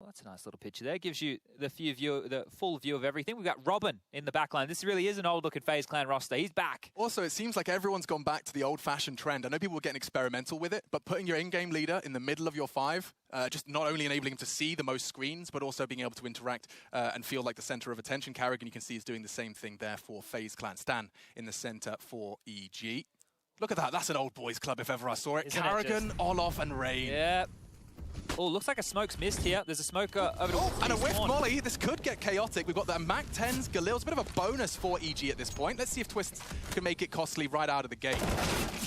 that's a nice little picture there. Gives you the full view of everything. We've got Robin in the back line. This really is an old-looking FaZe Clan roster. He's back. Also, it seems like everyone's gone back to the old-fashioned trend. I know people were getting experimental with it, but putting your in-game leader in the middle of your five, just not only enabling him to see the most screens, but also being able to interact and feel like the center of attention. Carrigan, you can see, is doing the same thing there for FaZe Clan. Stan in the center for EG. Look at that. That's an old boys club if ever I saw it. Carrigan, Olof, and Rain. Yeah. Oh, looks like a smoke's missed here. There's a smoke over the and a whiff molly. This could get chaotic. We've got the Mac 10s, Galil's a bit of a bonus for EG at this point. Let's see if Twist can make it costly right out of the gate.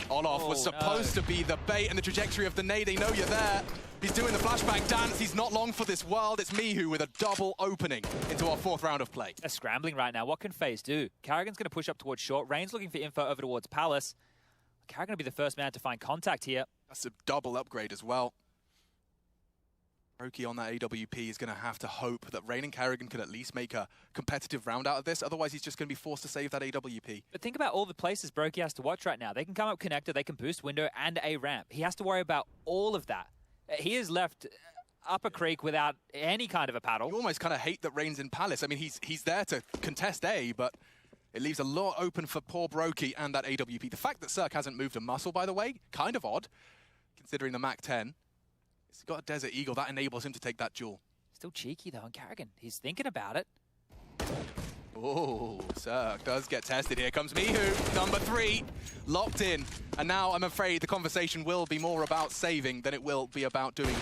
Olof was supposed to be the bait and the trajectory of the nade. They know you're there. He's doing the flashbang dance. He's not long for this world. It's Mihu with a double opening into our fourth round of play. They're scrambling right now. What can FaZe do? Carrigan's going to push up towards short. Rain's looking for info over towards Palace. Carrigan will be the first man to find contact here. That's a double upgrade as well. Roki on that AWP is going to have to hope that Rain and Carrigan can at least make a competitive round out of this. Otherwise, he's just going to be forced to save that AWP. But think about all the places Brokey has to watch right now. They can come up connector, they can boost window and a ramp. He has to worry about all of that. He is left up a creek without any kind of a paddle. You almost kind of hate that Rain's in Palace. I mean, he's there to contest A, but it leaves a lot open for poor Brokey and that AWP. The fact that Cirque hasn't moved a muscle, by the way, kind of odd, considering the Mac 10. He's got a Desert Eagle. That enables him to take that duel. Still cheeky, though, on Carrigan. He's thinking about it. Oh, Cirque does get tested. Here comes Mihu, number 3, locked in. And now I'm afraid the conversation will be more about saving than it will be about doing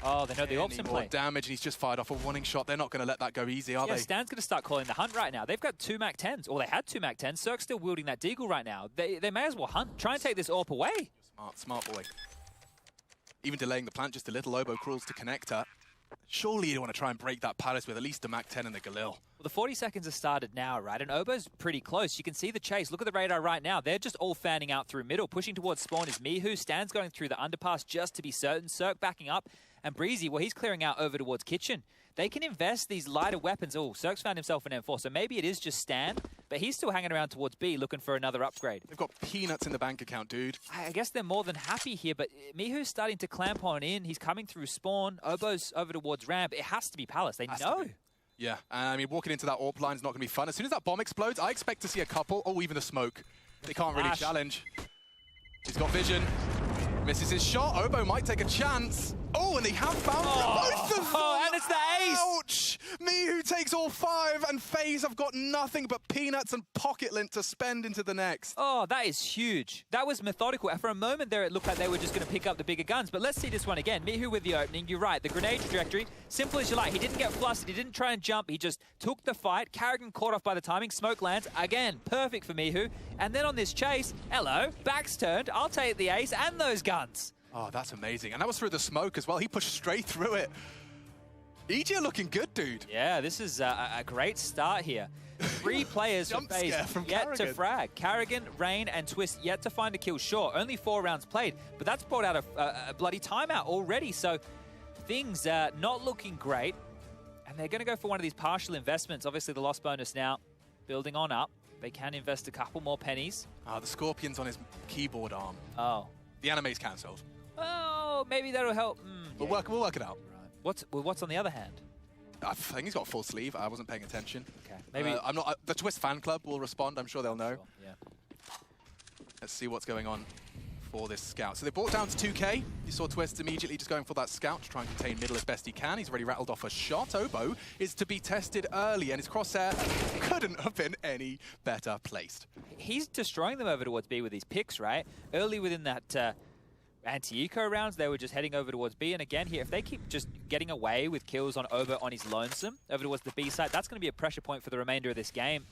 Oh, they know the AWP's in play. Damage, and he's just fired off a warning shot. They're not going to let that go easy, are they? Stan's going to start calling the hunt right now. They've got 2 Mac 10s, or they had 2 Mac 10s. Cirque's still wielding that Deagle right now. They may as well hunt. Try and take this AWP away. Smart boy. Even delaying the plant just a little. Obo crawls to connector. Surely you want to try and break that Palace with at least a Mac 10 and the Galil. Well, the 40 seconds have started now, right? And Obo's pretty close. You can see the chase. Look at the radar right now. They're just all fanning out through middle. Pushing towards spawn is Mihu. Stan's going through the underpass just to be certain. Cirque backing up. And Breezy, well, he's clearing out over towards Kitchen. They can invest these lighter weapons. Oh, Cirque's found himself an M4, so maybe it is just Stan. But he's still hanging around towards B looking for another upgrade. They've got peanuts in the bank account, dude. I guess they're more than happy here, but Mihu's starting to clamp on in. He's coming through spawn. Obo's over towards ramp. It has to be Palace. They know. Yeah, I mean, walking into that AWP line is not going to be fun. As soon as that bomb explodes, I expect to see a couple. Oh, even the smoke. They can't really challenge. He's got vision. Misses his shot. Obo might take a chance. Oh, and they have found both of them. Oh, and it's the ace. Ouch. Mihu takes all 5, and FaZe have got nothing but peanuts and pocket lint to spend into the next. Oh, that is huge. That was methodical. For a moment there, it looked like they were just going to pick up the bigger guns. But let's see this one again. Mihu with the opening. You're right. The grenade trajectory, simple as you like. He didn't get flustered. He didn't try and jump. He just took the fight. Carrigan caught off by the timing. Smoke lands. Again, perfect for Mihu. And then on this chase, hello, back's turned. I'll take the ace and those guns. Oh, that's amazing. And that was through the smoke as well. He pushed straight through it. EG are looking good, dude. Yeah, this is a great start here. 3 players for FaZe yet to frag. Carrigan, Rain, and Twist yet to find a kill. Sure, only 4 rounds played, but that's brought out a bloody timeout already. So things are not looking great. And they're going to go for one of these partial investments. Obviously, the loss bonus now building on up. They can invest a couple more pennies. The Scorpion's on his keyboard arm. Oh. The anime's cancelled. Oh, maybe that'll help. We'll work it out. Right. What's on the other hand? I think he's got a full sleeve. I wasn't paying attention. Okay. Maybe I'm not. The Twist fan club will respond. I'm sure they'll know. Sure. Yeah. Let's see what's going on for this scout. So they brought down to 2K. You saw Twist immediately just going for that scout to try and contain middle as best he can. He's already rattled off a shot. Obo is to be tested early, and his crosshair couldn't have been any better placed. He's destroying them over towards B with his picks, right? Early within that anti-eco rounds, they were just heading over towards B. And again here, if they keep just getting away with kills on Obo on his lonesome over towards the B side, that's going to be a pressure point for the remainder of this game.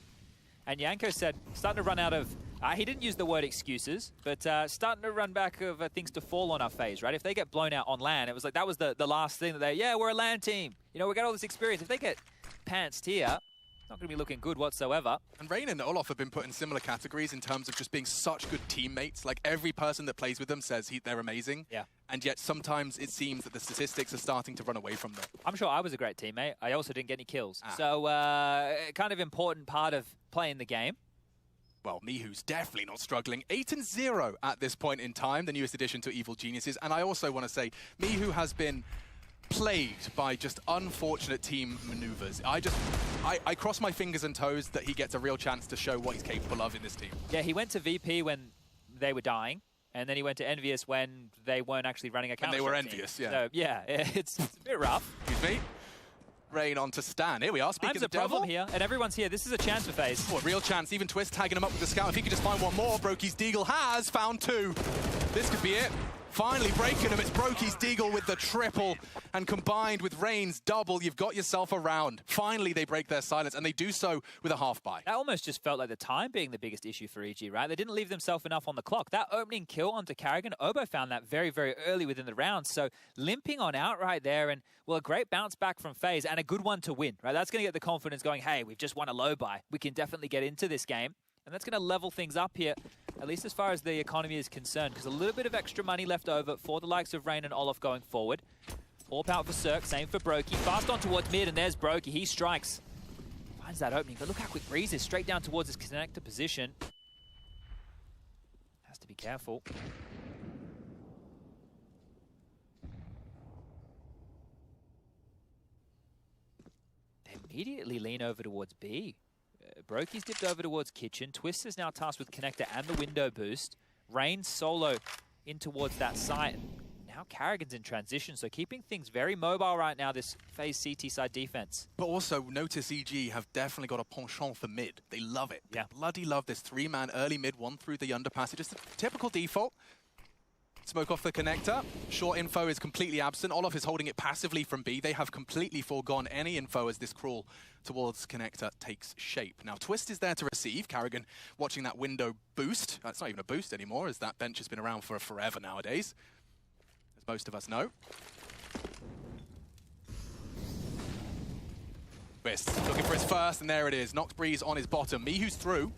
And Yanko said, starting to run out of, he didn't use the word excuses, but starting to run back of things to fall on our FaZe, right? If they get blown out on LAN, it was like that was the last thing that we're a LAN team. You know, we got all this experience. If they get pantsed here, not going to be looking good whatsoever. And Rain and Olof have been put in similar categories in terms of just being such good teammates. Like, every person that plays with them says they're amazing. Yeah. And yet sometimes it seems that the statistics are starting to run away from them. I'm sure I was a great teammate. I also didn't get any kills. So, kind of important part of playing the game. Well, Mihu's definitely not struggling. 8-0 at this point in time, the newest addition to Evil Geniuses. And I also want to say, Mihu has been plagued by just unfortunate team maneuvers. I cross my fingers and toes that he gets a real chance to show what he's capable of in this team. Yeah, he went to VP when they were dying, and then he went to Envious when they weren't actually running a counter. And they were envious, yeah. So, yeah, it's a bit rough. Excuse me. Rain on to Stan. Here we are, speaking of the devil. problem here, and everyone's here. This is a chance for Faze. Oh, a real chance. Even Twist tagging him up with the scout. If he could just find one more, Brokey's Deagle has found two. This could be it. Finally breaking him. It's Brokey's Deagle with the triple, and combined with Rain's double, you've got yourself a round. Finally, they break their silence, and they do so with a half buy. That almost just felt like the time being the biggest issue for EG, right? They didn't leave themselves enough on the clock. That opening kill onto Karrigan, Obo found that very, very early within the round. So limping on out right there, and, well, a great bounce back from Faze, and a good one to win, right? That's going to get the confidence going, hey, we've just won a low buy. We can definitely get into this game. And that's going to level things up here, at least as far as the economy is concerned, because a little bit of extra money left over for the likes of Rain and Olof going forward. All power for Cirque, same for Brokey. Fast on towards mid, and there's Brokey. He strikes. Finds that opening, but look how quick Breeze is, straight down towards his connector position. Has to be careful. They immediately lean over towards B. Brokey's dipped over towards Kitchen. Twist is now tasked with connector and the window boost. Rain solo in towards that site. Now Karrigan's in transition, so keeping things very mobile right now, this Faze CT side defense. But also, notice EG have definitely got a penchant for mid. They love it. They bloody love this three-man early mid, one through the underpass. It's just a typical default. Smoke off the connector. Short info is completely absent. Olof is holding it passively from B. They have completely foregone any info as this crawl towards connector takes shape. Now, Twist is there to receive. Karrigan watching that window boost. It's not even a boost anymore, as that bench has been around for forever nowadays, as most of us know. Twist looking for his first, and there it is. Knocks Breeze on his bottom. Mihu's through.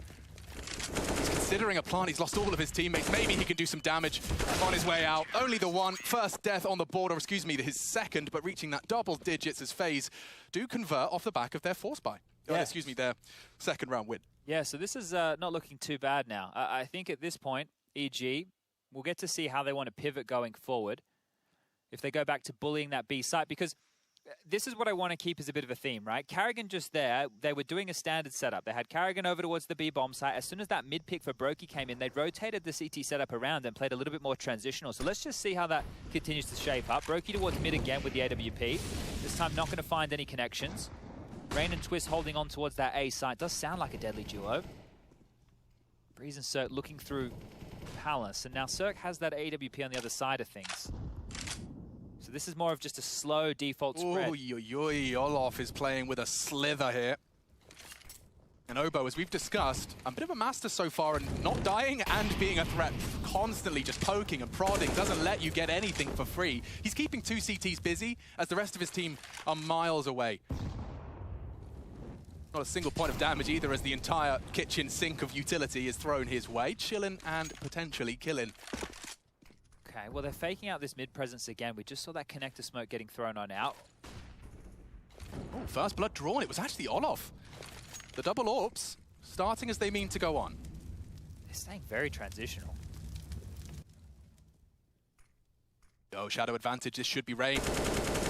He's considering a plan. He's lost all of his teammates. Maybe he can do some damage on his way out. Only the one. First death on the board, or excuse me, his second, but reaching that double digits as Faze do convert off the back of their force buy. Yeah. Excuse me, their second round win. Yeah, so this is not looking too bad now. I think at this point, EG, we'll get to see how they want to pivot going forward. If they go back to bullying that B site, because this is what I want to keep as a bit of a theme, right? Karrigan just there, they were doing a standard setup. They had Karrigan over towards the B bomb site. As soon as that mid pick for Brokey came in, they'd rotated the CT setup around and played a little bit more transitional. So let's just see how that continues to shape up. Brokey towards mid again with the AWP. This time not going to find any connections. Rain and Twist holding on towards that A site. Does sound like a deadly duo. Breeze and Cirque looking through Palace. And now Cirque has that AWP on the other side of things. So this is more of just a slow default spread. Olof is playing with a slither here. And Obo, as we've discussed, a bit of a master so far in not dying and being a threat. Constantly just poking and prodding, doesn't let you get anything for free. He's keeping two CTs busy as the rest of his team are miles away. Not a single point of damage either, as the entire kitchen sink of utility is thrown his way. Chilling and potentially killing. Okay, well, they're faking out this mid presence again. We just saw that connector smoke getting thrown on out. Oh, first blood drawn. It was actually Olof. The double orbs starting as they mean to go on. They're staying very transitional. Oh, shadow advantage. This should be Rain.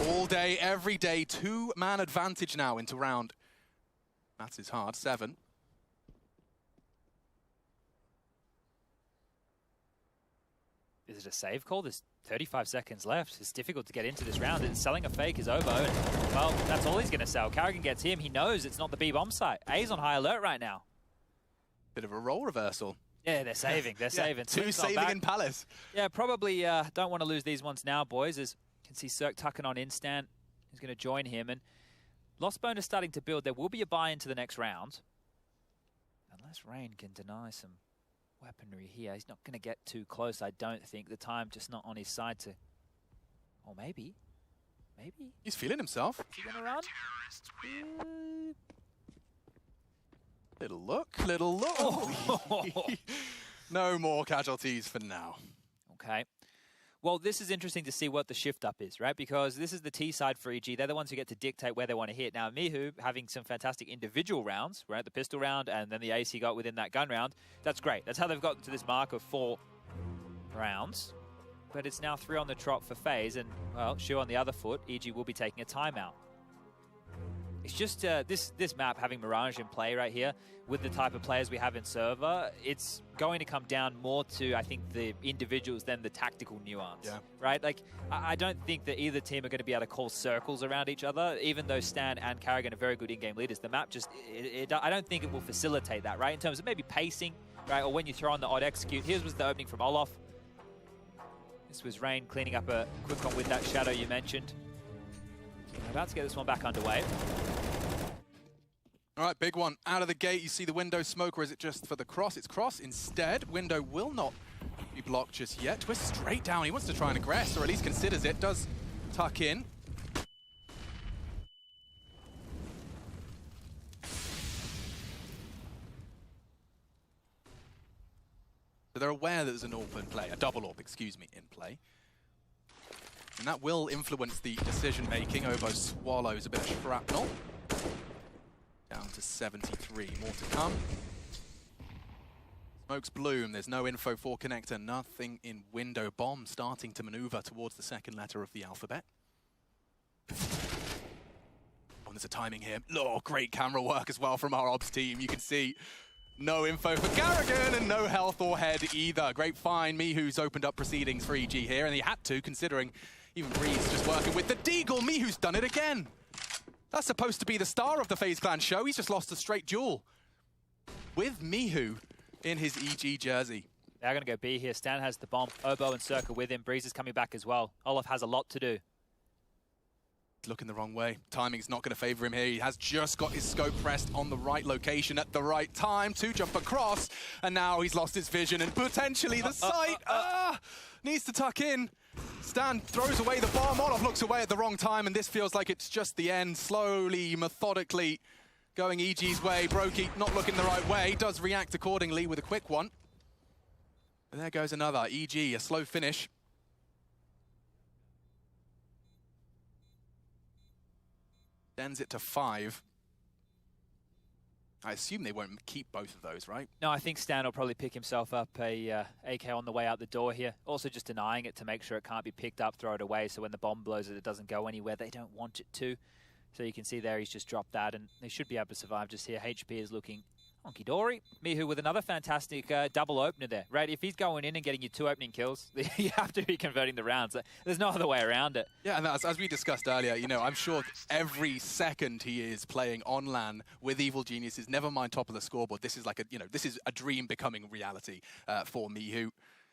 All day, every day. Two-man advantage now into round. That is hard. 7. Is it a save call? There's 35 seconds left. It's difficult to get into this round. It's selling a fake is Obo. And, well, that's all he's going to sell. Karrigan gets him. He knows it's not the B bomb site. A's on high alert right now. Bit of a role reversal. Yeah, they're saving. They're saving. Two saving in Palace. Yeah, probably don't want to lose these ones now, boys. As you can see Cirque tucking on instant. He's going to join him. And Lost Bone is starting to build. There will be a buy into the next round. Unless Rain can deny some weaponry here. He's not going to get too close, I don't think. The time just not on his side to... Or maybe. Maybe. He's feeling himself. Is he going to run? Little look, little look. Oh. No more casualties for now. Okay. Well, this is interesting to see what the shift up is, right? Because this is the T side for EG. They're the ones who get to dictate where they want to hit. Now, Mihu having some fantastic individual rounds, right? The pistol round and then the ace he got within that gun round. That's great. That's how they've gotten to this mark of 4 rounds. but it's now 3 on the trot for Faze, and, well, Shu on the other foot, EG will be taking a timeout. It's just this map having Mirage in play right here with the type of players we have in server, it's going to come down more to, I think, the individuals than the tactical nuance, right? Like, I don't think that either team are going to be able to call circles around each other, even though Stan and Karrigan are very good in-game leaders. The map just, I don't think it will facilitate that, right? In terms of maybe pacing, right? Or when you throw on the odd execute. Here's was the opening from Olaf. This was Rain cleaning up a quick one with that shadow you mentioned. About to get this one back underway. All right, big one. Out of the gate, you see the window smoke, or is it just for the cross? It's cross instead. Window will not be blocked just yet. Twist straight down. He wants to try and aggress, or at least considers it. Does tuck in. So they're aware that there's an AWP in play, a double AWP, excuse me, in play. And that will influence the decision-making. Obo swallows a bit of shrapnel. Down to 73, more to come. Smokes bloom, there's no info for connector, nothing in window. Bomb starting to maneuver towards the second letter of the alphabet. Oh, there's a timing here. Oh, great camera work as well from our ops team. You can see no info for Karrigan and no health or head either. Great find. Mihu's opened up proceedings for EG here, and he had to, considering even Breeze just working with the Deagle. Mihu's done it again. That's supposed to be the star of the FaZe Clan show. He's just lost a straight duel with Mihu in his EG jersey. They're going to go B here. Stan has the bomb. Obo and Circa with him. Breeze is coming back as well. Olaf has a lot to do. He's looking the wrong way. Timing's not going to favor him here. He has just got his scope pressed on the right location at the right time to jump across. And now he's lost his vision and potentially the sight. Needs to tuck in. Stan throws away the bomb. Olaf looks away at the wrong time, and this feels like it's just the end. Slowly, methodically going EG's way. Brokey not looking the right way. Does react accordingly with a quick one. And there goes another. EG, a slow finish. Sends it to 5. I assume they won't keep both of those, right? No, I think Stan will probably pick himself up a AK on the way out the door here. Also just denying it to make sure it can't be picked up, throw it away, so when the bomb blows it, it doesn't go anywhere. They don't want it to. So you can see there he's just dropped that, and they should be able to survive just here. HP is looking honky-dory. Mihu with another fantastic double opener there, right? If he's going in and getting you 2 opening kills, you have to be converting the rounds. There's no other way around it. Yeah, and as we discussed earlier, you know, I'm sure every second he is playing on LAN with Evil Geniuses, never mind top of the scoreboard, this is like a, you know, this is a dream becoming reality for Mihu.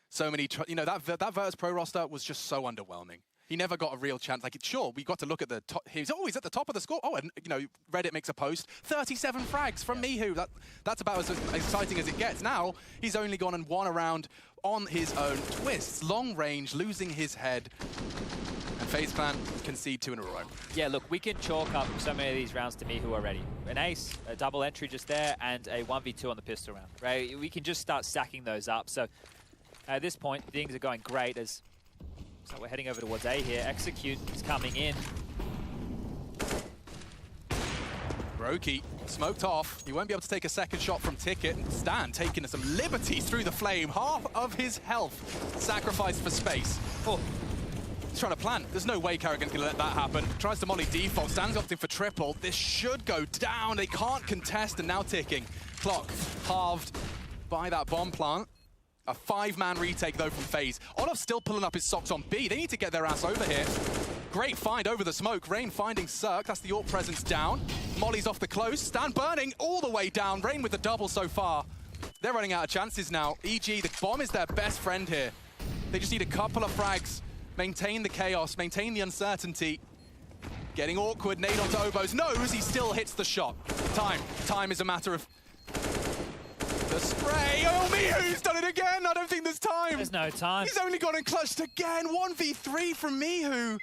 So many, you know, that Virtus Pro roster was just so underwhelming. He never got a real chance. Like, sure, we got to look at the top. He's always at the top of the score. Oh, and, you know, Reddit makes a post. 37 frags from Mihu. That's about as exciting as it gets. Now, he's only gone and won a round on his own. Twists, long range, losing his head. And FaZe Clan concede 2 in a row. Yeah, look, we can chalk up so many of these rounds to Mihu already. An ace, a double entry just there, and a 1v2 on the pistol round, right? We can just start stacking those up. So at this point, things are going great as... So we're heading over towards A here. Execute is coming in. Brokey smoked off. He won't be able to take a second shot from Ticket. Stan taking some liberties through the flame. Half of his health sacrificed for space. Oh, he's trying to plant. There's no way Karrigan's going to let that happen. Tries to molly default. Stan's opting for triple. This should go down. They can't contest, and now ticking. Clock halved by that bomb plant. A 5-man retake, though, from FaZe. Olaf's still pulling up his socks on B. They need to get their ass over here. Great find over the smoke. Rain finding Cirque. That's the AWP presence down. Molly's off the close. Stan burning all the way down. Rain with the double so far. They're running out of chances now. EG, the bomb is their best friend here. They just need a couple of frags. Maintain the chaos. Maintain the uncertainty. Getting awkward. Nade onto Obo's nose. He still hits the shot. Time is a matter of... The spray. Oh, Mihu's done it again. I don't think there's time. There's no time. He's only gone and clutched again. 1v3 from Mihu.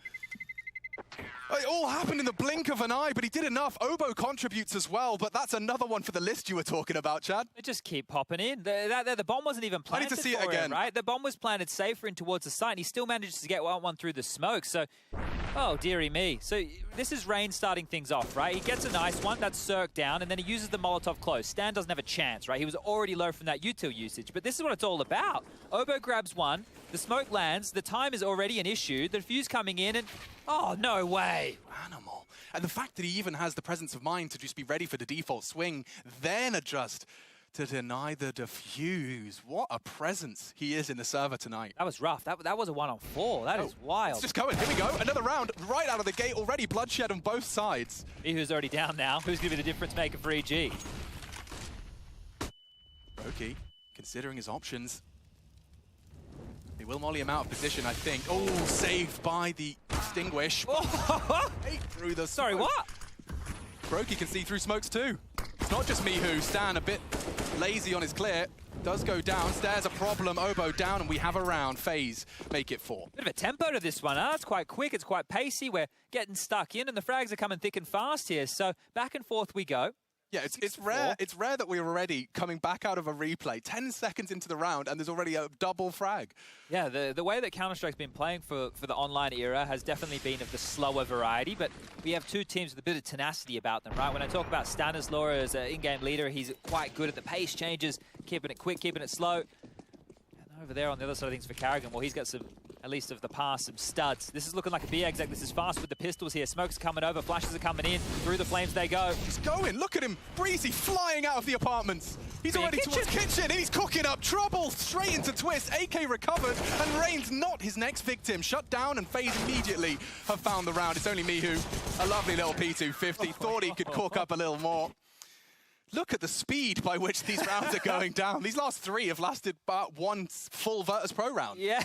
It all happened in the blink of an eye, but he did enough. Obo contributes as well, but that's another one for the list you were talking about, Chad. They just keep popping in. The bomb wasn't even planted. I need to see it again. Right? The bomb was planted safer in towards the site, and he still manages to get one through the smoke. So Oh, dearie me. So this is Rain starting things off, right? He gets a nice one, that's Cirque down, and then he uses the Molotov close. Stan doesn't have a chance, right? He was already low from that util usage, but this is what it's all about. Obo grabs one, the smoke lands, the time is already an issue, the defuse coming in, and oh, no way. Animal. And the fact that he even has the presence of mind to just be ready for the default swing, then adjust to deny the defuse. What a presence he is in the server tonight. That was rough. That was a 1-on-4. That is wild. It's just going. Here we go. Another round right out of the gate already. Bloodshed on both sides. Who's already down now. Who's going to be the difference maker for EG? Roki, considering his options. They will molly him out of position, I think. Oh, saved by the extinguish. Oh. Through the Sorry, smoke. what? Roki can see through smokes too. It's not just Mihu. Stan a bit lazy on his clear. Does go down. Stairs a problem. Obo down, and we have a round. Faze make it 4. Bit of a tempo to this one, huh? It's quite quick. It's quite pacey. We're getting stuck in, and the frags are coming thick and fast here. So back and forth we go. Yeah, it's rare. It's rare that we're already coming back out of a replay 10 seconds into the round, and there's already a double frag. Yeah, the way that Counter-Strike's been playing for the online era has definitely been of the slower variety, but we have two teams with a bit of tenacity about them, right? When I talk about Stanislaw as an in-game leader, he's quite good at the pace changes, keeping it quick, keeping it slow. And over there on the other side of things for Carrigan, well, he's got some, at least of the past, some studs. This is looking like a B exec. This is fast with the pistols here. Smoke's coming over, flashes are coming in. Through the flames they go. He's going. Look at him. Breezy flying out of the apartments. He's already towards kitchen, and he's cooking up trouble straight into Twist. AK recovered, and Rain's not his next victim. Shut down, and Faze immediately have found the round. It's only Mihu. A lovely little P250. Thought he could cook up a little more. Look at the speed by which these rounds are going down. These last 3 have lasted about 1 full Virtus Pro round. Yeah.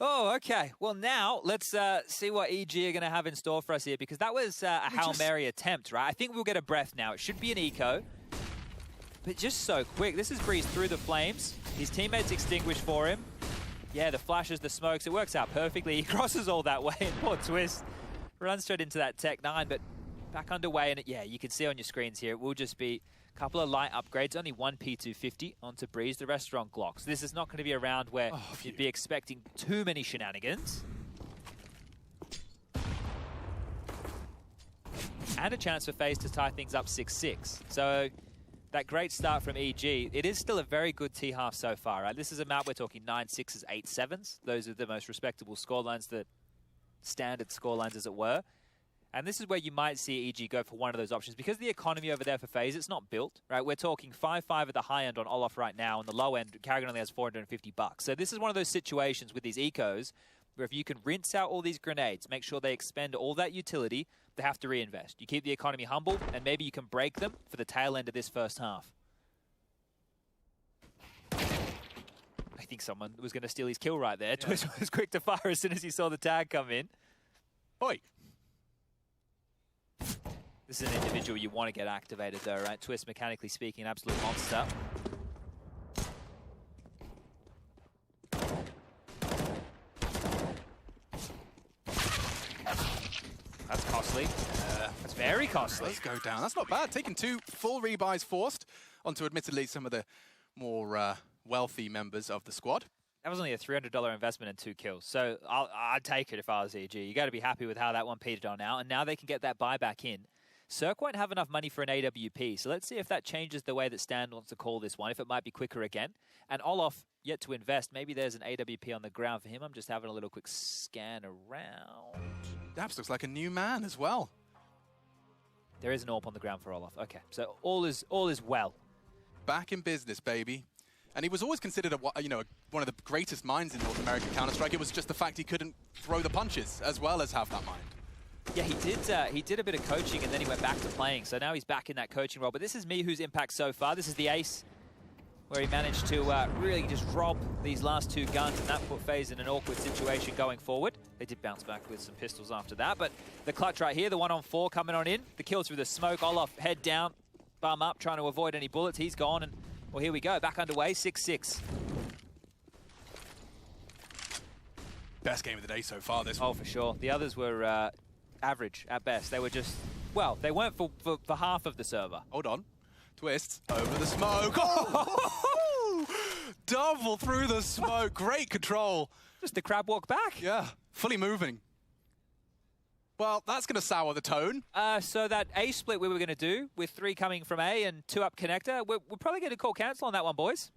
Oh, okay. Well, now let's see what EG are going to have in store for us here, because that was a Hail Mary attempt, right? I think we'll get a breath now. It should be an eco, but just so quick. This is Breeze through the flames. His teammates extinguish for him. Yeah, the flashes, the smokes, it works out perfectly. He crosses all that way, and poor Twist runs straight into that Tech 9, but back underway, and yeah, you can see on your screens here, it will just be a couple of light upgrades, only 1 P250 onto Breeze, the rest are on Glocks. This is not going to be a round where you'd be expecting too many shenanigans. And a chance for Faze to tie things up 6-6. So that great start from EG, it is still a very good T-half so far, right? This is a map we're talking 9-6s, 8-7s. Those are the most respectable scorelines, the standard scorelines as it were. And this is where you might see EG go for one of those options. Because the economy over there for Faze, it's not built, right? We're talking 5-5 at the high end on Olaf right now. On the low end, Carrigan only has $450. So this is one of those situations with these ecos where if you can rinse out all these grenades, make sure they expend all that utility, they have to reinvest. You keep the economy humble, and maybe you can break them for the tail end of this first half. I think someone was going to steal his kill right there. Yeah. Twist was quick to fire as soon as he saw the tag come in. Oi! This is an individual you want to get activated though, right? Twist, mechanically speaking, an absolute monster. That's costly. That's very costly. Let's go down. That's not bad. Taking 2 full rebuys forced onto admittedly some of the more wealthy members of the squad. That was only a $300 investment and 2 kills. So I'd take it if I was EG. You got to be happy with how that one petered on out. And now they can get that buyback in. Cirque won't have enough money for an AWP. So let's see if that changes the way that Stan wants to call this one, if it might be quicker again. And Olaf yet to invest. Maybe there's an AWP on the ground for him. I'm just having a little quick scan around. Daps looks like a new man as well. There is an AWP on the ground for Olaf. Okay, so all is well. Back in business, baby. And he was always considered one of the greatest minds in North American Counter-Strike. It was just the fact he couldn't throw the punches as well as have that mind. Yeah, he did a bit of coaching and then he went back to playing. So now he's back in that coaching role. But this is Mihu's impact so far. This is the ace where he managed to really just rob these last 2 guns, and that put Faze in an awkward situation going forward. They did bounce back with some pistols after that. But the clutch right here, the 1-on-4 coming on in. The kill through the smoke. Olaf head down, bum up, trying to avoid any bullets. He's gone, and well, here we go. Back underway, 6-6. Best game of the day so far, this one. Oh, for sure. The others were average at best. They were just, well, they weren't for half of the server. Hold on. Twists over the smoke. Oh! Double through the smoke. Great control. Just the crab walk back. Yeah, fully moving. Well, that's going to sour the tone. So that A split we were going to do, with 3 coming from A and 2 up connector, we're probably going to call cancel on that one, boys.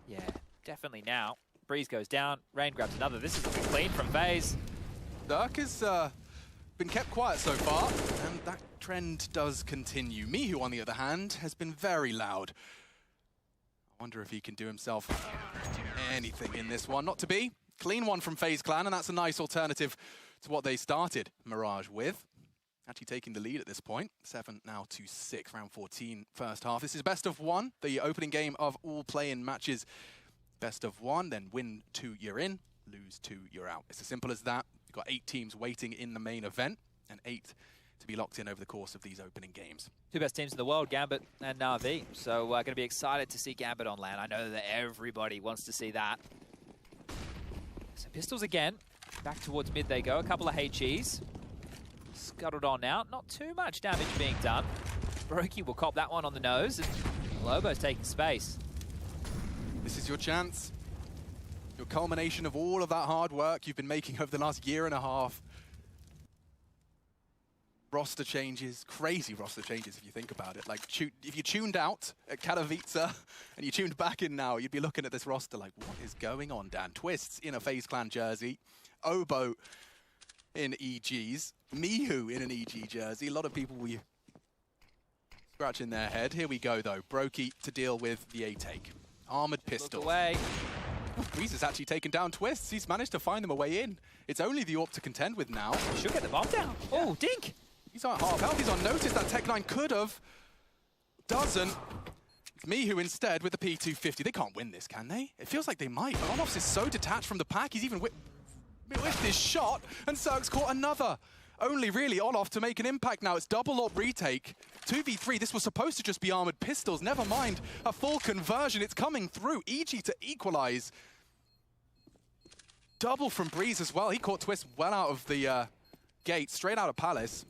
Yeah, definitely now. Breeze goes down, Rain grabs another. This is looking clean from Faze. Dirk has been kept quiet so far, and that trend does continue. Mihu, on the other hand, has been very loud. I wonder if he can do himself anything in this one. Not to be. Clean one from FaZe Clan, and that's a nice alternative to what they started Mirage with. Actually taking the lead at this point. 7 now to 6, round 14, first half. This is best of 1, the opening game of all play-in matches. Best of 1, then win 2, you're in. Lose 2, you're out. It's as simple as that. We've got 8 teams waiting in the main event, and 8 to be locked in over the course of these opening games. 2 best teams in the world, Gambit and Na'Vi. So going to be excited to see Gambit on LAN. I know that everybody wants to see that. So pistols again. Back towards mid they go. A couple of HEs. Scuttled on now. Not too much damage being done. Brokey will cop that one on the nose. And Lobo's taking space. This is your chance. Your culmination of all of that hard work you've been making over the last year and a half. Roster changes, crazy roster changes if you think about it. Like, if you tuned out at Katowice and you tuned back in now, you'd be looking at this roster like, what is going on, Dan? Twists in a FaZe Clan jersey, Obo in EGs, Mihu in an EG jersey. A lot of people were scratching their head. Here we go, though. Brokey to deal with the A-take. Armored pistol. Look away. Breeze has actually taken down Twists. He's managed to find them a way in. It's only the AWP to contend with now. Should get the bomb down. Yeah. Oh, dink! He's on half health. He's on notice. That Tech9 could have. Doesn't. It's Mihu instead with the P250. They can't win this, can they? It feels like they might. But Olofs is so detached from the pack. He's even whiffed his shot. And Cirque's caught another. Only really Olof to make an impact now. It's double AWP retake. 2v3. This was supposed to just be armored pistols. Never mind a full conversion. It's coming through. EG to equalize. Double from Breeze as well. He caught Twist well out of the gate, straight out of Palace.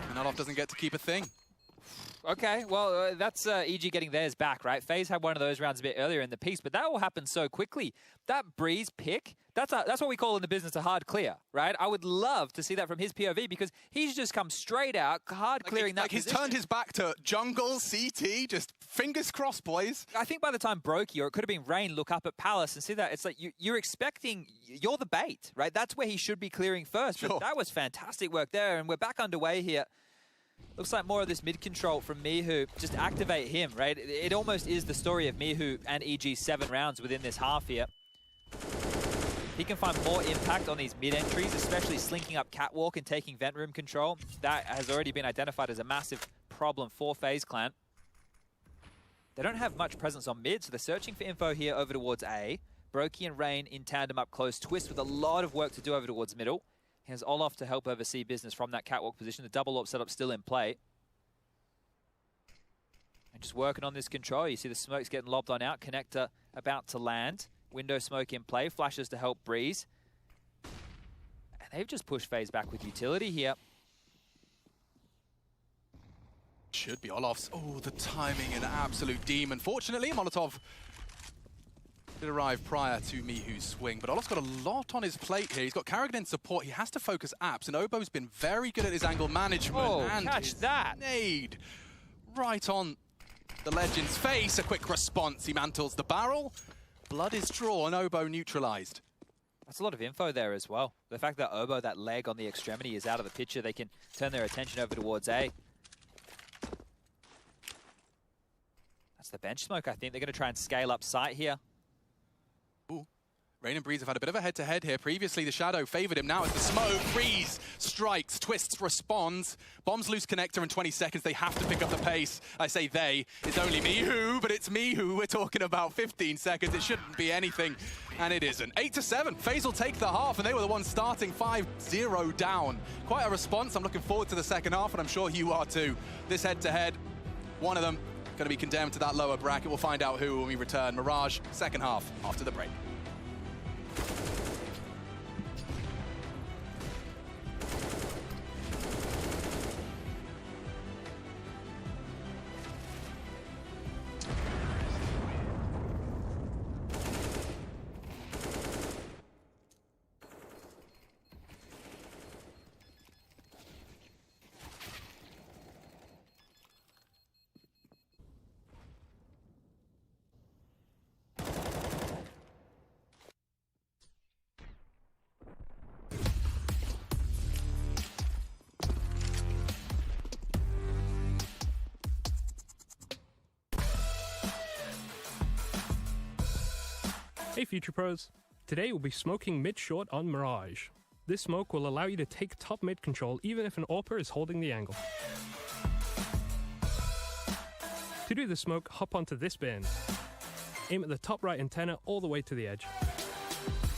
And Olof doesn't get to keep a thing. Okay, well, that's EG getting theirs back, right? FaZe had one of those rounds a bit earlier in the piece, but that all happened so quickly. That Breeze pick, that's what we call in the business a hard clear, right? I would love to see that from his POV because he's just come straight out, hard clearing that position. He's turned his back to jungle, CT, just fingers crossed, boys. I think by the time Brokey, or it could have been Rain, look up at Palace and see that, it's like you're expecting, you're the bait, right? That's where he should be clearing first. Sure. But that was fantastic work there, and we're back underway here. Looks like more of this mid-control from Mihu. Just activate him, right? It almost is the story of Mihu and EG's 7 rounds within this half here. He can find more impact on these mid-entries, especially slinking up Catwalk and taking vent room control. That has already been identified as a massive problem for FaZe Clan. They don't have much presence on mid, so they're searching for info here over towards A. Brokey and Rain in tandem up close. Twist with a lot of work to do over towards middle. He has Olof to help oversee business from that catwalk position. The double AWP setup still in play. And just working on this control. You see the smoke's getting lobbed on out. Connector about to land. Window smoke in play. Flashes to help Breeze. And they've just pushed FaZe back with utility here. Should be Olof's. Oh, the timing, an absolute demon. Fortunately, Molotov did arrive prior to Mihu's swing, but Olof's got a lot on his plate here. He's got Karrigan in support. He has to focus apps, and Obo's been very good at his angle management. Oh, and catch that! Nade right on the legend's face. A quick response. He mantles the barrel. Blood is drawn. Obo neutralized. That's a lot of info there as well. The fact that Obo, that leg on the extremity, is out of the picture, they can turn their attention over towards A. That's the bench smoke, I think. They're going to try and scale up sight here. Ooh. Rain and Breeze have had a bit of a head-to-head here. Previously, the Shadow favored him. Now it's the smoke. Breeze strikes, Twists, responds. Bombs loose connector in 20 seconds. They have to pick up the pace. I say they. It's only Mihu, but it's Mihu. We're talking about 15 seconds. It shouldn't be anything, and it isn't. 8-7. FaZe will take the half, and they were the ones starting 5-0 down. Quite a response. I'm looking forward to the second half, and I'm sure you are too. This head-to-head, one of them going to be condemned to that lower bracket. We'll find out who when we return. Mirage, second half, after the break. Hey Future Pros! Today we'll be smoking mid-short on Mirage. This smoke will allow you to take top mid control even if an AWPer is holding the angle. To do the smoke, hop onto this bin. Aim at the top right antenna all the way to the edge.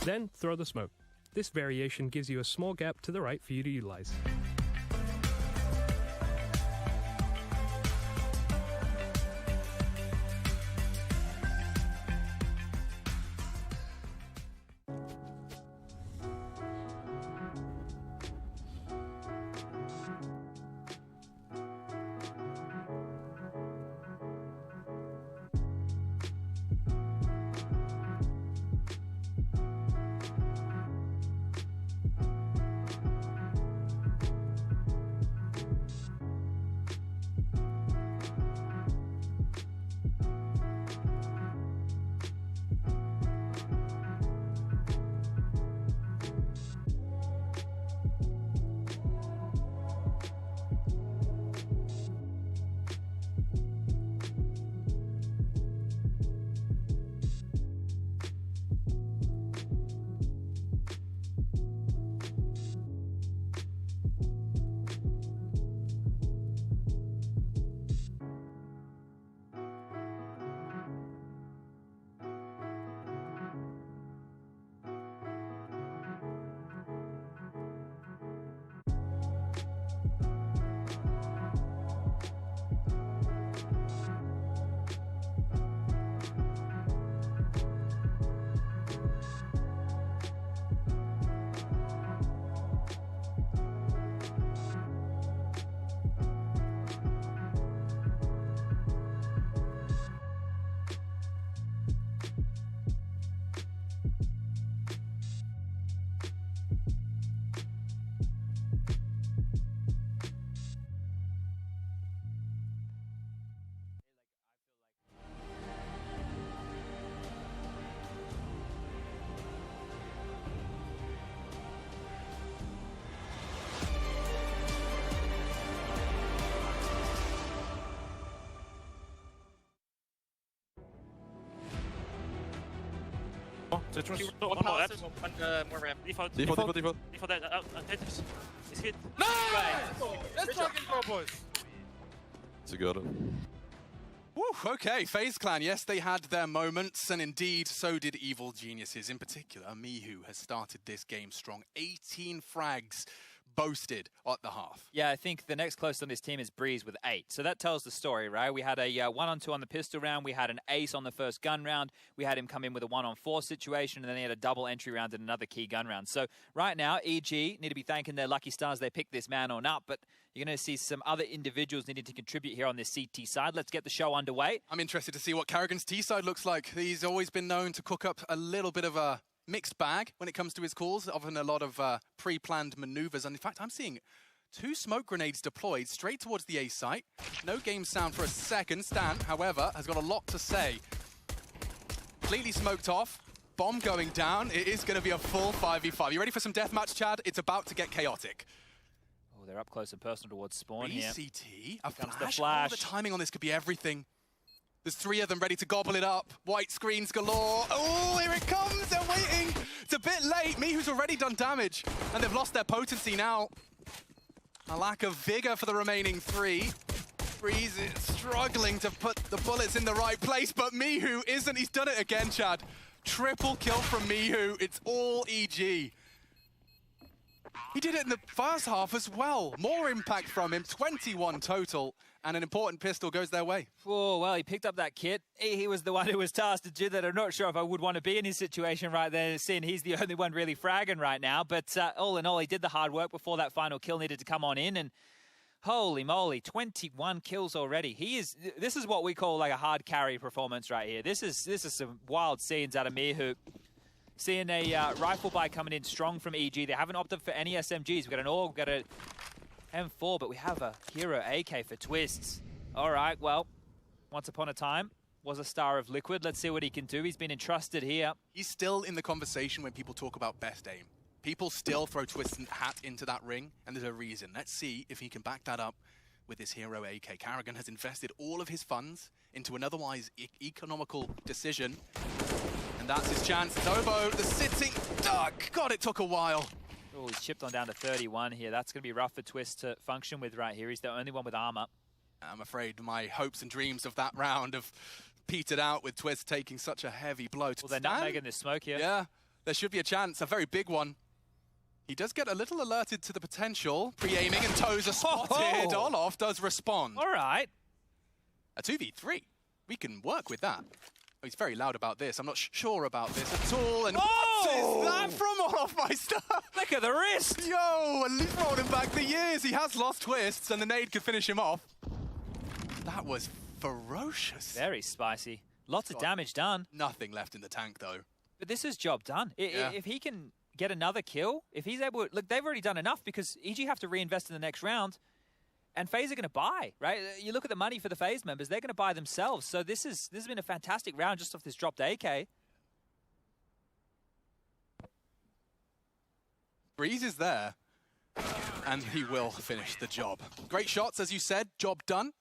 Then throw the smoke. This variation gives you a small gap to the right for you to utilize. Citrus. One passive, one more ramp. Default. Default, Tetris. Is hit. No! Let's fucking go, boys. Together. Woo, okay, Faze Clan, yes, they had their moments, and indeed, so did Evil Geniuses. In particular, Mihu has started this game strong. 18 frags boasted at the half. Yeah, I think the next closest on this team is Breeze with 8. So that tells the story, right? We had a 1-on-2 on the pistol round. We had an ace on the first gun round. We had him come in with a 1-on-4 situation, and then he had a double entry round in another key gun round. So right now, EG need to be thanking their lucky stars they picked this man on up, but you're going to see some other individuals needing to contribute here on this CT side. Let's get the show underway. I'm interested to see what Karrigan's T side looks like. He's always been known to cook up a little bit of a mixed bag when it comes to his calls, often a lot of pre-planned maneuvers. And in fact, I'm seeing 2 smoke grenades deployed straight towards the A site. No game sound for a second. Stan, however, has got a lot to say. Completely smoked off. Bomb going down. It is going to be a full 5v5. You ready for some deathmatch, Chad? It's about to get chaotic. Oh, they're up close and personal towards spawn here. CT, a comes flash. the flash. Oh, the timing on this could be everything. There's 3 of them ready to gobble it up. White screens galore. Oh, here it comes. They're waiting. It's a bit late. Mihu's already done damage, and they've lost their potency now. A lack of vigor for the remaining 3. Breeze is struggling to put the bullets in the right place, but Mihu isn't. He's done it again, Chad. Triple kill from Mihu. It's all EG. He did it in the first half as well. More impact from him, 21 total, and an important pistol goes their way. Oh, well, he picked up that kit. He was the one who was tasked to do that. I'm not sure if I would want to be in his situation right there, seeing he's the only one really fragging right now. But all in all, he did the hard work before that final kill needed to come on in, and holy moly, 21 kills already. This is what we call like a hard carry performance right here. This is some wild scenes out of Mihu. Seeing a rifle buy coming in strong from EG. They haven't opted for any SMGs. We've got an AUG, we've got a M4, but we have a hero AK for twists. All right, well, once upon a time, was a star of Liquid. Let's see what he can do. He's been entrusted here. He's still in the conversation when people talk about best aim. People still throw Twist and Hat into that ring, and there's a reason. Let's see if he can back that up with his hero AK. Karrigan has invested all of his funds into an otherwise economical decision. And And that's his chance. It's Obo, the sitting duck. God, it took a while. Oh, he's chipped on down to 31 here. That's going to be rough for Twist to function with right here. He's the only one with armor. I'm afraid my hopes and dreams of that round have petered out with Twist taking such a heavy blow. Well, they're not making this smoke here. Yeah, there should be a chance, a very big one. He does get a little alerted to the potential. Pre-aiming and toes are spotted. Oh. Olaf does respond. All right. A 2v3. We can work with that. Oh, he's very loud about this. I'm not sure about this at all. And what is that from Olaf Meister? Look at the wrist. Yo, and he's rolled him back for years. He has lost Twists, and the nade could finish him off. That was ferocious. Very spicy. Lots of damage done. Nothing left in the tank, though. But this is job done. Yeah. If he can get another kill, if he's able to, look, they've already done enough because EG have to reinvest in the next round. And Faze are going to buy, right? You look at the money for the Faze members, they're going to buy themselves. So this has been a fantastic round just off this dropped AK. Breeze is there, and he will finish the job. Great shots, as you said. Job done.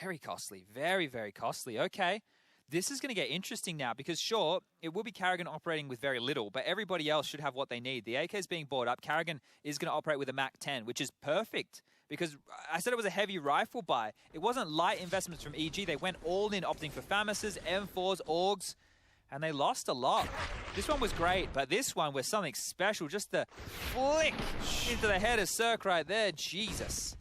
Very costly. Very, very costly. Okay. This is going to get interesting now because, sure, it will be Karrigan operating with very little, but everybody else should have what they need. The AK is being brought up. Karrigan is going to operate with a MAC-10, which is perfect because I said it was a heavy rifle buy. It wasn't light investments from EG. They went all in, opting for FAMASs, M4s, AUGs, and they lost a lot. This one was great, but this one was something special. Just the flick into the head of Cirque right there. Jesus.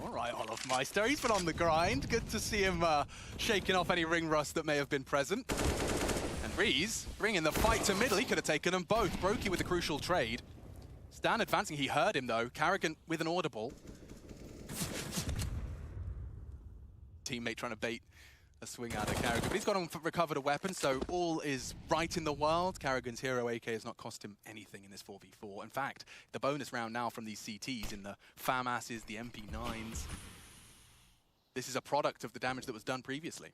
All right, Olaf Meister, he's been on the grind. Good to see him shaking off any ring rust that may have been present. And Breeze bringing the fight to middle. He could have taken them both. Brokey with a crucial trade. Stan advancing. He heard him, though. Karrigan with an audible. Teammate trying to bait a swing out of Karrigan. But he's got on recovered a weapon, so all is right in the world. Karrigan's hero AK has not cost him anything in this 4v4. In fact, the bonus round now from these CTs in the FAMASs, the MP9s, this is a product of the damage that was done previously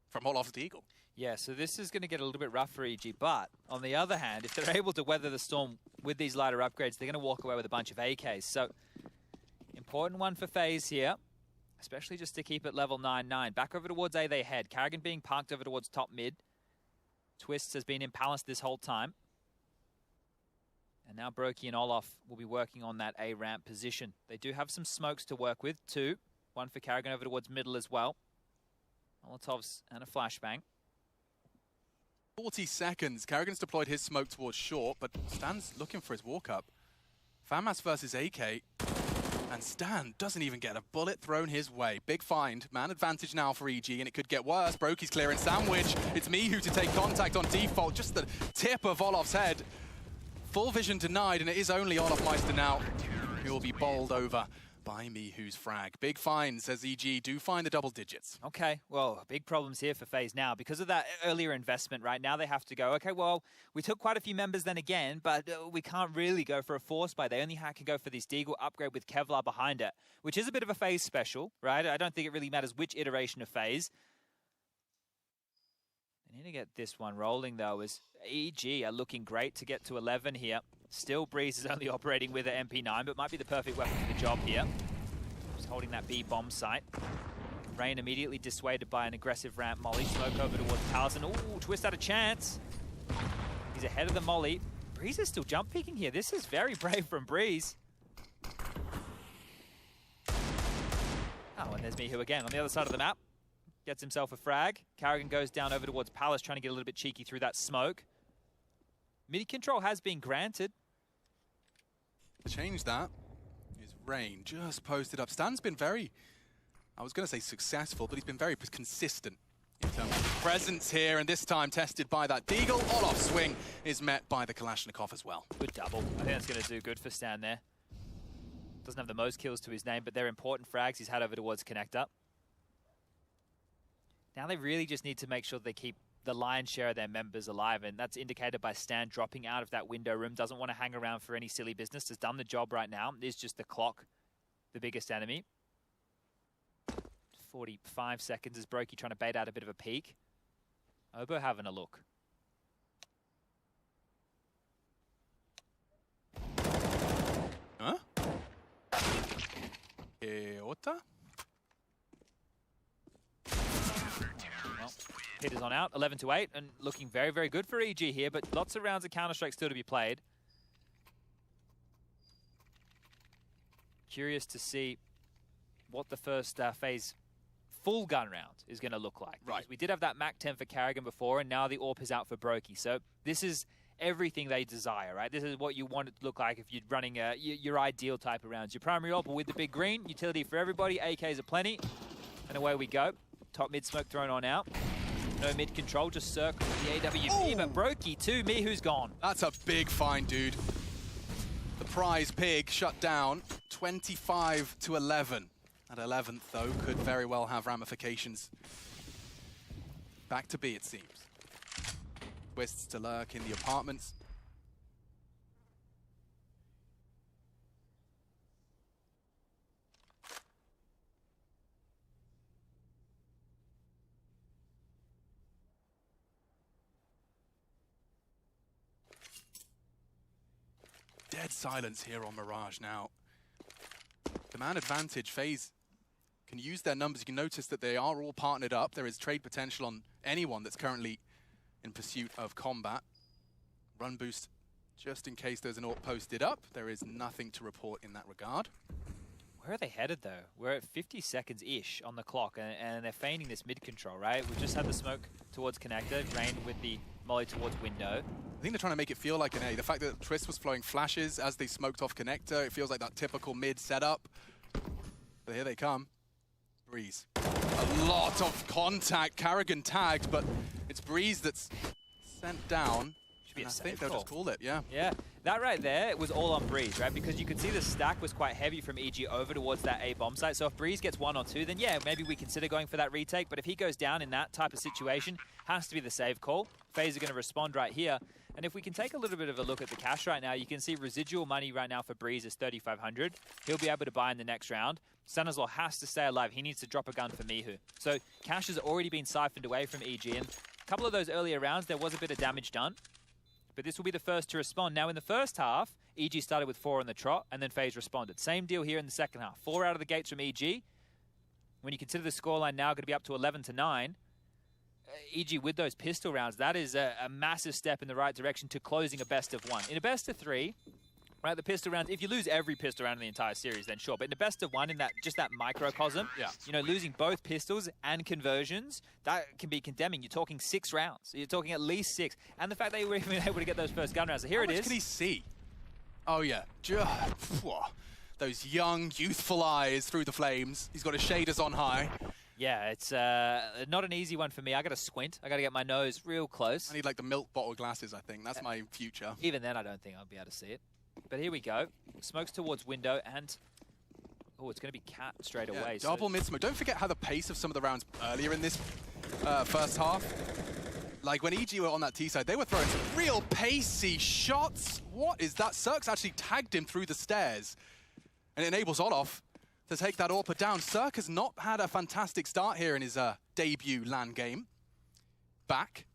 from Olaf's Deagle. Yeah, so this is going to get a little bit rough for EG, but on the other hand, if they're able to weather the storm with these lighter upgrades, they're going to walk away with a bunch of AKs. So, important one for Faze here, especially just to keep it level 9-9. Back over towards A they head. Karrigan being parked over towards top mid. Twists has been imbalanced this whole time. And now Brokey and Olaf will be working on that A ramp position. They do have some smokes to work with, too. One for Karrigan over towards middle as well. Molotovs and a flashbang. 40 seconds. Karrigan's deployed his smoke towards short, but Stan's looking for his walk-up. FAMAS versus AK, and Stan doesn't even get a bullet thrown his way. Big find. Man advantage now for EG, and it could get worse. Brokey's clearing sandwich. It's Mihu to take contact on default. Just the tip of Olaf's head. Full vision denied, and it is only Olaf Meister now who will be bowled over by Mihu's frag. Big find, says EG. Do find the double digits. Okay, well, big problems here for Faze now. Because of that earlier investment, right now they have to go, okay, well, we took quite a few members then again, but we can't really go for a force buy. They only can go for this Deagle upgrade with Kevlar behind it, which is a bit of a Faze special, right? I don't think it really matters which iteration of Faze. They need to get this one rolling, though, as EG are looking great to get to 11 here. Still, Breeze is only operating with an MP9, but might be the perfect weapon for the job here. Just holding that B bomb site. Rain immediately dissuaded by an aggressive ramp molly. Smoke over towards Taliesin. Ooh, Twist had a chance. He's ahead of the molly. Breeze is still jump peeking here. This is very brave from Breeze. Oh, and there's Mihu again on the other side of the map. Gets himself a frag. Karrigan goes down over towards Palace, trying to get a little bit cheeky through that smoke. Midi control has been granted. To change that is Rain, just posted up. Stan's been very, I was going to say successful, but he's been very consistent in terms of presence here, and this time tested by that Deagle. Olaf's swing is met by the Kalashnikov as well. Good double. I think that's going to do good for Stan there. Doesn't have the most kills to his name, but they're important frags he's had over towards connector. Now they really just need to make sure they keep the lion's share of their members alive, and that's indicated by Stan dropping out of that window room. Doesn't want to hang around for any silly business. Has done the job right now. Is just the clock the biggest enemy. 45 seconds as Brokey trying to bait out a bit of a peek. Obo having a look. Huh? Eota? Well, Pit is on out, 11-8, and looking very, very good for EG here, but lots of rounds of Counter-Strike still to be played. Curious to see what the first Faze full gun round is going to look like. Right. Because we did have that MAC-10 for Carrigan before, and now the AWP is out for Brokey. So this is everything they desire, right? This is what you want it to look like if you're running your ideal type of rounds. Your primary AWP with the big green, utility for everybody, AKs are plenty, and away we go. Top mid smoke thrown on out. No mid control, just circle the AWP, but Brokey too, Mihu's gone. That's a big find, dude. The prize pig shut down, 25-11. That 11th, though, could very well have ramifications. Back to B, it seems. Twists to lurk in the apartments. Dead silence here on Mirage now. The man advantage, Faze can use their numbers. You can notice that they are all partnered up. There is trade potential on anyone that's currently in pursuit of combat. Run boost, just in case there's an AWP posted up. There is nothing to report in that regard. Where are they headed, though? We're at 50 seconds-ish on the clock, and they're feigning this mid-control, right? We've just had the smoke towards connector, drained with the molly towards window. I think they're trying to make it feel like an A. The fact that Twist was flowing flashes as they smoked off connector, it feels like that typical mid setup. But here they come. Breeze. A lot of contact. Carrigan tagged, but it's Breeze that's sent down. Should be a I safe think they'll call. just call it, yeah. Yeah, that right there was all on Breeze, right? Because you could see the stack was quite heavy from EG over towards that A bomb site. So if Breeze gets 1 or 2, then yeah, maybe we consider going for that retake. But if he goes down in that type of situation, has to be the save call. Faze are going to respond right here. And if we can take a little bit of a look at the cash right now, you can see residual money right now for Breeze is 3,500. He'll be able to buy in the next round. Stanislaw has to stay alive. He needs to drop a gun for Mihu. So cash has already been siphoned away from EG. And a couple of those earlier rounds, there was a bit of damage done. But this will be the first to respond. Now, in the first half, EG started with 4 on the trot, and then Faze responded. Same deal here in the second half. 4 out of the gates from EG. When you consider the scoreline now going to be up to 11-9, EG with those pistol rounds, that is a massive step in the right direction to closing a best of 1. In a best of 3, right, the pistol rounds, if you lose every pistol round in the entire series, then sure. But in a best of 1, in that just that microcosm, Yeah. you know, losing both pistols and conversions, that can be condemning. You're talking 6 rounds. You're talking at least 6. And the fact that you were even able to get those first gun rounds. So here it is. How much can he see? Oh, yeah. Those young, youthful eyes through the flames. He's got his shaders on high. Yeah, it's not an easy one for me. I got to squint. I got to get my nose real close. I need like the milk bottle glasses, I think. That's my future. Even then, I don't think I'll be able to see it. But here we go. Smokes towards window, and oh, it's going to be Cat straight Yeah, away. double mid smoke. Don't forget how the pace of some of the rounds earlier in this first half. Like when EG were on that T side, they were throwing some real pacey shots. What is that? Cirque's actually tagged him through the stairs, and it enables Olof to take that AWP down. Cirque has not had a fantastic start here in his debut LAN game. Back.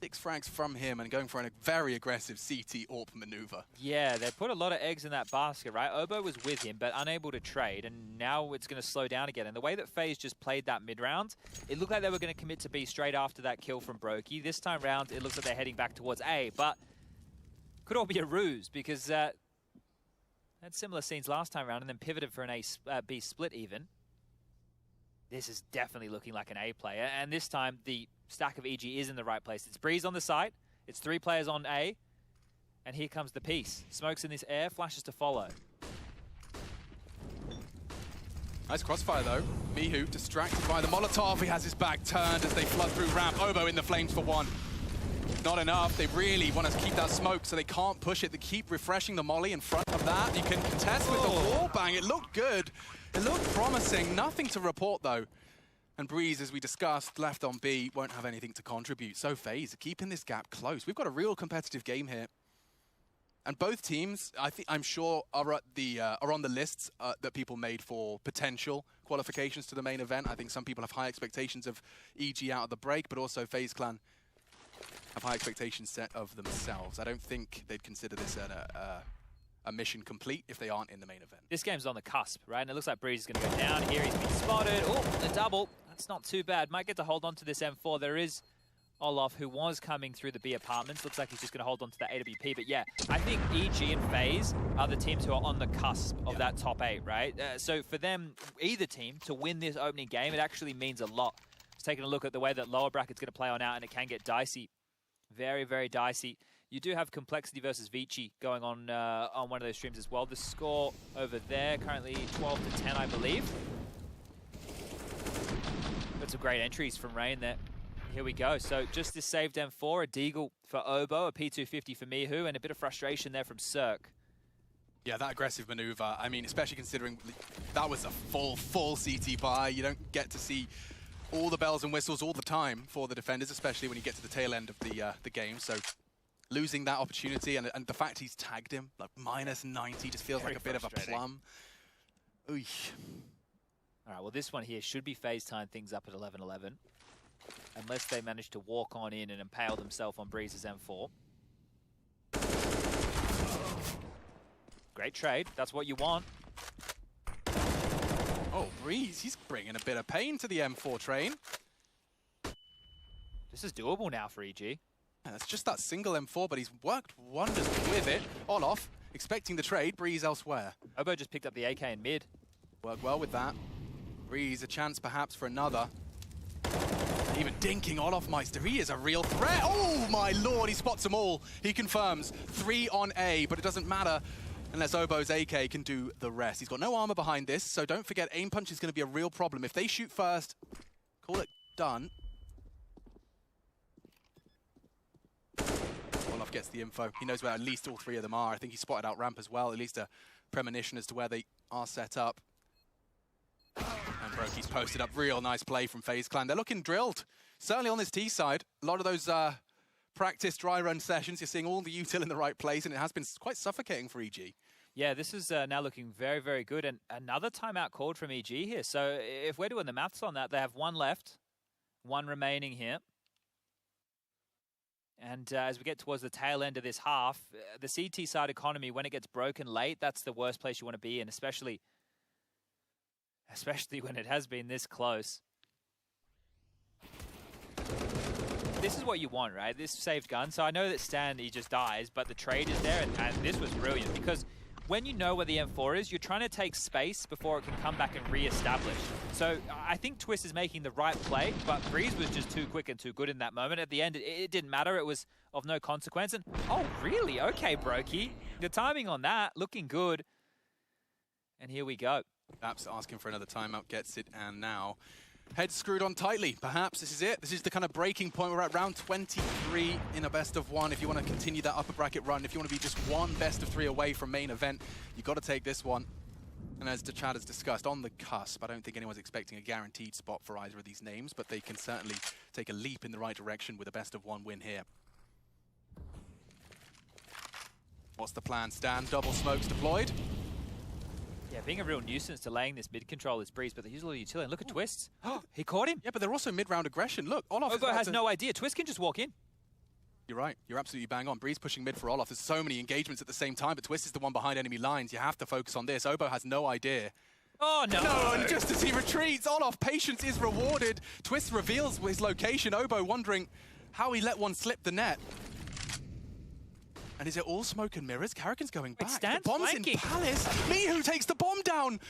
6 frags from him and going for a very aggressive CT AWP maneuver. Yeah, they put a lot of eggs in that basket, right? Obo was with him, but unable to trade, and now it's going to slow down again. And the way that FaZe just played that mid-round, it looked like they were going to commit to B straight after that kill from Brokey. This time round, it looks like they're heading back towards A, but could all be a ruse, because had similar scenes last time round and then pivoted for an B split even. This is definitely looking like an A play, and this time the stack of EG is in the right place. It's Breeze on the site, it's 3 players on A, and here comes the piece. Smokes in this air, flashes to follow. Nice crossfire though. Mihu distracted by the Molotov. He has his back turned as they flood through ramp. Obo in the flames for 1. Not enough. They really want to keep that smoke so they can't push it. They keep refreshing the molly in front of that. You can contest with the wall bang. It looked good. It looked promising. Nothing to report though. And Breeze, as we discussed, left on B, won't have anything to contribute. So FaZe are keeping this gap close. We've got a real competitive game here. And both teams, I'm sure, are on the lists that people made for potential qualifications to the main event. I think some people have high expectations of EG out of the break, but also FaZe Clan have high expectations set of themselves. I don't think they'd consider this a mission complete if they aren't in the main event. This game's on the cusp, right? And it looks like Breeze is going to go down here. He's been spotted. Oh, the double. That's not too bad. Might get to hold on to this M4. There is Olaf, who was coming through the B apartments. Looks like he's just going to hold on to that AWP. But yeah, I think EG and Faze are the teams who are on the cusp of that top 8, right? So for them, either team, to win this opening game, it actually means a lot. Just taking a look at the way that lower bracket's going to play on out, and it can get dicey. Very, very dicey. You do have Complexity versus Vici going on one of those streams as well. The score over there, currently 12 to 10, I believe. Got some great entries from Rain there. Here we go. So just this saved M4, a Deagle for Obo, a P250 for Mihu, and a bit of frustration there from Cirque. Yeah, that aggressive maneuver, I mean, especially considering that was a full CT buy. You don't get to see all the bells and whistles all the time for the defenders, especially when you get to the tail end of the game. So losing that opportunity, and the fact he's tagged him, like -90, just feels like a bit of a plum. Oy. All right, well, this one here should be Faze tying things up at 11-11. Unless they manage to walk on in and impale themselves on Breeze's M4. Great trade. That's what you want. Oh, Breeze, he's bringing a bit of pain to the M4 train. This is doable now for EG. Yeah, it's just that single M4, but he's worked wonders with it. Olaf, expecting the trade, Breeze elsewhere. Obo just picked up the AK in mid. Worked well with that. Breeze, a chance perhaps for another. Even dinking Olaf Meister, he is a real threat. Oh my lord, he spots them all. He confirms 3 on A, but it doesn't matter unless Obo's AK can do the rest. He's got no armor behind this, so don't forget aim punch is going to be a real problem. If they shoot first, call it done. Olaf gets the info. He knows where at least all 3 of them are. I think he spotted out ramp as well, at least a premonition as to where they are set up. And Brokey's posted up. Real nice play from FaZe Clan. They're looking drilled. Certainly on this T side. A lot of those practice dry run sessions, you're seeing all the util in the right place, and it has been quite suffocating for EG. Yeah, this is now looking very, very good. And another timeout called from EG here. So if we're doing the maths on that, they have 1 left, 1 remaining here. And as we get towards the tail end of this half, the CT side economy, when it gets broken late, that's the worst place you want to be in, especially when it has been this close. This is what you want, right? This saved gun. So I know that Stan, he just dies, but the trade is there, and this was brilliant because when you know where the M4 is, you're trying to take space before it can come back and re-establish. So I think Twist is making the right play, but Breeze was just too quick and too good in that moment. At the end, it didn't matter. It was of no consequence. And oh, really? Okay, Brokey. The timing on that, looking good. And here we go. Perhaps asking for another timeout, gets it, and now head screwed on tightly. Perhaps this is it. This is the kind of breaking point. We're at round 23 in a best of 1. If you want to continue that upper bracket run, if you want to be just 1 best of 3 away from main event, you've got to take this one. And as the chat has discussed, on the cusp, I don't think anyone's expecting a guaranteed spot for either of these names, but they can certainly take a leap in the right direction with a best of 1 win here. What's the plan, Stan? Double smokes deployed. Yeah, being a real nuisance delaying this mid control is Breeze, but they use a little utility. Look at Twist. He caught him. Yeah, but they're also mid-round aggression. Look, Olaf Obo has no idea. Twist can just walk in. You're right. You're absolutely bang on. Breeze pushing mid for Olaf. There's so many engagements at the same time, but Twist is the one behind enemy lines. You have to focus on this. Obo has no idea. Oh, no. No, and just as he retreats, Olaf, patience is rewarded. Twist reveals his location. Obo wondering how he let one slip the net. And is it all smoke and mirrors? Karrakin's going back. The bomb's flanking. in Palace. Mihu takes the bomb down.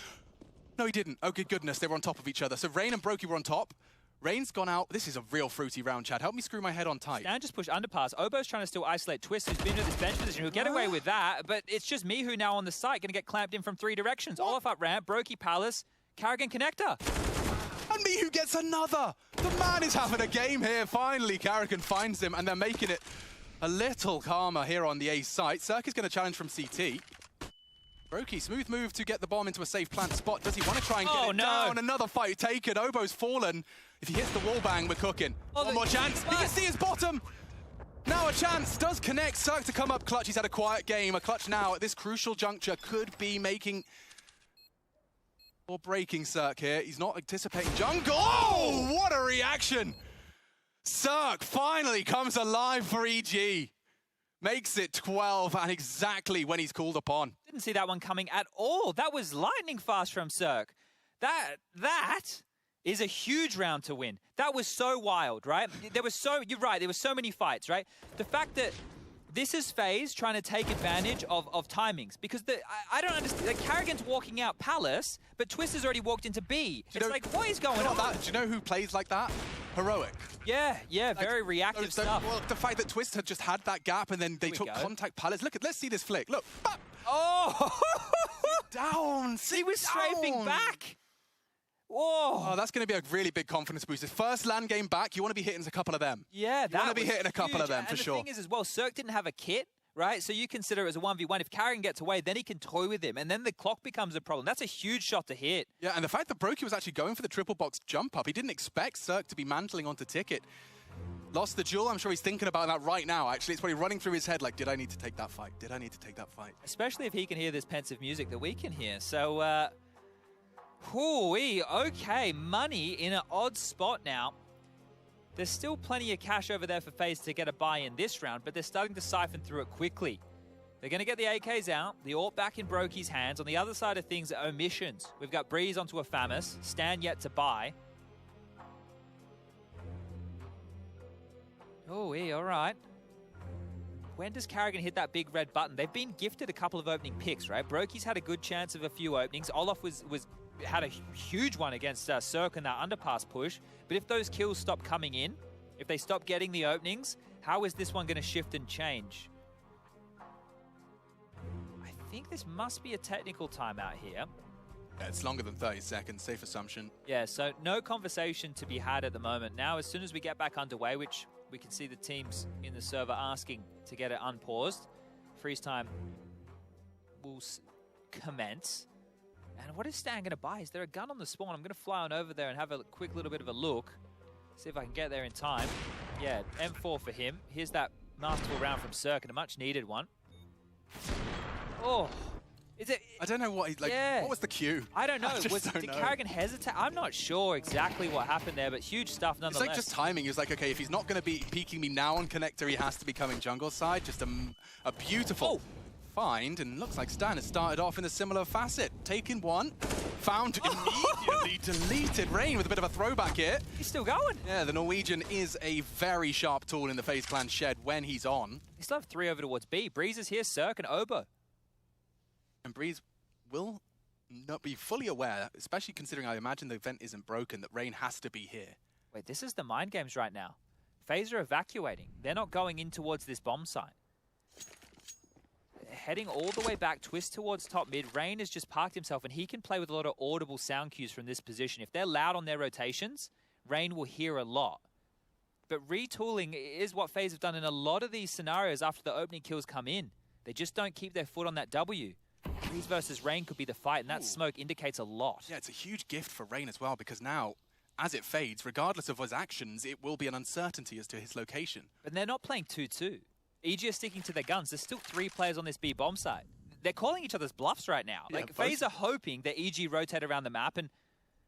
No, he didn't. Oh, good goodness. They were on top of each other. So Rain and Brokey were on top. Rain's gone out. This is a real fruity round, Chad. Help me screw my head on tight. Stan just pushed underpass. Obo's trying to still isolate Twist, who's been in this bench position. He'll get away with that, but it's just Mihu now on the site, going to get clamped in from 3 directions. Olaf up ramp, Brokey Palace, Karrakin connector. And Mihu gets another. The man is having a game here. Finally, Karrakin finds him, and they're making it a little calmer here on the A site. Cirque is going to challenge from CT. Brokey, smooth move to get the bomb into a safe plant spot. Does he want to try and get it down? Another fight taken. Obo's fallen. If he hits the wall bang, we're cooking. One more chance. He can see his bottom. Now a chance. Does connect. Cirque to come up clutch. He's had a quiet game. A clutch now at this crucial juncture could be making or breaking Cirque here. He's not anticipating jungle. Oh, what a reaction. Cirque finally comes alive for EG. Makes it 12, and exactly when he's called upon. Didn't see that one coming at all. That was lightning fast from Cirque. That is a huge round to win. That was so wild, right? You're right, there were so many fights, right? The fact that this is FaZe trying to take advantage of timings, because I don't understand. Like, Karrigan's walking out Palace, but Twist has already walked into B. It's like, what is going on? Do you know who plays like that? Heroic. Yeah, very reactive stuff. Well, the fact that Twist had just had that gap and then they took contact Palace. Let's see this flick. Look. Oh! Down. He was strafing back. Whoa. Oh, that's going to be a really big confidence boost. His first LAN game back, you want to be hitting a couple of them. Yeah, you want to be hitting a couple of them, for sure. And the thing is as well, Cirque didn't have a kit, right? So you consider it as a 1v1. If Karrigan gets away, then he can toy with him, and then the clock becomes a problem. That's a huge shot to hit. Yeah, and the fact that Brokey was actually going for the triple box jump up, he didn't expect Cirque to be mantling onto Ticket. Lost the duel. I'm sure he's thinking about that right now, actually. It's probably running through his head like, did I need to take that fight? Did I need to take that fight? Especially if he can hear this pensive music that we can hear. So, okay, money in an odd spot now. There's still plenty of cash over there for FaZe to get a buy in this round, but they're starting to siphon through it quickly. They're going to get the AKs out, the AWP back in Brokey's hands. On the other side of things are omissions. We've got Breeze onto a Famus, Stan yet to buy. Oh, all right. When does Karrigan hit that big red button? They've been gifted a couple of opening picks, right? Brokey's had a good chance of a few openings. Olaf had a huge one against Cirque in that underpass push. But if those kills stop coming in, if they stop getting the openings, how is this one going to shift and change? I think this must be a technical timeout here. Yeah, it's longer than 30 seconds, safe assumption. Yeah, so no conversation to be had at the moment. Now, as soon as we get back underway, which we can see the teams in the server asking to get it unpaused, freeze time will commence. And what is Stan going to buy? Is there a gun on the spawn? I'm going to fly on over there and have a quick little bit of a look. See if I can get there in time. Yeah, M4 for him. Here's that masterful round from Cirque, and a much needed one. Oh, is it? I don't know what he, like, yeah. What was the cue? I don't know. Did Karrigan hesitate? I'm not sure exactly what happened there, but huge stuff nonetheless. It's like just timing. He was like, okay, if he's not going to be peeking me now on connector, he has to be coming jungle side. Just a beautiful find, and looks like Stan has started off in a similar facet. Taking one, found immediately, deleted Rain with a bit of a throwback here. He's still going. Yeah, the Norwegian is a very sharp tool in the FaZe Clan shed when he's on. They still have 3 over towards B. Breeze is here, Cirque and Obo. And Breeze will not be fully aware, especially considering I imagine the event isn't broken, that Rain has to be here. Wait, this is the mind games right now. FaZe are evacuating. They're not going in towards this bomb site. Heading all the way back, Twist towards top mid. Rain has just parked himself, and he can play with a lot of audible sound cues from this position. If they're loud on their rotations, Rain will hear a lot. But retooling is what FaZe have done in a lot of these scenarios after the opening kills come in. They just don't keep their foot on that W. Breeze versus Rain could be the fight, and that smoke indicates a lot. Yeah, it's a huge gift for Rain as well, because now, as it fades, regardless of his actions, it will be an uncertainty as to his location. But they're not playing 2-2. EG are sticking to their guns. There's still 3 players on this B bomb site. They're calling each other's bluffs right now. Yeah, like, FaZe are hoping that EG rotate around the map, and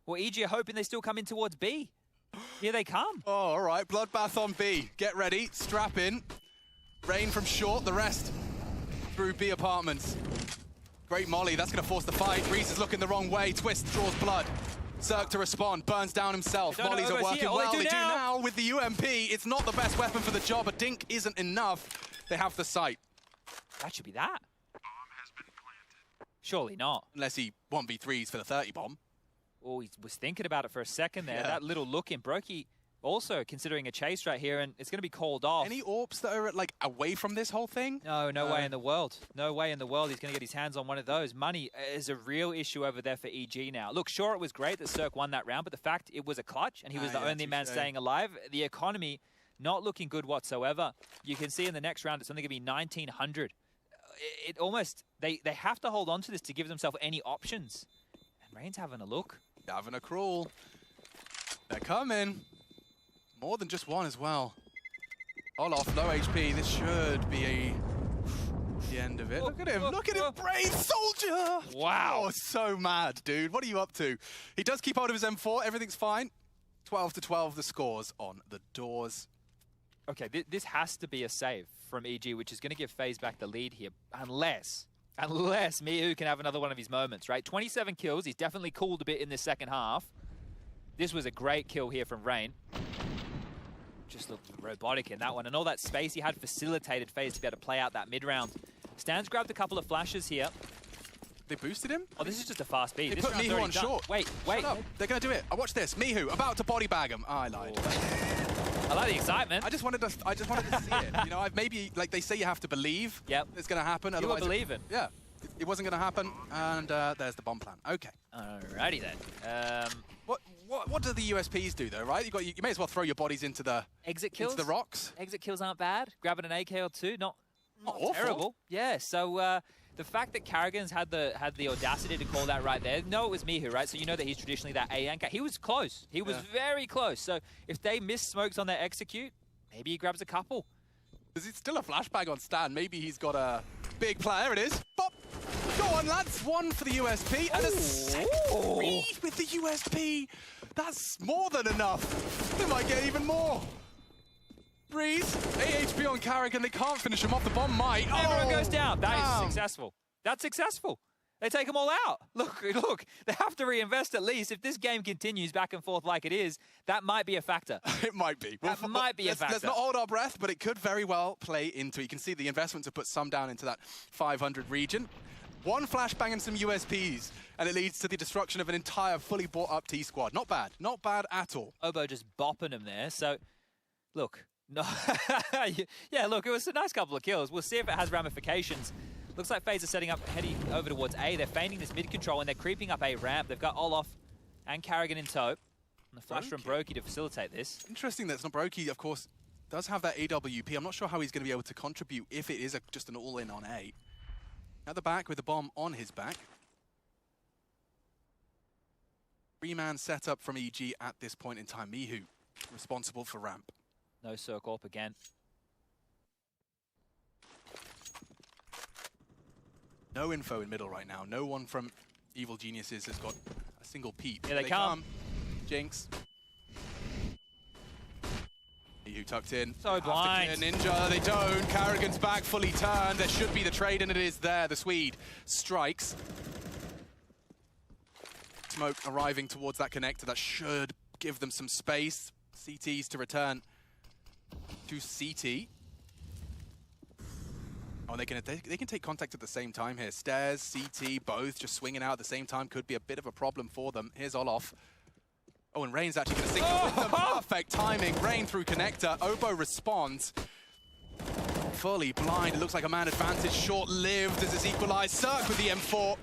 EG are hoping they still come in towards B. Here they come. Oh, all right, bloodbath on B. Get ready, strap in. Rain from short, the rest through B apartments. Great molly, that's going to force the fight. Breeze is looking the wrong way. Twist draws blood. Cirque to respond, burns down himself. Mollies are working well. They do now with the UMP. It's not the best weapon for the job. A dink isn't enough. They have the sight. That should be that. Surely not. Unless he 1v3s for the 30 bomb. Oh, he was thinking about it for a second there. Yeah. That little look in. Brokey also considering a chase right here, and it's going to be called off. Any AWPs that are like away from this whole thing? No way in the world. No way in the world he's going to get his hands on one of those. Money is a real issue over there for EG now. Look, sure, it was great that Cirque won that round, but the fact it was a clutch and he was the only man staying alive, the economy not looking good whatsoever. You can see in the next round it's only going to be 1,900. It almost, they have to hold on to this to give themselves any options. And Rain's having a look. Having a crawl. They're coming. More than just one as well. Olaf, low HP. This should be the end of it. Look at him. Look at him. Brave soldier. Wow. Oh, so mad, dude. What are you up to? He does keep hold of his M4. Everything's fine. 12-12 the scores on the doors. Okay, this has to be a save from EG, which is going to give FaZe back the lead here. Unless Miu can have another one of his moments, right? 27 kills. He's definitely cooled a bit in this second half. This was a great kill here from Rain. Just looked robotic in that one. And all that space he had facilitated Faze to be able to play out that mid-round. Stan's grabbed a couple of flashes here. They boosted him? Oh, this is just a fast beat. They This put round's Mihu already on done. short. Wait. Shut up. They're going to do it. Watch this. Mihu about to body bag him. Oh, I lied. I like the excitement. I just wanted to see it. You know, maybe, like they say, you have to believe it's going to happen. You were believing. Yeah. It wasn't going to happen, and there's the bomb plan. Okay. Alrighty then. What do the USPs do, though, right? You may as well throw your bodies into the exit kills. Into the rocks. Exit kills aren't bad. Grabbing an AK or two, not awful. Terrible. Yeah. So the fact that Carrigan's had the audacity to call that right there. No, it was Mihu, right? So you know that he's traditionally that A anchor. He was close. He was very close. So if they miss smokes on their execute, maybe he grabs a couple. Is it still a flashbang on Stan? Maybe he's got a big plan. There it is. Bop. Go on, lads. One for the USP and a second read with the USP. That's more than enough. They might get even more. Breeze, AHP on Carrigan. They can't finish him off. The bomb might. Everyone goes down. That is successful. That's successful. They take them all out. Look, they have to reinvest at least. If this game continues back and forth like it is, that might be a factor. It might be. That might be a factor. Let's not hold our breath, but it could very well play into it. You can see the investment to put some down into that 500 region. One flashbang and some USPs, and it leads to the destruction of an entire fully bought up T squad. Not bad. Not bad at all. Obo just bopping him there. So, look. No, yeah, look, it was a nice couple of kills. We'll see if it has ramifications. Looks like FaZe are setting up, heading over towards A. They're feigning this mid control and they're creeping up A ramp. They've got Olof and Carrigan in tow. And the flash from Brokey to facilitate this. Interesting that it's not Brokey, of course, does have that AWP. I'm not sure how he's going to be able to contribute if it is just an all-in on A. At the back with the bomb on his back. Three-man setup from EG at this point in time. Mihu responsible for ramp. No circle up again. No info in middle right now. No one from Evil Geniuses has got a single peep. Here they come. Jinx. Mihu tucked in. So blind. Ninja, they don't. Carrigan's back fully turned. There should be the trade, and it is there. The Swede strikes. Smoke arriving towards that connector. That should give them some space. CTs to return to CT. Oh, they can take contact at the same time here. Stairs, CT, both just swinging out at the same time could be a bit of a problem for them. Here's Olof. Oh, and Rain's actually going to sync with them. Perfect timing. Rain through connector. Obo responds. Fully blind. It looks like a man advantage. Short-lived as it's equalized. Cirque with the M4.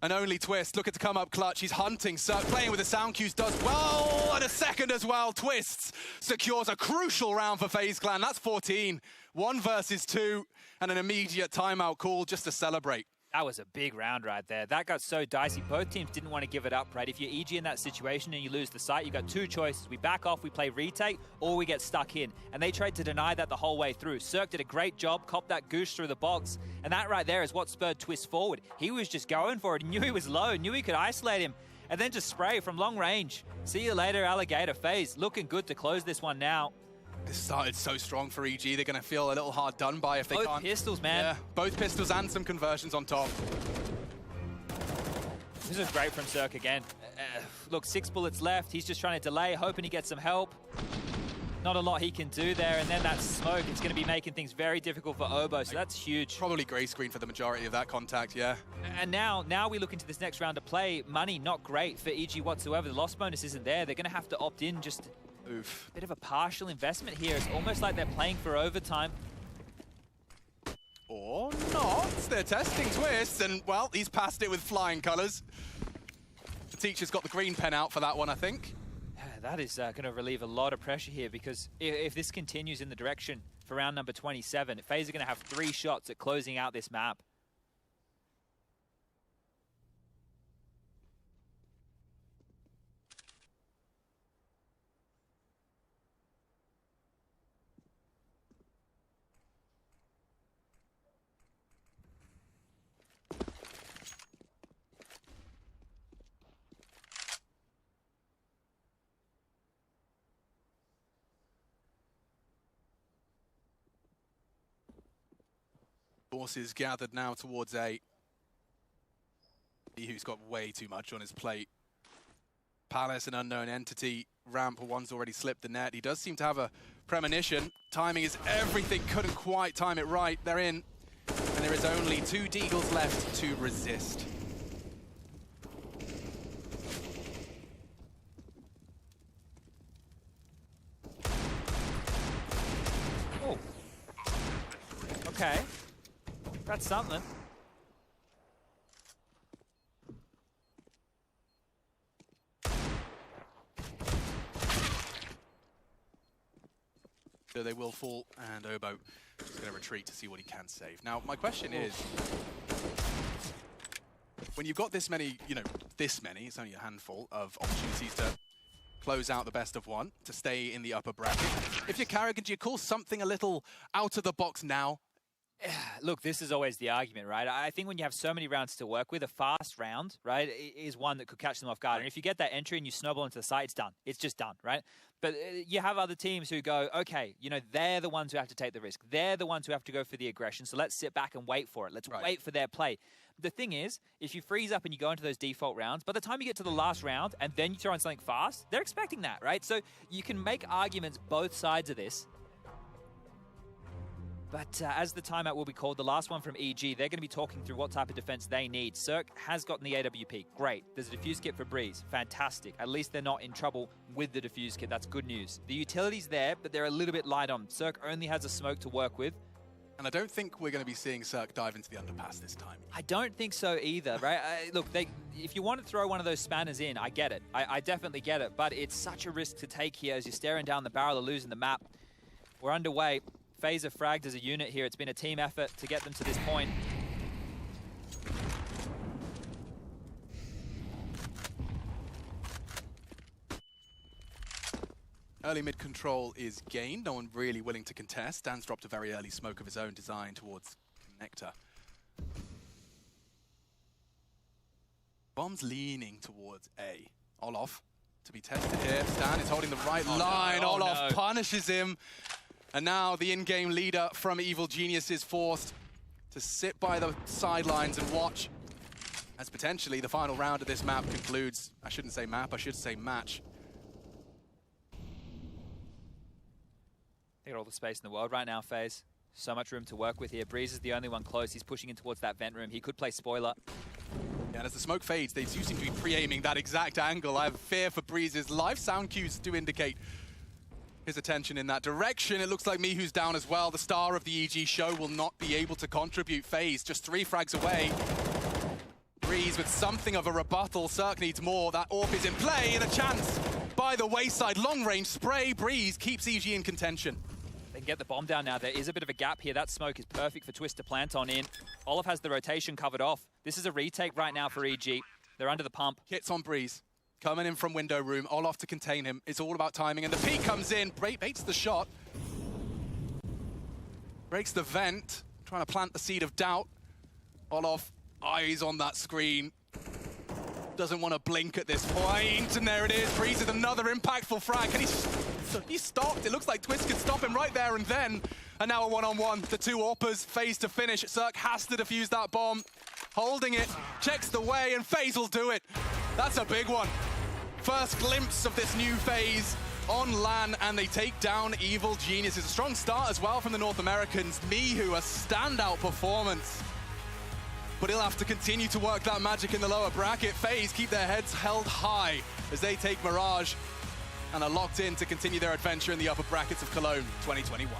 And only Twist looking to come up clutch. He's hunting Cirque, playing with the sound cues, does well, and a second as well. Twists secures a crucial round for FaZe Clan. That's 14. 1 versus 2, and an immediate timeout call just to celebrate. That was a big round right there. That got so dicey. Both teams didn't want to give it up, right? If you're EG in that situation and you lose the site, you've got two choices. We back off, we play retake, or we get stuck in. And they tried to deny that the whole way through. Cirque did a great job, copped that goose through the box, and that right there is what spurred Twist forward. He was just going for it. He knew he was low, knew he could isolate him, and then just spray from long range. See you later, Alligator. FaZe looking good to close this one now. This started so strong for EG. They're going to feel a little hard done by if they can't. Both pistols, man. Yeah, both pistols and some conversions on top. This is great from Cirque again. Look, 6 bullets left. He's just trying to delay, hoping he gets some help. Not a lot he can do there, and then that smoke, it's going to be making things very difficult for Obo, so that's huge. Probably gray screen for the majority of that contact, yeah. And now we look into this next round of play. Money, not great for EG whatsoever. The loss bonus isn't there. They're going to have to opt in, just Oof. a bit of a partial investment here. It's almost like they're playing for overtime. Or not. They're testing Twist, and, well, he's passed it with flying colors. The teacher's got the green pen out for that one, I think. That is going to relieve a lot of pressure here, because if this continues in the direction for round number 27, FaZe are going to have 3 shots at closing out this map. Forces gathered now towards A. Who's got way too much on his plate. Palace, an unknown entity. Ramp, one's already slipped the net. He does seem to have a premonition. Timing is everything. Couldn't quite time it right. They're in. And there is only 2 Deagles left to resist. Oh. Okay. That's something. So they will fall, and Obo is going to retreat to see what he can save. Now, my question is, when you've got this many, this many, it's only a handful of opportunities to close out the best of one, to stay in the upper bracket. If you're Carrigan, do you call something a little out of the box now? Look, this is always the argument, right? I think when you have so many rounds to work with, a fast round, right, is one that could catch them off guard. And if you get that entry and you snowball into the site, it's done. It's just done, right? But you have other teams who go, okay, they're the ones who have to take the risk. They're the ones who have to go for the aggression. So let's sit back and wait for it. Let's wait for their play. The thing is, if you freeze up and you go into those default rounds, by the time you get to the last round and then you throw in something fast, they're expecting that, right? So you can make arguments both sides of this. But as the timeout will be called, the last one from EG, they're going to be talking through what type of defense they need. Cirque has gotten the AWP. Great. There's a defuse kit for Breeze. Fantastic. At least they're not in trouble with the defuse kit. That's good news. The utility's there, but they're a little bit light on. Cirque only has a smoke to work with. And I don't think we're going to be seeing Cirque dive into the underpass this time. I don't think so either, right? Look, if you want to throw one of those spanners in, I get it. I definitely get it. But it's such a risk to take here as you're staring down the barrel of losing the map. We're underway. Faze are fragged as a unit here. It's been a team effort to get them to this point. Early mid control is gained. No one really willing to contest. Dan's dropped a very early smoke of his own design towards Connector. Bomb's leaning towards A. Olof to be tested here. Stan is holding the right line. No. Olof punishes him. And now the in-game leader from Evil Genius is forced to sit by the sidelines and watch as potentially the final round of this map concludes. I shouldn't say map, I should say match. They got all the space in the world right now, Faze. So much room to work with here. Breeze is the only one close. He's pushing in towards that vent room. He could play spoiler. Yeah, and as the smoke fades, they do seem to be pre-aiming that exact angle. I have fear for Breeze's life. Sound cues do indicate his attention in that direction. It looks like Mihu's down as well. The star of the EG show will not be able to contribute. Faze just 3 frags away. Breeze with something of a rebuttal. Cirque needs more. That AWP is in play and a chance by the wayside. Long range spray. Breeze keeps EG in contention. They can get the bomb down now. There is a bit of a gap here. That smoke is perfect for Twist to plant on in. Olof has the rotation covered off. This is a retake right now for EG. They're under the pump. Hits on Breeze. Coming in from window room, Olof to contain him. It's all about timing, and the peek comes in, baits the shot. Breaks the vent, trying to plant the seed of doubt. Olof, eyes on that screen. Doesn't want to blink at this point, and there it is. Breeze with another impactful frag. Can he stopped. It looks like Twist could stop him right there and then. And now a one-on-one. The 2 AWPers, Faze to finish. Cirque has to defuse that bomb. Holding it, checks the way, and Faze will do it. That's a big one. First glimpse of this new Faze on LAN, and they take down Evil Genius. It's a strong start as well from the North Americans. Mihu, a standout performance. But he'll have to continue to work that magic in the lower bracket. Faze keep their heads held high as they take Mirage and are locked in to continue their adventure in the upper brackets of Cologne 2021.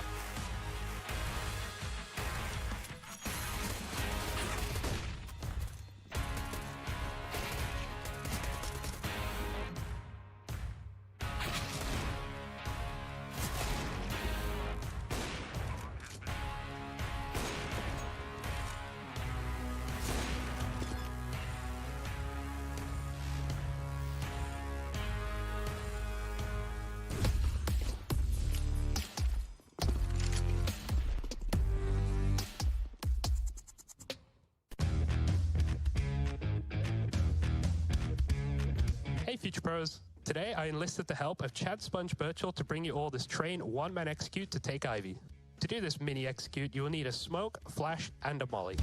Hey Future Pros! Today I enlisted the help of Chad Sponge Birchall to bring you all this train one-man execute to take Ivy. To do this mini execute, you will need a smoke, flash, and a molly.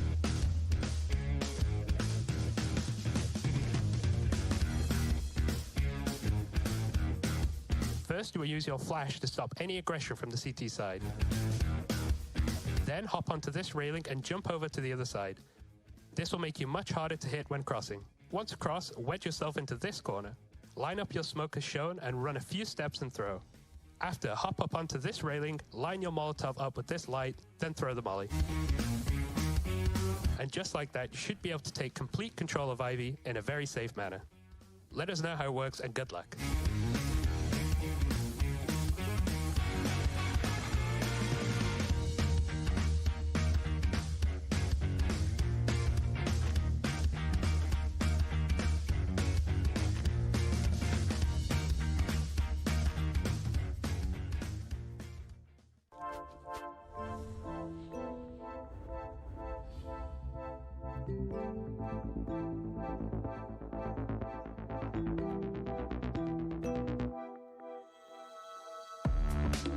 First, you will use your flash to stop any aggression from the CT side. Then hop onto this railing and jump over to the other side. This will make you much harder to hit when crossing. Once across, wedge yourself into this corner. Line up your smoke as shown and run a few steps and throw. After, hop up onto this railing, line your Molotov up with this light, then throw the molly. And just like that, you should be able to take complete control of Ivy in a very safe manner. Let us know how it works and good luck.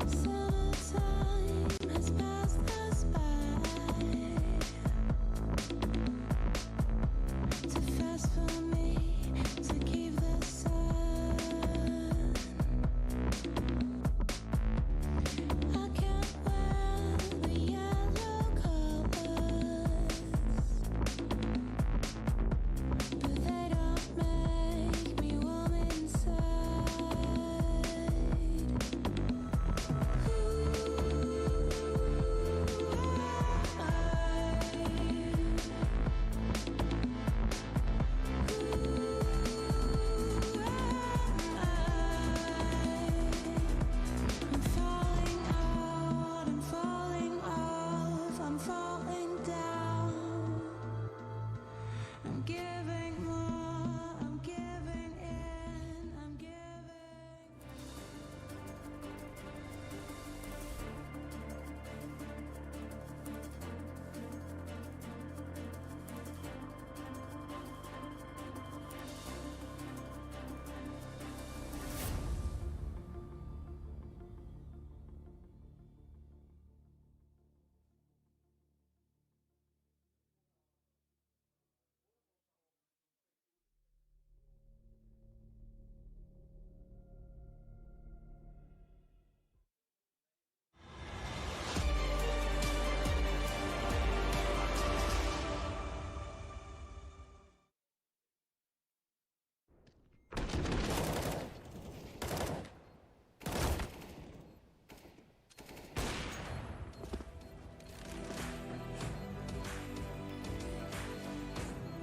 Summertime has passed us by. Too fast for me to keep the sun. I can't wear the yellow colors, but they don't make me warm inside.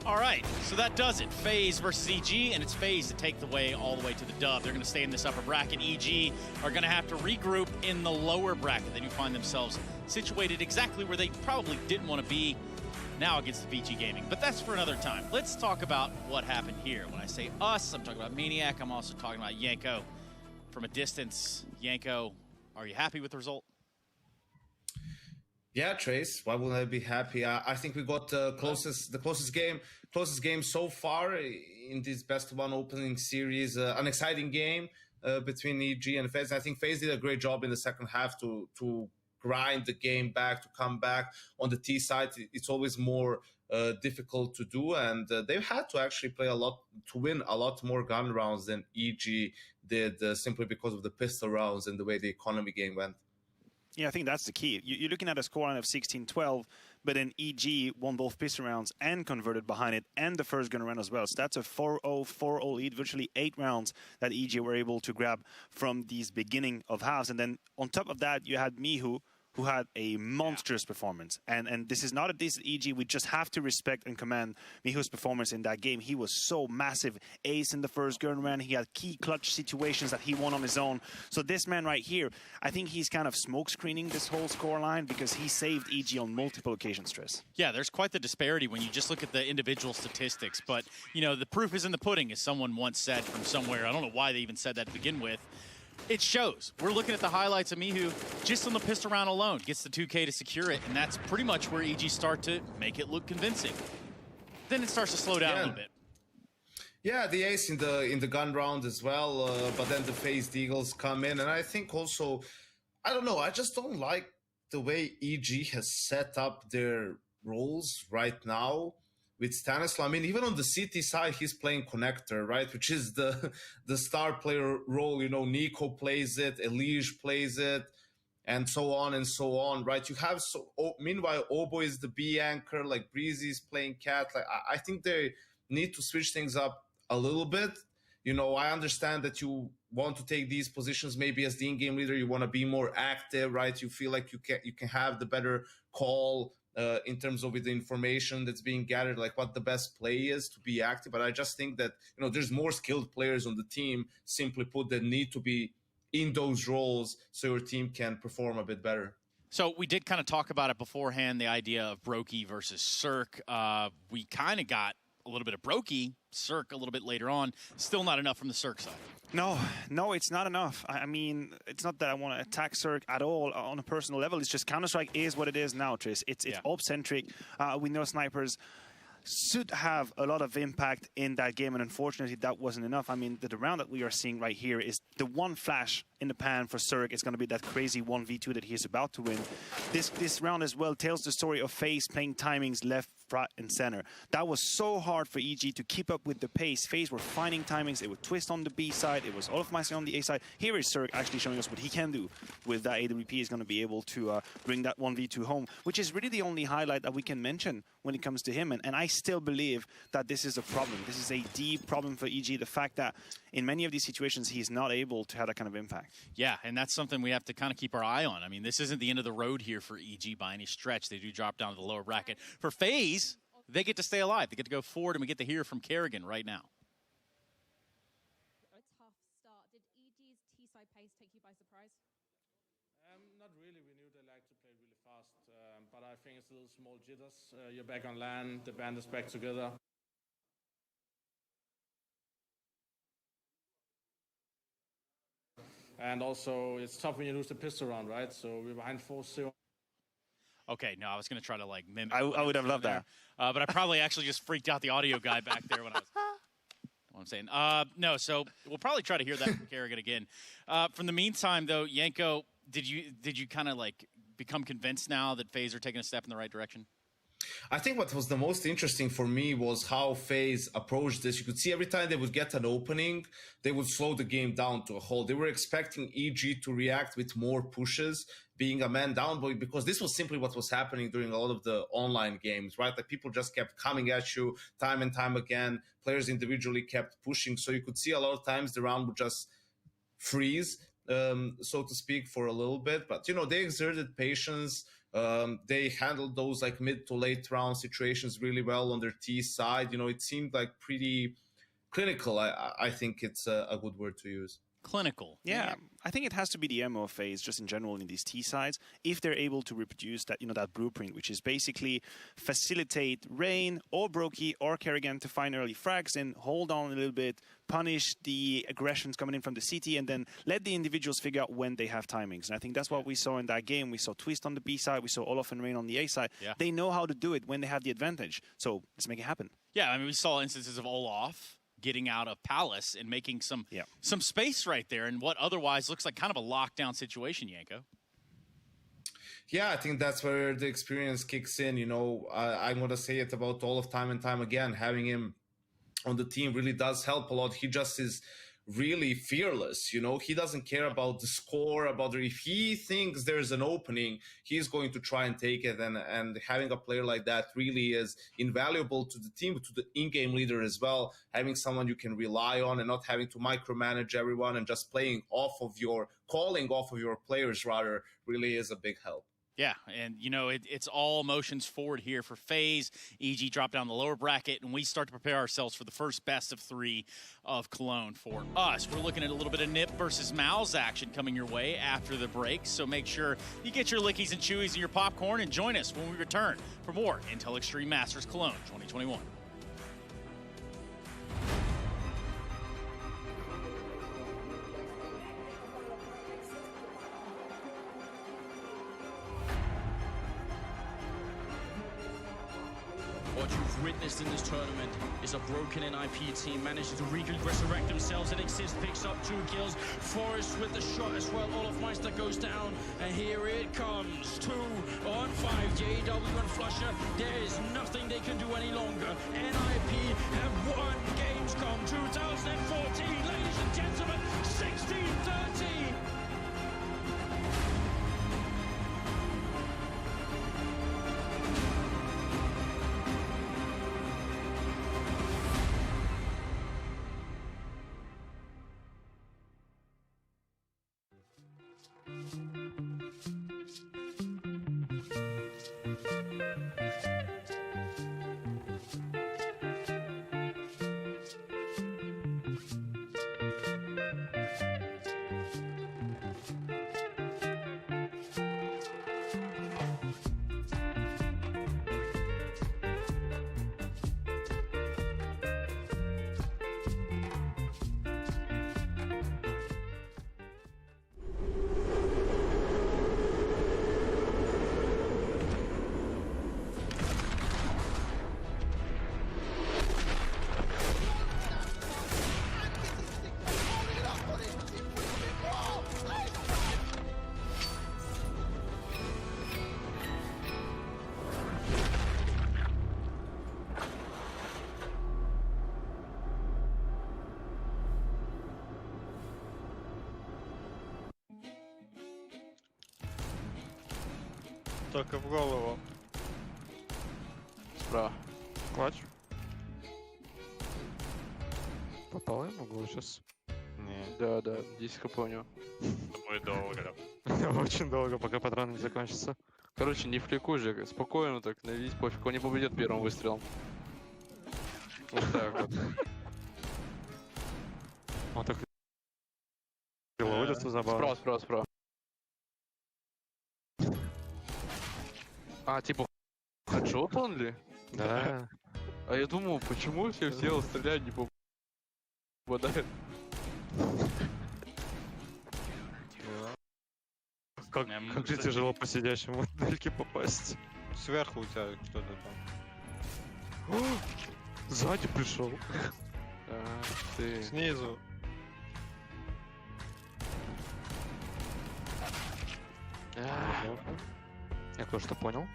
All right, so that does it. Faze versus EG, and it's Faze to take the way all the way to the dub. They're going to stay in this upper bracket. EG are going to have to regroup in the lower bracket. They do find themselves situated exactly where they probably didn't want to be now against the VG Gaming, but that's for another time. Let's talk about what happened here. When I say us, I'm talking about Maniac. I'm also talking about Yanko. From a distance, Yanko, are you happy with the result? Yeah, Trace. Why wouldn't I be happy? I think we got the closest game so far in this best of one opening series. An exciting game between EG and Faze. I think Faze did a great job in the second half to grind the game back, to come back on the T side. It's always more difficult to do, and they've had to actually play a lot to win a lot more gun rounds than EG did, simply because of the pistol rounds and the way the economy game went. Yeah, I think that's the key. You're looking at a scoreline of 16-12, but then EG won both pistol rounds and converted behind it, and the first gun round as well. So that's a 4-0, 4-0 lead, virtually 8 rounds that EG were able to grab from these beginning of halves. And then on top of that, you had Mihu, who had a monstrous performance. And this is not a decent EG. We just have to respect and command Mihu's performance in that game. He was so massive. Ace in the first gun round. He had key clutch situations that he won on his own. So this man right here, I think he's kind of smoke screening this whole scoreline because he saved EG on multiple occasions, Tris. Yeah, there's quite the disparity when you just look at the individual statistics. But, you know, the proof is in the pudding, as someone once said from somewhere. I don't know why they even said that to begin with. It shows. We're looking at the highlights of Mihu just on the pistol round alone. Gets the 2K to secure it, and that's pretty much where EG start to make it look convincing. Then it starts to slow down a little bit. Yeah, the ace in the gun round as well, but then the Faze Eagles come in, and I think also, I don't know, I just don't like the way EG has set up their roles right now. Stanislaw. I mean, even on the CT side, he's playing connector, right? Which is the star player role. You know, Nico plays it, Elige plays it, and so on and so on, right? You have meanwhile, Obo is the B anchor, like Breezy is playing cat. Like I think they need to switch things up a little bit. You know, I understand that you want to take these positions maybe as the in-game leader. You want to be more active, right? You feel like you can have the better call in terms of with the information that's being gathered, like what the best play is to be active. But I just think that, you know, there's more skilled players on the team, simply put, that need to be in those roles so your team can perform a bit better. So we did kind of talk about it beforehand, the idea of Brokey versus Cirque. We kind of got a little bit of Brokey, Cirque a little bit later on. Still not enough from the Cirque side. No, it's not enough. I mean, it's not that I want to attack Cirque at all on a personal level. It's just Counter-Strike is what it is now, Tris. It's op-centric. We know snipers should have a lot of impact in that game, and unfortunately that wasn't enough. I mean, the round that we are seeing right here is the one flash in the pan for Cirque. It's going to be that crazy 1v2 that he's about to win. This round as well tells the story of Faze playing timings left, right, and center. That was so hard for EG to keep up with the pace. Faze were finding timings. It would twist on the B side. It was Olofmeister on the A side. Here is Cirque actually showing us what he can do with that AWP. Is going to be able to bring that 1v2 home, which is really the only highlight that we can mention when it comes to him. And I still believe that this is a problem. This is a deep problem for EG. The fact that in many of these situations, he's not able to have that kind of impact. Yeah, and that's something we have to kind of keep our eye on. I mean, this isn't the end of the road here for EG by any stretch. They do drop down to the lower bracket. For Faze, they get to stay alive. They get to go forward, and we get to hear from Kerrigan right now. A tough start. Did EG's T-side pace take you by surprise? Not really. We knew they like to play really fast, but I think it's a little small jitters. You're back on land. The band is back together. And also, it's tough when you lose the pistol round, right? So we're behind 4-0. Okay, no, I was going to try to, like, mimic. I would have loved that. But I probably actually just freaked out the audio guy back there when I was... What I'm saying. No, so we'll probably try to hear that from Kerrigan again. From the meantime, though, Yanko, did you kind of, like, become convinced now that Faze are taking a step in the right direction? I think what was the most interesting for me was how Faze approached this. You could see every time they would get an opening, they would slow the game down to a halt. They were expecting EG to react with more pushes, being a man down, but because this was simply what was happening during a lot of the online games, right? Like people just kept coming at you time and time again. Players individually kept pushing. So you could see a lot of times the round would just freeze, so to speak, for a little bit. But, you know, they exerted patience. They handled those like mid to late round situations really well on their T side. You know, it seemed like pretty clinical. I think it's a good word to use. Clinical. Yeah, I think it has to be the MO phase just in general in these T sides. If they're able to reproduce that, you know, that blueprint, which is basically facilitate Rain or Brokey or Kerrigan to find early frags and hold on a little bit, punish the aggressions coming in from the CT, and then let the individuals figure out when they have timings. And I think that's what we saw in that game. We saw Twist on the B side. We saw Olof and Rain on the A side. Yeah. They know how to do it when they have the advantage. So let's make it happen. Yeah, I mean, we saw instances of Olaf getting out of Palace and making some space right there in what otherwise looks like kind of a lockdown situation, Yanko. Yeah, I think that's where the experience kicks in. You know, I'm going to say it about Olaf time and time again. Having him on the team really does help a lot. He just is really fearless. You know, he doesn't care about the score, if he thinks there's an opening, he's going to try and take it. And having a player like that really is invaluable to the team, to the in-game leader as well. Having someone you can rely on and not having to micromanage everyone and just calling off of your players rather really is a big help. Yeah, and, you know, it's all motions forward here for Faze. EG drop down the lower bracket, and we start to prepare ourselves for the first best of 3 of Cologne for us. We're looking at a little bit of Nip versus Mouse action coming your way after the break, so make sure you get your lickies and chewies and your popcorn and join us when we return for more Intel Extreme Masters Cologne 2021. What you've witnessed in the this tournament is a broken NIP team managing to resurrect themselves, and Exist picks up 2 kills. Forrest with the shot as well. Olofmeister goes down, and here it comes. 2 on 5. JW and Flusher. There is nothing they can do any longer. NIP have won Gamescom 2014. Ladies and gentlemen, 16-13. Только в голову. Справа. Клатч. Попал я могу сейчас? Не. Да, 10 хп у него. Будет долго. Очень долго, пока патроны не закончатся. Короче, не фликуй же, спокойно так, наведись пофиг, он не победит первым выстрелом. Вот так вот. Вот так. Вылезу забавно. Справа. А, типа, хедшот он ли? Да. А я думал, почему все стреляют не попадают? Как же тяжело по сидящему дальке попасть. Сверху у тебя что-то там. Сзади пришел. Ты. Снизу. Я кое-что понял.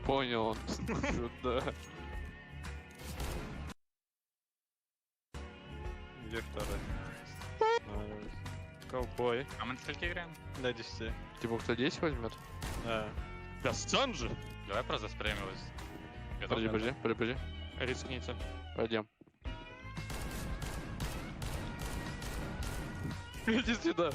Понял он. Сюда. Где второй? Ковбой. А мы на сколько играем? До 10. Типа кто 10 возьмет? Да. Да стан же! Давай просто спрямилась. Подожди. Рискните. Пойдем. Иди сюда.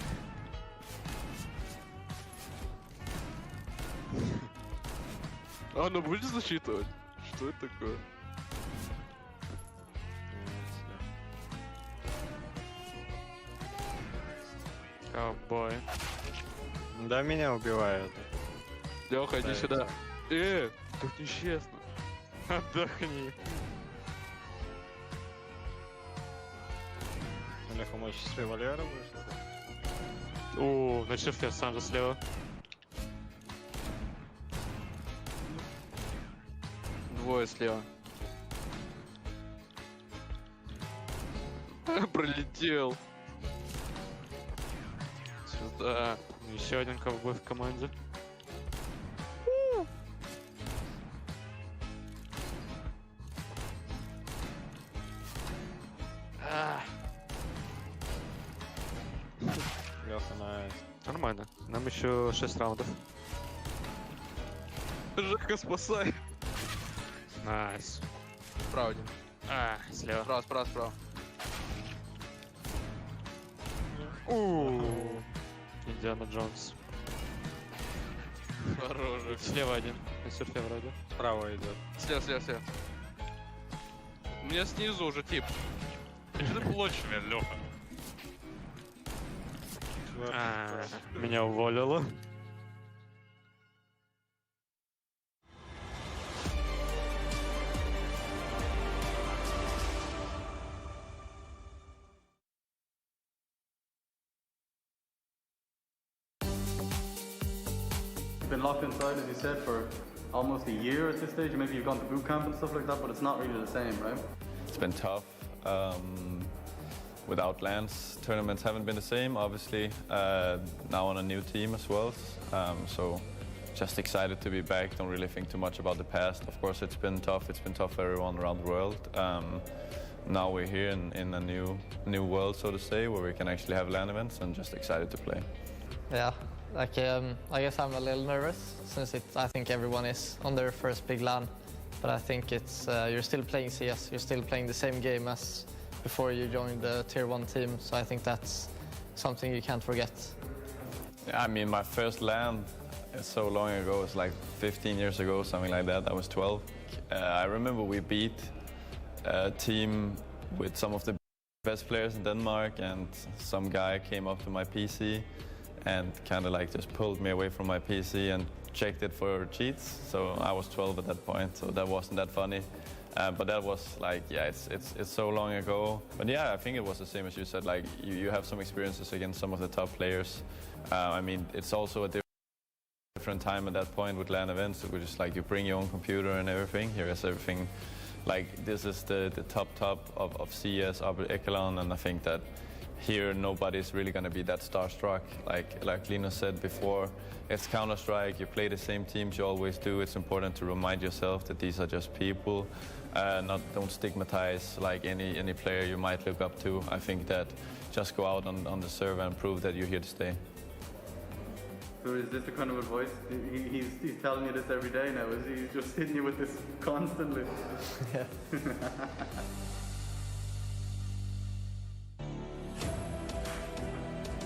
А, ну будешь засчитывать? Что это такое? Ковбой. Да, меня убивают. Лёха, иди сюда. Так нечестно. Отдохни. Леха, можешь с револьвера будешь? О, на шифте сам же слева. Двое слева. Пролетел. Сюда. Еще один ковбой в команде. Леха, найс. Нормально. Нам еще 6 раундов. Жека, спасай. Найс. Справа один. Слева. Справа. Индиана Джонс. Хороший. Слева один. На серфе вроде. Справа идет. Слева. У меня снизу уже тип. Что ты плачешь, Леха? Меня уволило. Been locked inside, as you said, for almost a year at this stage. Maybe you've gone to boot camp and stuff like that, but it's not really the same, right? It's been tough. Without LANs, tournaments haven't been the same, obviously. Now on a new team as well. So just excited to be back. Don't really think too much about the past. Of course, it's been tough. It's been tough for everyone around the world. Now we're here in a new world, so to say, where we can actually have LAN events, and just excited to play. Yeah, like I guess I'm a little nervous since I think everyone is on their first big LAN. But I think it's you're still playing CS. You're still playing the same game as before you joined the Tier 1 team. So I think that's something you can't forget. Yeah, I mean, my first LAN is so long ago. It's like 15 years ago, something like that. I was 12. I remember we beat a team with some of the best players in Denmark, and some guy came up to my PC and kind of like just pulled me away from my PC and checked it for cheats. So I was 12 at that point, so that wasn't that funny. But that was like, yeah, it's so long ago. But yeah, I think it was the same as you said. Like you have some experiences against some of the top players. I mean, it's also a different time at that point with LAN events. It was just like you bring your own computer and everything. Here is everything. Like this is the top of CS up at Cologne, and I think that here nobody's really going to be that starstruck. Like Lina said before, it's Counter-Strike. You play the same teams you always do. It's important to remind yourself that these are just people. Don't stigmatize like any player you might look up to. I think that just go out on the server and prove that you're here to stay. So is this the kind of advice? He's telling you this every day now. Is he just hitting you with this constantly? Yeah.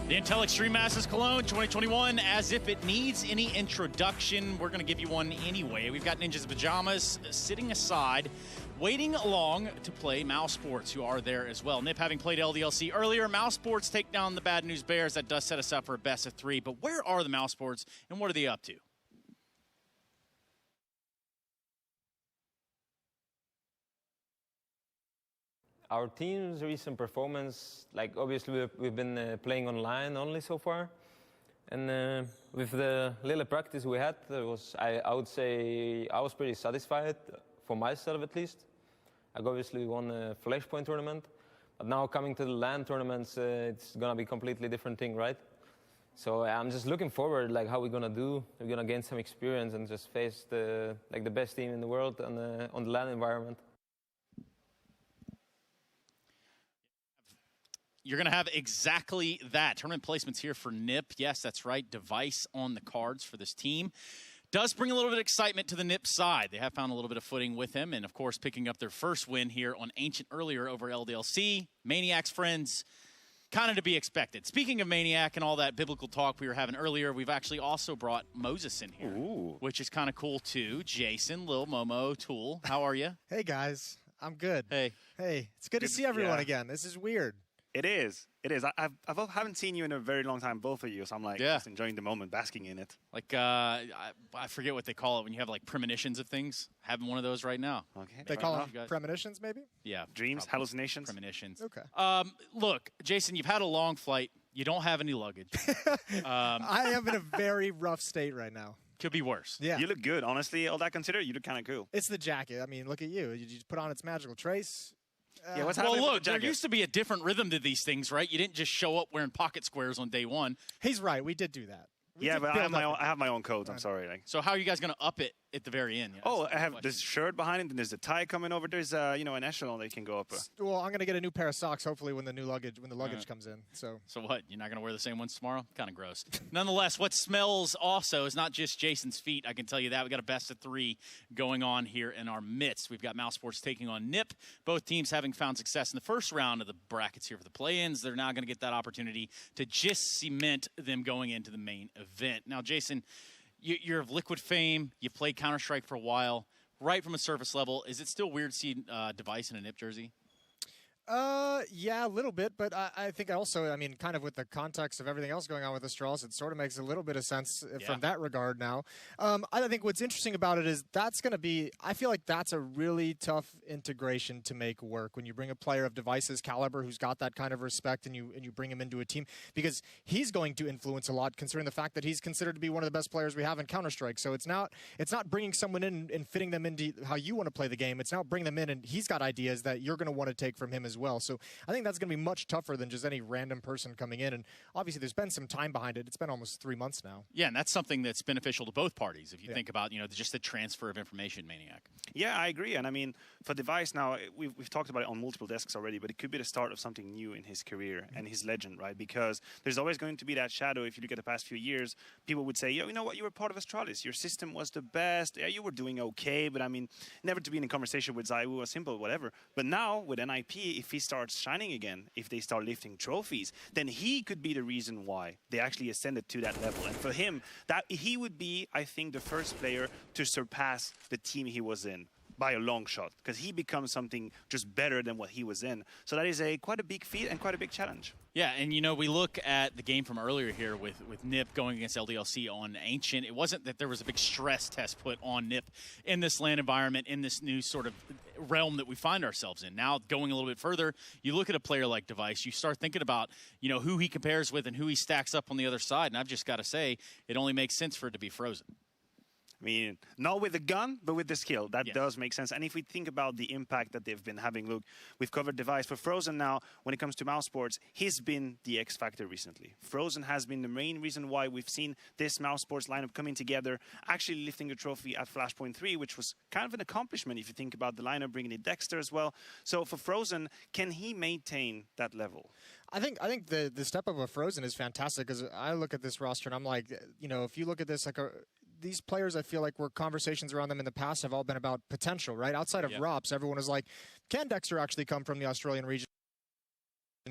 The Intel Extreme Masters Cologne 2021, as if it needs any introduction, we're going to give you one anyway. We've got Ninjas in Pajamas sitting aside, waiting along to play Mouse Sports, who are there as well. Nip having played LDLC earlier, Mouse Sports take down the Bad News Bears. That does set us up for a best of 3. But where are the Mouse Sports, and what are they up to? Our team's recent performance, like obviously we've been playing online only so far, and with the little practice we had, I would say I was pretty satisfied for myself at least. Like obviously we won a Flashpoint tournament, but now coming to the LAN tournaments, it's gonna be a completely different thing, right? So I'm just looking forward, like how we're gonna do. We're gonna gain some experience and just face the best team in the world on the LAN environment. You're going to have exactly that. Tournament placements here for Nip. Yes, that's right. Device on the cards for this team. Does bring a little bit of excitement to the Nip side. They have found a little bit of footing with him, and of course picking up their first win here on Ancient earlier over LDLC. Maniac's friends, kind of to be expected. Speaking of Maniac and all that biblical talk we were having earlier, we've actually also brought Moses in here, which is kind of cool too. Jason, Lil Momo, Tool, how are you? Hey guys, I'm good. Hey. Hey, it's good to see everyone again. This is weird. It is. It is. I haven't seen you in a very long time, both of you, so I'm like just enjoying the moment, basking in it. Like, I forget what they call it when you have like premonitions of things. Having one of those right now. Okay. They call them premonitions, maybe? Yeah. Dreams, hallucinations. Premonitions. Okay. Look, Jason, you've had a long flight. You don't have any luggage. I am in a very rough state right now. Could be worse. Yeah. You look good, honestly. All that considered, you look kind of cool. It's the jacket. I mean, look at you. You just put on its magical trace. Yeah, what's well, happening look, with the there jacket? used to be a different rhythm to these things, right? You didn't just show up wearing pocket squares on day one. He's right. We did do that. Yeah, but I have my own codes. I'm sorry. Like. So how are you guys going to up it at the very end? Yeah, oh, I have this shirt behind it, and there's a tie coming over. There's an echelon that you can go up. Well, I'm going to get a new pair of socks hopefully when the luggage comes in. So what? You're not going to wear the same ones tomorrow? Kind of gross. Nonetheless, what smells also is not just Jason's feet. I can tell you that. We got a best of 3 going on here in our midst. We've got Mouse Sports taking on Nip. Both teams having found success in the first round of the brackets here for the play-ins. They're now going to get that opportunity to just cement them going into the main event. Now, Jason, you're of Liquid fame. You played Counter-Strike for a while. Right from a surface level, is it still weird seeing Device in a Nip jersey? Yeah, a little bit, but I think also, I mean, kind of with the context of everything else going on with Astralis, it sort of makes a little bit of sense from that regard now. I think what's interesting about it is that's going to be, I feel like that's a really tough integration to make work when you bring a player of Device's caliber who's got that kind of respect and you bring him into a team, because he's going to influence a lot considering the fact that he's considered to be one of the best players we have in Counter-Strike. So it's not bringing someone in and fitting them into how you want to play the game. It's now bringing them in and he's got ideas that you're going to want to take from him as well. So I think that's going to be much tougher than just any random person coming in. And obviously there's been some time behind it. It's been almost 3 months now. Yeah, and that's something that's beneficial to both parties if you think about, just the transfer of information, Maniac. Yeah, I agree. And I mean, for Device now, we've talked about it on multiple desks already, but it could be the start of something new in his career and his legend, right? Because there's always going to be that shadow. If you look at the past few years, people would say, you know what, you were part of Astralis. Your system was the best. Yeah, you were doing okay, but I mean, never to be in a conversation with Zaiwu or Simple, whatever. But now with NIP, if he starts shining again, if they start lifting trophies, then he could be the reason why they actually ascended to that level. And for him, that he would be, I think, the first player to surpass the team he was in by a long shot, because he becomes something just better than what he was in. So that is quite a big feat and quite a big challenge. Yeah, and we look at the game from earlier here with Nip going against LDLC on Ancient. It wasn't that there was a big stress test put on Nip in this LAN environment, in this new sort of realm that we find ourselves in. Now, going a little bit further, you look at a player like Device, you start thinking about, who he compares with and who he stacks up on the other side. And I've just got to say, it only makes sense for it to be Frozen. I mean, not with the gun, but with the skill. That does make sense. And if we think about the impact that they've been having, look, we've covered Device. For Frozen now, when it comes to mouse sports, he's been the X factor recently. Frozen has been the main reason why we've seen this mouse sports lineup coming together, actually lifting the trophy at Flashpoint 3, which was kind of an accomplishment if you think about the lineup, bringing in Dexter as well. So for Frozen, can he maintain that level? I think the step up of Frozen is fantastic, because I look at this roster and I'm like, if you look at this, these players, I feel like where conversations around them in the past have all been about potential, right? Outside of ROPS, everyone is like, can Dexter actually come from the Australian region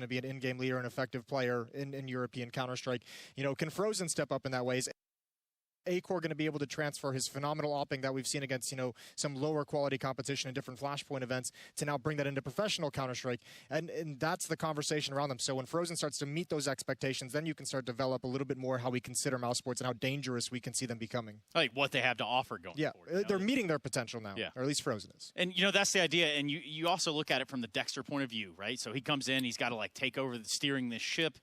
to be an in-game leader, an effective player in European Counter-Strike? Can Frozen step up in that ways? A-Core going to be able to transfer his phenomenal opping that we've seen against, some lower quality competition in different Flashpoint events to now bring that into professional Counter-Strike. And that's the conversation around them. So when Frozen starts to meet those expectations, then you can start to develop a little bit more how we consider mouse sports and how dangerous we can see them becoming. Like what they have to offer going forward. They're meeting their potential now, or at least Frozen is. And, that's the idea. And you also look at it from the Dexter point of view, right? So he comes in, he's got to, take over steering this ship.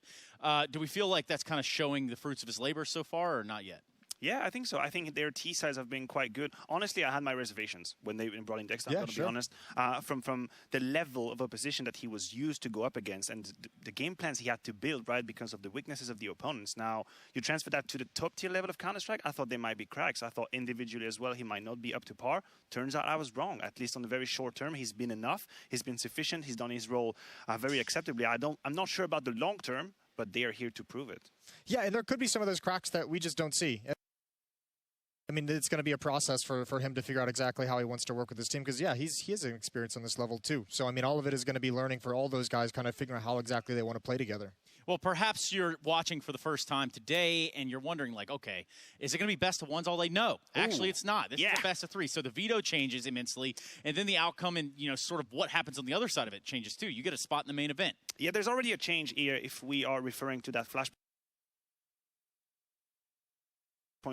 Do we feel like that's kind of showing the fruits of his labor so far, or not yet? Yeah, I think so. I think their T sides have been quite good. Honestly, I had my reservations when they brought in Dexter, I'm going to be honest. From the level of opposition that he was used to go up against and the game plans he had to build, right, because of the weaknesses of the opponents. Now, you transfer that to the top tier level of Counter-Strike, I thought they might be cracks. I thought individually as well he might not be up to par. Turns out I was wrong. At least on the very short term, he's been enough. He's been sufficient. He's done his role very acceptably. I'm not sure about the long term, but they are here to prove it. Yeah, and there could be some of those cracks that we just don't see. I mean, it's going to be a process for him to figure out exactly how he wants to work with his team, because, he has an experience on this level, too. So, I mean, all of it is going to be learning for all those guys, kind of figuring out how exactly they want to play together. Well, perhaps you're watching for the first time today, and you're wondering, okay, is it going to be best of ones all day? No, actually, it's not. This is a best of three. So the veto changes immensely, and then the outcome and, sort of what happens on the other side of it changes, too. You get a spot in the main event. Yeah, there's already a change here if we are referring to that Flashpoint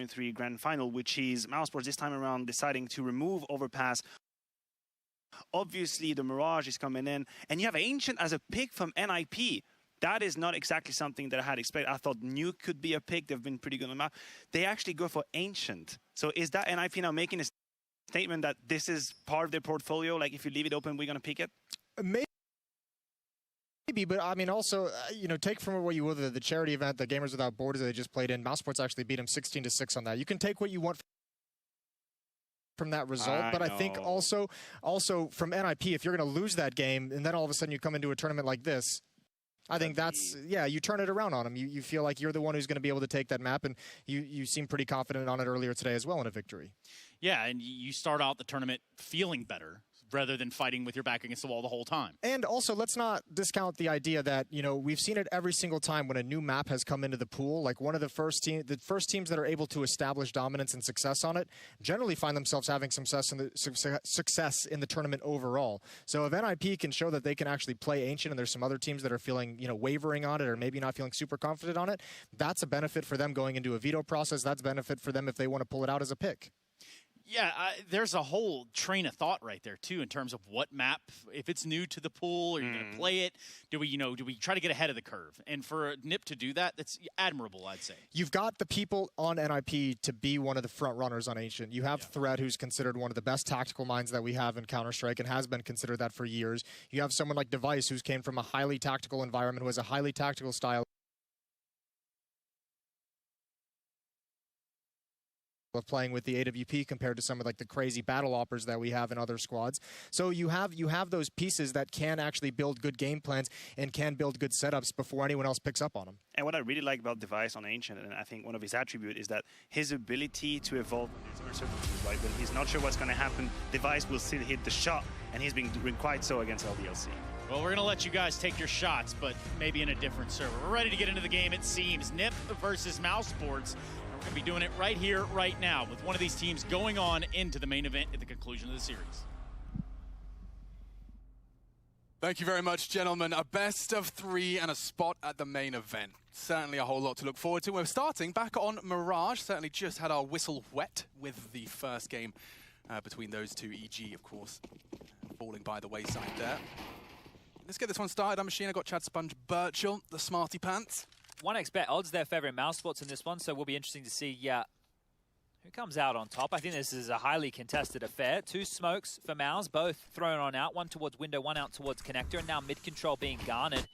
3 grand final, which is mousesports this time around deciding to remove Overpass. Obviously, the Mirage is coming in, and you have Ancient as a pick from NIP. That is not exactly something that I had expected. I thought Nuke could be a pick. They've been pretty good on the map. They actually go for Ancient. So is that NIP now making a statement that this is part of their portfolio? Like, if you leave it open, we're going to pick it? Maybe, but I mean, also, take from what you will the charity event, the Gamers Without Borders that they just played in. Mousesports actually beat them 16-6 on that. You can take what you want from that result, but I think also from NIP, if you're going to lose that game and then all of a sudden you come into a tournament like this, I think that's, you turn it around on them. You feel like you're the one who's going to be able to take that map, and you seem pretty confident on it earlier today as well in a victory. Yeah, and you start out the tournament feeling better rather than fighting with your back against the wall the whole time. And also, let's not discount the idea that, you know, we've seen it every single time when a new map has come into the pool. Like one of the first teams that are able to establish dominance and success on it generally find themselves having success in the tournament overall. So if NIP can show that they can actually play Ancient, and there's some other teams that are feeling, you know, wavering on it or maybe not feeling super confident on it, that's a benefit for them going into a veto process. That's a benefit for them if they want to pull it out as a pick. Yeah, there's a whole train of thought right there too in terms of what map. If it's new to the pool, are you going to play it? Do we try to get ahead of the curve? And for NIP to do that, that's admirable, I'd say. You've got the people on NIP to be one of the front runners on Ancient. You have Thread, who's considered one of the best tactical minds that we have in Counter-Strike and has been considered that for years. You have someone like Device, who's came from a highly tactical environment, who has a highly tactical style of playing with the AWP compared to some of like the crazy battle oppers that we have in other squads. So you have those pieces that can actually build good game plans and can build good setups before anyone else picks up on them. And what I really like about Device on Ancient, and I think one of his attributes, is that his ability to evolve his uncertainty, right? When he's not sure what's going to happen, Device will still hit the shot, and he's been doing quite so against LDLC. Well, we're going to let you guys take your shots, but maybe in a different server. We're ready to get into the game, it seems. NIP versus Mouse Sports. We're going to be doing it right here, right now, with one of these teams going on into the main event at the conclusion of the series. Thank you very much, gentlemen. A best of 3 and a spot at the main event. Certainly a whole lot to look forward to. We're starting back on Mirage. Certainly just had our whistle wet with the first game between those two. EG, of course, falling by the wayside there. Let's get this one started. I got Chad Sponge Birchall, the smarty pants. 1x bet odds there favoring Mouse Sports in this one, so we'll be interesting to see who comes out on top. I think this is a highly contested affair. 2 smokes for Mouse, both thrown on out. One towards window, one out towards connector, and now mid-control being garnered.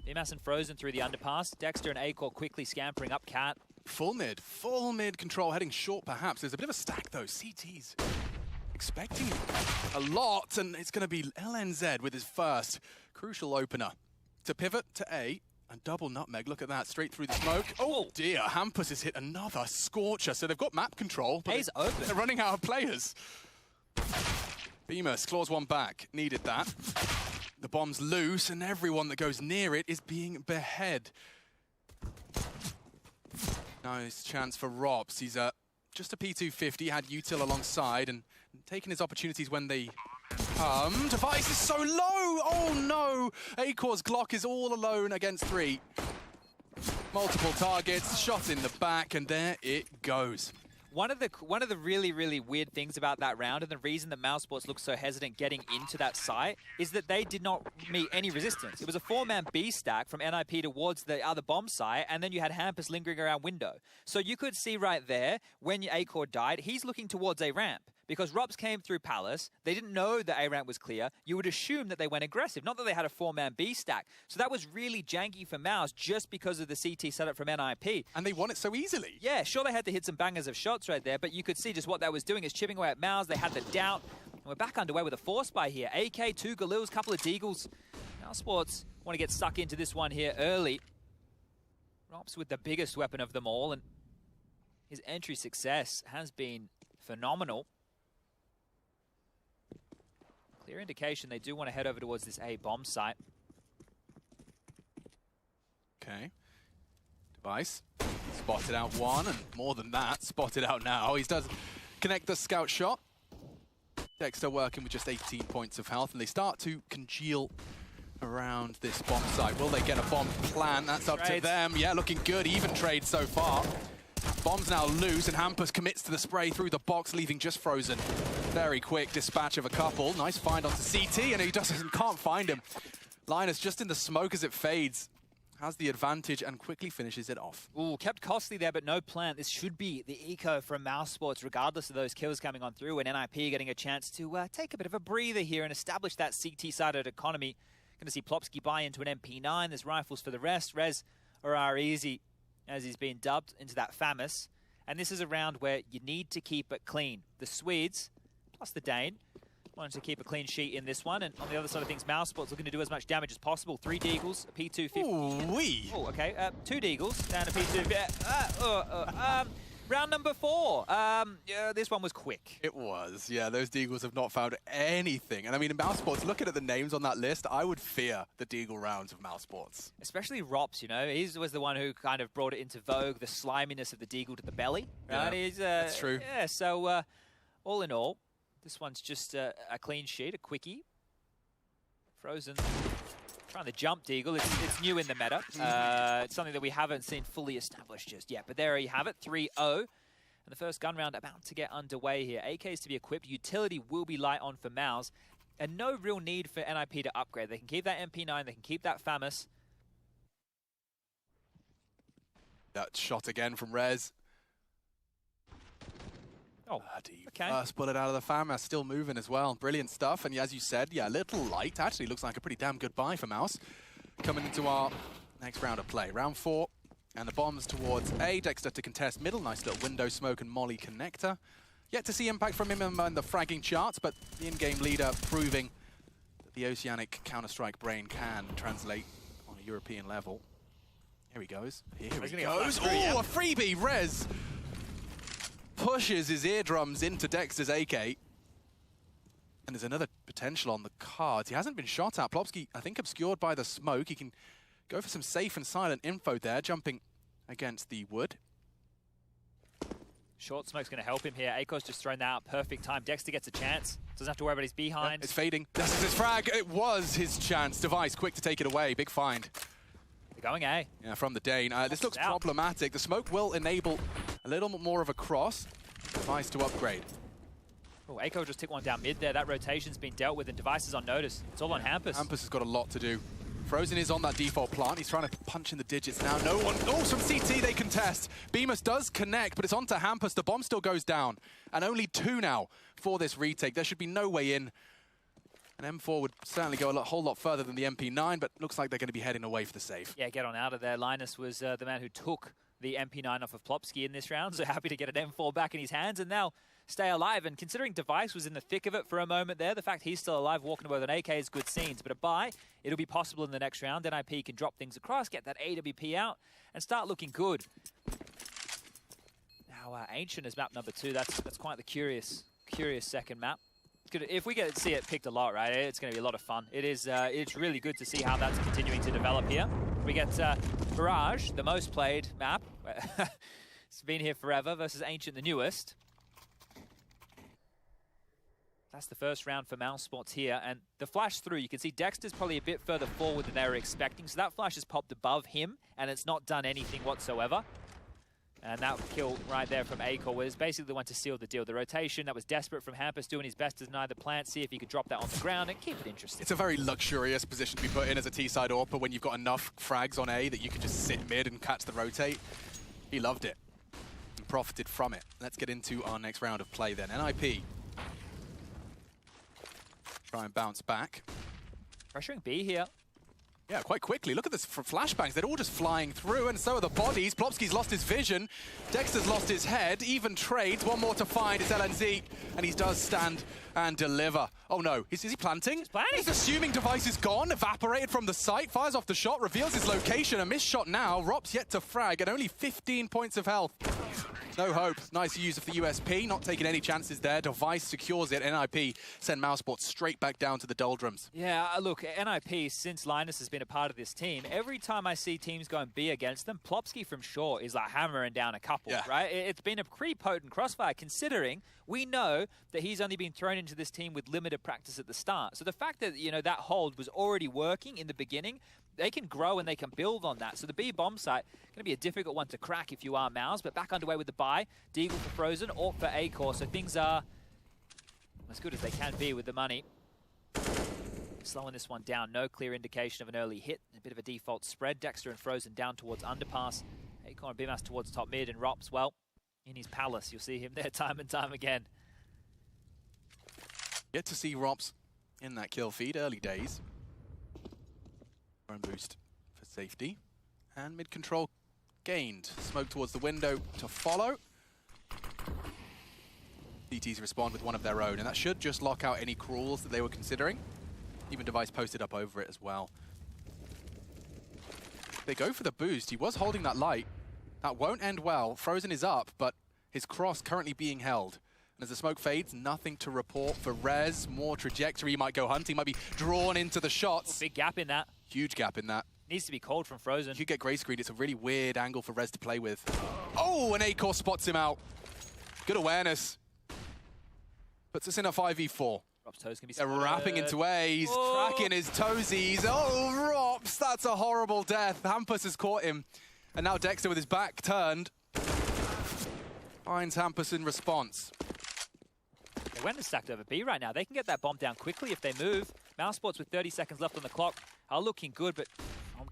BMAS and Frozen through the underpass. Dexter and Acor quickly scampering up Cat. Full mid control, heading short perhaps. There's a bit of a stack though. CT's expecting a lot, and it's going to be LNZ with his first crucial opener. To pivot to A. And double nutmeg, look at that, straight through the smoke. Oh dear, Hampus has hit another scorcher. So they've got map control, but they're running out of players. Bemis claws one back, needed that. The bomb's loose, and everyone that goes near it is being beheaded. Nice chance for Robs. He's just a P250, had util alongside, and taking his opportunities when they Device is so low! Oh no! Acor's Glock is all alone against 3. Multiple targets, shot in the back, and there it goes. One of the really, really weird things about that round, and the reason that Mouse Sports looked so hesitant getting into that site, is that they did not meet any resistance. It was a 4-man B stack from NIP towards the other bomb site, and then you had Hampus lingering around window. So you could see right there, when Acor died, he's looking towards a ramp. Because Robs came through Palace, they didn't know that A-ramp was clear. You would assume that they went aggressive, not that they had a 4-man B stack. So that was really janky for Mouse just because of the CT setup from NIP. And they won it so easily. Yeah, sure they had to hit some bangers of shots right there, but you could see just what that was doing is chipping away at Mouse. They had the doubt. And we're back underway with a 4-spy here. AK, 2 Galils, couple of Deagles. Mouse Sports want to get stuck into this one here early. Robs with the biggest weapon of them all, and his entry success has been phenomenal. Clear indication they do want to head over towards this A bomb site. Okay. Device. Spotted out one, and more than that, spotted out now. He does connect the scout shot. Dexter working with just 18 points of health, and they start to congeal around this bomb site. Will they get a bomb plan? That's up to them. Yeah, looking good. Even trade so far. Bomb's now loose, and Hampus commits to the spray through the box, leaving just Frozen. Very quick dispatch of a couple. Nice find onto CT, and he can't find him. Linus just in the smoke as it fades. Has the advantage and quickly finishes it off. Ooh, kept costly there, but no plant. This should be the eco from Mouse Sports, regardless of those kills coming on through, and NIP getting a chance to take a bit of a breather here and establish that CT-sided economy. Going to see Plopsky buy into an MP9. There's rifles for the rest. Rez or easy, as he's been dubbed, into that FAMAS. And this is a round where you need to keep it clean. The Swedes, plus the Dane, wanted to keep a clean sheet in this one. And on the other side of things, Mouse Sports looking to do as much damage as possible. 3 Deagles, a P250. Ooh-wee. Oh, okay. 2 Deagles, down to P250. Round number 4. Yeah, this one was quick. It was, yeah. Those Deagles have not found anything. And I mean, in Mouse Sports, looking at the names on that list, I would fear the Deagle rounds of Mouse Sports. Especially Rops, you know. He was the one who kind of brought it into vogue, the sliminess of the Deagle to the belly. Right? Yeah, He's, that's true. Yeah, so all in all, this one's just a clean sheet, a quickie. Frozen. Trying to jump Deagle. It's new in the meta. It's something that we haven't seen fully established just yet. But there you have it, 3-0. And the first gun round about to get underway here. AKs to be equipped. Utility will be light on for Mouse. And no real need for NIP to upgrade. They can keep that MP9. They can keep that FAMAS. That shot again from Rez. Oh, okay. First bullet out of the FAMAS, still moving as well. Brilliant stuff. And as you said, yeah, a little light. Actually looks like a pretty damn good buy for Mouse. Coming into our next round of play. Round 4. And the bombs towards A. Dexter to contest middle. Nice little window smoke and molly connector. Yet to see impact from him in the fragging charts, but the in-game leader proving that the Oceanic Counter-Strike brain can translate on a European level. Here he goes. Here he goes. Oh, a freebie. Rez pushes his eardrums into Dexter's AK. And there's another potential on the cards. He hasn't been shot at. Plopsky, I think, obscured by the smoke. He can go for some safe and silent info there, jumping against the wood. Short smoke's going to help him here. Ako's just thrown that out. Perfect time. Dexter gets a chance. Doesn't have to worry about his behind. Yeah, it's fading. This is his frag. It was his chance. Device quick to take it away. Big find. They're going A. Yeah, from the Dane. This looks problematic. The smoke will enable a little more of a cross. Device to upgrade. Oh, Ako just took one down mid there. That rotation's been dealt with and Device is on notice. It's all on Hampus. Hampus has got a lot to do. Frozen is on that default plant. He's trying to punch in the digits now. No one. Oh, from CT they contest. Bemis does connect, but it's onto Hampus. The bomb still goes down. And only 2 now for this retake. There should be no way in. And M4 would certainly go a whole lot further than the MP9, but looks like they're going to be heading away for the save. Yeah, get on out of there. Linus was the man who took the MP9 off of Plopsky in this round, so happy to get an M4 back in his hands and now stay alive. And considering Device was in the thick of it for a moment there, the fact he's still alive walking away with an AK is good scenes. But a buy, it'll be possible in the next round. NIP can drop things across, get that AWP out, and start looking good. Now, Ancient is map number 2. That's quite the curious second map. If we get to see it picked a lot, right, it's going to be a lot of fun. It's really good to see how that's continuing to develop here. We get Barrage, the most played map. It's been here forever, versus Ancient, the newest. That's the first round for Mouse Sports here. And the flash through, you can see Dexter's probably a bit further forward than they were expecting. So that flash has popped above him, and it's not done anything whatsoever. And that kill right there from Acor was basically the one to seal the deal. The rotation, that was desperate from Hampus, doing his best to deny the plant, see if he could drop that on the ground and keep it interesting. It's a very luxurious position to be put in as a T-side AWPer when you've got enough frags on A that you can just sit mid and catch the rotate. He loved it and profited from it. Let's get into our next round of play then. NIP. Try and bounce back. Pressuring B here. Yeah, quite quickly. Look at this flashbangs. They're all just flying through, and so are the bodies. Plopsky's lost his vision. Dexter's lost his head. Even trades. One more to find. It's LNZ, and he does stand and deliver. Oh no, is he planting? He's planting. He's assuming Device is gone, evaporated from the site, fires off the shot, reveals his location. A missed shot now. Rop's yet to frag, and only 15 points of health. No hope. Nice use of the USP, not taking any chances there. Device secures it. NIP send Mouseport straight back down to the doldrums. Yeah, look, NIP, since Linus has been a part of this team, every time I see teams going B against them, Plopsky from shore is like hammering down a couple, right? It's been a pretty potent crossfire, considering we know that he's only been thrown into this team with limited practice at the start. So the fact that, you know, that hold was already working in the beginning, they can grow and they can build on that. So the B bomb site, going to be a difficult one to crack if you are Mouse, but back underway with the buy. Deagle for Frozen, or for Acor. So things are as good as they can be with the money. Slowing this one down. No clear indication of an early hit. A bit of a default spread. Dexter and Frozen down towards underpass. Acor and BMAS towards top mid, and Rops, well, in his palace. You'll see him there time and time again. Yet to see Rops in that kill feed. Early days. And boost for safety. And mid-control gained. Smoke towards the window to follow. CTs respond with one of their own, and that should just lock out any crawls that they were considering. Even Device posted up over it as well. They go for the boost. He was holding that light. That won't end well. Frozen is up, but His cross currently being held. And as the smoke fades, nothing to report for Rez. More trajectory, he might go hunting, might be drawn into the shots. Big gap in that. Huge gap in that. Needs to be called from Frozen. If you get gray screen, it's a really weird angle for Rez to play with. Oh, and Acor spots him out. Good awareness. Puts us in a 5v4. Rop's toes can be They're wrapping into A. He's tracking his toesies. Oh, Rops, that's a horrible death. Hampus has caught him. And now Dexter with his back turned finds Hampus in response. They went and stacked over B right now. They can get that bomb down quickly if they move. Mousesports with 30 seconds left on the clock are looking good, but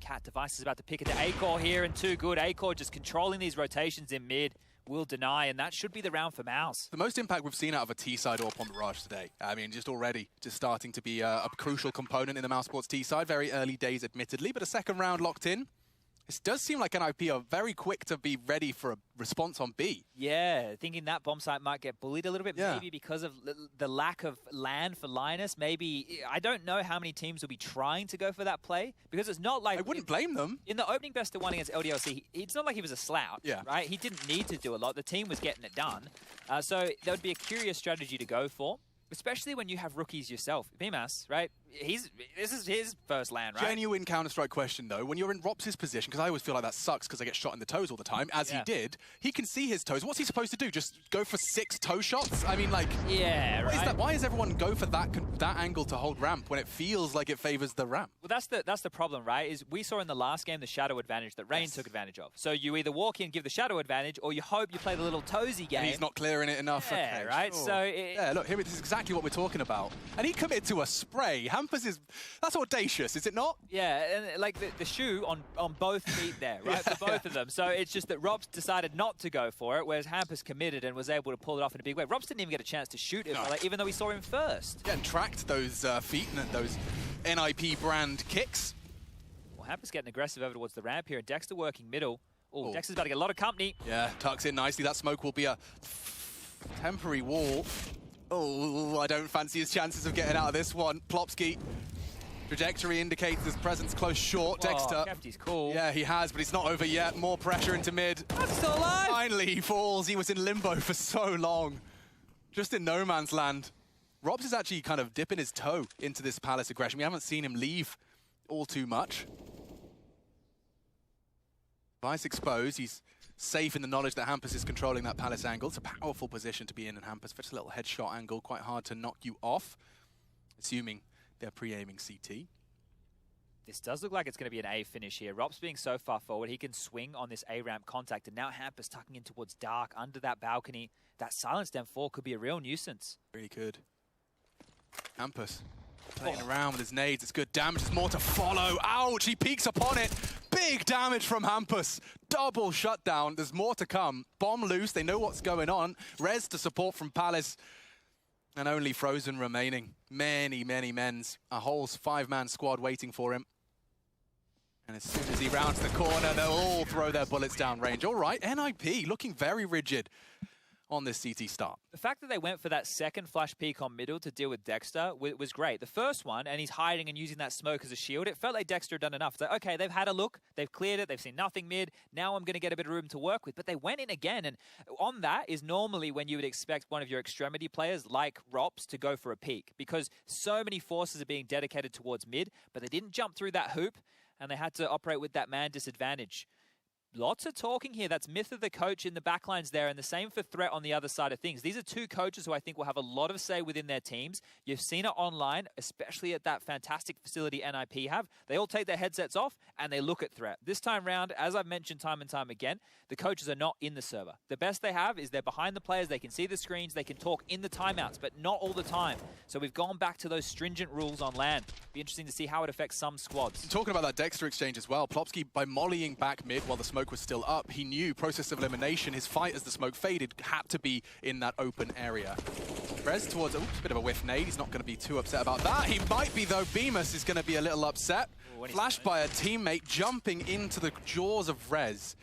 Cat Device is about to pick it to Acor here, and too good. Acor just controlling these rotations in mid. Will deny, and that should be the round for Mouse. The most impact we've seen out of a T-side AWP on Mirage today. I mean, just already, just starting to be a crucial component in the Mousesports T-side. Very early days, admittedly, but a second round locked in. It does seem like NIP are very quick to be ready for a response on B. Yeah, thinking that bomb site might get bullied a little bit, maybe because of the lack of land for Linus. Maybe, I don't know how many teams will be trying to go for that play, because it's not like... I wouldn't blame them. In the opening best of one against LDLC, it's not like he was a slouch, right? He didn't need to do a lot. The team was getting it done. So that would be a curious strategy to go for. Especially when you have rookies yourself. BMAS, right? This is his first land, right? Genuine Counter-Strike question, though. When you're in Rops' position, because I always feel like that sucks because I get shot in the toes all the time, as he did, he can see his toes. What's he supposed to do? Just go for 6 toe shots? I mean, like... Yeah, what right. is that? Why does everyone go for that angle to hold ramp when it feels like it favors the ramp? Well, that's the problem, right? Is we saw in the last game the shadow advantage that Rain took advantage of. So you either walk in, give the shadow advantage, or you hope you play the little toesy game. And he's not clearing it enough. Yeah, okay, right? Sure. So... yeah, look, here, this is exactly what we're talking about. And he committed to a spray. Hampus is... That's audacious, is it not? Yeah, and like the shoe on both feet there, right? For both of them. So it's just that Robs decided not to go for it, whereas Hampus committed and was able to pull it off in a big way. Robs didn't even get a chance to shoot it, like, even though we saw him first. Yeah, and tracked those feet and those NIP brand kicks. Well, Hampus getting aggressive over towards the ramp here, and Dexter working middle. Oh, Dexter's about to get a lot of company. Yeah, tucks in nicely. That smoke will be a temporary wall. Oh, I don't fancy his chances of getting out of this one. Plopsky. Trajectory indicates his presence close short. Dexter. Kept his cool. Yeah, he has, but it's not over yet. More pressure into mid. That's still alive. Finally, he falls. He was in limbo for so long. Just in no man's land. Robs is actually kind of dipping his toe into this Palace aggression. We haven't seen him leave all too much. Vice exposed. He's safe in the knowledge that Hampus is controlling that Palace angle. It's a powerful position to be in, and Hampus, just a little headshot angle, quite hard to knock you off, assuming they're pre-aiming CT. This does look like it's going to be an A finish here. Rops being so far forward, he can swing on this A ramp contact, and now Hampus tucking in towards Dark under that balcony. That silenced M4 could be a real nuisance. Really could. Hampus playing around with his nades. It's good damage. There's more to follow. Ouch! He peeks upon it. Big damage from Hampus. Double shutdown. There's more to come. Bomb loose. They know what's going on. Res to support from Palace. And only Frozen remaining. Many, many men's. A whole 5-man squad waiting for him. And as soon as he rounds the corner, they'll all throw their bullets down range. All right, NIP looking very rigid on this CT start. The fact that they went for that second flash peek on middle to deal with Dexter was great. The first one, and he's hiding and using that smoke as a shield, it felt like Dexter had done enough. It's like, okay, they've had a look, they've cleared it, they've seen nothing mid, now I'm going to get a bit of room to work with. But they went in again, and on that is normally when you would expect one of your extremity players like Rops to go for a peek, because so many forces are being dedicated towards mid, but they didn't jump through that hoop, and they had to operate with that man disadvantage. Lots of talking here. That's Myth of the coach in the backlines there, and the same for Threat on the other side of things. These are two coaches who I think will have a lot of say within their teams. You've seen it online, especially at that fantastic facility NIP have. They all take their headsets off, and they look at Threat. This time round, as I've mentioned time and time again, the coaches are not in the server. The best they have is they're behind the players. They can see the screens. They can talk in the timeouts, but not all the time. So we've gone back to those stringent rules on LAN. Be interesting to see how it affects some squads. Talking about that Dexter exchange as well, Plopsky, by mollying back mid while the smoke was still up, he knew process of elimination, his fight as the smoke faded had to be in that open area. Rez towards, oops, a bit of a whiff nade. He's not going to be too upset about that. He might be, though. Bemis is going to be a little upset. Flashed by a teammate, jumping into the jaws of Rez.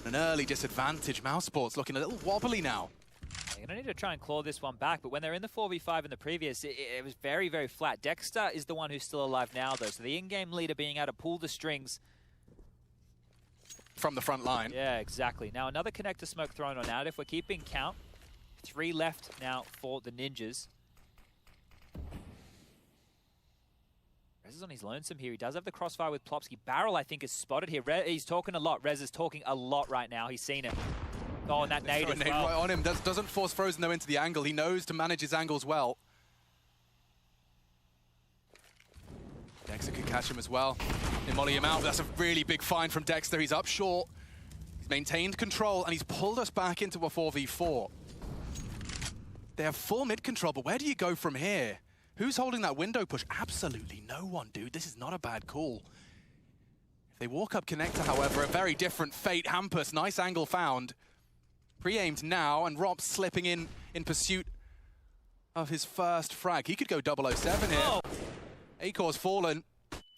An early disadvantage. Mousesports looking a little wobbly now. They're going to need to try and claw this one back, but when they're in the 4v5 in the previous, it was very, very flat. Dexter is the one who's still alive now, though, so the in-game leader being able to pull the strings. from the front line. Yeah, exactly. Now another connector smoke thrown on out. If we're keeping count, 3 left now for the Ninjas. Rez is on his lonesome here. He does have the crossfire with Plopsky. Barrel, I think, is spotted here. He's talking a lot. Rez is talking a lot right now. He's seen it. Oh, and that nade as well. Right on him. Doesn't force Frozen, though, into the angle. He knows to manage his angles well. Dexter could catch him as well. They molly him out. That's a really big find from Dexter. He's up short. He's maintained control, and he's pulled us back into a 4v4. They have full mid control, but where do you go from here? Who's holding that window push? Absolutely no one, dude. This is not a bad call. If they walk up connector, however, a very different fate. Hampus, nice angle found. Pre-aimed now, and Rob slipping in pursuit of his first frag. He could go 007 here. Oh. Akor's fallen.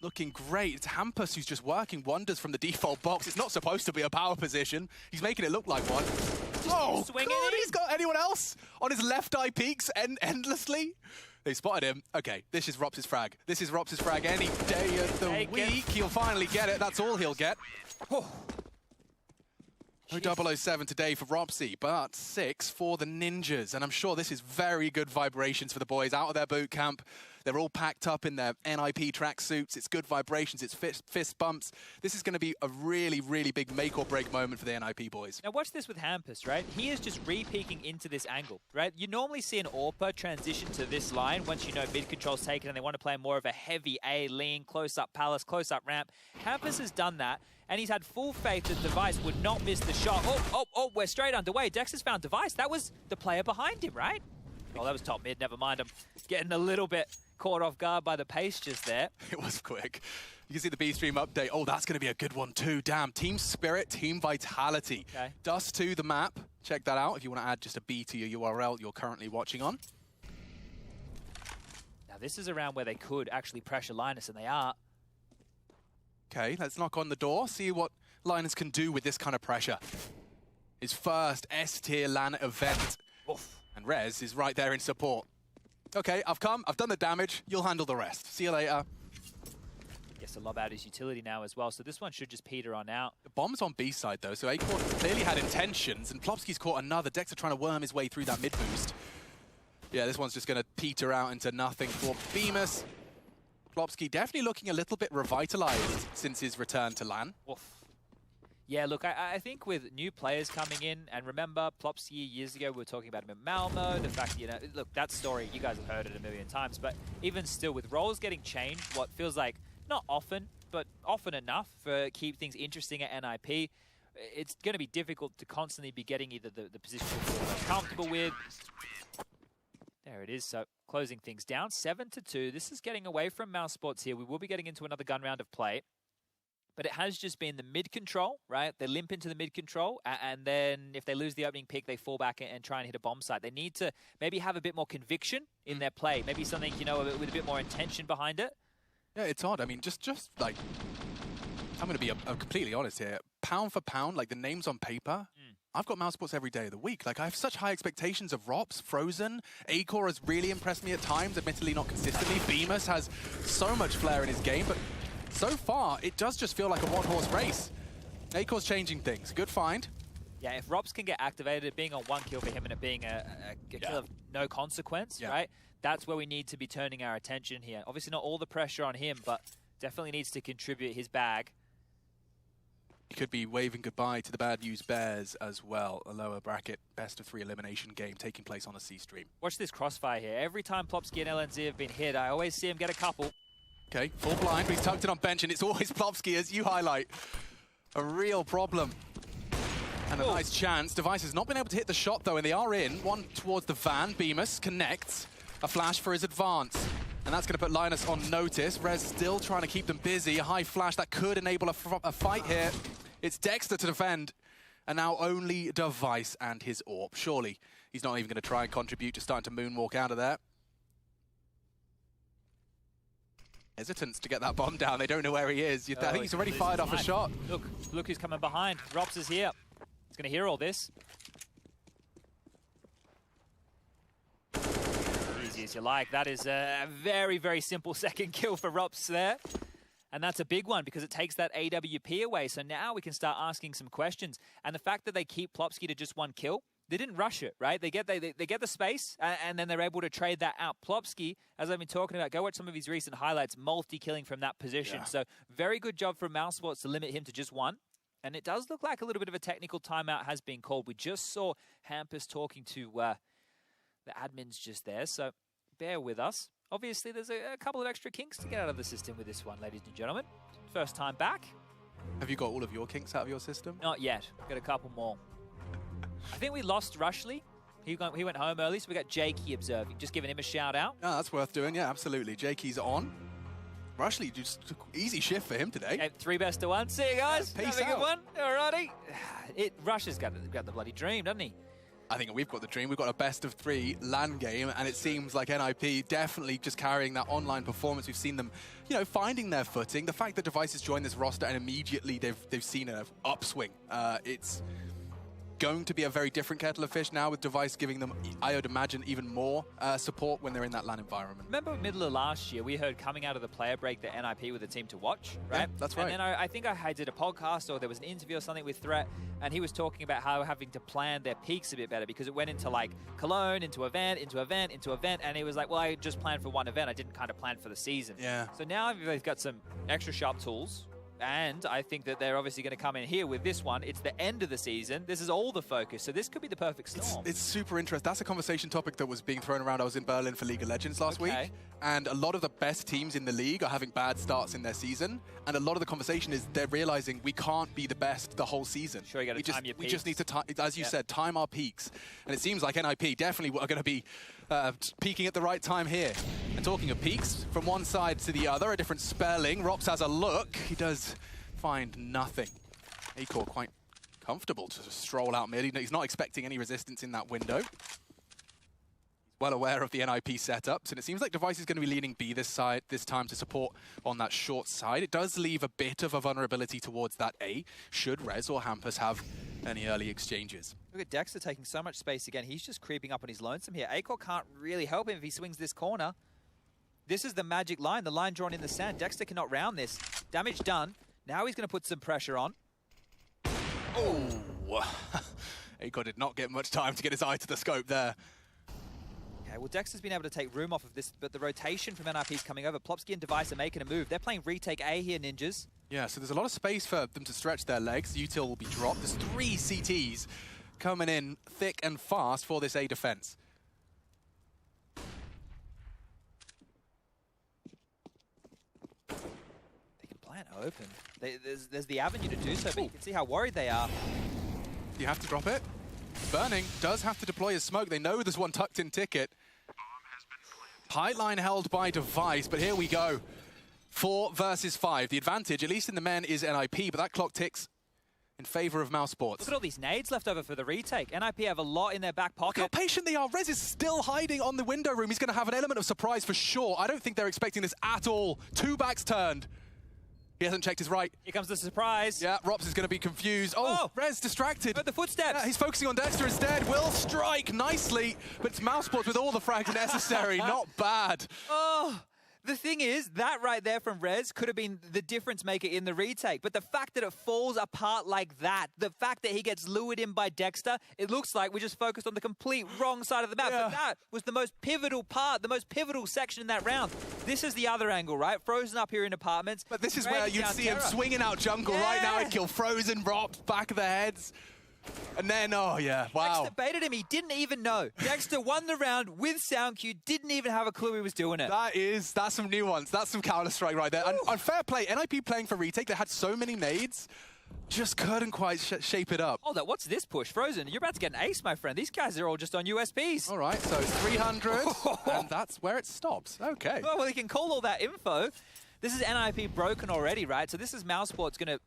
Looking great. It's Hampus who's just working wonders from the default box. It's not supposed to be a power position. He's making it look like one. Oh, God, he's got anyone else on his left eye peaks endlessly. They spotted him. Okay, this is Rops's frag. This is Rops's frag any day of the week. He'll finally get it. That's all he'll get. Oh. No 007 today for Ropsy, but 6 for the Ninjas. And I'm sure this is very good vibrations for the boys out of their boot camp. They're all packed up in their NIP tracksuits. It's good vibrations. It's fist bumps. This is going to be a really, really big make or break moment for the NIP boys. Now watch this with Hampus, right? He is just re-peeking into this angle, right? You normally see an AWPer transition to this line once you know mid control's taken and they want to play more of a heavy A lean, close-up palace, close-up ramp. Hampus has done that, and he's had full faith that Device would not miss the shot. Oh, we're straight underway. Dexter's found Device. That was the player behind him, right? Oh, that was top mid. Never mind. I'm getting a little bit caught off guard by the pace just there. It was quick. You can see the B-Stream update. Oh, that's going to be a good one too. Damn. Team spirit, team vitality. Okay. Dust to the map. Check that out if you want to add just a B to your URL you're currently watching on. Now, this is around where they could actually pressure Linus, and they are. Okay, let's knock on the door. See what Linus can do with this kind of pressure. His first S-tier LAN event. Oof. And Rez is right there in support. Okay, I've come, I've done the damage, you'll handle the rest. See you later. Gets to lob out his utility now as well, so this one should just peter on out. The bomb's on B side though, so Akor clearly had intentions, and Plopsky's caught another. Dexter trying to worm his way through that mid boost. Yeah, this one's just going to peter out into nothing for Bemis. Plopsky definitely looking a little bit revitalized since his return to LAN. Oof. Yeah, look, I think with new players coming in, and remember, Plopsky years ago, we were talking about him in Malmo, the fact, you know, look, that story, you guys have heard it a million times, but even still, with roles getting changed, what feels like, not often, but often enough for keep things interesting at NIP, it's going to be difficult to constantly be getting either the position you're most comfortable with. There it is, so closing things down, 7-2. This is getting away from Mouse Sports here. We will be getting into another gun round of play. But it has just been the mid-control, right? They limp into the mid-control, and then if they lose the opening pick, they fall back and try and hit a bomb site. They need to maybe have a bit more conviction in their play. Maybe something, you know, with a bit more intention behind it. Yeah, it's odd. I mean, just like, I'm going to be completely honest here. Pound for pound, like the names on paper, I've got Mouse Sports every day of the week. Like, I have such high expectations of Rops, Frozen. Akor has really impressed me at times, admittedly not consistently. Bemis has so much flair in his game, but so far, it does just feel like a one-horse race. Akor's changing things. Good find. Yeah, if Rops can get activated, it being on 1 kill for him and it being a kill of no consequence, right? That's where we need to be turning our attention here. Obviously not all the pressure on him, but definitely needs to contribute his bag. He could be waving goodbye to the Bad News Bears as well. A lower bracket, best-of-3 elimination game taking place on a C-stream. Watch this crossfire here. Every time Plopsky and LNZ have been hit, I always see him get a couple. Okay, full blind, but he's tucked it on bench, and it's always Plopsky, as you highlight. A real problem. And a nice chance. Device has not been able to hit the shot, though, and they are in. One towards the van. Bemis connects. A flash for his advance. And that's going to put Linus on notice. Rez still trying to keep them busy. A high flash that could enable a fight here. It's Dexter to defend. And now only Device and his AWP. Surely he's not even going to try and contribute to starting to moonwalk out of there. Hesitance to get that bomb down. They don't know where he is. I think he's already fired off a shot. Look who's coming behind. Rops is here. He's going to hear all this. Easy as you like. That is a very, very simple second kill for Rops there. And that's a big one because it takes that AWP away. So now we can start asking some questions. And the fact that they keep Plopsky to just 1 kill, they didn't rush it, right? They get the space, and then they're able to trade that out. Plopsky, as I've been talking about, go watch some of his recent highlights, multi-killing from that position. Yeah. So very good job from Mousesports to limit him to just 1. And it does look like a little bit of a technical timeout has been called. We just saw Hampus talking to the admins just there, so bear with us. Obviously, there's a couple of extra kinks to get out of the system with this one, ladies and gentlemen. First time back. Have you got all of your kinks out of your system? Not yet. Got a couple more. I think we lost Rushley. He went home early, so we got Jakey observing. Just giving him a shout out. No, that's worth doing. Yeah, absolutely. Jakey's on. Rushley, just easy shift for him today. Okay, 3 best of 1. See you guys. Yeah, peace Have a good out. one. Alrighty. Rush has got the bloody dream, doesn't he? I think we've got the dream. We've got a best of 3 LAN game, and it seems like NIP definitely just carrying that online performance. We've seen them, finding their footing. The fact that Device has joined this roster and immediately they've seen an upswing. It's going to be a very different kettle of fish now with Device giving them, I would imagine, even more support when they're in that LAN environment. Remember middle of last year, we heard coming out of the player break that NIP were the team to watch, right? Yeah, that's right. And then I think I did a podcast or there was an interview or something with Threat, and he was talking about how having to plan their peaks a bit better because it went into like Cologne, into event, and he was like, well, I just planned for 1 event. I didn't kind of plan for the season. Yeah. So now they've got some extra sharp tools. And I think that they're obviously going to come in here with this one. It's the end of the season. This is all the focus. So this could be the perfect storm. It's super interesting. That's a conversation topic that was being thrown around. I was in Berlin for League of Legends last week. And a lot of the best teams in the league are having bad starts in their season. And a lot of the conversation is they're realizing we can't be the best the whole season. Sure, you got to time your peaks. We just need to, as you said, time our peaks. And it seems like NIP definitely are going to be peaking at the right time here. And talking of peaks, from one side to the other, a different spelling. Rops has a look. He does find nothing. Acor quite comfortable to just stroll out mid. He's not expecting any resistance in that window. He's well aware of the NIP setups, and it seems like Device is going to be leaning B this time to support on that short side. It does leave a bit of a vulnerability towards that A, should Rez or Hampus have any early exchanges. Look at Dexter taking so much space again. He's just creeping up on his lonesome here. Acor can't really help him if he swings this corner. This is the magic line, the line drawn in the sand. Dexter cannot round this. Damage done. Now he's going to put some pressure on. Oh! Acor did not get much time to get his eye to the scope there. Okay, well, Dexter's been able to take room off of this, but the rotation from NIP is coming over. Plopsky and Device are making a move. They're playing retake A here, Ninjas. Yeah, so there's a lot of space for them to stretch their legs. Util will be dropped. There's 3 CTs coming in thick and fast for this A defense. They can plan open. There's the avenue to do so, but you can see how worried they are. You have to drop it. Burning does have to deploy his smoke. They know there's one tucked in ticket. Pipeline held by Device, but here we go. 4 versus 5. The advantage, at least in the men, is NIP, but that clock ticks in favor of Mousesports. Look at all these nades left over for the retake. NIP have a lot in their back pocket. Look how patient they are. Rez is still hiding on the window room. He's going to have an element of surprise for sure. I don't think they're expecting this at all. 2 backs turned. He hasn't checked his right. Here comes the surprise. Yeah, Rops is going to be confused. Oh, Rez distracted. But the footsteps. Yeah, he's focusing on Dexter instead. Will strike nicely, but it's Mousesports with all the frags necessary. Not bad. Oh, the thing is, that right there from Rez could have been the difference maker in the retake. But the fact that it falls apart like that, the fact that he gets lured in by Dexter, it looks like we just focused on the complete wrong side of the map. But that was the most pivotal part, the most pivotal section in that round. This is the other angle, right? Frozen up here in apartments. But this is where you'd see him swinging out jungle right now. He'd kill Frozen, Rops, back of the heads. And then, oh yeah, wow. Dexter baited him, he didn't even know. Dexter won the round with sound cue, didn't even have a clue he was doing it. That's some nuance, that's some Counter-Strike right there. And fair play, NIP playing for retake, they had so many nades, just couldn't quite shape it up. Hold up, what's this push? Frozen, you're about to get an ace, my friend. These guys are all just on USPs. All right, so 300, and that's where it stops. Okay. Oh, well, he can call all that info. This is NIP broken already, right? So this is Mousesports going to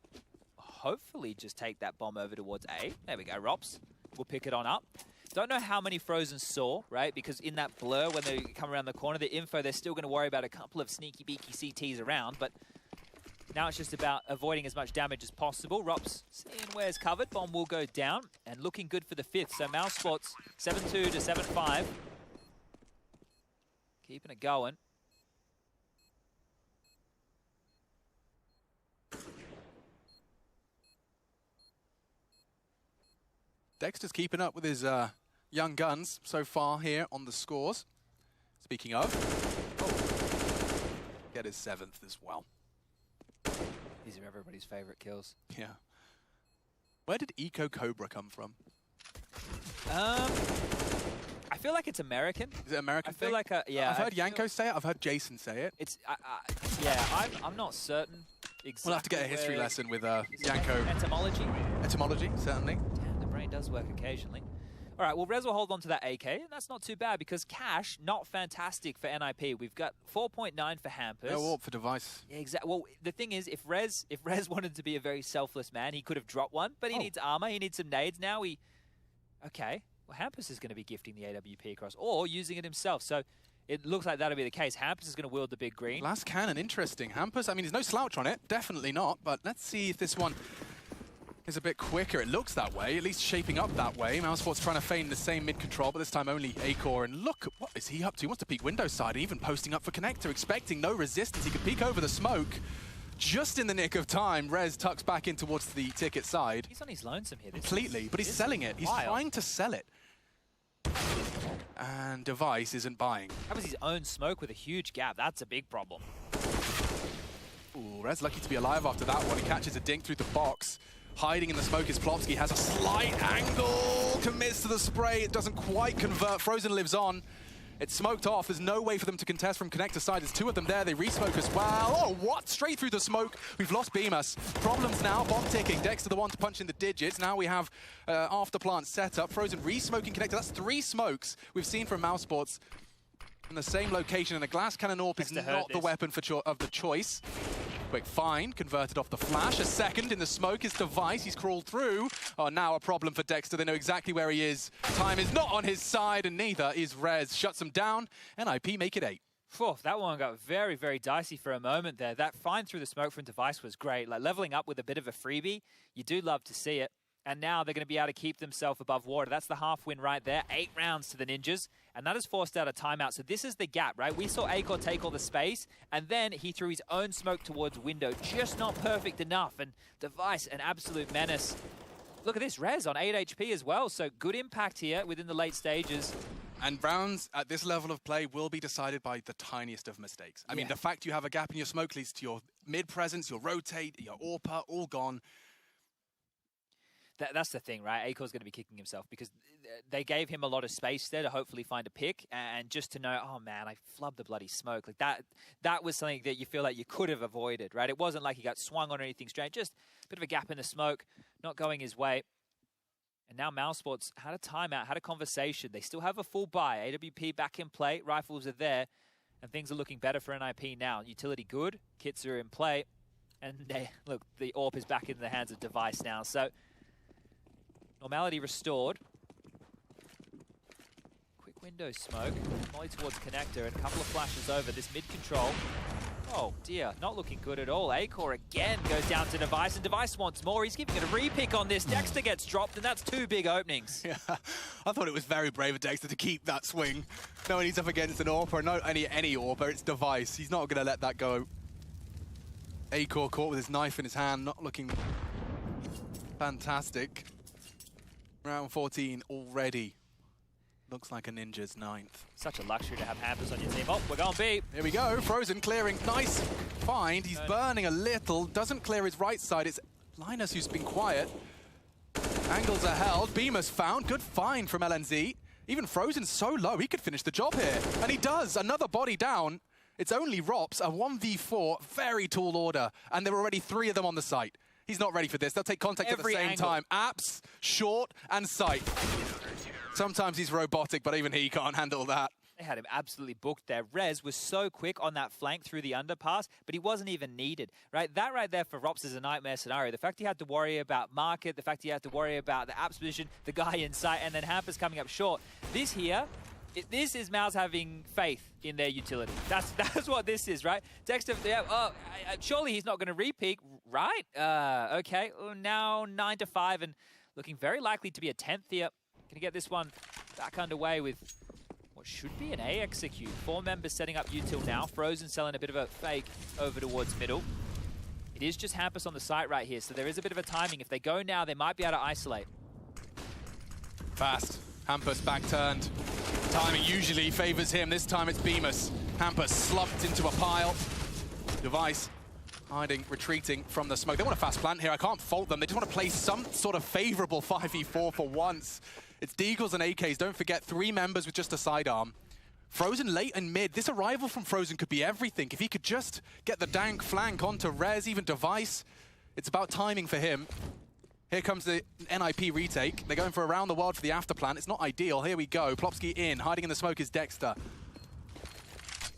hopefully just take that bomb over towards A. There we go, Rops. We'll pick it on up. Don't know how many Frozen saw, right? Because in that blur, when they come around the corner, the info, they're still going to worry about a couple of sneaky beaky CTs around, but now it's just about avoiding as much damage as possible. Rops seeing where's covered. Bomb will go down, and looking good for the 5th. So Mousesports 7-2 to 7-5. Keeping it going. Dexter's keeping up with his young guns so far here on the scores. Speaking of, get his 7th as well. These are everybody's favorite kills. Yeah. Where did Eco Cobra come from? I feel like it's American. Is it American? I feel like yeah. I've heard Yanko say it. I've heard Jason say it. It's yeah. I'm not certain. Exactly. We'll have to get a history lesson with Yanko. Etymology. Etymology, certainly. Damn, the brain does work occasionally. All right, well, Rez will hold on to that AK, and that's not too bad because cash, not fantastic for NIP. We've got 4.9 for Hampus. No AWP for Device. Yeah, exactly. Well, the thing is, if Rez wanted to be a very selfless man, he could have dropped one, but he needs armor, he needs some nades. Now okay, well, Hampus is going to be gifting the AWP across or using it himself. So it looks like that'll be the case. Hampus is going to wield the big green. Last cannon, interesting. Hampus, I mean, there's no slouch on it. Definitely not, but let's see if this one is a bit quicker. It looks that way, at least shaping up that way. Mousesport's trying to feign the same mid-control, but this time only Acor. And look, what is he up to? He wants to peek window side, and even posting up for connector, expecting no resistance. He could peek over the smoke. Just in the nick of time, Rez tucks back in towards the ticket side. He's on his lonesome here. Completely, but he's selling it. He's trying to sell it. And Device isn't buying. That was his own smoke with a huge gap. That's a big problem. Ooh, Rez lucky to be alive after that one. He catches a dink through the box. Hiding in the smoke is Plopsky, has a slight angle, commits to the spray, it doesn't quite convert. Frozen lives on. It's smoked off, there's no way for them to contest from connector side. There's 2 of them there, they resmoke as well. Oh, what? Straight through the smoke. We've lost Beamus. Problems now, bomb ticking. Dexter the one to punch in the digits. Now we have after plant setup. Frozen resmoking connector. That's 3 smokes we've seen from Mousesports in the same location, and a glass cannon AWP is not the weapon of the choice. Quick find, converted off the flash. A second in the smoke is Device. He's crawled through. Oh, now a problem for Dexter. They know exactly where he is. Time is not on his side, and neither is Rez. Shuts him down. NIP make it 8. Phew, that one got very, very dicey for a moment there. That find through the smoke from Device was great. Like leveling up with a bit of a freebie. You do love to see it. And now they're going to be able to keep themselves above water. That's the half win right there. 8 rounds to the Ninjas. And that has forced out a timeout. So this is the gap, right? We saw Acor take all the space, and then he threw his own smoke towards window. Just not perfect enough. And Device, an absolute menace. Look at this, Rez on 8 HP as well. So good impact here within the late stages. And rounds at this level of play will be decided by the tiniest of mistakes. I mean, the fact you have a gap in your smoke leads to your mid-presence, your rotate, your AWPer, all gone. That's the thing, right? Acor's going to be kicking himself because they gave him a lot of space there to hopefully find a pick, and just to know, oh man, I flubbed the bloody smoke. Like that was something that you feel like you could have avoided, right? It wasn't like he got swung on or anything strange, just a bit of a gap in the smoke, not going his way. And now Mousesports had a timeout, had a conversation. They still have a full buy. AWP back in play, rifles are there, and things are looking better for NIP now. Utility good, kits are in play, and look, the AWP is back in the hands of Device now. So normality restored. Quick window smoke. Molly towards connector and a couple of flashes over. This mid-control. Oh dear, not looking good at all. Acor again goes down to Device, and Device wants more. He's giving it a repick on this. Dexter gets dropped, and that's 2 big openings. Yeah, I thought it was very brave of Dexter to keep that swing. Knowing he's up against an AWPer, not any AWPer, it's Device. He's not going to let that go. Acor caught with his knife in his hand, not looking fantastic. Round 14 already. Looks like a Ninja's 9th. Such a luxury to have Hampers on your team. Oh, we're going B. Here we go. Frozen clearing. Nice find. He's burning a little. Doesn't clear his right side. It's Linus who's been quiet. Angles are held. Beamus found. Good find from LNZ. Even Frozen's so low, he could finish the job here. And he does. Another body down. It's only Rops. A 1v4. Very tall order. And there were already 3 of them on the site. He's not ready for this. They'll take contact at the same time. Apps, short, and sight. Sometimes he's robotic, but even he can't handle that. They had him absolutely booked there. Rez was so quick on that flank through the underpass, but he wasn't even needed, right? That right there for Rops is a nightmare scenario. The fact he had to worry about market, the fact he had to worry about the apps position, the guy in sight, and then Hampers coming up short. This here, this is Mouse having faith in their utility. That's what this is, right? Dexter, surely he's not going to repeat, right? Okay, now 9-5 and looking very likely to be a 10th here. Going to get this one back underway with what should be an A execute. 4 members setting up util now. Frozen selling a bit of a fake over towards middle. It is just Hampus on the site right here, so there is a bit of a timing. If they go now, they might be able to isolate. Fast. Hampus back turned. Timing usually favors him. This time it's Bemis. Hampus slumped into a pile. Device hiding, retreating from the smoke. They want a fast plant here. I can't fault them. They just want to play some sort of favorable 5v4 for once. It's Deagles and AKs. Don't forget, 3 members with just a sidearm. Frozen late and mid. This arrival from Frozen could be everything. If he could just get the dank flank onto Rez, even Device, it's about timing for him. Here comes the NIP retake. They're going for around the world for the after plant. It's not ideal. Here we go. Plopsky in. Hiding in the smoke is Dexter.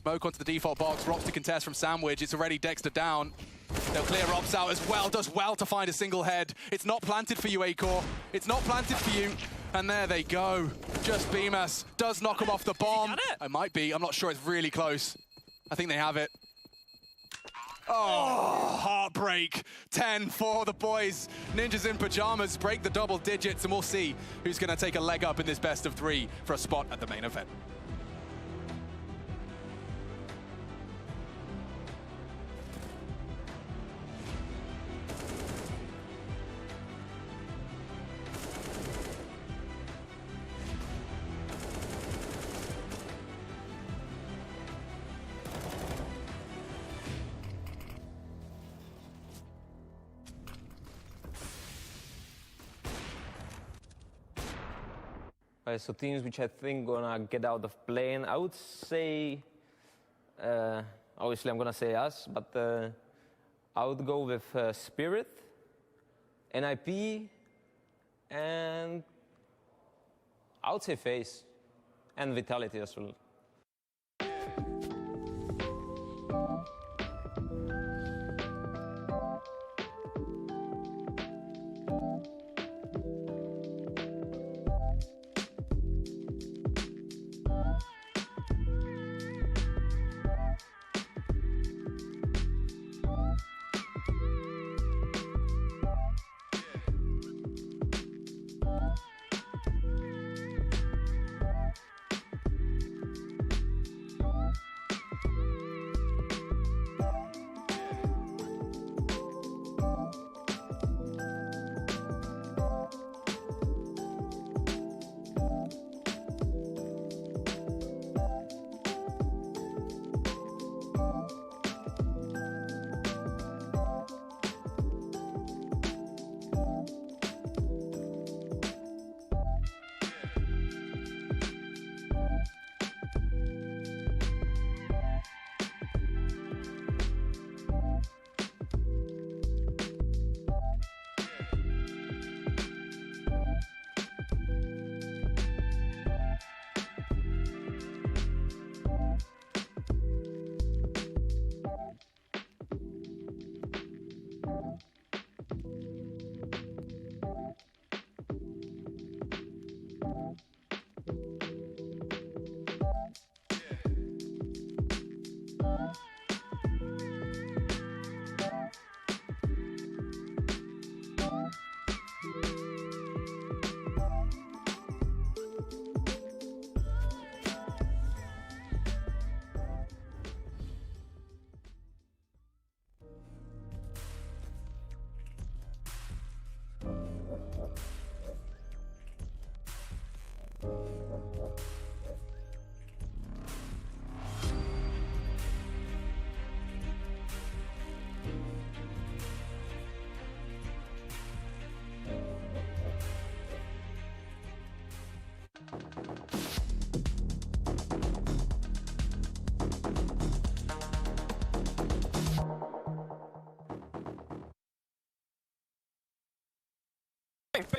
Smoke onto the default box. Rops to contest from Sandwich. It's already Dexter down. They'll clear Rops out as well. Does well to find a single head. It's not planted for you, Acor. It's not planted for you. And there they go. Just Bemis does knock him off the bomb. It might be. I'm not sure. It's really close. I think they have it. Oh, heartbreak. 10 for the boys. Ninjas in pajamas break the double digits, and we'll see who's going to take a leg up in this best of 3 for a spot at the main event. So teams which I think gonna get out of playing, I would say, obviously I'm gonna say us, but I would go with Spirit, NIP, and I would say Faze, and Vitality as well.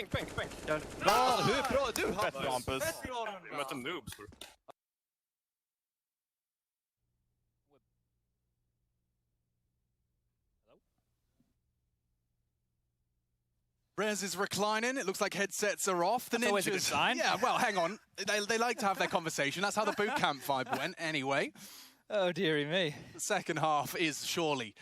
Pink. Ja. Bra, hur bra du Fett bra, Hampus. Vi mötte noobs. Rez is reclining. It looks like headsets are off. The That's always a good sign. Yeah, well, hang on. They like to have their conversation. That's how the boot camp vibe went anyway. Oh, dearie me. The second half is surely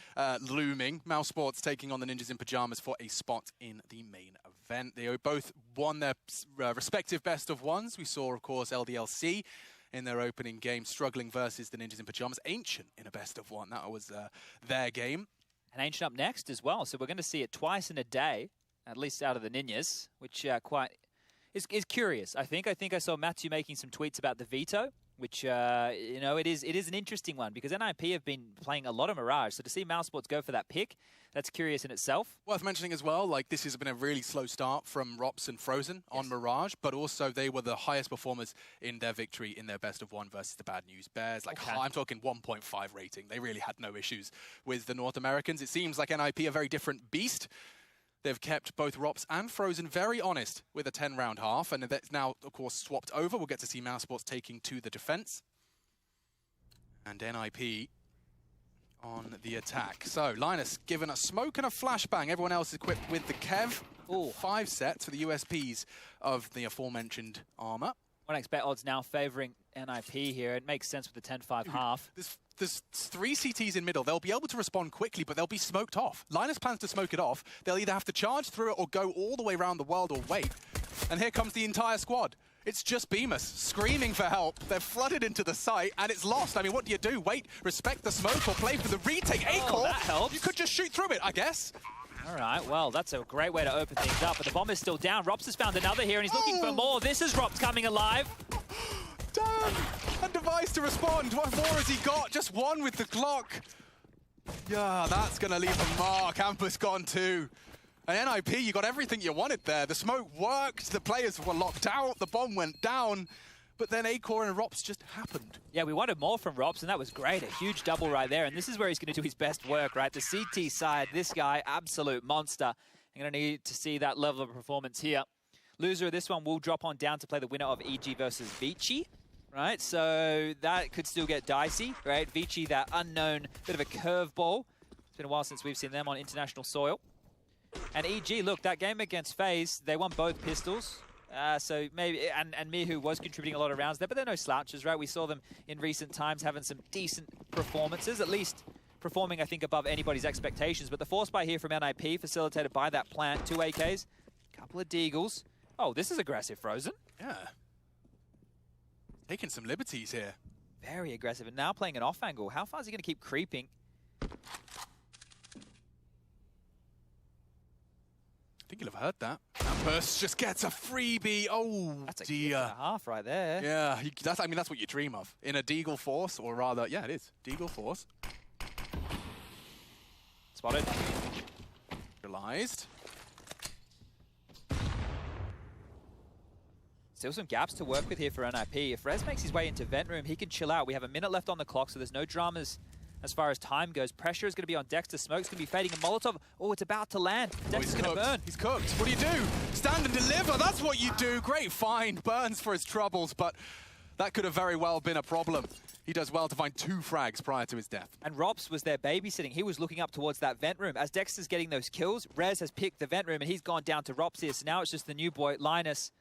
looming. Mouse Sports taking on the Ninjas in Pajamas for a spot in the main event. They both won their respective best of ones. We saw, of course, LDLC in their opening game struggling versus the Ninjas in Pajamas. Ancient in a best of one. That was their game. And Ancient up next as well. So we're going to see it twice in a day, at least out of the Ninjas, which quite is curious. I think I saw Matthew making some tweets about the veto, which you know, it is an interesting one because NIP have been playing a lot of Mirage. So to see Mousesports go for that pick, that's curious in itself. Worth mentioning as well, like this has been a really slow start from Rops and Frozen on Mirage, but also they were the highest performers in their victory in their best of one versus the Bad News Bears. Like I'm talking 1.5 rating. They really had no issues with the North Americans. It seems like NIP a very different beast. They've kept both Rops and Frozen very honest with a 10-round half, and that's now, of course, swapped over. We'll get to see Mousesports taking to the defense. And NIP on the attack. So, Linus given a smoke and a flashbang. Everyone else is equipped with the Kev. 5 sets for the USPs of the aforementioned armor. 1xBet odds now favouring NIP here. It makes sense with the 10-5 half. There's 3 CTs in middle. They'll be able to respond quickly, but they'll be smoked off. Linus plans to smoke it off. They'll either have to charge through it or go all the way around the world or wait. And here comes the entire squad. It's just Bemis screaming for help. They're flooded into the site, and it's lost. I mean, what do? Wait, respect the smoke, or play for the retake? Acor, that helps. You could just shoot through it, I guess. All right, well, that's a great way to open things up, but the bomb is still down. Rops has found another here, and he's looking for more. This is Rops coming alive. Damn! And Device to respond. What more has he got? Just one with the Glock. Yeah, that's going to leave a mark. Ampus gone too. And NIP, you got everything you wanted there. The smoke worked. The players were locked out. The bomb went down. But then Acor and Rops just happened. Yeah, we wanted more from Rops, and that was great. A huge double right there. And this is where he's going to do his best work, right? The CT side, this guy, absolute monster. I'm going to need to see that level of performance here. Loser of this one will drop on down to play the winner of EG versus Vici. Right, so that could still get dicey, right? Vici, that unknown bit of a curveball. It's been a while since we've seen them on international soil. And EG, look, that game against Faze, they won both pistols. So maybe, and Mihu was contributing a lot of rounds there, but they're no slouches, right? We saw them in recent times having some decent performances, at least performing, I think, above anybody's expectations. But the force buy here from NIP, facilitated by that plant, 2 AKs, couple of Deagles. Oh, this is aggressive, Frozen. Yeah. Taking some liberties here. Very aggressive, and now playing an off angle. How far is he going to keep creeping? I think you'll have heard that. Ampus just gets a freebie. Oh, that's a dear. kick and a half right there. Yeah, I mean, that's what you dream of. In a Deagle Force, or rather, yeah, it is. Deagle Force. Spotted. Realized. Still some gaps to work with here for NIP. If Rez makes his way into vent room, he can chill out. We have a minute left on the clock, so there's no dramas as far as time goes. Pressure is going to be on Dexter. Smoke's going to be fading. A Molotov, oh, it's about to land. Dexter's going to burn. He's cooked. What do? Stand and deliver. That's what you do. Great find. Burns for his troubles, but that could have very well been a problem. He does well to find 2 frags prior to his death. And Rops was there babysitting. He was looking up towards that vent room. As Dexter's getting those kills, Rez has picked the vent room, and he's gone down to Rops here. So now it's just the new boy, Linus,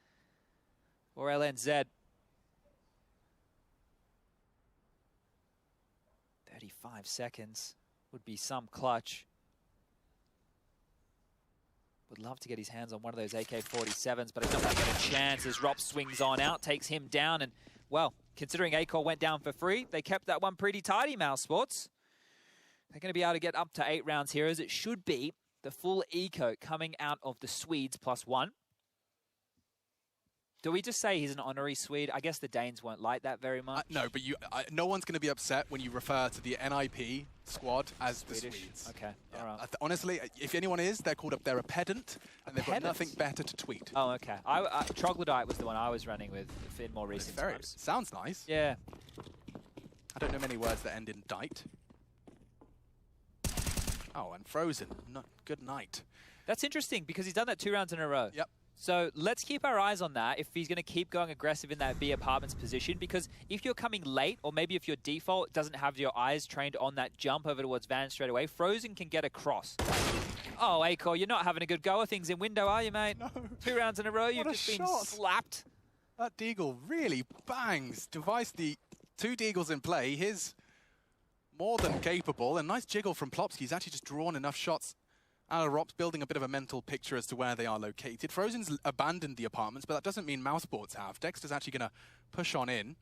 or LNZ. 35 seconds would be some clutch. Would love to get his hands on one of those AK-47s, but I don't think get a chance as Rops swings on out, takes him down, and, well, considering Acor went down for free, they kept that one pretty tidy, Mousesports. They're going to be able to get up to 8 rounds here, as it should be the full eco coming out of the Swedes +1. Do we just say he's an honorary Swede? I guess the Danes won't like that very much. No, but no one's going to be upset when you refer to the NIP squad as the Swedes. Okay, yeah. All right. Honestly, if anyone is, they're a pedant, and they've got nothing better to tweet. Oh, okay. Troglodyte was the one I was running with in more recent times. Sounds nice. Yeah. I don't know many words that end in dite. Oh, and Frozen. Good night. That's interesting, because he's done that 2 rounds in a row. Yep. So let's keep our eyes on that if he's going to keep going aggressive in that B apartments position, because if you're coming late, or maybe if your default doesn't have your eyes trained on that jump over towards Van straight away, Frozen can get across. Oh, Acor, you're not having a good go of things in window, are you, mate? No. 2 rounds in a row, you've just been slapped. That Deagle really bangs. Device the 2 Deagles in play. His more than capable, and nice jiggle from Plopsky. He's actually just drawn enough shots out of Rops, building a bit of a mental picture as to where they are located. Frozen's abandoned the apartments, but that doesn't mean Mousesports have. Dexter's actually going to push on in.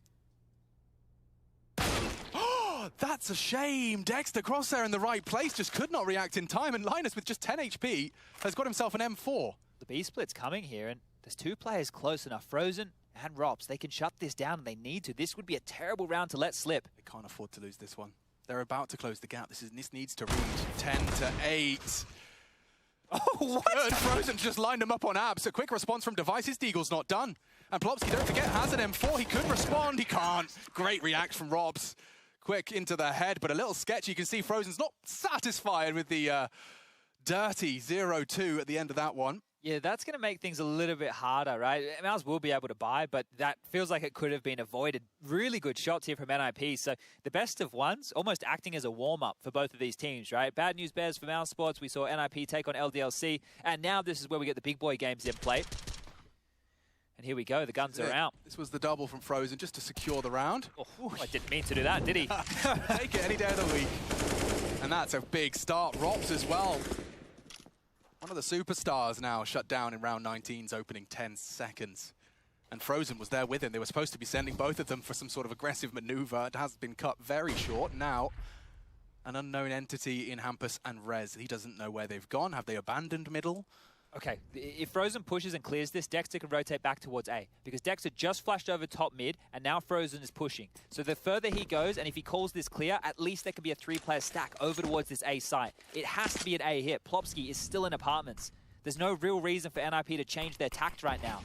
Oh, that's a shame. Dexter, Crosshair in the right place, just could not react in time, and Linus, with just 10 HP, has got himself an M4. The B-split's coming here, and There's two players close enough, Frozen and Rops. They can shut this down and they need to. This would be a terrible round to let slip. They can't afford to lose this one. They're about to close the gap. This needs to reach 10-8. Oh, what? Good. Frozen just lined him up on abs. A quick response from Device. His Deagle's not done. And Plopsky, don't forget, has an M4. He could respond. He can't. Great react from Robs. Quick into the head, but a little sketchy. You can see Frozen's not satisfied with the dirty 0-2 at the end of that one. Yeah, that's going to make things a little bit harder, right? Mouse will be able to buy, but that feels like it could have been avoided. Really good shots here from NIP. So the best of ones, almost acting as a warm-up for both of these teams, right? Bad news bears for Mouse Sports. We saw NIP take on LDLC, and now this is where we get the big boy games in play. And here we go. The guns are out. This was the double from Frozen just to secure the round. Oh, I didn't mean to do that, did he? Take it any day of the week. And that's a big start. Rops as well. One of the superstars now shut down in round 19's opening 10 seconds. And Frozen was there with him. They were supposed to be sending both of them for some sort of aggressive maneuver. It has been cut very short. Now, an unknown entity in Hampus and Rez. He doesn't know where they've gone. Have they abandoned middle? Okay, if Frozen pushes and clears this, Dexter can rotate back towards A. Because Dexter just flashed over top mid, and now Frozen is pushing. So the further he goes, and if he calls this clear, at least there can be a 3-player stack over towards this A site. It has to be an A hit. Plopsky is still in apartments. There's no real reason for NIP to change their tact right now.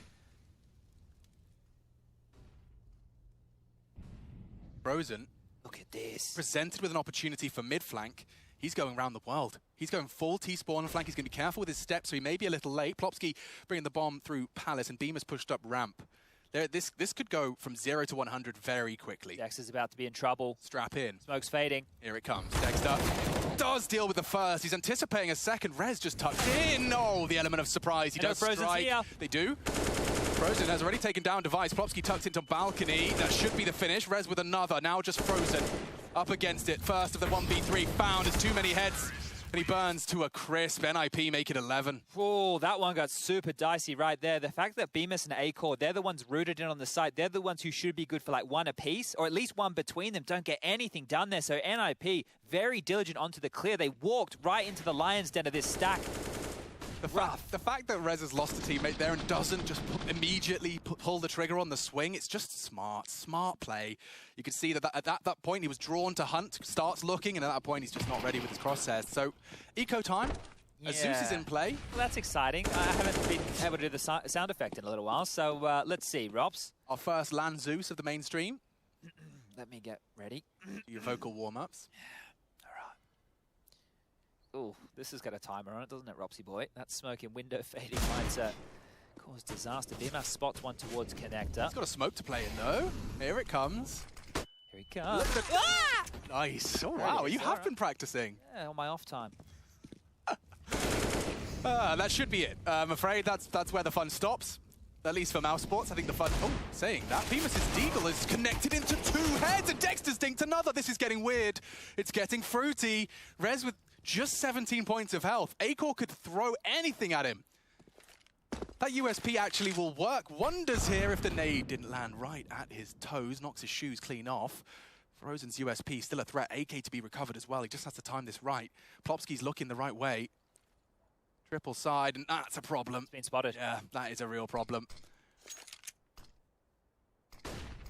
Frozen. Look at this. Presented with an opportunity for mid-flank. He's going around the world. He's going full T-spawn flank. He's going to be careful with his steps, so he may be a little late. Plopsky bringing the bomb through Palace, and Beamer's pushed up ramp. This could go from 0 to 100 very quickly. Dexter's about to be in trouble. Strap in. Smoke's fading. Here it comes. Dexter does deal with the first. He's anticipating a second. Rez just tucked in. Oh, the element of surprise. He does strike. Here. They do. Frozen has already taken down Device. Plopsky tucked into balcony. That should be the finish. Rez with another. Now just Frozen up against it. First of the 1v3 found. There's too many heads. And he burns to a crisp. NIP make it 11. Oh, that one got super dicey right there. The fact that Bemis and A-Core, they're the ones rooted in on the site. They're the ones who should be good for like one apiece, or at least one between them. Don't get anything done there. So NIP, very diligent onto the clear. They walked right into the lion's den of this stack. The fact that Rez has lost a teammate there and doesn't just immediately pull the trigger on the swing, it's just smart play. You can see that at that point he was drawn to hunt, starts looking, and at that point he's just not ready with his crosshairs. So, eco time. Yeah. Zeus is in play. Well, that's exciting. I haven't been able to do the sound effect in a little while, so let's see, Robs. Our first LAN Zeus of the mainstream. Let me get ready. Your vocal warm-ups. Oh, this has got a timer on it, doesn't it, Ropsy boy? That smoking window fading might cause disaster. Bimas spots one towards connector. He's got a smoke to play in, though. Here it comes. Here he comes. Ah! Nice. Oh, wow. You have been practicing. Yeah, on my off time. That should be it. I'm afraid that's where the fun stops. At least for Mouse Sports, I think the fun... Oh, saying that. Bemis' Deagle is connected into 2 heads, and Dexter's dinked another. This is getting weird. It's getting fruity. Rez with just 17 points of health. A-Core could throw anything at him. That USP actually will work wonders here if the nade didn't land right at his toes. Knocks his shoes clean off. Frozen's USP still a threat. AK to be recovered as well. He just has to time this right. Plopsky's looking the right way. Triple side, and that's a problem. It's been spotted. Yeah, that is a real problem.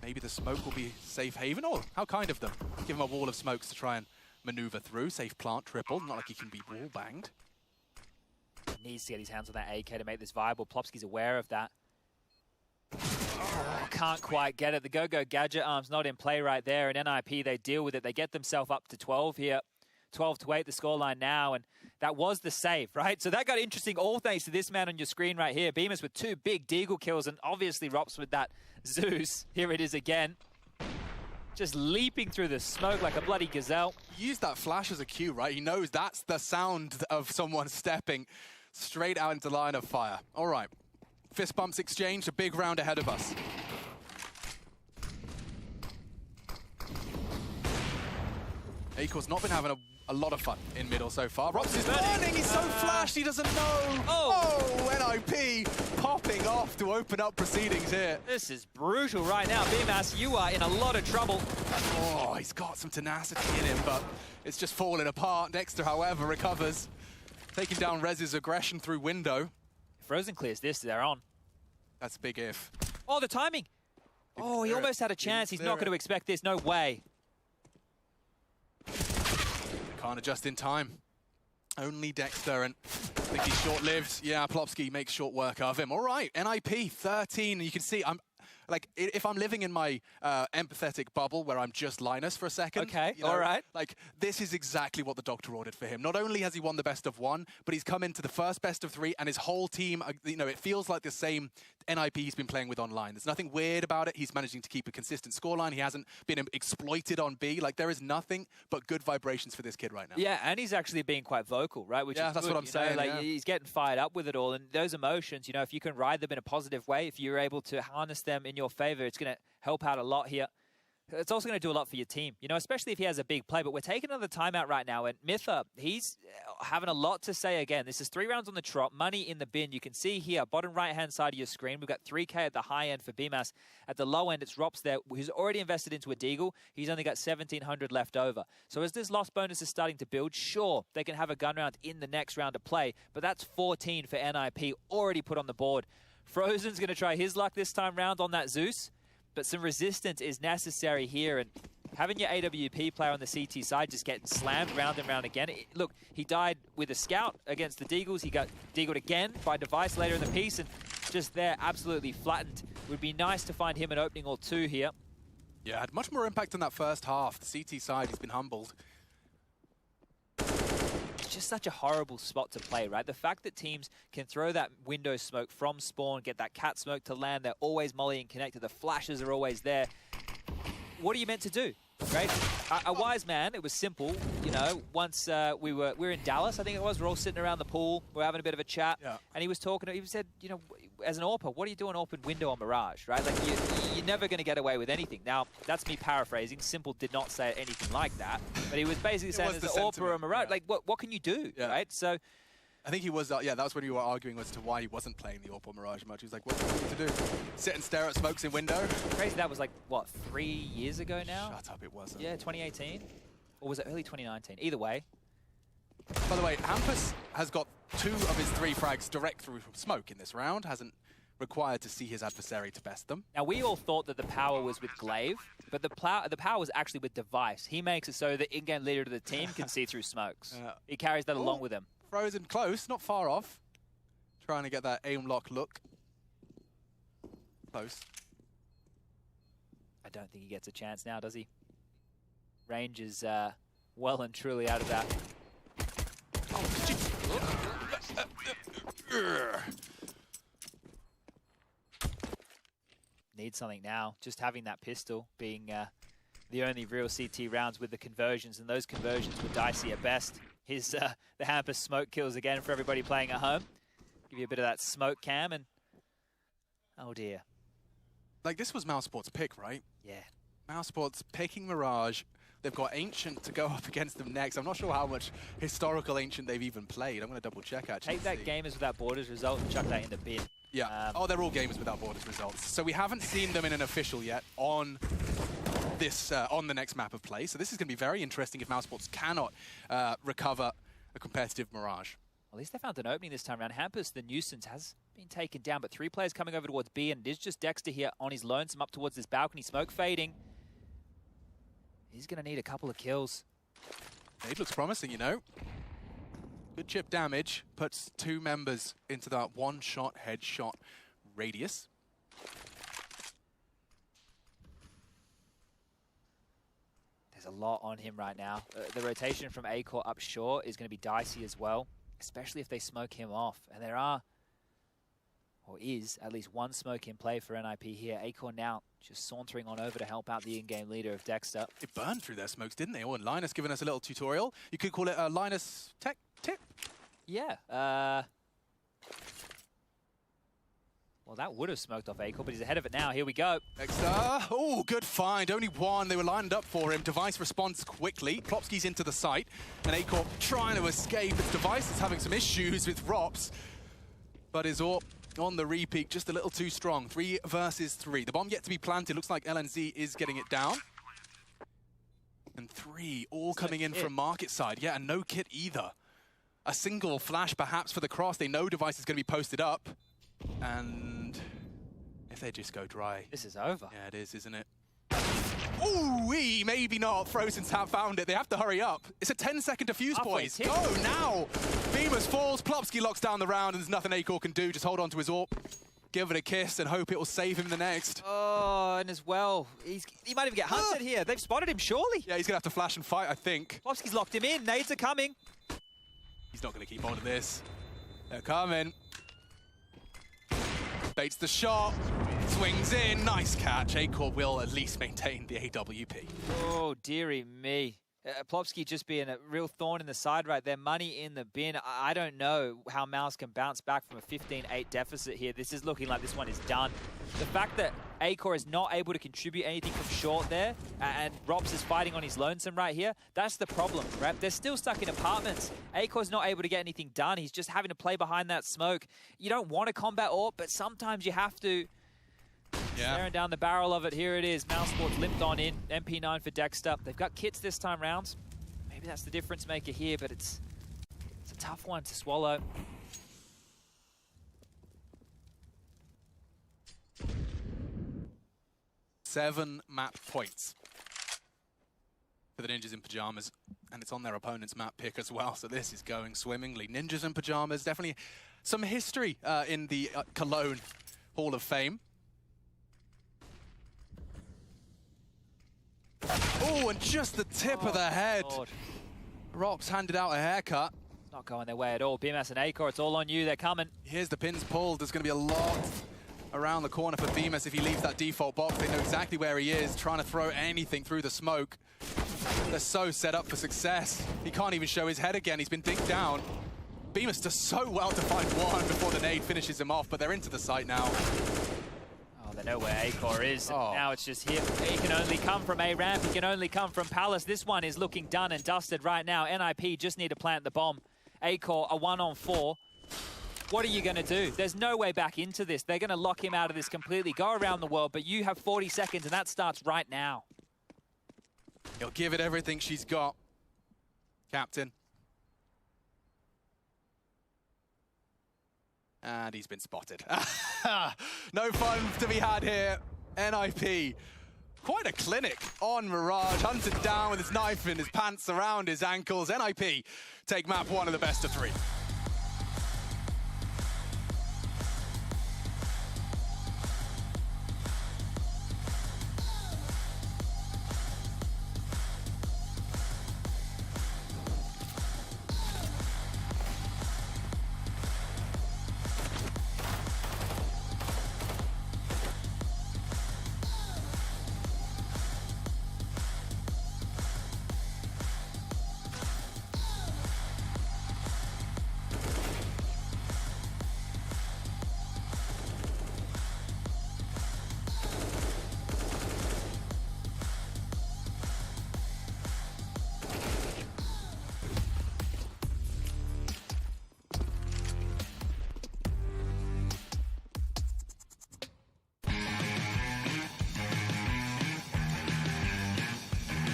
Maybe the smoke will be safe haven, or how kind of them. Give him a wall of smokes to try and maneuver through. Safe plant, triple. Not like he can be wall banged. He needs to get his hands on that AK to make this viable. Plopsky's aware of that. Oh, can't quite get it. The Go-Go Gadget arm's not in play right there, and NIP, they deal with it. They get themselves up to 12 here. 12-8 the scoreline now, and that was the save, right? So that got interesting all thanks to this man on your screen right here. Bemis with 2 big Deagle kills, and obviously Rops with that Zeus. Here it is again. Just leaping through the smoke like a bloody gazelle. Use that flash as a cue, right? He knows that's the sound of someone stepping straight out into line of fire. All right. Fist bumps exchanged, a big round ahead of us. A-Core's not been having a lot of fun in middle so far. Rops is burning, he's so flashed, he doesn't know. Oh, NIP popping off to open up proceedings here. This is brutal right now. Bimas, you are in a lot of trouble. Oh, he's got some tenacity in him, but it's just falling apart. Dexter, however, recovers. Taking down Rez's aggression through window. Frozen clears this, they're on. That's a big if. Oh, the timing. Oh, he almost had a chance. He's not going to expect this. No way. Can't adjust in time. Only Dexter, and I think he's short-lived. Yeah, Plopsky makes short work of him. All right, NIP 13. You can see I'm like, if I'm living in my empathetic bubble where I'm just Linus for a second. Okay, you know, all right. Like, this is exactly what the doctor ordered for him. Not only has he won the best of one, but he's come into the first best of three, and his whole team, you know, it feels like the same NIP he's been playing with online. There's nothing weird about it. He's managing to keep a consistent scoreline. He hasn't been exploited on B. Like, there is nothing but good vibrations for this kid right now. Yeah, and he's actually being quite vocal, right? Which yeah, is that's good, what I'm you know? saying. Like, yeah. he's getting fired up with it all, and those emotions, you know, if you can ride them in a positive way, if you're able to harness them in your favor, it's going to help out a lot here. It's also going to do a lot for your team, you know, especially if he has a big play. But we're taking another timeout right now, and Mytha, he's having a lot to say again. This is 3 rounds on the trot, money in the bin. You can see here, bottom right-hand side of your screen, we've got 3K at the high end for BMAS. At the low end, it's Rops there, who's already invested into a Deagle. He's only got 1,700 left over. So as this loss bonus is starting to build, sure, they can have a gun round in the next round of play, but that's 14 for NIP already put on the board. Frozen's going to try his luck this time round on that Zeus. But some resistance is necessary here, and having your AWP player on the CT side just getting slammed round and round again. Look, he died with a scout against the Deagles. He got Deagled again by Device later in the piece, and just there, absolutely flattened. Would be nice to find him an opening or two here. Yeah, had much more impact in that first half. The CT side, he's been humbled. It's just such a horrible spot to play, right? The fact that teams can throw that window smoke from spawn, get that cat smoke to land, they're always molly and connected, the flashes are always there. What are you meant to do, right? A wise man, it was simple, you know, once we were in Dallas, I think it was, we're all sitting around the pool, we're having a bit of a chat, and he was talking, he said, you know, as an AWPer, what do you do an open window on Mirage, right? Like, you're never going to get away with anything. Now, that's me paraphrasing. Simple did not say anything like that, but he was basically saying as an AWPer or Mirage, like, what can you do, right? So, I think he was, yeah, that was when you were arguing as to why he wasn't playing the AWP or Mirage much. He was like, what do you need to do? Sit and stare at smokes in window? Crazy, that was like, what, 3 years ago now? Shut up, it wasn't. Yeah, 2018? Or was it early 2019? Either way. By the way, Hampus has got 2 of his 3 frags direct through smoke in this round. Hasn't required to see his adversary to best them. Now, we all thought that the power was with Glaive, but the power was actually with Device. He makes it so the in-game leader of the team can see through smokes. He carries that along with him. Frozen close, not far off. Trying to get that aim lock look. Close. I don't think he gets a chance now, does he? Range is well and truly out of that. Need something now. Just having that pistol being the only real CT rounds with the conversions, and those conversions were dicey at best. His the Hampus smoke kills again for everybody playing at home. Give you a bit of that smoke cam, and oh dear. Like, this was Mousesport's pick, right? Yeah. Mousesport's picking Mirage. They've got Ancient to go up against them next. I'm not sure how much historical Ancient they've even played. I'm going to double check, actually. Take that Gamers Without Borders result and chuck that in the bin. Yeah. Oh, they're all Gamers Without Borders results. So we haven't seen them in an official yet on this on the next map of play. So this is going to be very interesting if Mousesports cannot recover a competitive Mirage. At least they found an opening this time around. Hampus, the nuisance, has been taken down, but 3 players coming over towards B, and it is just Dexter here on his lonesome up towards this balcony. Smoke fading. He's going to need a couple of kills. It looks promising, you know. Good chip damage. Puts 2 members into that one-shot headshot radius. There's a lot on him right now. The rotation from A-Core up short is going to be dicey as well, especially if they smoke him off. And there are, or is, at least one smoke in play for NIP here. A-Core now just sauntering on over to help out the in-game leader of Dexter. They burned through their smokes, didn't they? Oh, and Linus giving us a little tutorial. You could call it a Linus tech tip. Yeah. Well, that would have smoked off A-Core, but he's ahead of it now. Here we go. Dexter. Oh, good find. Only one. They were lined up for him. Device responds quickly. Plopsky's into the site. And A-Core trying to escape. Its Device is having some issues with Rops. But his AWP on the repeat, just a little too strong. 3 versus 3. The bomb yet to be planted. Looks like LNZ is getting it down. And 3 all coming in from market side. Yeah, and no kit either. A single flash perhaps for the cross. They know Device is going to be posted up. And If they just go dry. This is over. Yeah, it is, isn't it? Ooh-wee, maybe not. Frozen Tap found it. They have to hurry up. It's a 10-second defuse, boys. Go now. Bemis falls. Plopsky locks down the round, and there's nothing Acor can do. Just hold on to his AWP, give it a kiss, and hope it will save him the next. Oh, and as well, he might even get hunted here. They've spotted him, surely. Yeah, he's going to have to flash and fight, I think. Plopsky's locked him in. Nades are coming. He's not going to keep on to this. They're coming. Baits the shot. Swings in. Nice catch. Acor will at least maintain the AWP. Oh, dearie me. Plopsky just being a real thorn in the side right there. Money in the bin. I don't know how Mouse can bounce back from a 15-8 deficit here. This is looking like this one is done. The fact that Acor is not able to contribute anything from short there, and Rops is fighting on his lonesome right here, that's the problem, right? They're still stuck in apartments. Acor's not able to get anything done. He's just having to play behind that smoke. You don't want to combat AWP, but sometimes you have to. Yeah. Staring down the barrel of it, here it is. Mouse Sports limped on in. MP9 for Dexter. They've got kits this time round. Maybe that's the difference maker here, but it's a tough one to swallow. Seven map points for the Ninjas in Pajamas, and it's on their opponent's map pick as well, so this is going swimmingly. Ninjas in Pajamas, definitely some history in the Cologne Hall of Fame. Oh, and just the tip of the head. Lord. Rops handed out a haircut. It's not going their way at all. BMS and Acor, it's all on you. They're coming. Here's the pins pulled. There's going to be a lot around the corner for Bemis if he leaves that default box. They know exactly where he is, trying to throw anything through the smoke. They're so set up for success. He can't even show his head again. He's been dinked down. Bemis does so well to find one before the nade finishes him off, but they're into the site now. Oh, they know where Acor is. Now it's just him. He can only come from A-Ramp. He can only come from Palace. This one is looking done and dusted right now. NIP just need to plant the bomb. Acor, a 1-on-4. What are you going to do? There's no way back into this. They're going to lock him out of this completely. Go around the world, but you have 40 seconds, and that starts right now. He'll give it everything she's got. Captain. And he's been spotted. No fun to be had here. NIP. Quite a clinic on Mirage. Hunted down with his knife and his pants around his ankles. NIP take map 1 of the best of 3.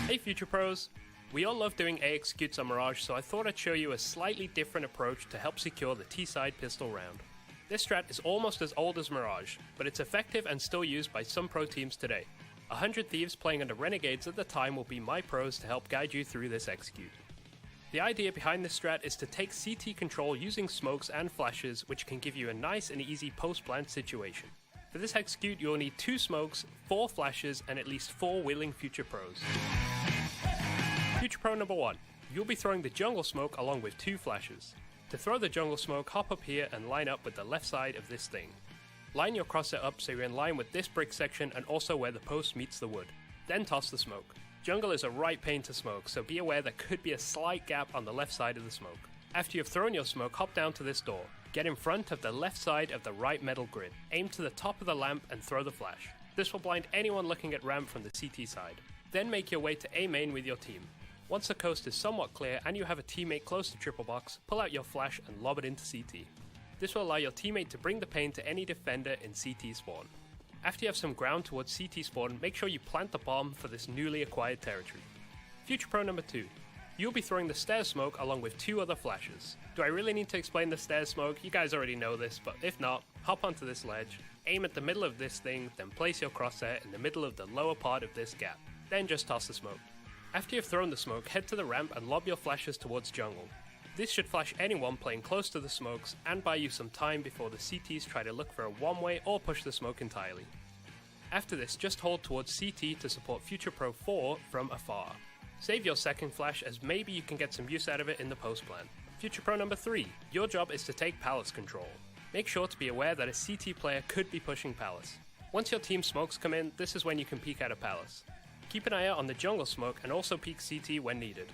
Hey Future Pros! We all love doing A executes on Mirage, so I thought I'd show you a slightly different approach to help secure the T-side pistol round. This strat is almost as old as Mirage, but it's effective and still used by some pro teams today. 100 Thieves playing under Renegades at the time will be my pros to help guide you through this execute. The idea behind this strat is to take CT control using smokes and flashes, which can give you a nice and easy post-plant situation. For this execute, you'll need 2 smokes, 4 flashes, and at least 4 willing Future Pros. Future Pro number 1. You'll be throwing the jungle smoke along with 2 flashes. To throw the jungle smoke, hop up here and line up with the left side of this thing. Line your crosshair up so you're in line with this brick section and also where the post meets the wood. Then toss the smoke. Jungle is a right pane to smoke, so be aware there could be a slight gap on the left side of the smoke. After you've thrown your smoke, hop down to this door. Get in front of the left side of the right metal grid. Aim to the top of the lamp and throw the flash. This will blind anyone looking at ramp from the CT side. Then make your way to A main with your team. Once the coast is somewhat clear and you have a teammate close to triple box, pull out your flash and lob it into CT. This will allow your teammate to bring the pain to any defender in CT spawn. After you have some ground towards CT spawn, make sure you plant the bomb for this newly acquired territory. Future Pro number 2. You'll be throwing the stairs smoke along with 2 other flashes. Do I really need to explain the stairs smoke? You guys already know this, but if not, hop onto this ledge, Aim at the middle of this thing, then place your crosshair in the middle of the lower part of this gap. Then just toss the smoke. After you've thrown the smoke, head to the ramp and lob your flashes towards jungle. This should flash anyone playing close to the smokes and buy you some time before the CTs try to look for a one-way or push the smoke entirely. After this, just hold towards CT to support Future Pro 4 from afar. Save your second flash as maybe you can get some use out of it in the post plan. Future Pro number 3, your job is to take Palace control. Make sure to be aware that a CT player could be pushing Palace. Once your team smokes come in, this is when you can peek out of Palace. Keep an eye out on the jungle smoke and also peek CT when needed.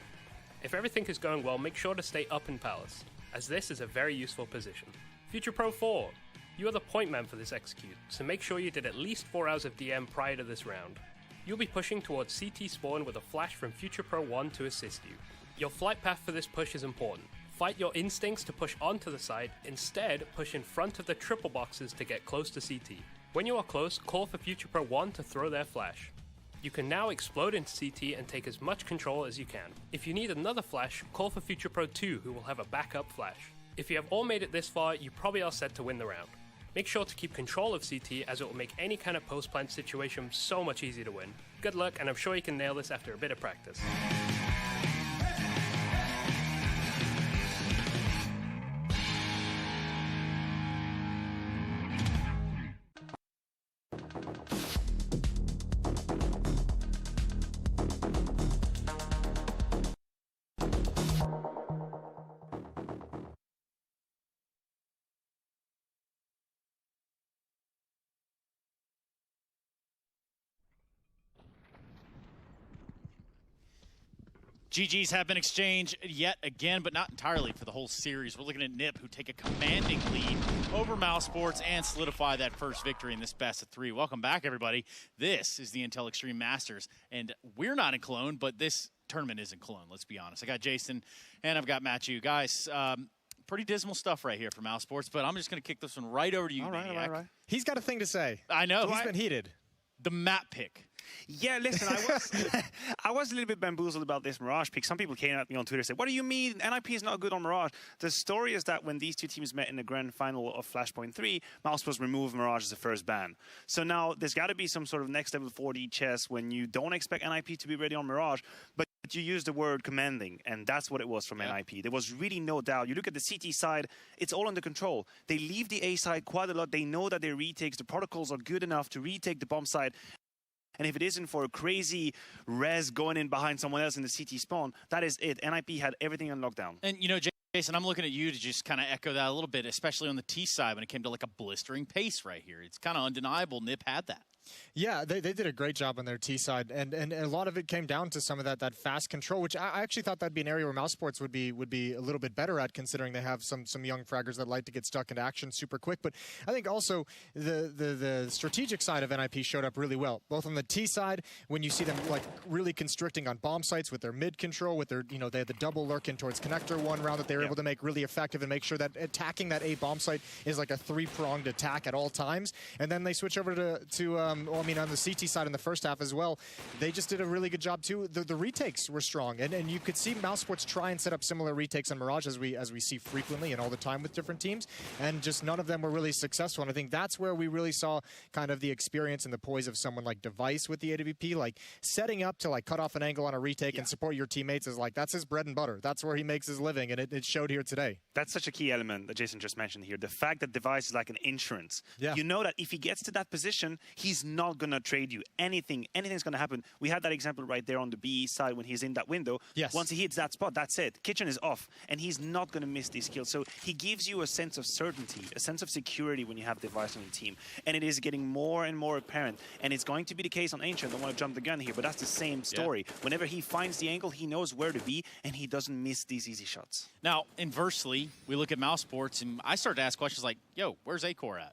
If everything is going well, make sure to stay up in Palace, as this is a very useful position. Future Pro 4, you are the point man for this execute, so make sure you did at least 4 hours of DM prior to this round. You'll be pushing towards CT spawn with a flash from Future Pro 1 to assist you. Your flight path for this push is important. Fight your instincts to push onto the side, instead push in front of the triple boxes to get close to CT. When you are close, call for Future Pro 1 to throw their flash. You can now explode into CT and take as much control as you can. If you need another flash, call for Future Pro 2 who will have a backup flash. If you have all made it this far, you probably are set to win the round. Make sure to keep control of CT as it will make any kind of post-plant situation so much easier to win. Good luck, and I'm sure you can nail this after a bit of practice. GGs have been exchanged yet again, but not entirely for the whole series. We're looking at Nip, who take a commanding lead over Mouse Sports and solidify that first victory in this best of 3. Welcome back, everybody. This is the Intel Extreme Masters, and we're not in Cologne, but this tournament is in Cologne, let's be honest. I got Jason, and I've got Matthew. Guys, pretty dismal stuff right here for Mouse Sports, but I'm just going to kick this one right over to you, Maniac. All right. He's got a thing to say. I know. He's been heated. The map pick. Yeah, listen, I was a little bit bamboozled about this Mirage pick. Some people came at me on Twitter and said, what do you mean NIP is not good on Mirage? The story is that when these two teams met in the grand final of Flashpoint 3, Mouse was removed Mirage as the first ban. So now there's got to be some sort of next level 4D chess when you don't expect NIP to be ready on Mirage, but you use the word commanding, and that's what it was from NIP. There was really no doubt. You look at the CT side, it's all under control. They leave the A side quite a lot. They know that their retakes, the protocols are good enough to retake the bomb side. And if it isn't for a crazy res going in behind someone else in the CT spawn, that is it. NIP had everything on lockdown. And, you know, Jason, I'm looking at you to just kind of echo that a little bit, especially on the T side when it came to like a blistering pace right here. It's kind of undeniable Nip had that. Yeah, they did a great job on their T side, and a lot of it came down to some of that fast control, which I actually thought that'd be an area where Mouse Sports would be a little bit better at, considering they have some young fraggers that like to get stuck into action super quick. But I think also the strategic side of NIP showed up really well, both on the T side when you see them like really constricting on bomb sites with their mid control, with their they had the double lurk in towards connector one round that they were able to make really effective and make sure that attacking that A bomb site is like a 3-pronged attack at all times. And then they switch over to on the CT side in the first half as well, they just did a really good job too. The retakes were strong, and you could see Mouse Sports try and set up similar retakes on Mirage as we see frequently and all the time with different teams, and just none of them were really successful. And I think that's where we really saw kind of the experience and the poise of someone like Device with the AWP, like setting up to like cut off an angle on a retake and support your teammates is like, that's his bread and butter. That's where he makes his living, and it showed here today. That's such a key element that Jason just mentioned here. The fact that Device is like an insurance. Yeah. You know that if he gets to that position, he's not going to trade you anything's going to happen. We had that example right there on the BE side when he's in that window. Yes. Once he hits that spot, that's it. Kitchen is off, and he's not going to miss these kills. So he gives you a sense of certainty, a sense of security when you have Device on your team. And it is getting more and more apparent. And it's going to be the case on Ancient. I don't want to jump the gun here, but that's the same story. Yeah. Whenever he finds the angle, he knows where to be, and he doesn't miss these easy shots. Now, inversely, we look at Mouse Sports, and I start to ask questions like, yo, where's A-Core at?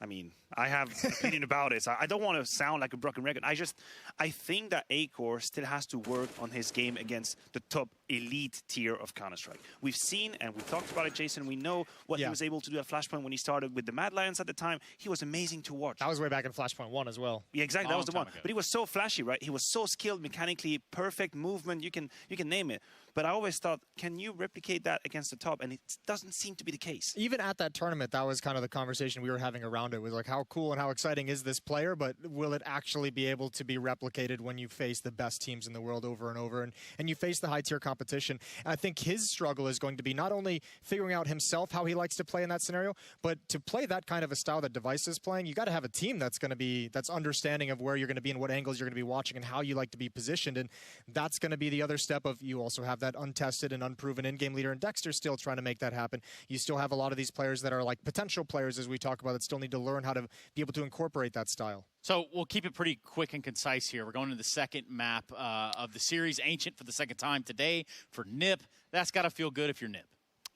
I mean, I have an opinion about it. So I don't want to sound like a broken record. I think that A-Core still has to work on his game against the top elite tier of Counter-Strike. We've seen, and we talked about it, Jason, we know what he was able to do at Flashpoint when he started with the Mad Lions at the time. He was amazing to watch. That was way back in Flashpoint 1 as well. Yeah, exactly. That was the one. But he was so flashy, right? He was so skilled, mechanically, perfect movement. You can name it. But I always thought, can you replicate that against the top? And it doesn't seem to be the case. Even at that tournament, that was kind of the conversation we were having around it. Was like, how how cool and how exciting is this player, but will it actually be able to be replicated when you face the best teams in the world over and over, and you face the high-tier competition? And I think his struggle is going to be not only figuring out himself how he likes to play in that scenario, but to play that kind of a style that Device is playing, you got to have a team that's understanding of where you're going to be and what angles you're going to be watching and how you like to be positioned. And that's going to be the other step of, you also have that untested and unproven in-game leader, and Dexter's still trying to make that happen. You still have a lot of these players that are like potential players, as we talk about, that still need to learn how to be able to incorporate that style. So we'll keep it pretty quick and concise here. We're going to the second map of the series, Ancient for the second time today for NIP. That's got to feel good if you're NIP.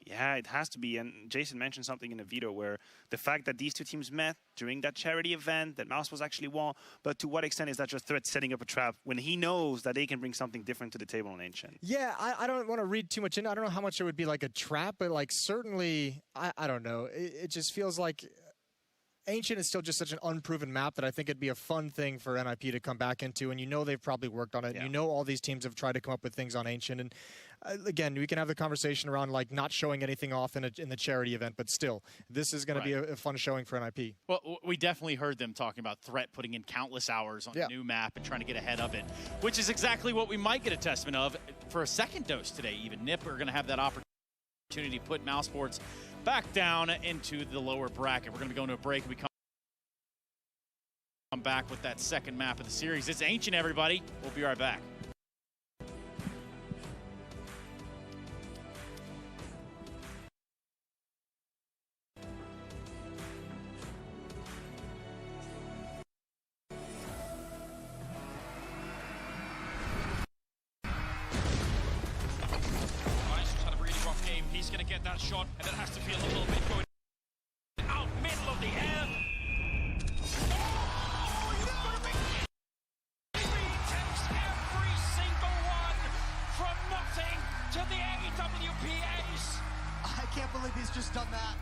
Yeah, it has to be. And Jason mentioned something in the video where the fact that these two teams met during that charity event, that Mouse was actually won, but to what extent is that just Threat setting up a trap when he knows that they can bring something different to the table on Ancient? Yeah, I don't want to read too much in. I don't know how much it would be like a trap, but like certainly, I don't know. It just feels like Ancient is still just such an unproven map that I think it'd be a fun thing for NIP to come back into, and you know they've probably worked on it. Yeah. You know all these teams have tried to come up with things on Ancient, and again, we can have the conversation around like not showing anything off in the charity event, but still, this is going to be a fun showing for NIP. Well, we definitely heard them talking about Threat putting in countless hours on a new map and trying to get ahead of it, which is exactly what we might get a testament of for a second dose today. Even NIP are going to have that opportunity to put Mouse Sports back down into the lower bracket. We're going to be going to a break. We come back with that second map of the series. It's Ancient, everybody. We'll be right back. He's going to get that shot, and it has to feel a little bit going out middle of the air. Oh, he's going to be... He takes every single one from nothing to the AWPAs. I can't believe he's just done that.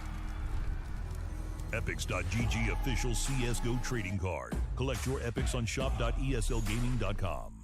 Epics.gg official CSGO trading card. Collect your Epics on shop.eslgaming.com.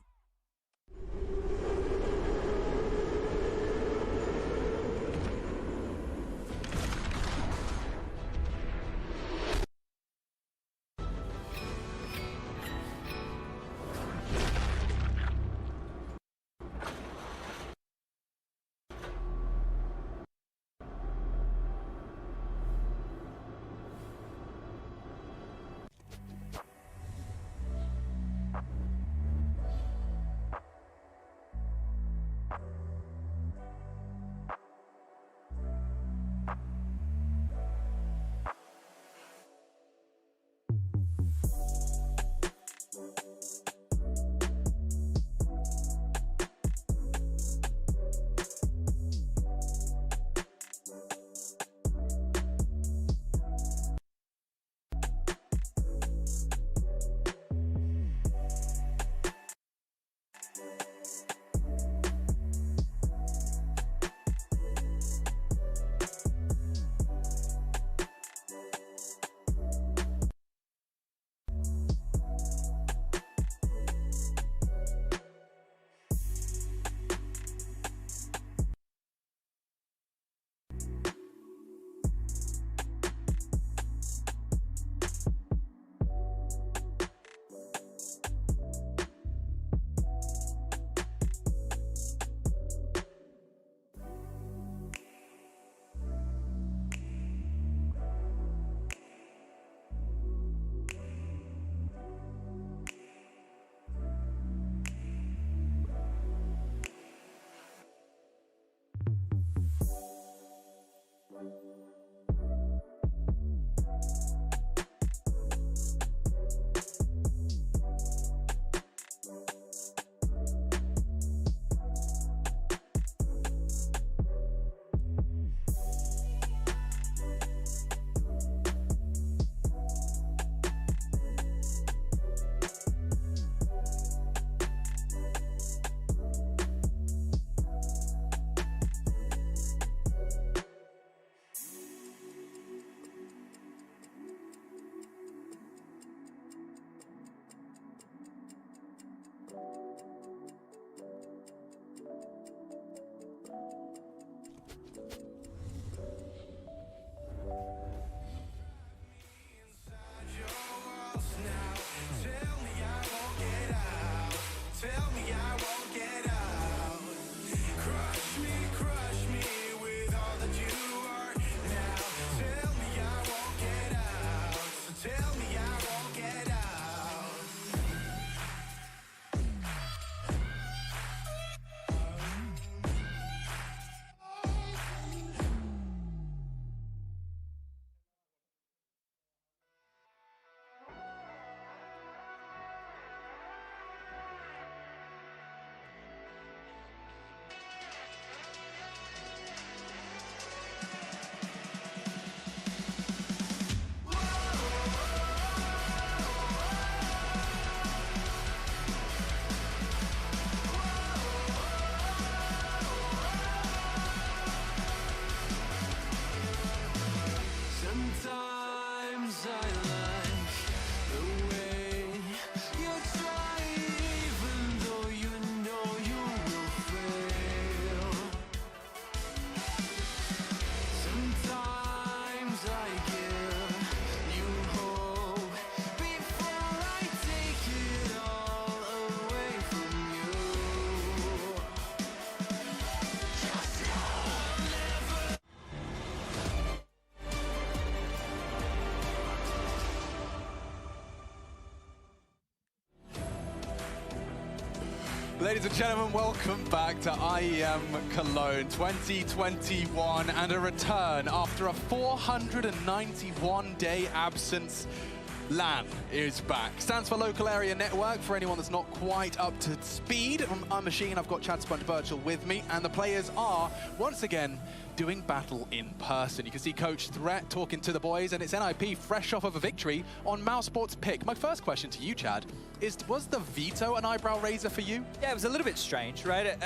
Ladies and gentlemen, welcome back to IEM Cologne 2021 and a return after a 491-day absence. LAN is back. Stands for Local Area Network, for anyone that's not quite up to speed. I'm Machine, I've got Chad Sponge Virtual with me, and the players are, once again, doing battle in person. You can see Coach Threat talking to the boys, and it's NIP fresh off of a victory on Mousesport's pick. My first question to you, Chad, is was the veto an eyebrow raiser for you? Yeah, it was a little bit strange, right?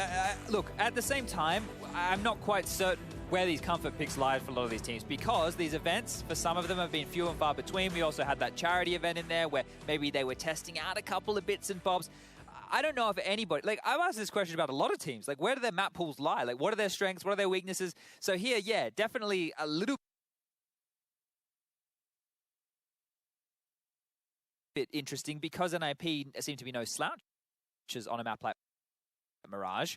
Look, at the same time, I'm not quite certain where these comfort picks lie for a lot of these teams, because these events, for some of them, have been few and far between. We also had that charity event in there where maybe they were testing out a couple of bits and bobs. I don't know if anybody, like, I've asked this question about a lot of teams, like, where do their map pools lie? Like, what are their strengths? What are their weaknesses? So here, yeah, definitely a little bit interesting, because NIP seem to be no slouches on a map like Mirage.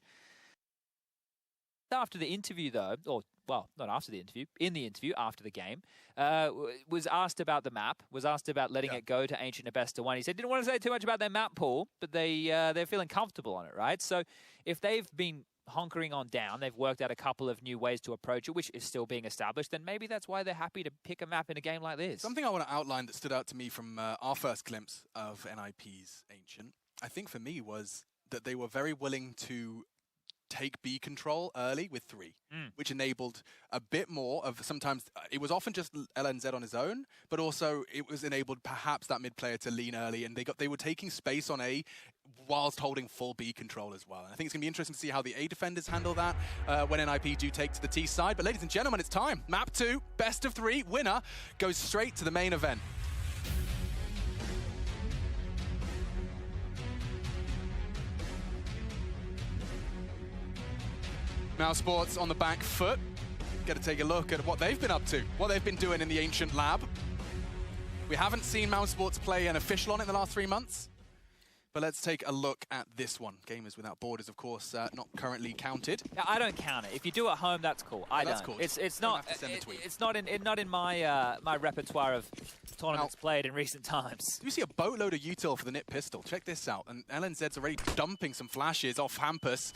After the interview, though, or, well, not after the interview, in the interview after the game, was asked about the map, was asked about letting it go to Ancient and best of one. He said didn't want to say too much about their map pool, but they're feeling comfortable on it, right? So if they've been honkering on down, they've worked out a couple of new ways to approach it, which is still being established, then maybe that's why they're happy to pick a map in a game like this. Something I want to outline that stood out to me from our first glimpse of NIP's Ancient, I think for me, was that they were very willing to take B control early with 3, which enabled a bit more of, sometimes it was often just LNZ on his own, but also it was enabled perhaps that mid player to lean early, and they were taking space on A whilst holding full B control as well. And I think it's going to be interesting to see how the A defenders handle that when NIP do take to the T side. But ladies and gentlemen, it's time. Map 2, best of 3, winner goes straight to the main event. Mousesports on the back foot. Got to take a look at what they've been up to, what they've been doing in the Ancient Lab. We haven't seen Mousesports play an official on it in the last 3 months, but let's take a look at this one. Gamers Without Borders, of course, not currently counted. Yeah, I don't count it. If you do at home, that's cool. That's cool. It's not. It's not in my my repertoire of tournaments played in recent times. Do you see a boatload of util for the Nit pistol? Check this out. And LNZ's already dumping some flashes off Hampus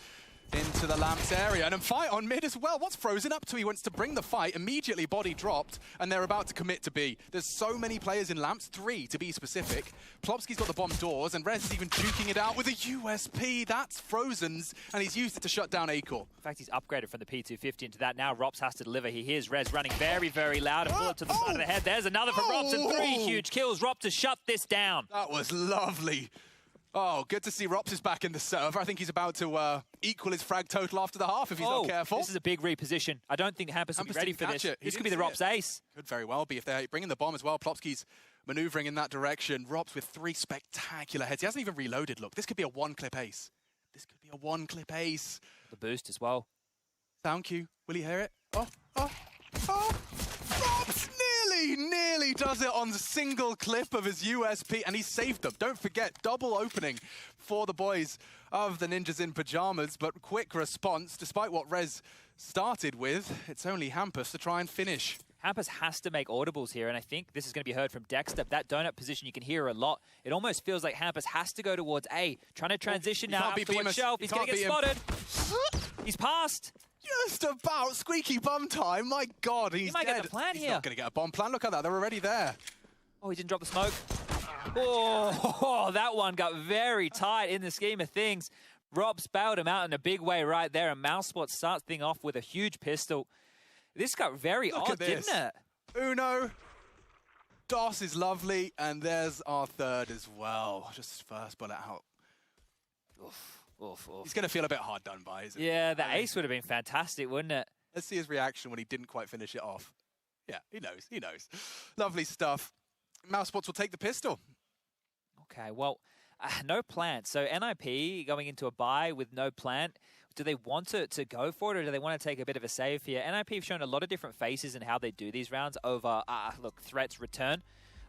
into the Lamps area, and a fight on mid as well. What's Frozen up to? He wants to bring the fight, immediately body dropped, and they're about to commit to B. There's so many players in Lamps, 3 to be specific. Plopsky's got the bomb doors, and Rez is even juking it out with a USP. That's Frozen's, and he's used it to shut down A-Core. In fact, he's upgraded from the P250 into that. Now Rops has to deliver. He hears Rez running very, very loud. A bullet to the side of the head. There's another from Rops, and 3 huge kills. Rops to shut this down. That was lovely. Oh, good to see Rops is back in the server. I think he's about to equal his frag total after the half if he's not careful. This is a big reposition. I don't think Hampus will be ready for this. This could be the Rops ace. Could very well be if they're bringing the bomb as well. Plopsky's maneuvering in that direction. Rops with 3 spectacular heads. He hasn't even reloaded. Look, this could be a 1-clip ace. This could be a 1-clip ace. The boost as well. Sound cue. Will he hear it? Oh. Rops nearly does it on the single clip of his USP, and he saved them. Don't forget, double opening for the boys of the Ninjas in Pajamas, but quick response. Despite what Rez started with, it's only Hampus to try and finish. Hampus has to make audibles here, and I think this is going to be heard from Dexter. That donut position you can hear a lot. It almost feels like Hampus has to go towards A, trying to transition now up towards Shelf. He's going to get spotted. He's passed. Just about squeaky bum time. My God, he's might dead. get the plan he's here. Not going to get a bomb plan. Look at that. They're already there. Oh, he didn't drop the smoke. Oh, that one got very tight in the scheme of things. Rob bailed him out in a big way right there, and Mousesport starts thing off with a huge pistol. This got very odd, didn't it? Uno. DOS is lovely, and there's our third as well. Just first bullet out. Oof. He's going to feel a bit hard done by, isn't he? Yeah, the ace would have been fantastic, wouldn't it? Let's see his reaction when he didn't quite finish it off. Yeah, he knows. Lovely stuff. Mousesports will take the pistol. Okay, well, no plant. So NIP going into a bye with no plant. Do they want to go for it, or do they want to take a bit of a save here? NIP have shown a lot of different faces in how they do these rounds over, Threat's return.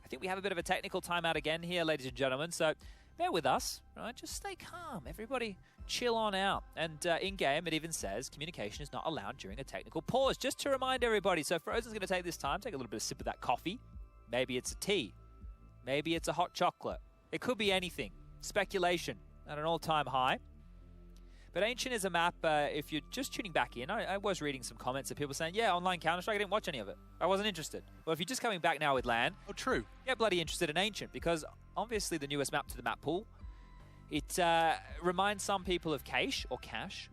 I think we have a bit of a technical timeout again here, ladies and gentlemen, so bear with us, right? Just stay calm. Everybody chill on out. And in-game, it even says communication is not allowed during a technical pause, just to remind everybody. So Frozen's going to take this time, take a little bit of sip of that coffee. Maybe it's a tea. Maybe it's a hot chocolate. It could be anything. Speculation at an all-time high. But Ancient is a map, if you're just tuning back in, I was reading some comments of people saying, yeah, online Counter-Strike, I didn't watch any of it. I wasn't interested. Well, if you're just coming back now with LAN, true. Get bloody interested in Ancient, because obviously the newest map to the map pool, it reminds some people of Cache or Cache.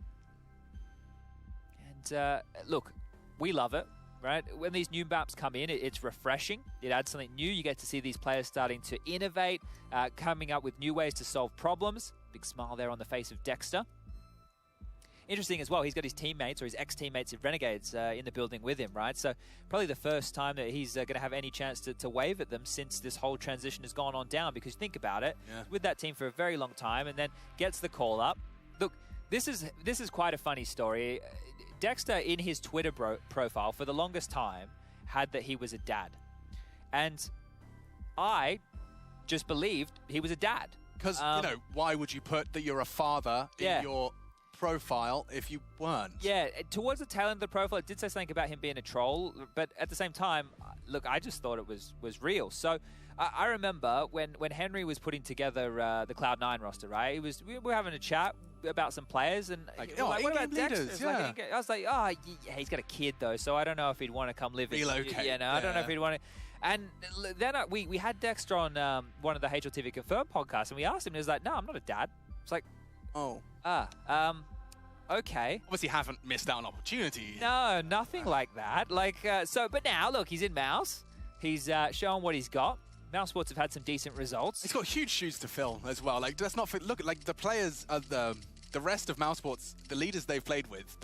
And look, we love it, right? When these new maps come in, it's refreshing. It adds something new. You get to see these players starting to innovate, coming up with new ways to solve problems. Big smile there on the face of Dexter. Interesting as well, he's got his teammates or his ex-teammates of Renegades in the building with him, right? So probably the first time that he's going to have any chance to wave at them since this whole transition has gone on down. Because think about it, with that team for a very long time and then gets the call up. Look, this is quite a funny story. Dexter, in his Twitter profile, for the longest time, had that he was a dad. And I just believed he was a dad. Because, why would you put that you're a father in your profile if you weren't? Yeah, towards the tail end of the profile, it did say something about him being a troll, but at the same time, look, I just thought it was real. So I remember when Henry was putting together the Cloud9 roster, right? We were having a chat about some players, and what about Dexter? I was like, he's got a kid though, so I don't know if he'd want to come live in. Relocate. I don't know if he'd want to. And then we had Dexter on one of the HLTV Confirmed podcasts, and we asked him, and he was like, no, I'm not a dad. It's like, okay. Obviously haven't missed out on opportunity. No, nothing like that. But now, look, he's in Mouse. He's showing what he's got. Mouse Sports have had some decent results. He's got huge shoes to fill as well. Like, let's not look like the players of the rest of Mouse Sports, the leaders they've played with.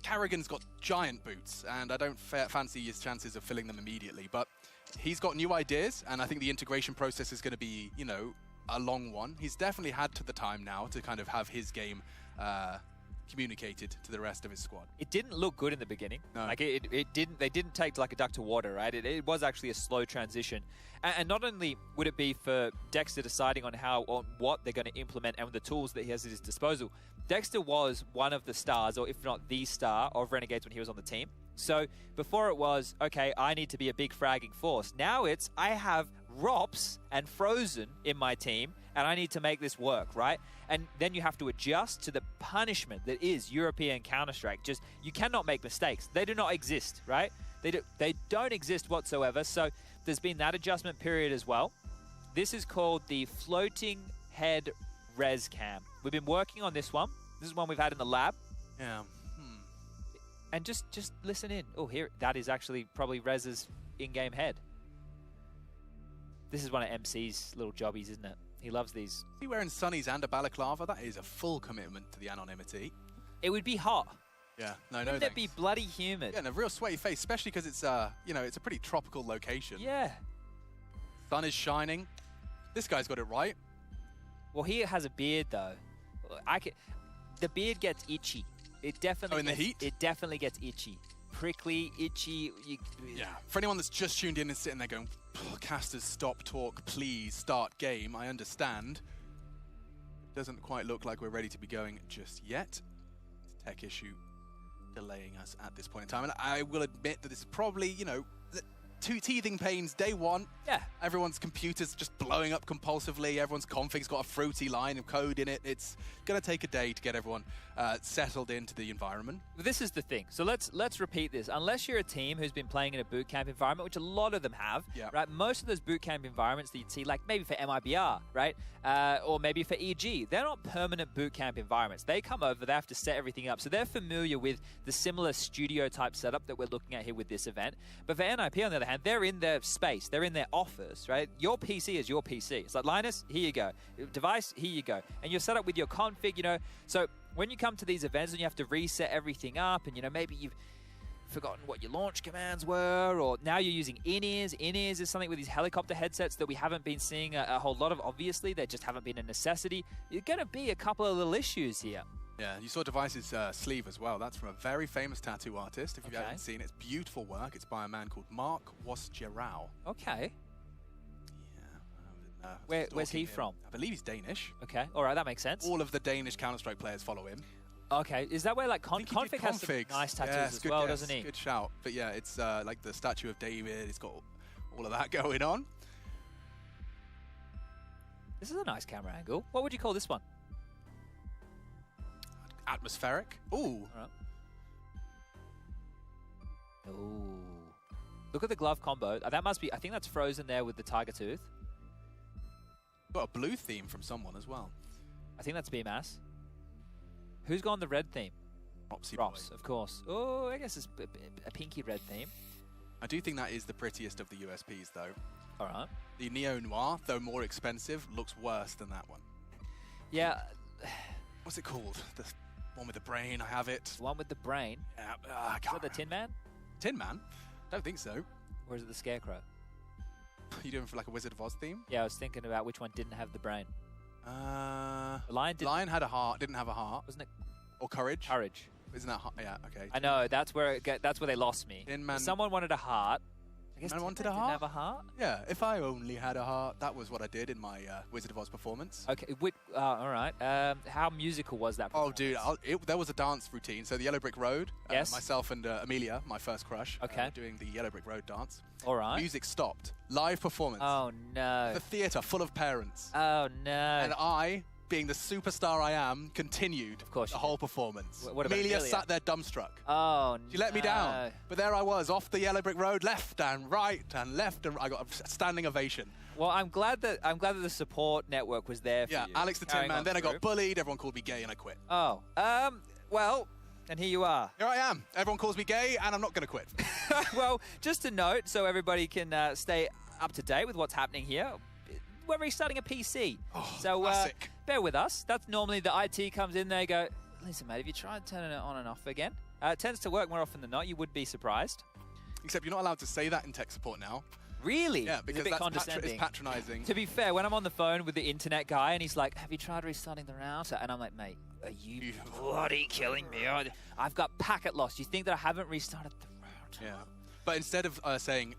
Carrigan's got giant boots, and I don't fancy his chances of filling them immediately. But he's got new ideas, and I think the integration process is going to be, a long one. He's definitely had the time now to kind of have his game communicated to the rest of his squad. It didn't look good in the beginning. No. Like it didn't. They didn't take like a duck to water, right? It was actually a slow transition, and not only would it be for Dexter deciding on what they're going to implement and the tools that he has at his disposal. Dexter was one of the stars, or if not the star, of Renegades when he was on the team. So before it was, okay, I need to be a big fragging force. Now it's, I have Rops and Frozen in my team, and I need to make this work, right? And then you have to adjust to the punishment that is European Counter-Strike. Just, you cannot make mistakes. They do not exist, right? They don't exist whatsoever. So there's been that adjustment period as well. This is called the floating head res cam. We've been working on this one. This is one we've had in the lab. Yeah. And just listen in. Oh, here, that is actually probably Rez's in-game head. This is one of MC's little jobbies, isn't it? He loves these. Is he wearing sunnies and a balaclava? That is a full commitment to the anonymity. It would be hot. Yeah, Wouldn't it be bloody humid? Yeah, and a real sweaty face, especially because it's it's a pretty tropical location. Yeah. Sun is shining. This guy's got it right. Well, he has a beard though. The beard gets itchy. It definitely. In the heat? It definitely gets itchy, prickly, itchy. Yeah. For anyone that's just tuned in and sitting there going, "Casters, stop talk, please start game." I understand. It doesn't quite look like we're ready to be going just yet. It's a tech issue delaying us at this point in time, and I will admit that it's probably two teething pains day one. Yeah. Everyone's computer's just blowing up compulsively. Everyone's config's got a fruity line of code in it. It's going to take a day to get everyone settled into the environment. This is the thing. So let's repeat this. Unless you're a team who's been playing in a bootcamp environment, which a lot of them have, right? Most of those bootcamp environments that you'd see, like maybe for MIBR, right? Or maybe for EG, they're not permanent bootcamp environments. They come over, they have to set everything up. So they're familiar with the similar studio type setup that we're looking at here with this event. But for NIP, on the other hand, they're in their space. They're in their office, right? Your PC is your PC. It's like, Linus, here you go. Device, here you go. And you're set up with your config, So when you come to these events and you have to reset everything up and, maybe you've forgotten what your launch commands were, or now you're using in-ears. In-ears is something with these helicopter headsets that we haven't been seeing a whole lot of. Obviously, they just haven't been a necessity. You're going to be a couple of little issues here. Yeah, you saw Device's sleeve as well. That's from a very famous tattoo artist. If you haven't seen it, it's beautiful work. It's by a man called Mark Wasgerau. Okay. Yeah. Where's he from? I believe he's Danish. Okay, all right, that makes sense. All of the Danish Counter-Strike players follow him. Okay, is that where Config has some nice tattoos as well, doesn't he? Good shout. But yeah, it's like the statue of David. It's got all of that going on. This is a nice camera angle. What would you call this one? atmospheric. Ooh. All right. Ooh. Look at the glove combo. That must be, I think that's Frozen there with the Tiger Tooth. Got a blue theme from someone as well. I think that's BMAS. Who's gone the red theme? Rops, of course. Oh, I guess it's a pinky red theme. I do think that is the prettiest of the USPs, though. All right. The Neo Noir, though more expensive, looks worse than that one. Yeah. What's it called? The one with the brain, I have it. The one with the brain? Yeah, Is that the Tin Man? Tin Man? Don't think so. Or is it the Scarecrow? You doing for like a Wizard of Oz theme? Yeah, I was thinking about which one didn't have the brain. The Lion had a heart, didn't have a heart. Wasn't it? Or Courage? Courage. Isn't that yeah, okay. I know, that's where they lost me. Tin Man. Someone wanted a heart. I guess Tin Man wanted a didn't heart? have a heart? Yeah, if I only had a heart, that was what I did in my Wizard of Oz performance. Okay, all right. How musical was that? Oh, dude, there was a dance routine. So the Yellow Brick Road, Yes. myself and Amelia, my first crush, Okay. doing the Yellow Brick Road dance. All right. Music stopped. Live performance. Oh, no. The theatre full of parents. Oh, no. And I, being the superstar I am, continued of course the whole perforance. What about Amelia Amelia? sat there dumbstruck. Oh, She let me down. But there I was, off the Yellow Brick Road, left and right and left and I got a standing ovation. Well, I'm glad that the support network was there for you. Yeah, Alex the Tin carrying Man. on Then I through. got bullied. Everyone called me gay and I quit. Oh, well, and here you are. Here I am. Everyone calls me gay and I'm not going to quit. Well, just a note so everybody can stay up to date with what's happening here. We're restarting a PC. So classic. Bear with us. That's normally the IT comes in, they go, listen, mate, have you tried turning it on and off again? It tends to work more often than not. You would be surprised. Except you're not allowed to say that in tech support now. Really? Yeah, It's because a bit that's condescending. it's patronising. To be fair, when I'm on the phone with the internet guy and he's like, have you tried restarting the router? And I'm like, mate, are you bloody killing me? I've got packet loss. You think that I haven't restarted the router? Yeah. But instead of saying,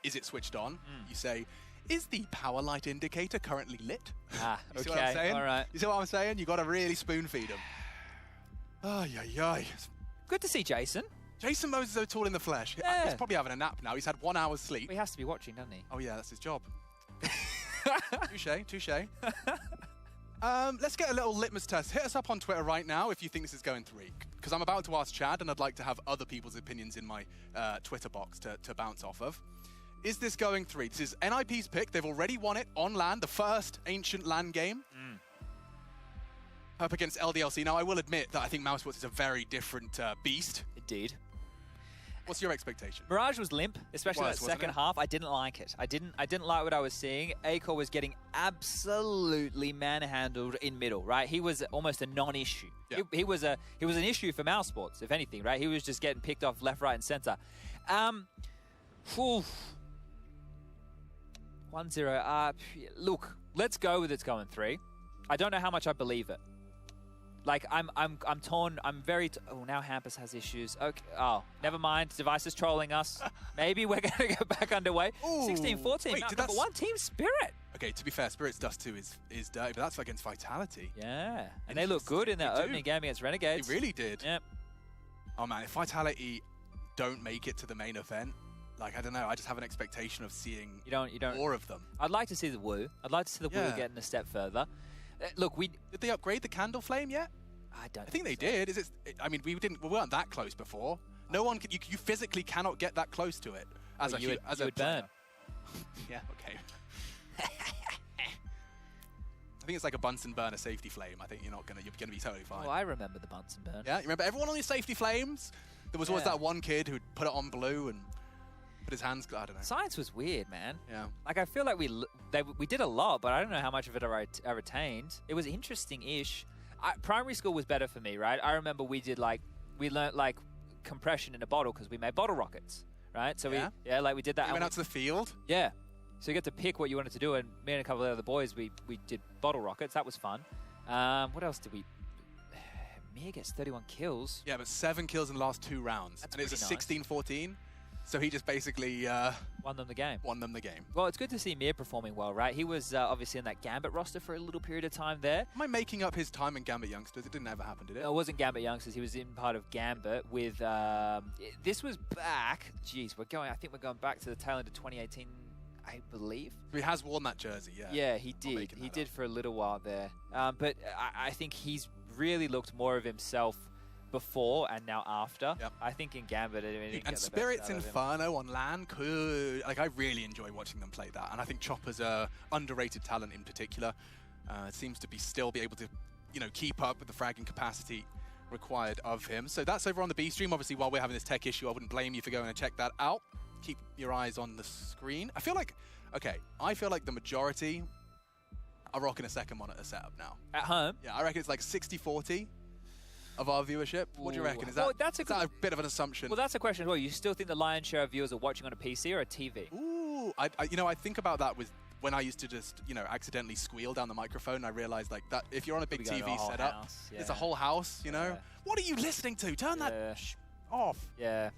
is it switched on, you say, is the power light indicator currently lit? Ah, You see okay. what I'm saying? All right. You see what I'm saying? You got to really spoon feed them. Ay, ay, ay. Good to see Jason. Jason Moses is so tall in the flesh. Yeah. He's probably having a nap now. He's had 1 hour's sleep. He has to be watching, doesn't he? Oh, yeah, that's his job. Touche. Let's get a little litmus test. Hit us up on Twitter right now if you think this is going 3. Because I'm about to ask Chad, and I'd like to have other people's opinions in my Twitter box to bounce off of. Is this going 3? This is NIP's pick. They've already won it on LAN, the first ancient LAN game. Up against LDLC. Now, I will admit that I think Mousesports is a very different beast. Indeed. What's your expectation? Mirage was limp, especially that Wasn't second it? half. I didn't like it. I didn't like what I was seeing. Acor was getting absolutely manhandled in middle, right? He was almost a non-issue. Yeah. He was an issue for Mousesports, if anything, right? He was just getting picked off left, right, and center. 1-0. Look, let's go with it's going 3. I don't know how much I believe it. Like, I'm torn. I'm very... oh, now Hampus has issues. Okay. Oh, never mind. Device is trolling us. Maybe we're going to get back underway. 16-14. Wait, Number 1, Team Spirit. Okay, to be fair, Spirit's Dust 2 is dirty, but that's against Vitality. Yeah. And they look good in their They opening do. game against Renegades. They really did. Yep. Oh, man, if Vitality don't make it to the main event, like, I don't know, I just have an expectation of seeing You don't... more of them. I'd like to see the Woo. I'd like to see the Woo Yeah. getting a step further. Look, Did they upgrade the Candle Flame yet? I don't. I think they did. Is it? I mean, we weren't that close before. No one could. You physically cannot get that close to it as Well, a you would- as you a would burn. Yeah. Okay. I think it's like a Bunsen burner safety flame. I think you're gonna be totally fine. Oh, I remember the Bunsen burn. Yeah. You remember everyone on your safety flames? There was always Yeah. that one kid who'd put it on blue and put his hands. I don't know. Science was weird, man. Yeah. Like, I feel like we did a lot, but I don't know how much of it I retained. It was interesting-ish. Primary school was better for me, right? I remember we learnt like compression in a bottle because we made bottle rockets, right? So we did that. You went out to the field. Yeah. So you get to pick what you wanted to do, and me and a couple of other boys, we did bottle rockets. That was fun. What else did we... Mia gets 31 kills. Yeah, but 7 kills in the last 2 rounds. That's and it was a pretty nice. 16-14. So he just basically won them the game. Well, it's good to see Mir performing well, right? He was obviously in that Gambit roster for a little period of time there. Am I making up his time in Gambit Youngsters? It didn't ever happen, did it? No, it wasn't Gambit Youngsters. He was in part of Gambit with... this was back... Jeez, I think we're going back to the tail end of 2018, I believe. He has worn that jersey, yeah. Yeah, he did. He did for a little while there. But I think he's really looked more of himself before and now after. I think in Gambit, and Spirit's Inferno on LAN could, like, I really enjoy watching them play that, and I think Chopper's a underrated talent in particular. Seems to still be able to, you know, keep up with the fragging capacity required of him. So that's over on the B stream. Obviously, while we're having this tech issue, I wouldn't blame you for going and check that out. Keep your eyes on the screen. I feel like the majority are rocking a second monitor setup now. At home? Yeah, I reckon it's like 60-40 of our viewership. What do you reckon? Is that, is that a bit of an assumption? Well, that's a question as well. You still think the lion's share of viewers are watching on a PC or a TV? Ooh, I think about that with when I used to just, you know, accidentally squeal down the microphone. I realized like that if you're on a big TV setup, it's a whole house, you know? What are you listening to? Turn that off. Yeah.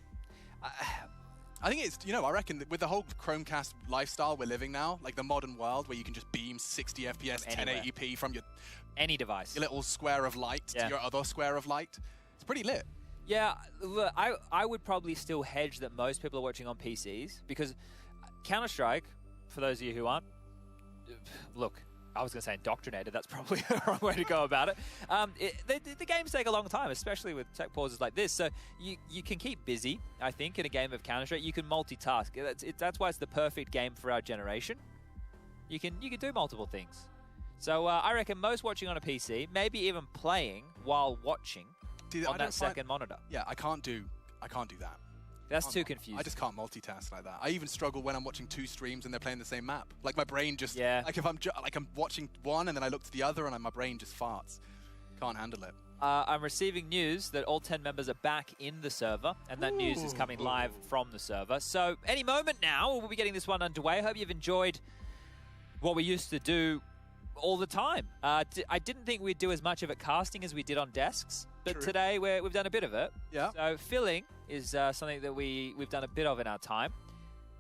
I think it's, you know, I reckon that with the whole Chromecast lifestyle we're living now, like the modern world where you can just beam 60 FPS, 1080p from your any device, your little square of light to your other square of light. It's pretty lit. Yeah, look, I would probably still hedge that most people are watching on PCs because Counter-Strike, for those of you who aren't, look, I was going to say indoctrinated. That's probably the wrong way to go about it. The games take a long time, especially with tech pauses like this. So you can keep busy, I think, in a game of Counter-Strike. You can multitask. That's why it's the perfect game for our generation. You can do multiple things. So I reckon most watching on a PC, maybe even playing while watching on that second monitor. Yeah, I can't do that. That's too confusing. I just can't multitask like that. I even struggle when I'm watching two streams and they're playing the same map. Like my brain just, like if I'm watching one and then I look to the other and my brain just farts. Can't handle it. I'm receiving news that all 10 members are back in the server, and that news is coming live from the server. So any moment now, we'll be getting this one underway. I hope you've enjoyed what we used to do all the time. I didn't think we'd do as much of it casting as we did on desks, but today we've done a bit of it. Yeah. So filling is something that we've done a bit of in our time.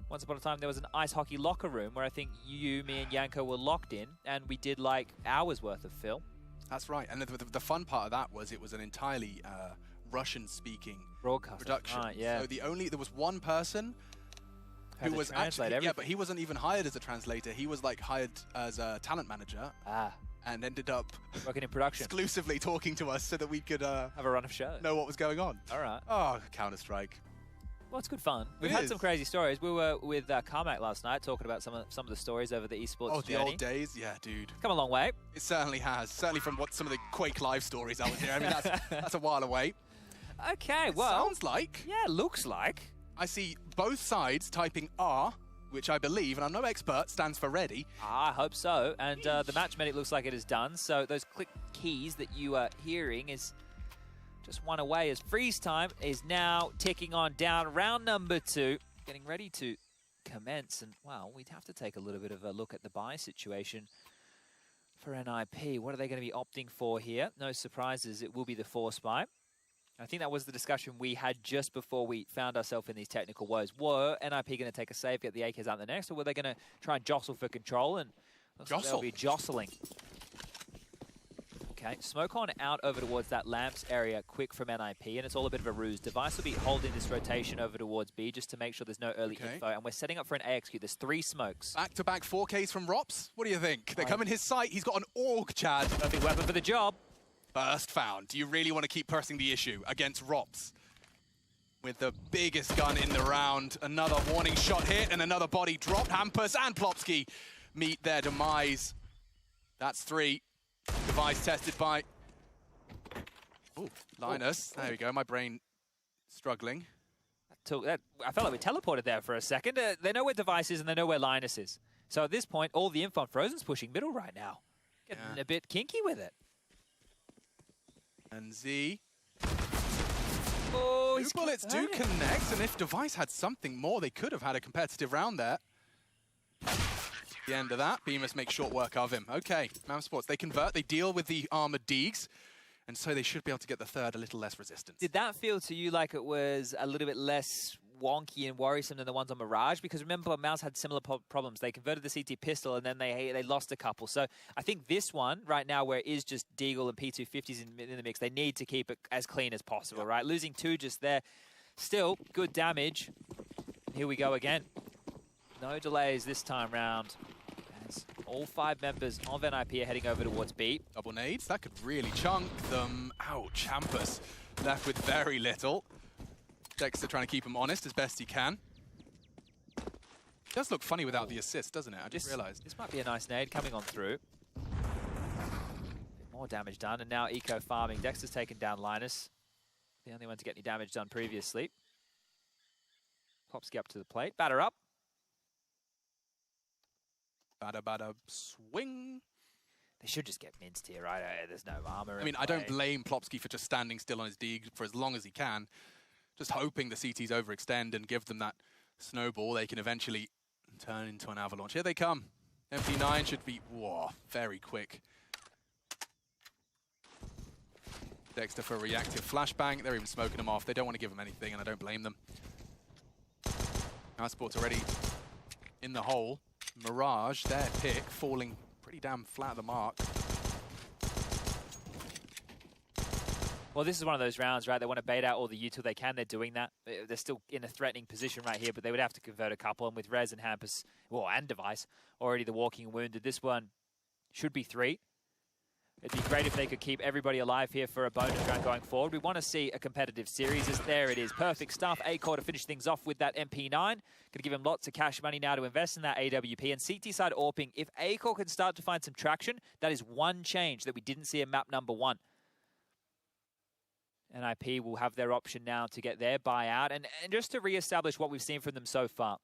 Once upon a time, there was an ice hockey locker room where I think you, me, and Yanko were locked in, and we did like hours worth of fill. That's right. And the fun part of that was it was an entirely Russian-speaking broadcast production. Right, yeah. So there was one person who was actually, but he wasn't even hired as a translator. He was like hired as a talent manager. And ended up working in production, exclusively talking to us so that we could have a run of shows, know what was going on. All right. Oh, Counter-Strike. Well, it's good fun. We've had some crazy stories. We were with Carmack last night talking about some of the stories over the esports journey. The old days, yeah, dude. Come a long way. It certainly has. Certainly from what some of the Quake Live stories I was hearing. I mean, that's a while away. Okay, well, sounds like. Yeah, looks like. I see both sides typing R, which I believe, and I'm no expert, stands for ready. I hope so. And the match medic looks like it is done. So those click keys that you are hearing is just one away as freeze time is now ticking on down. Round number 2, getting ready to commence. And, well, we'd have to take a little bit of a look at the buy situation for NIP. What are they going to be opting for here? No surprises, it will be the force buy. I think that was the discussion we had just before we found ourselves in these technical woes. Were NIP going to take a save, get the AKs out the next, or were they going to try and jostle for control? And they'll be jostling. Okay, smoke on out over towards that lamps area quick from NIP, and it's all a bit of a ruse. Device will be holding this rotation over towards B just to make sure there's no early info, and we're setting up for an AXQ. There's 3 smokes. Back-to-back 4Ks from Rops? What do you think? They're coming his sight. He's got an AUG, Chad. Perfect weapon for the job. First found. Do you really want to keep pressing the issue against Rops? With the biggest gun in the round. Another warning shot hit and another body dropped. Hampus and Plopsky meet their demise. That's 3. Device tested by Linus. There we go. My brain struggling. I felt like we teleported there for a second. They know where Device is and they know where Linus is. So at this point, all the info on Frozen's pushing middle right now. Getting a bit kinky with it. And Z. Oh, 2 bullets do connect, and if Device had something more, they could have had a competitive round there. The end of that, Bemis makes short work of him. Okay, Mam Sports, they convert, they deal with the armored Deegs, and so they should be able to get the third a little less resistance. Did that feel to you like it was a little bit less wonky and worrisome than the ones on Mirage? Because remember, Mouse had similar problems. They converted the CT pistol and then they lost a couple. So I think this one, right now, where it is just Deagle and P250s in the mix, they need to keep it as clean as possible, right? Losing 2 just there. Still, good damage. Here we go again. No delays this time round. As All 5 members of NIP are heading over towards B. Double nades, that could really chunk them. Ouch, Hampus left with very little. Dexter trying to keep him honest as best he can. It does look funny without the assist, doesn't it? I just realized. This might be a nice nade coming on through. More damage done, and now eco farming. Dexter's taken down Linus. The only one to get any damage done previously. Popsky up to the plate. Batter up. Batter, swing. They should just get minced here, right? There's no armor. I mean, I don't blame Plopsky for just standing still on his D for as long as he can. Just hoping the CTs overextend and give them that snowball. They can eventually turn into an avalanche. Here they come. MP9 should be, whoa, very quick. Dexter for a reactive flashbang. They're even smoking them off. They don't want to give them anything, and I don't blame them. Sport's already in the hole. Mirage, their pick, falling pretty damn flat at the mark. Well, this is one of those rounds, right? They want to bait out all the util they can. They're doing that. They're still in a threatening position right here, but they would have to convert a couple. And with Rez and Hampus, well, and Device, already the walking wounded. This one should be 3. It'd be great if they could keep everybody alive here for a bonus round going forward. We want to see a competitive series. There it is. Perfect stuff. A-Core to finish things off with that MP9. Going to give him lots of cash money now to invest in that AWP. And CT side AWPing, if A-Core can start to find some traction, that is one change that we didn't see in map number 1. NIP will have their option now to get their buyout. And just to re-establish what we've seen from them so far,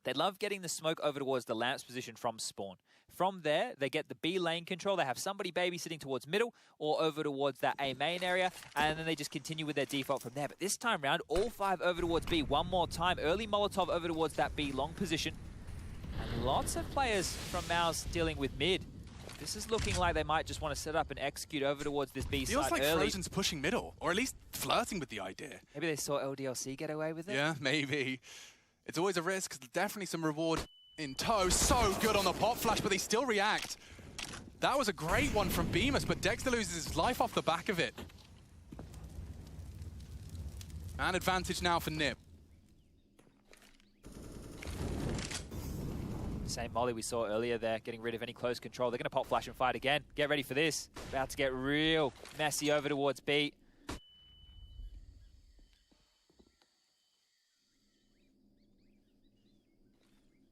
they love getting the smoke over towards the lamps position from spawn. From there, they get the B lane control. They have somebody babysitting towards middle or over towards that A main area, and then they just continue with their default from there. But this time round, all 5 over towards B one more time. Early Molotov over towards that B long position. And lots of players from Mouse dealing with mid. This is looking like they might just want to set up and execute over towards this B side early. Feels like Frozen's pushing middle, or at least flirting with the idea. Maybe they saw LDLC get away with it? Yeah, maybe. It's always a risk. Definitely some reward in tow. So good on the pop flash, but they still react. That was a great one from Bemis, but Dexter loses his life off the back of it. And advantage now for Nip. Same molly we saw earlier there, getting rid of any close control. They're going to pop flash and fight again. Get ready for this. About to get real messy over towards B.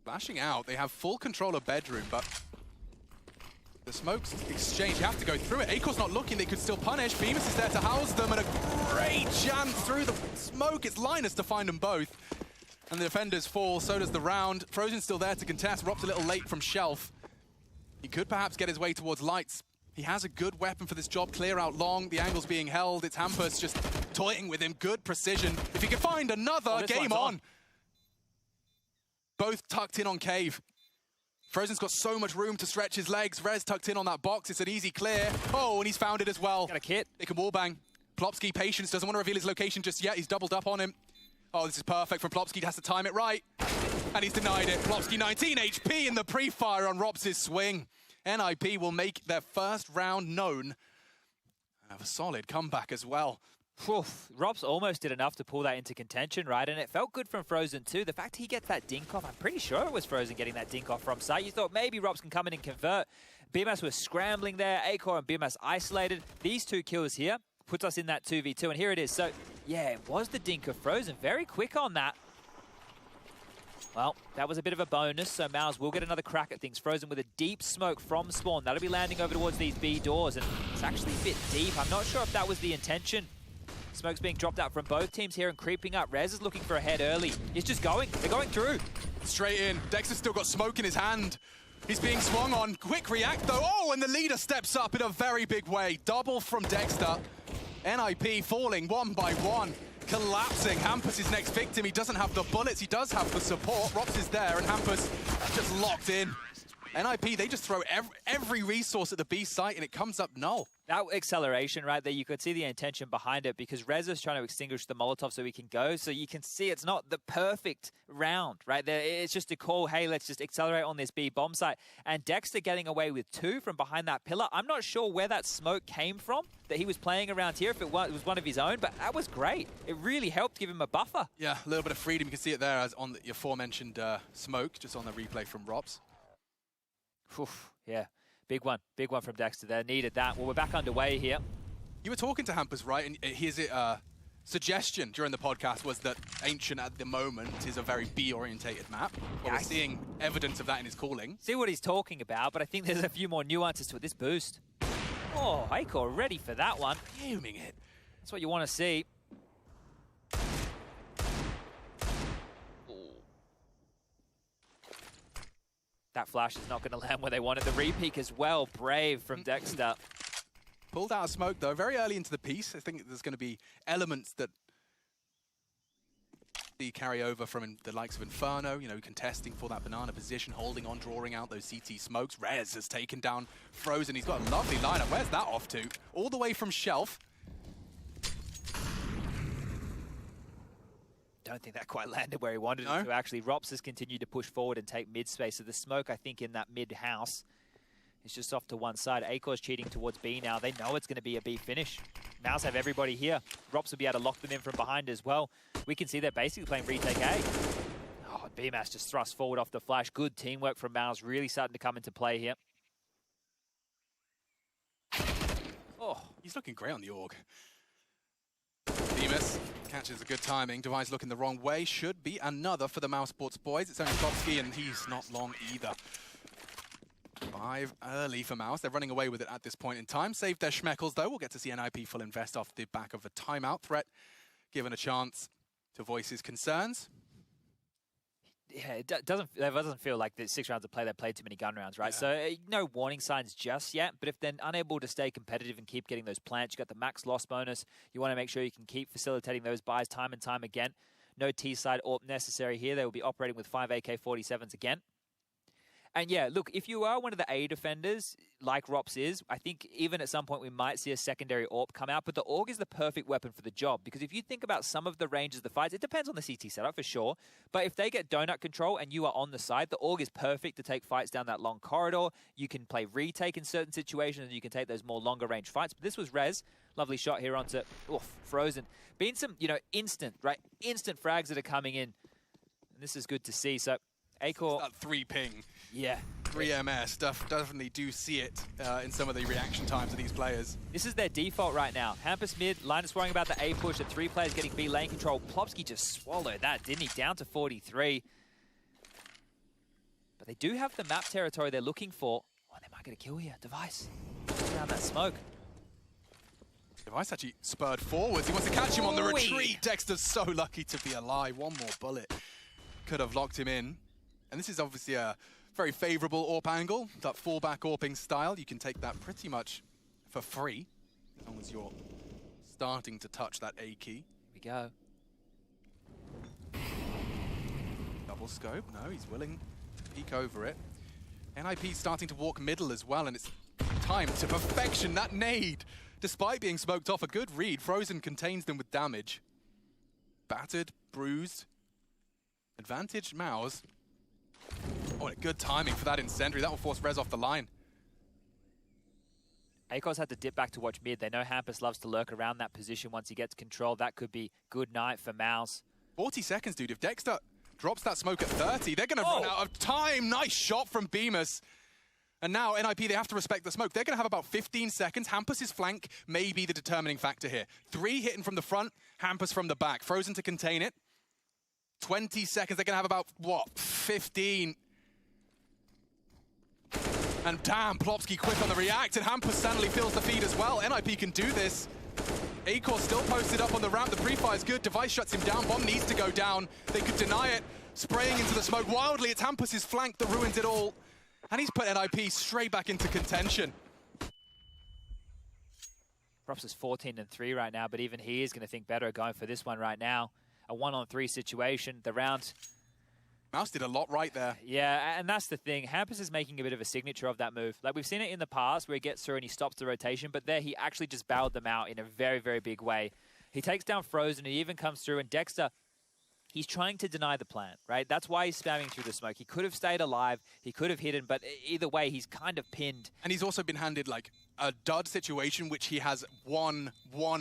Flashing out, they have full control of bedroom, but the smoke's exchange, you have to go through it. A-Core's not looking, they could still punish. Bemis is there to house them, and a great chance through the smoke. It's Linus to find them both. And the defenders fall, so does the round. Frozen's still there to contest. Rob's a little late from Shelf. He could perhaps get his way towards Lights. He has a good weapon for this job. Clear out long, the angle's being held. It's Hampus just toying with him. Good precision. If he can find another, game on. Both tucked in on Cave. Frozen's got so much room to stretch his legs. Rez tucked in on that box. It's an easy clear. Oh, and he's found it as well. Got a kit. They can wallbang. Plopsky, patience, doesn't want to reveal his location just yet. He's doubled up on him. Oh, this is perfect from Plopsky. He has to time it right. And he's denied it. Plopsky 19 HP in the pre-fire on Robs' swing. NIP will make their first round known. And have a solid comeback as well. Robs almost did enough to pull that into contention, right? And it felt good from Frozen too. The fact he gets that dink off, I'm pretty sure it was Frozen getting that dink off from site. You thought maybe Robs can come in and convert. BMS was scrambling there. A-Core and BMS isolated. These 2 kills here puts us in that 2v2, and here it is. So, yeah, it was the dink of Frozen. Very quick on that. Well, that was a bit of a bonus, so Mouse will get another crack at things. Frozen with a deep smoke from spawn. That'll be landing over towards these B doors, and it's actually a bit deep. I'm not sure if that was the intention. Smoke's being dropped out from both teams here and creeping up. Rez is looking for a head early. He's just going. They're going through. Straight in. Dexter's still got smoke in his hand. He's being swung on. Quick react, though. Oh, and the leader steps up in a very big way. Double from Dexter. NIP falling 1 by 1. Collapsing. Hampus is next victim. He doesn't have the bullets. He does have the support. Rops is there, and Hampus just locked in. NIP, they just throw every resource at the B site, and it comes up null. That acceleration right there, you could see the intention behind it because Rez is trying to extinguish the Molotov so he can go. So you can see it's not the perfect round, right? There, it's just a call, hey, let's just accelerate on this B bomb site. And Dexter getting away with 2 from behind that pillar. I'm not sure where that smoke came from, that he was playing around here, if it was one of his own, but that was great. It really helped give him a buffer. Yeah, a little bit of freedom. You can see it there as on the aforementioned smoke, just on the replay from Robs. Oof, yeah, big one from Dexter there. Needed that. Well, we're back underway here. You were talking to Hampus, right? And his suggestion during the podcast was that Ancient at the moment is a very B-orientated map. But we're seeing evidence of that in his calling. See what he's talking about, but I think there's a few more nuances to it. This boost. Oh, Aiko ready for that one. Fuming it. That's what you want to see. That flash is not going to land where they wanted. The repeak as well. Brave from Dexter. Pulled out of smoke, though, very early into the piece. I think there's going to be elements that the carry over from the likes of Inferno, you know, contesting for that banana position, holding on, drawing out those CT smokes. Rez has taken down Frozen. He's got a lovely lineup. Where's that off to? All the way from Shelf. Don't think that quite landed where he wanted it to. Actually, Rops has continued to push forward and take mid space. So the smoke, I think, in that mid house is just off to one side. Akor's cheating towards B now. They know it's going to be a B finish. Mouse have everybody here. Rops will be able to lock them in from behind as well. We can see they're basically playing retake A. Oh, BMAS just thrust forward off the flash. Good teamwork from Mouse, really starting to come into play here. Oh, he's looking great on the AUG. Demas catches a good timing. Device looking the wrong way. Should be another for the Mouse Sports boys. It's only Klopsky, and he's not long either. 5 early for Mouse. They're running away with it at this point in time. Saved their schmeckles, though. We'll get to see NIP full invest off the back of a timeout threat. Given a chance to voice his concerns. Yeah, it doesn't feel like the 6 rounds of play, they played too many gun rounds, right? Yeah. So no warning signs just yet, but if they're unable to stay competitive and keep getting those plants, you got the max loss bonus. You want to make sure you can keep facilitating those buys time and time again. No T-side AWP necessary here. They will be operating with 5 AK-47s again. And yeah, look, if you are one of the A defenders, like Rops is, I think even at some point we might see a secondary AWP come out, but the AUG is the perfect weapon for the job, because if you think about some of the ranges of the fights, it depends on the CT setup for sure, but if they get donut control and you are on the side, the AUG is perfect to take fights down that long corridor. You can play retake in certain situations, and you can take those more longer range fights, but this was Rez. Lovely shot here onto Frozen. Been some, instant frags that are coming in, and this is good to see. So Akor, that 3 ping. Yeah. 3 MS, definitely do see it in some of the reaction times of these players. This is their default right now. Hampus mid, Linus worrying about the A push, the 3 players getting B lane control. Plopsky just swallowed that, didn't he? Down to 43. But they do have the map territory they're looking for. Oh, they might get a kill here. Device. Just around that smoke. Device actually spurred forwards. He wants to catch him on the retreat. Dexter's so lucky to be alive. One more bullet could have locked him in. And this is obviously a very favorable AWP angle, that fallback AWPing style. You can take that pretty much for free, as long as you're starting to touch that A key. Here we go. Double scope, no, he's willing to peek over it. NIP starting to walk middle as well, and it's timed to perfection. That nade, despite being smoked off, a good read. Frozen contains them with damage. Battered, bruised. Advantage Mouse. Oh, and a good timing for that incendiary. That will force Rez off the line. Akor's had to dip back to watch mid. They know Hampus loves to lurk around that position once he gets control. That could be good night for Mouse. 40 seconds, dude. If Dexter drops that smoke at 30, they're going to run out of time. Nice shot from Bemis. And now NIP, they have to respect the smoke. They're going to have about 15 seconds. Hampus's flank may be the determining factor here. 3 hitting from the front, Hampus from the back. Frozen to contain it. 20 seconds. They're going to have about, 15. And damn, Plopsky quick on the react, and Hampus suddenly feels the feed as well. NIP can do this. Akor still posted up on the ramp. The pre-fire is good. Device shuts him down. Bomb needs to go down. They could deny it. Spraying into the smoke wildly. It's Hampus's flank that ruins it all. And he's put NIP straight back into contention. Props is 14-3 right now, but even he is going to think better going for this one right now. A 1-on-3 situation. The round... Mouse did a lot right there. Yeah, and that's the thing. Hampus is making a bit of a signature of that move. Like, we've seen it in the past where he gets through and he stops the rotation, but there he actually just barreled them out in a very, very big way. He takes down Frozen, he even comes through, and Dexter, he's trying to deny the plan, right? That's why he's spamming through the smoke. He could have stayed alive, he could have hidden, but either way, he's kind of pinned. And he's also been handed, like, a dud situation, which he has one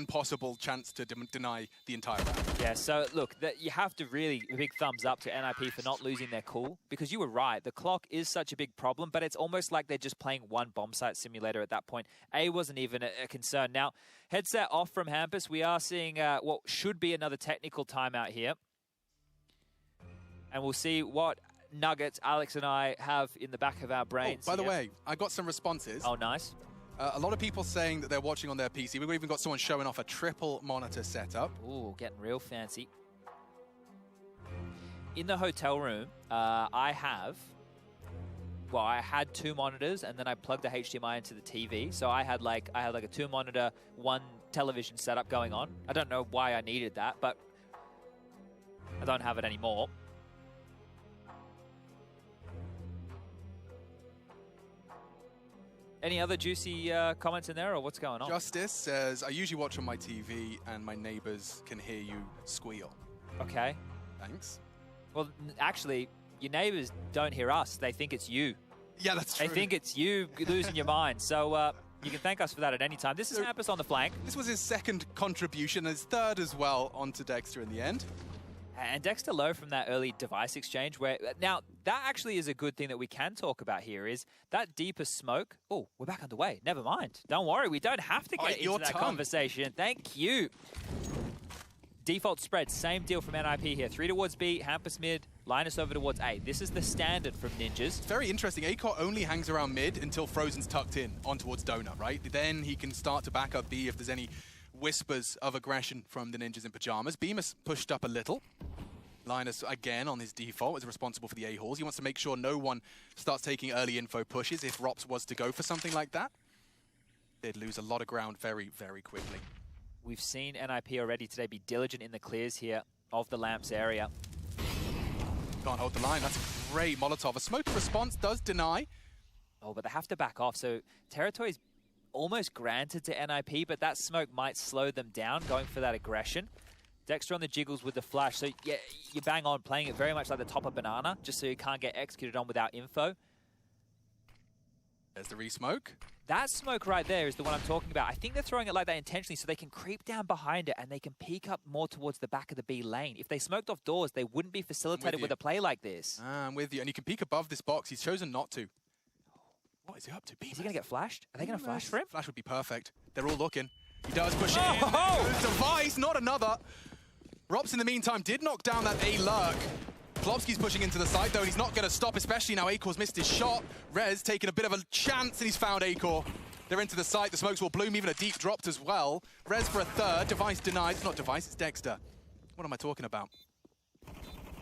possible chance to deny the entire round. Yeah, so look, you have to really a big thumbs up to NIP for not losing their cool, because you were right. The clock is such a big problem, but it's almost like they're just playing one bomb site simulator at that point. A wasn't even a concern. Now, headset off from Hampus. We are seeing what should be another technical timeout here. And we'll see what nuggets Alex and I have in the back of our brains. Oh, by the way, I got some responses. Oh, nice. A lot of people saying that they're watching on their PC. We've even got someone showing off a triple monitor setup. Ooh, getting real fancy. In the hotel room, I had 2 monitors, and then I plugged the HDMI into the TV. So I had like a 2-monitor, 1 television setup going on. I don't know why I needed that, but I don't have it anymore. Any other juicy comments in there, or what's going on? Justice says, I usually watch on my TV and my neighbors can hear you squeal. Okay. Thanks. Well, actually, your neighbors don't hear us. They think it's you. Yeah, that's true. They think it's you losing your mind. So you can thank us for that at any time. This is Hampus on the flank. This was his 2nd contribution, his 3rd as well onto Dexter in the end. And Dexter low from that early device exchange where... Now, that actually is a good thing that we can talk about here is that deeper smoke... Oh, we're back underway. Never mind. Don't worry. We don't have to get into that conversation. Thank you. Default spread. Same deal from NIP here. 3 towards B, Hampus mid, Linus over towards A. This is the standard from Ninjas. It's very interesting. Acor only hangs around mid until Frozen's tucked in on towards Donut, right? Then he can start to back up B if there's any whispers of aggression from the Ninjas in Pajamas. Bemis pushed up a little. Linus, again, on his default, is responsible for the A-halls. He wants to make sure no one starts taking early info pushes if Rops was to go for something like that. They'd lose a lot of ground very, very quickly. We've seen NIP already today be diligent in the clears here of the Lamps area. Can't hold the line. That's a great Molotov. A smoke response does deny. Oh, but they have to back off. So territory's almost granted to NIP, but that smoke might slow them down going for that aggression. Dexter on the jiggles with the flash. So yeah, you bang on playing it very much like the top of Banana, just so you can't get executed on without info. There's the re-smoke. That smoke right there is the one I'm talking about. I think they're throwing it like that intentionally so they can creep down behind it and they can peek up more towards the back of the B lane. If they smoked off doors, they wouldn't be facilitated with a play like this. I'm with you. And you can peek above this box. He's chosen not to. What is he up to? Is he going to get flashed? Are they going to flash for him? Flash would be perfect. They're all looking. He does push it in. Oh! Device, not another. Rops, in the meantime, did knock down that A lurk. Klopski's pushing into the side, though, and he's not going to stop, especially now Acor's missed his shot. Rez taking a bit of a chance, and he's found Acor. They're into the site. The smokes will bloom, even a deep dropped as well. Rez for a 3rd. Device denied. It's not Device, it's Dexter. What am I talking about?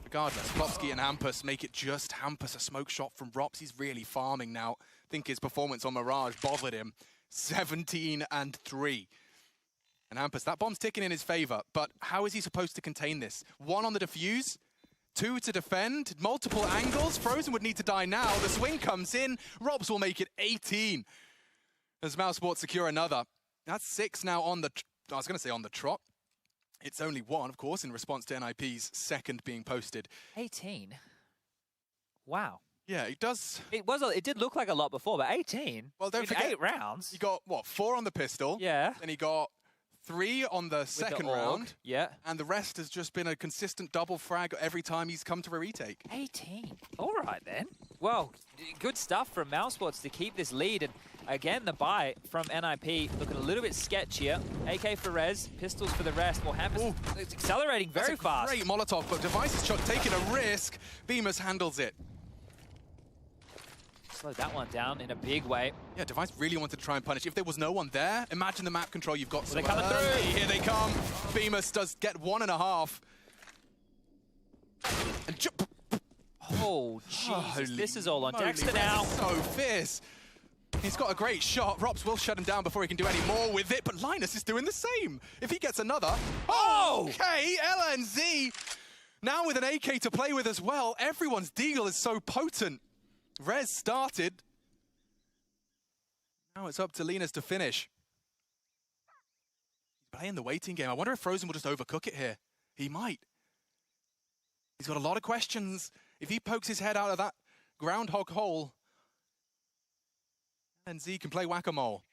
Regardless, Klopski and Hampus make it just Hampus. A smoke shot from Rops. He's really farming now. I think his performance on Mirage bothered him. 17 and 3. And Hampus, that bomb's ticking in his favor, but how is he supposed to contain this? 1 on the defuse, 2 to defend, multiple angles. Frozen would need to die now. The swing comes in. Robs will make it 18. As Mousesports secure another. That's 6 now on the... I was going to say on the trot. It's only 1, of course, in response to NIP's 2nd being posted. 18? Wow. Yeah, it does. It did look like a lot before, but 18? Well, don't forget, 8 rounds. He got, what, 4 on the pistol? Yeah. Then he got 3 on the second round. Yeah. And the rest has just been a consistent double frag every time he's come to a retake. 18. All right, then. Well, good stuff from Mousesports to keep this lead. And again, the buy from NIP looking a little bit sketchier. AK for Rez, pistols for the rest. Well, Hampus is accelerating very fast. Great Molotov, but Device is taking a risk. Bemis handles it. Slowed that one down in a big way. Yeah, Device really wanted to try and punish. If there was no one there, imagine the map control you've got. Well, they're coming through. Here they come. Bemis does get 1.5. And oh, Jesus. This is all on Dexter now. So fierce. He's got a great shot. Rops will shut him down before he can do any more with it, but Linus is doing the same. If he gets another... Oh! Okay, LNZ. Now with an AK to play with as well. Everyone's deal is so potent. Rez started. Now it's up to Linus to finish. He's playing the waiting game. I wonder if Frozen will just overcook it here. He might. He's got a lot of questions. If he pokes his head out of that groundhog hole, then Z can play whack-a-mole.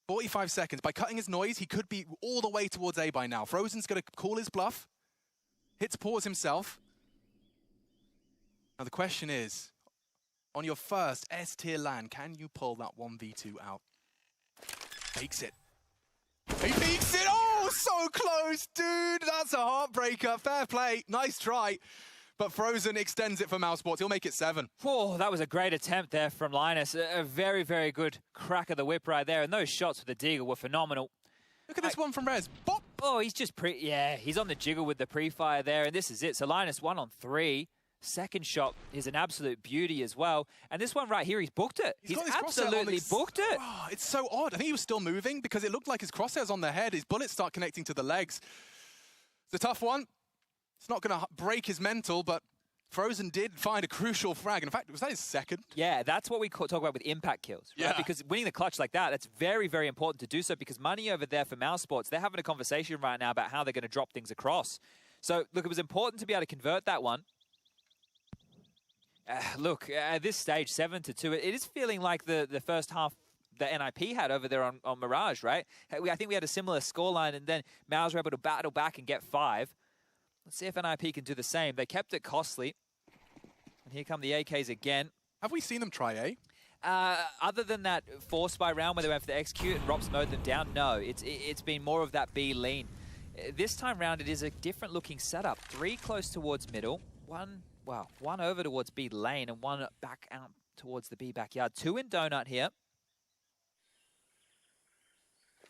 45 seconds. By cutting his noise, he could be all the way towards A by now. Frozen's going to call his bluff. Hits pause himself. Now the question is, on your first S-tier LAN, can you pull that 1v2 out? Fakes it. He peeks it! Oh, so close, dude! That's a heartbreaker. Fair play. Nice try. But Frozen extends it for Mousesports. He'll make it 7. Oh, that was a great attempt there from Linus. A very, very good crack of the whip right there. And those shots with the Deagle were phenomenal. Look at this one from Rez. Bop! Oh, he's just he's on the jiggle with the pre-fire there. And this is it. So Linus 1 on 3. Second shot is an absolute beauty as well. And this one right here, he's booked it. He's absolutely booked it. Oh, it's so odd. I think he was still moving because it looked like his crosshairs on the head. His bullets start connecting to the legs. It's a tough one. It's not going to break his mental, but Frozen did find a crucial frag. In fact, was that his second? Yeah, that's what we talk about with impact kills, right? Yeah. Because winning the clutch like that, that's very, very important to do so because money over there for Mousesports, they're having a conversation right now about how they're going to drop things across. So, look, it was important to be able to convert that one. Look, at this stage, 7-2, it is feeling like the first half that NIP had over there on Mirage, right? I think we had a similar scoreline, and then Mouse were able to battle back and get 5. Let's see if NIP can do the same. They kept it costly. And here come the AKs again. Have we seen them try A? Other than that force by round where they went for the execute and Rops mowed them down, no. It's been more of that B lean. This time round, it is a different looking setup. 3 close towards middle. One over towards B lane and 1 back out towards the B backyard. 2 in Donut here.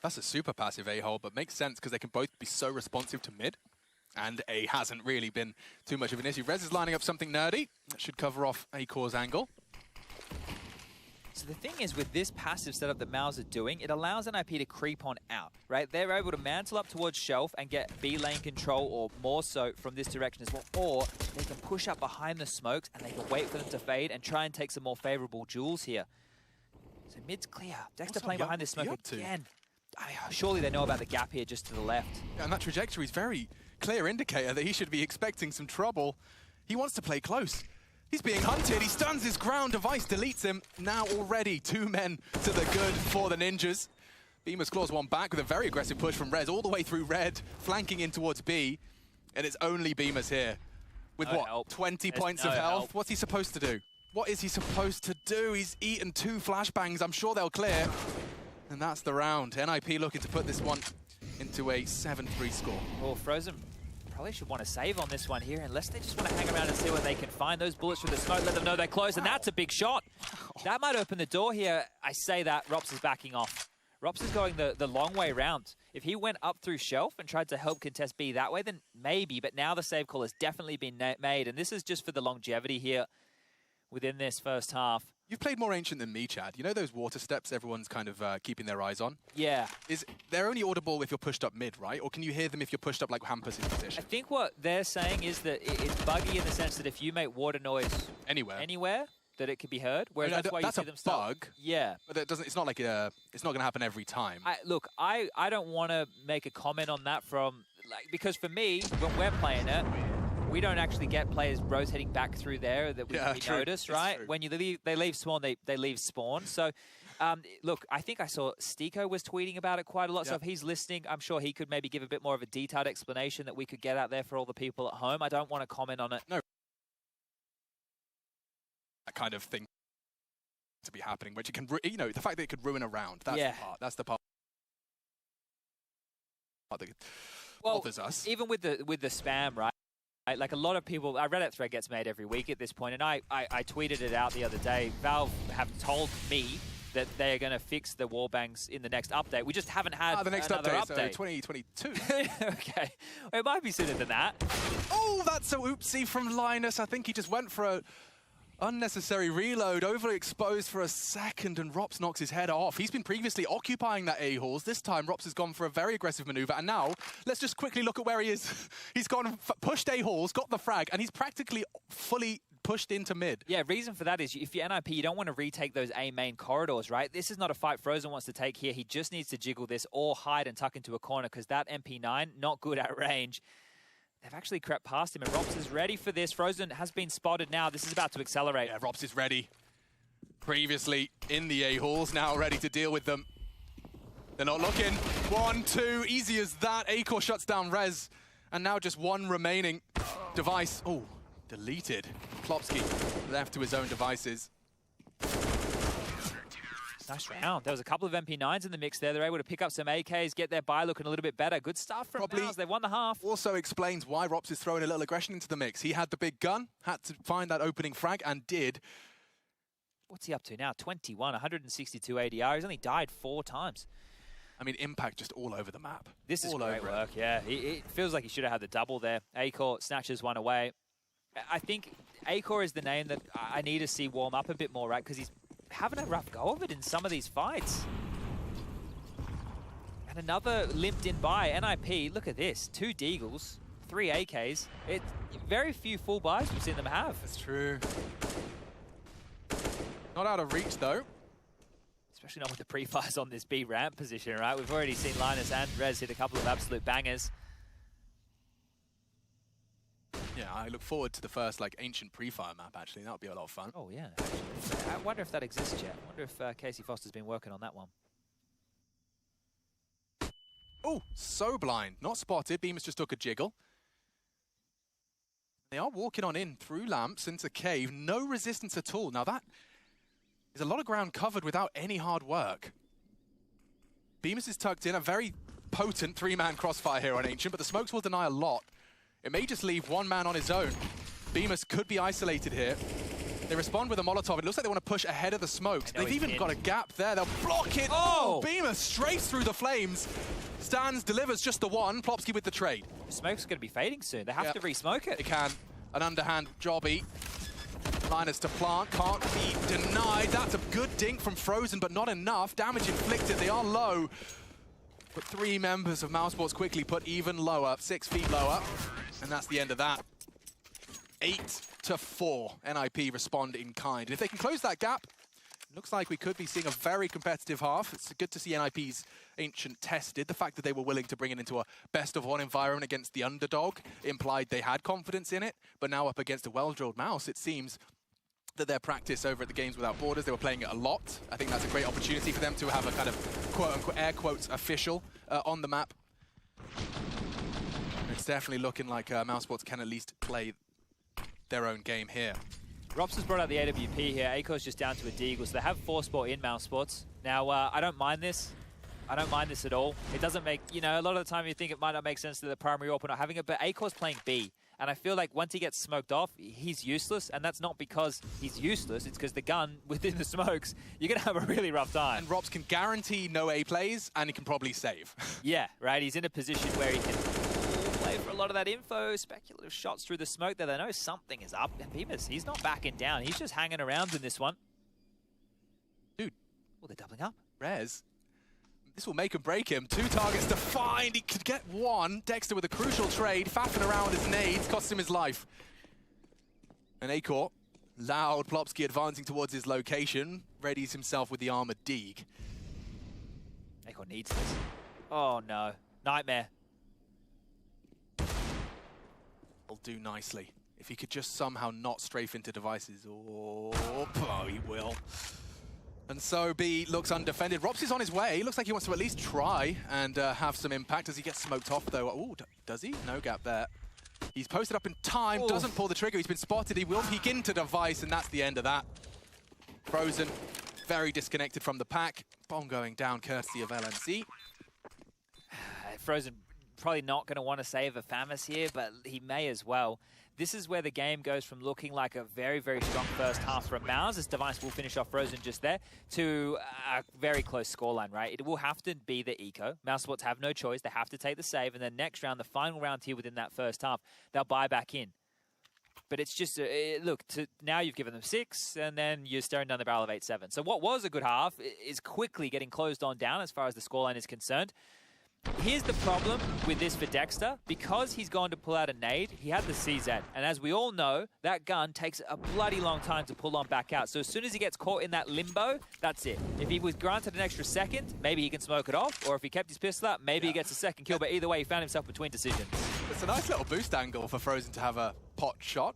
That's a super passive A-hole, but makes sense because they can both be so responsive to mid. And A hasn't really been too much of an issue. Rez is lining up something nerdy. That should cover off A-Core's angle. So the thing is, with this passive setup that Mouse are doing, it allows NIP to creep on out, right? They're able to mantle up towards Shelf and get B lane control, or more so from this direction as well. Or they can push up behind the smokes and they can wait for them to fade and try and take some more favorable duels here. So mid's clear. Dexter playing behind this smoke again. Surely they know about the gap here just to the left. Yeah, and that trajectory is very clear indicator that he should be expecting some trouble. He wants to play close. He's being hunted. He stuns his ground. Device deletes him. Now already 2 men to the good for the Ninjas. Beamer's claws one back with a very aggressive push from Rez all the way through red, flanking in towards B. And it's only Beamer's here. With No what, help. 20 There's points no of health? help. What's he supposed to do? What is he supposed to do? He's eaten 2 flashbangs. I'm sure they'll clear. And that's the round. NIP looking to put this one into a 7-3 score. Oh, Frozen probably should want to save on this one here, unless they just want to hang around and see what they can find. Those bullets through the smoke, let them know they're close, and that's a big shot. That might open the door here. I say that, Rops is backing off. Rops is going the long way round. If he went up through Shelf and tried to help contest B that way, then maybe, but now the save call has definitely been made, and this is just for the longevity here within this first half. You've played more Ancient than me, Chad. You know those water steps everyone's kind of keeping their eyes on? Yeah. They're only audible if you're pushed up mid, right? Or can you hear them if you're pushed up like Hampus' position? I think what they're saying is that it's buggy in the sense that if you make water noise anywhere, that it can be heard. Whereas that's why you see them start. Bug. Yeah. But it's not like it's not going to happen every time. Look, I don't want to make a comment on that because for me, when we're playing it, we don't actually get players rotating back through there that we notice, right? When they leave spawn, they leave spawn. So, look, I think I saw Stiko was tweeting about it quite a lot. So if he's listening, I'm sure he could maybe give a bit more of a detailed explanation that we could get out there for all the people at home. I don't want to comment on it. No. That kind of thing to be happening, which it can, the fact that it could ruin a round. That's the part. That's the part that bothers us. Even with the spam, right? Like a lot of people, a Reddit thread gets made every week at this point, and I tweeted it out the other day. Valve have told me that they're going to fix the wallbangs in the next update. We just haven't had the next another update. So 2022. Okay. It might be sooner than that. Oh, that's a oopsie from Linus. I think he just went for a unnecessary reload, overexposed for a second, and Rops knocks his head off. He's been previously occupying that A-halls. This time, Rops has gone for a very aggressive maneuver, and now, let's just quickly look at where he is. He's gone, pushed A-halls, got the frag, and he's practically fully pushed into mid. Yeah, reason for that is if you're NIP, you don't want to retake those A main corridors, right? This is not a fight Frozen wants to take here. He just needs to jiggle this or hide and tuck into a corner, because that MP9, not good at range. They've actually crept past him, and Rops is ready for this. Frozen has been spotted now. This is about to accelerate. Yeah, Rops is ready. Previously in the A-halls, now ready to deal with them. They're not looking. 1, 2, easy as that. Acor shuts down Rez. And now just one remaining device. Oh, deleted. Plopsky left to his own devices. Nice round. There was a couple of MP9s in the mix there. They're able to pick up some AKs, get their buy looking a little bit better. Good stuff from Mouse. They've won the half. Also explains why Rops is throwing a little aggression into the mix. He had the big gun, had to find that opening frag, and did. What's he up to now? 21, 162 ADR. He's only died 4 times. I mean, impact just all over the map. This is all great over work, yeah. It feels like he should have had the double there. Acor snatches one away. I think Acor is the name that I need to see warm up a bit more, right? Because he's having a rough go of it in some of these fights. And another limped in by NIP. Look at this. 2 Deagles, 3 AKs. Very few full buys we've seen them have. That's true. Not out of reach, though. Especially not with the pre-fires on this B ramp position, right? We've already seen Linus and Rez hit a couple of absolute bangers. Yeah, I look forward to the first, like, ancient pre-fire map, actually. That would be a lot of fun. Oh, yeah. Actually. I wonder if that exists yet. I wonder if Casey Foster's been working on that one. Oh, so blind. Not spotted. Bemis just took a jiggle. They are walking on in through lamps into cave. No resistance at all. Now that is a lot of ground covered without any hard work. Bemis is tucked in. A very potent 3-man crossfire here on Ancient, but the smokes will deny a lot. It may just leave one man on his own. Bemis could be isolated here. They respond with a Molotov. It looks like they want to push ahead of the smokes. They've even got a gap there. They'll block it. Oh, Bemis strafes through the flames. Stands, delivers just the one. Plopsky with the trade. The smoke's going to be fading soon. They have to re-smoke it. They can. An underhand jobby. Linus to plant. Can't be denied. That's a good dink from Frozen, but not enough. Damage inflicted. They are low. But 3 members of Mousesports quickly put even lower. 6 feet lower. And that's the end of that. 8-4. NIP respond in kind. And if they can close that gap, it looks like we could be seeing a very competitive half. It's good to see NIP's Ancient tested. The fact that they were willing to bring it into a best-of-1 environment against the underdog implied they had confidence in it. But now up against a well-drilled Mouse, it seems that their practice over at the Games Without Borders, they were playing it a lot. I think that's a great opportunity for them to have a kind of quote-unquote, air quotes, official on the map. It's definitely looking like Mousesports can at least play their own game here. Rops has brought out the AWP here. Acor's just down to a Deagle, so they have 4 spot in Mousesports. Now, I don't mind this. I don't mind this at all. It doesn't make, you know, a lot of the time you think it might not make sense to the primary AWP not having it, but Acor's playing B. And I feel like once he gets smoked off, he's useless. And that's not because he's useless. It's because the gun within the smokes, you're going to have a really rough time. And Rops can guarantee no A plays, and he can probably save. Yeah, right. He's in a position where he can play for a lot of that info, speculative shots through the smoke there. They know something is up. And Bemis, he's not backing down. He's just hanging around in this one. Dude. Oh, they're doubling up. Rez. This will make and break him. 2 targets to find. He could get 1. Dexter with a crucial trade, faffing around his nades, costs him his life. And Acor, loud Plopsky advancing towards his location, readies himself with the armored Deeg. Acor needs this. Oh no, nightmare. Will do nicely. If he could just somehow not strafe into devices. Oh, he will. And so B looks undefended. Rops is on his way. He looks like he wants to at least try and have some impact as he gets smoked off, though. Oh, does he? No gap there. He's posted up in time, doesn't pull the trigger. He's been spotted. He will peek into device, and that's the end of that. Frozen, very disconnected from the pack. Bomb going down, courtesy of LNC. Frozen probably not going to want to save a Famis here, but he may as well. This is where the game goes from looking like a very, very strong first half from Mouse, as Device will finish off Frozen just there, to a very close scoreline, right? It will have to be the eco. Mousesports have no choice. They have to take the save, and then next round, the final round here within that first half, they'll buy back in. But it's just, look, now you've given them 6, and then you're staring down the barrel of 8-7. So what was a good half is quickly getting closed on down as far as the scoreline is concerned. Here's the problem with this for Dexter. Because he's gone to pull out a nade, he had the CZ. And as we all know, that gun takes a bloody long time to pull on back out. So as soon as he gets caught in that limbo, that's it. If he was granted an extra second, maybe he can smoke it off. Or if he kept his pistol up, maybe he gets a second kill. But either way, he found himself between decisions. It's a nice little boost angle for Frozen to have a pot shot.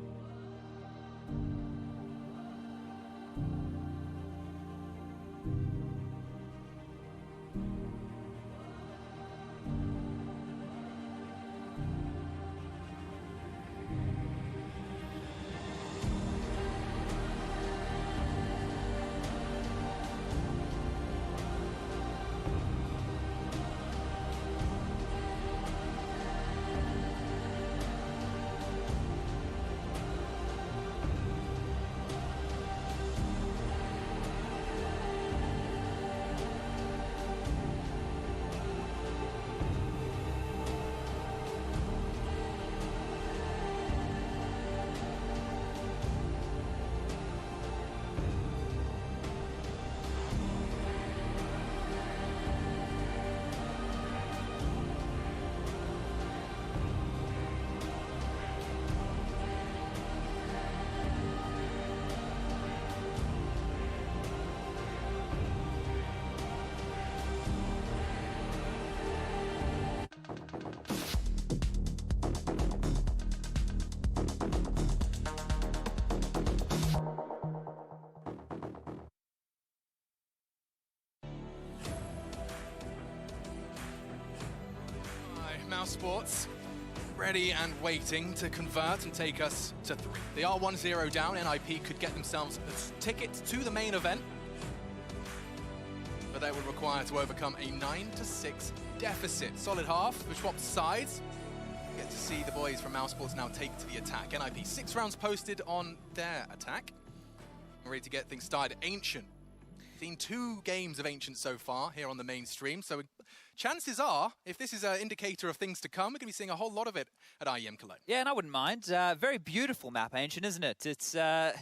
Mouse Sports, ready and waiting to convert and take us to 3. They are 1-0 down. NIP could get themselves a ticket to the main event, but they would require to overcome a 9-6 deficit. Solid half, we swapped sides. Get to see the boys from Mouse Sports now take to the attack. NIP 6 rounds posted on their attack. We're ready to get things started. Ancient. Seen 2 games of Ancient so far here on the main stream, so chances are, if this is an indicator of things to come, we're going to be seeing a whole lot of it at IEM Cologne. Yeah, and I wouldn't mind. Very beautiful map, Ancient, isn't it? It's the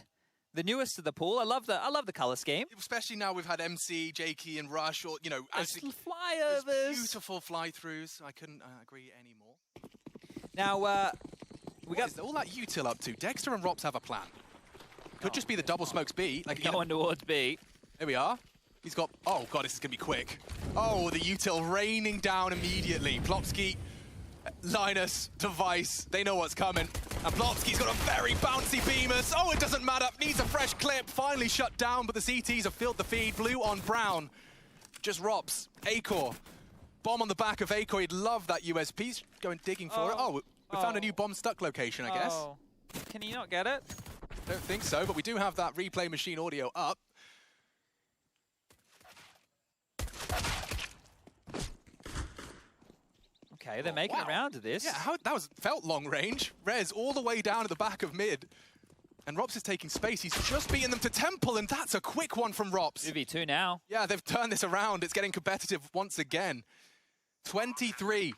newest to the pool. I love the color scheme. Especially now we've had MC, Jakey, and Rush, or actually flyovers, beautiful fly-throughs. I couldn't agree anymore. Now we got all that util up to. Dexter and Rops have a plan. Could just be the double smokes B. Like going towards B. There we are. He's got... Oh, God, this is going to be quick. Oh, the util raining down immediately. Plopsky, Linus, Device, they know what's coming. And Plopsky's got a very bouncy Bemis. Oh, it doesn't matter. Needs a fresh clip. Finally shut down, but the CTs have filled the feed. Blue on brown. Just Rops. Acor. Bomb on the back of Acor. He'd love that USP. He's going digging for it. Oh, we found a new bomb stuck location, I guess. Can you not get it? Don't think so, but we do have that replay machine audio up. Okay, they're making around to this. Yeah, that felt long range. Rez all the way down at the back of mid. And Rops is taking space. He's just beaten them to Temple, and that's a quick one from Rops. 2v2 now. Yeah, they've turned this around. It's getting competitive once again. 23.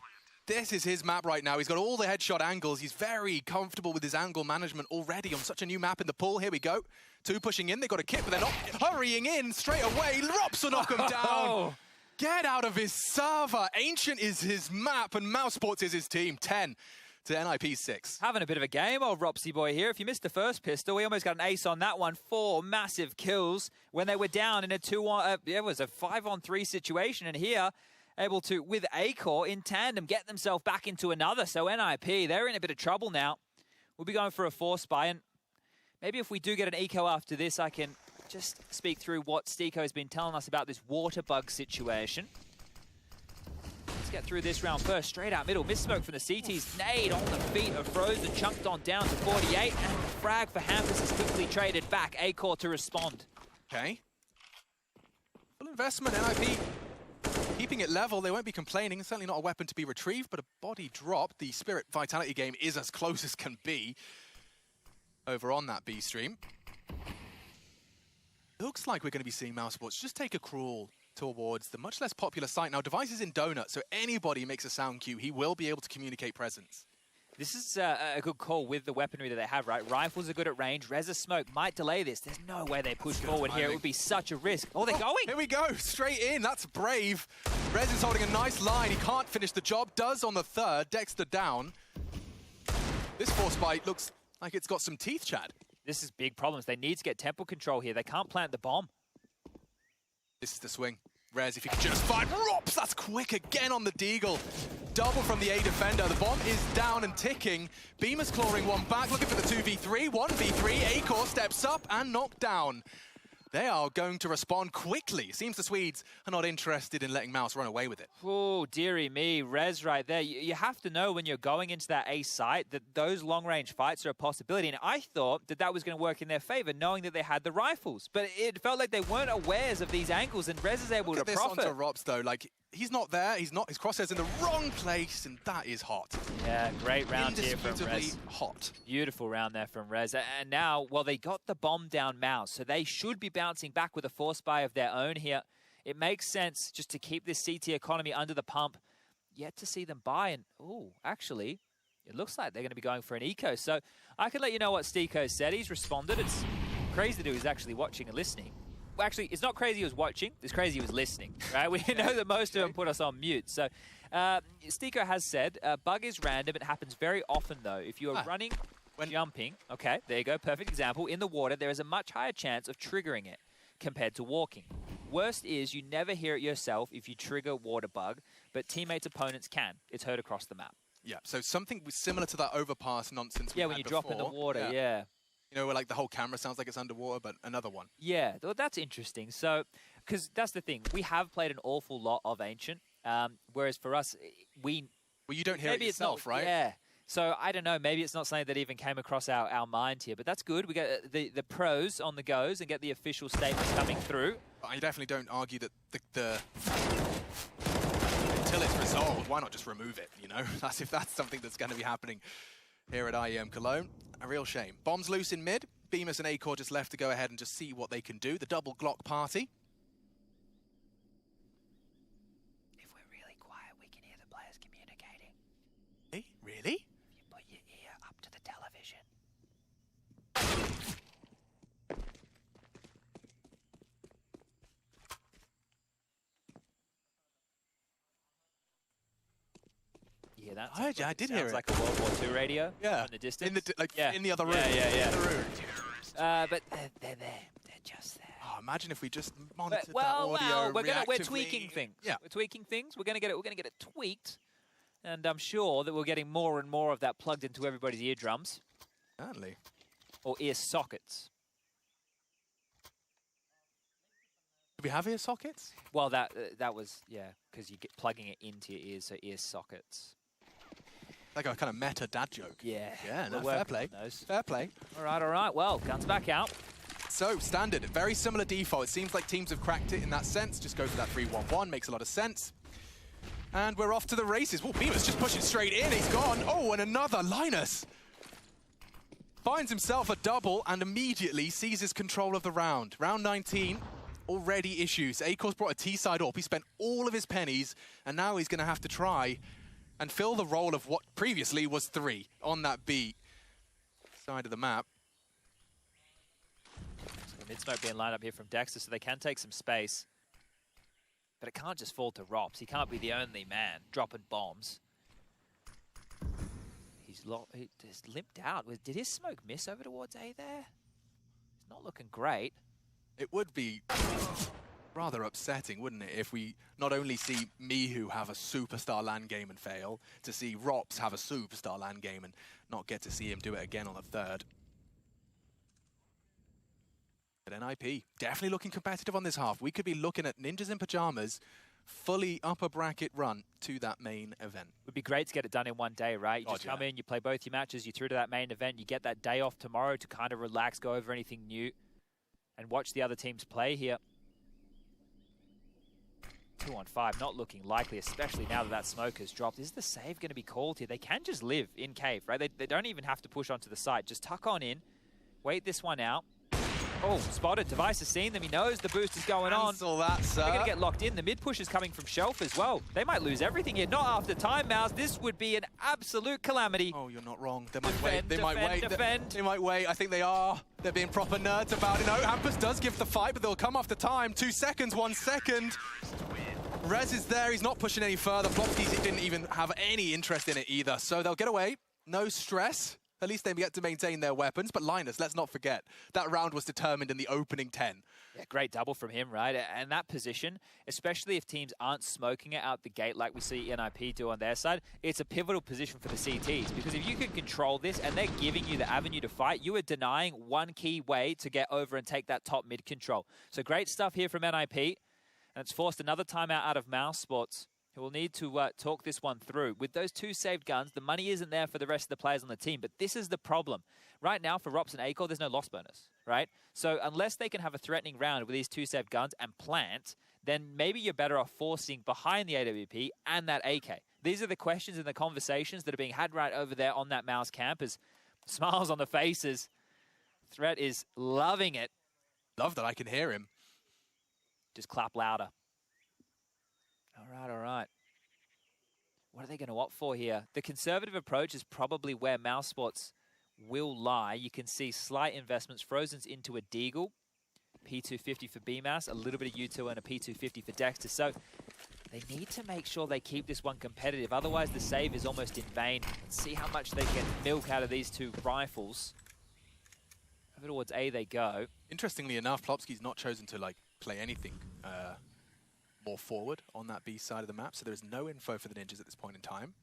This is his map right now. He's got all the headshot angles. He's very comfortable with his angle management already on such a new map in the pool. Here we go. 2 pushing in. They've got a kit, but they're not hurrying in straight away. Rops will knock him down. Get out of his server. Ancient is his map, and Mouse Sports is his team. 10 to NIP 6. Having a bit of a game, old Ropsy boy here. If you missed the first pistol, we almost got an ace on that one. 4 massive kills when they were down in a 2-on. It was a 5-on-3 situation, and here able to, with Acor in tandem, get themselves back into another. So NIP, they're in a bit of trouble now. We'll be going for a 4 spy, and maybe if we do get an eco after this, I can just speak through what Stiko has been telling us about this water bug situation. Let's get through this round first. Straight out middle. Missmoke from the CTs. Nade on the feet of Frozen. Chunked on down to 48. And the frag for Hampus is quickly traded back. Acor to respond. Okay. Full investment. NIP keeping it level. They won't be complaining. It's certainly not a weapon to be retrieved, but a body drop. The Spirit Vitality game is as close as can be over on that B stream. Looks like we're going to be seeing Mouse Sports just take a crawl towards the much less popular site. Now, Device is in Donut, so anybody makes a sound cue, he will be able to communicate presence. This is a good call with the weaponry that they have, right? Rifles are good at range. Reza Smoke might delay this. There's no way they push forward here. It would be such a risk. Oh, they're going. Here we go. Straight in. That's brave. Rez is holding a nice line. He can't finish the job. Does on the 3rd. Dexter down. This force bite looks like it's got some teeth, Chad. This is big problems. They need to get temple control here. They can't plant the bomb. This is the swing. Rez, if you could just find Rops, that's quick again on the Deagle. Double from the A defender. The bomb is down and ticking. Beamer's clawing one back, looking for the 2v3. 1v3. Acor steps up and knocked down. They are going to respond quickly. It seems the Swedes are not interested in letting Mouse run away with it. Oh, dearie me. Rez right there. You have to know when you're going into that A site that those long-range fights are a possibility. And I thought that that was going to work in their favor, knowing that they had the rifles. But it felt like they weren't aware of these angles, and Rez is able to profit. This onto Rops, though. Like, he's not there. He's not. His crosshair's in the wrong place, and that is hot. Yeah, great round here from Rez. Hot. Beautiful round there from Rez. And now, well, they got the bomb down Mouse, so they should be bouncing back with a force buy of their own here. It makes sense just to keep this CT economy under the pump. Yet to see them buy, and oh, actually, it looks like they're going to be going for an eco. So I can let you know what Stiko said. He's responded. It's crazy that he was actually watching and listening. Well, actually, it's not crazy he was watching. It's crazy he was listening, right? We know that most of them put us on mute. So Stiko has said, bug is random. It happens very often, though. If you are running, jumping, okay, there you go, perfect example, in the water, there is a much higher chance of triggering it compared to walking. Worst is you never hear it yourself if you trigger water bug, but teammates' opponents can. It's heard across the map. Yeah, so something similar to that overpass nonsense we when you drop in the water, yeah. You know, where like the whole camera sounds like it's underwater, but another one. Yeah, well, that's interesting. So, because that's the thing. We have played an awful lot of Ancient, whereas for us, we Well, you don't hear maybe it yourself, it's not, right? Yeah. So I don't know. Maybe it's not something that even came across our mind here, but that's good. We get the pros on the goes and get the official statements coming through. I definitely don't argue that the until it's resolved, why not just remove it, you know? If that's something that's going to be happening here at IEM Cologne. A real shame. Bombs loose in mid. Bemis and Acor just left to go ahead and just see what they can do. The double Glock party. If we're really quiet, we can hear the players communicating. Hey, really? If you put your ear up to the television. Yeah, that's. I did hear it. Sounds like a World War II radio. Yeah. In the distance. In the other room. Yeah. In the room. But they're there. They're just there. Oh, imagine if we just monitored that Well, audio we're reactively. tweaking things. Yeah. We're tweaking things. We're gonna get it tweaked, and I'm sure that we're getting more and more of that plugged into everybody's eardrums. Certainly. Or ear sockets. Do we have ear sockets? Well, that was because you get plugging it into your ears, so ear sockets. Like a kind of meta dad joke. Yeah. Yeah, no, fair play. Fair play. All right. Well, guns back out. So, standard, very similar default. It seems like teams have cracked it in that sense. Just go for that 3-1-1, makes a lot of sense. And we're off to the races. Oh, Bemis just pushing straight in. He's gone. Oh, and another. Linus finds himself a double and immediately seizes control of the round. Round 19, already issues. Acor's brought a T-side up. He spent all of his pennies, and now he's going to have to try and fill the role of what previously was 3 on that B side of the map. Mid-smoke being lined up here from Dexter, so they can take some space. But it can't just fall to Rops. He can't be the only man dropping bombs. He's limped out. Did his smoke miss over towards A there? It's not looking great. It would be rather upsetting, wouldn't it, if we not only see Mihu have a superstar LAN game and fail, to see Rops have a superstar LAN game and not get to see him do it again on the third. But NIP, definitely looking competitive on this half. We could be looking at Ninjas in Pajamas, fully upper bracket run to that main event. Would be great to get it done in one day, right? You just come in, you play both your matches, you through to that main event, you get that day off tomorrow to kind of relax, go over anything new, and watch the other teams play here. 2-on-5, not looking likely, especially now that that smoke has dropped. Is the save going to be called here? They can just live in cave, right? They don't even have to push onto the side. Just tuck on in, wait this one out. Oh, spotted. Device has seen them. He knows the boost is going on. Cancel that, sir. They're going to get locked in. The mid push is coming from Shelf as well. They might lose everything here. Not after time, Mouse. This would be an absolute calamity. Oh, you're not wrong. They might wait. They might wait. They might wait. I think they are. They're being proper nerds about it. No, Hampus does give the fight, but they'll come after time. 2 seconds, 1 second. Rez is there. He's not pushing any further. Flopskis didn't even have any interest in it either. So they'll get away. No stress. At least they get to maintain their weapons. But Linus, let's not forget, that round was determined in the opening 10. Yeah, great double from him, right? And that position, especially if teams aren't smoking it out the gate like we see NIP do on their side, it's a pivotal position for the CTs. Because if you can control this and they're giving you the avenue to fight, you are denying one key way to get over and take that top mid control. So great stuff here from NIP. And it's forced another timeout out of Mouse Sports, who will need to talk this one through. With those 2 saved guns, the money isn't there for the rest of the players on the team, but this is the problem. Right now, for Rops and Acor, there's no loss bonus, right? So unless they can have a threatening round with these 2 saved guns and plant, then maybe you're better off forcing behind the AWP and that AK. These are the questions and the conversations that are being had right over there on that Mouse camp, as smiles on the faces. Threat is loving it. Love that I can hear him. Just clap louder. All right. What are they going to opt for here? The conservative approach is probably where Mouse Sports will lie. You can see slight investments. Frozen's into a Deagle. P250 for BMAS, a little bit of U2 and a P250 for Dexter. So they need to make sure they keep this one competitive. Otherwise, the save is almost in vain. Let's see how much they can milk out of these 2 rifles. Over towards A they go. Interestingly enough, Plopski's not chosen to play anything more forward on that B side of the map, so there is no info for the Ninjas at this point in time.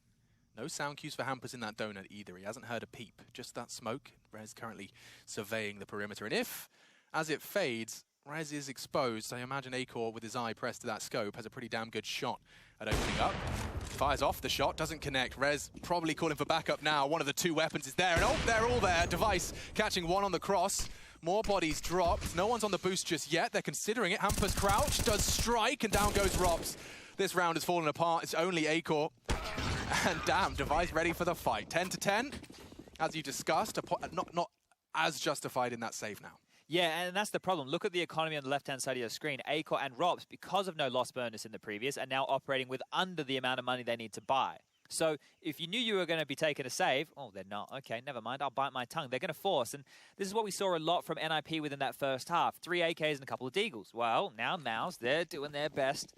No sound cues for Hampus in that donut either. He hasn't heard a peep, just that smoke. Rez currently surveying the perimeter, and if, as it fades, Rez is exposed. I imagine Acor, with his eye pressed to that scope, has a pretty damn good shot at opening up. Fires off the shot, doesn't connect. Rez probably calling for backup now. One of the two weapons is there, and oh, they're all there. Device catching one on the cross. More bodies dropped. No one's on the boost just yet. They're considering it. Hampus crouch, does strike, and down goes Rops. This round has fallen apart. It's only Acor. And damn, Device ready for the fight. 10 to 10, as you discussed, not as justified in that save now. Yeah, and that's the problem. Look at the economy on the left-hand side of your screen. Acor and Rops, because of no loss bonus in the previous, are now operating with under the amount of money they need to buy. So if you knew you were going to be taking a save, oh, they're not. Okay, never mind. I'll bite my tongue. They're going to force. And this is what we saw a lot from NIP within that first half. 3 AKs and a couple of Deagles. Well, now Mouse, they're doing their best.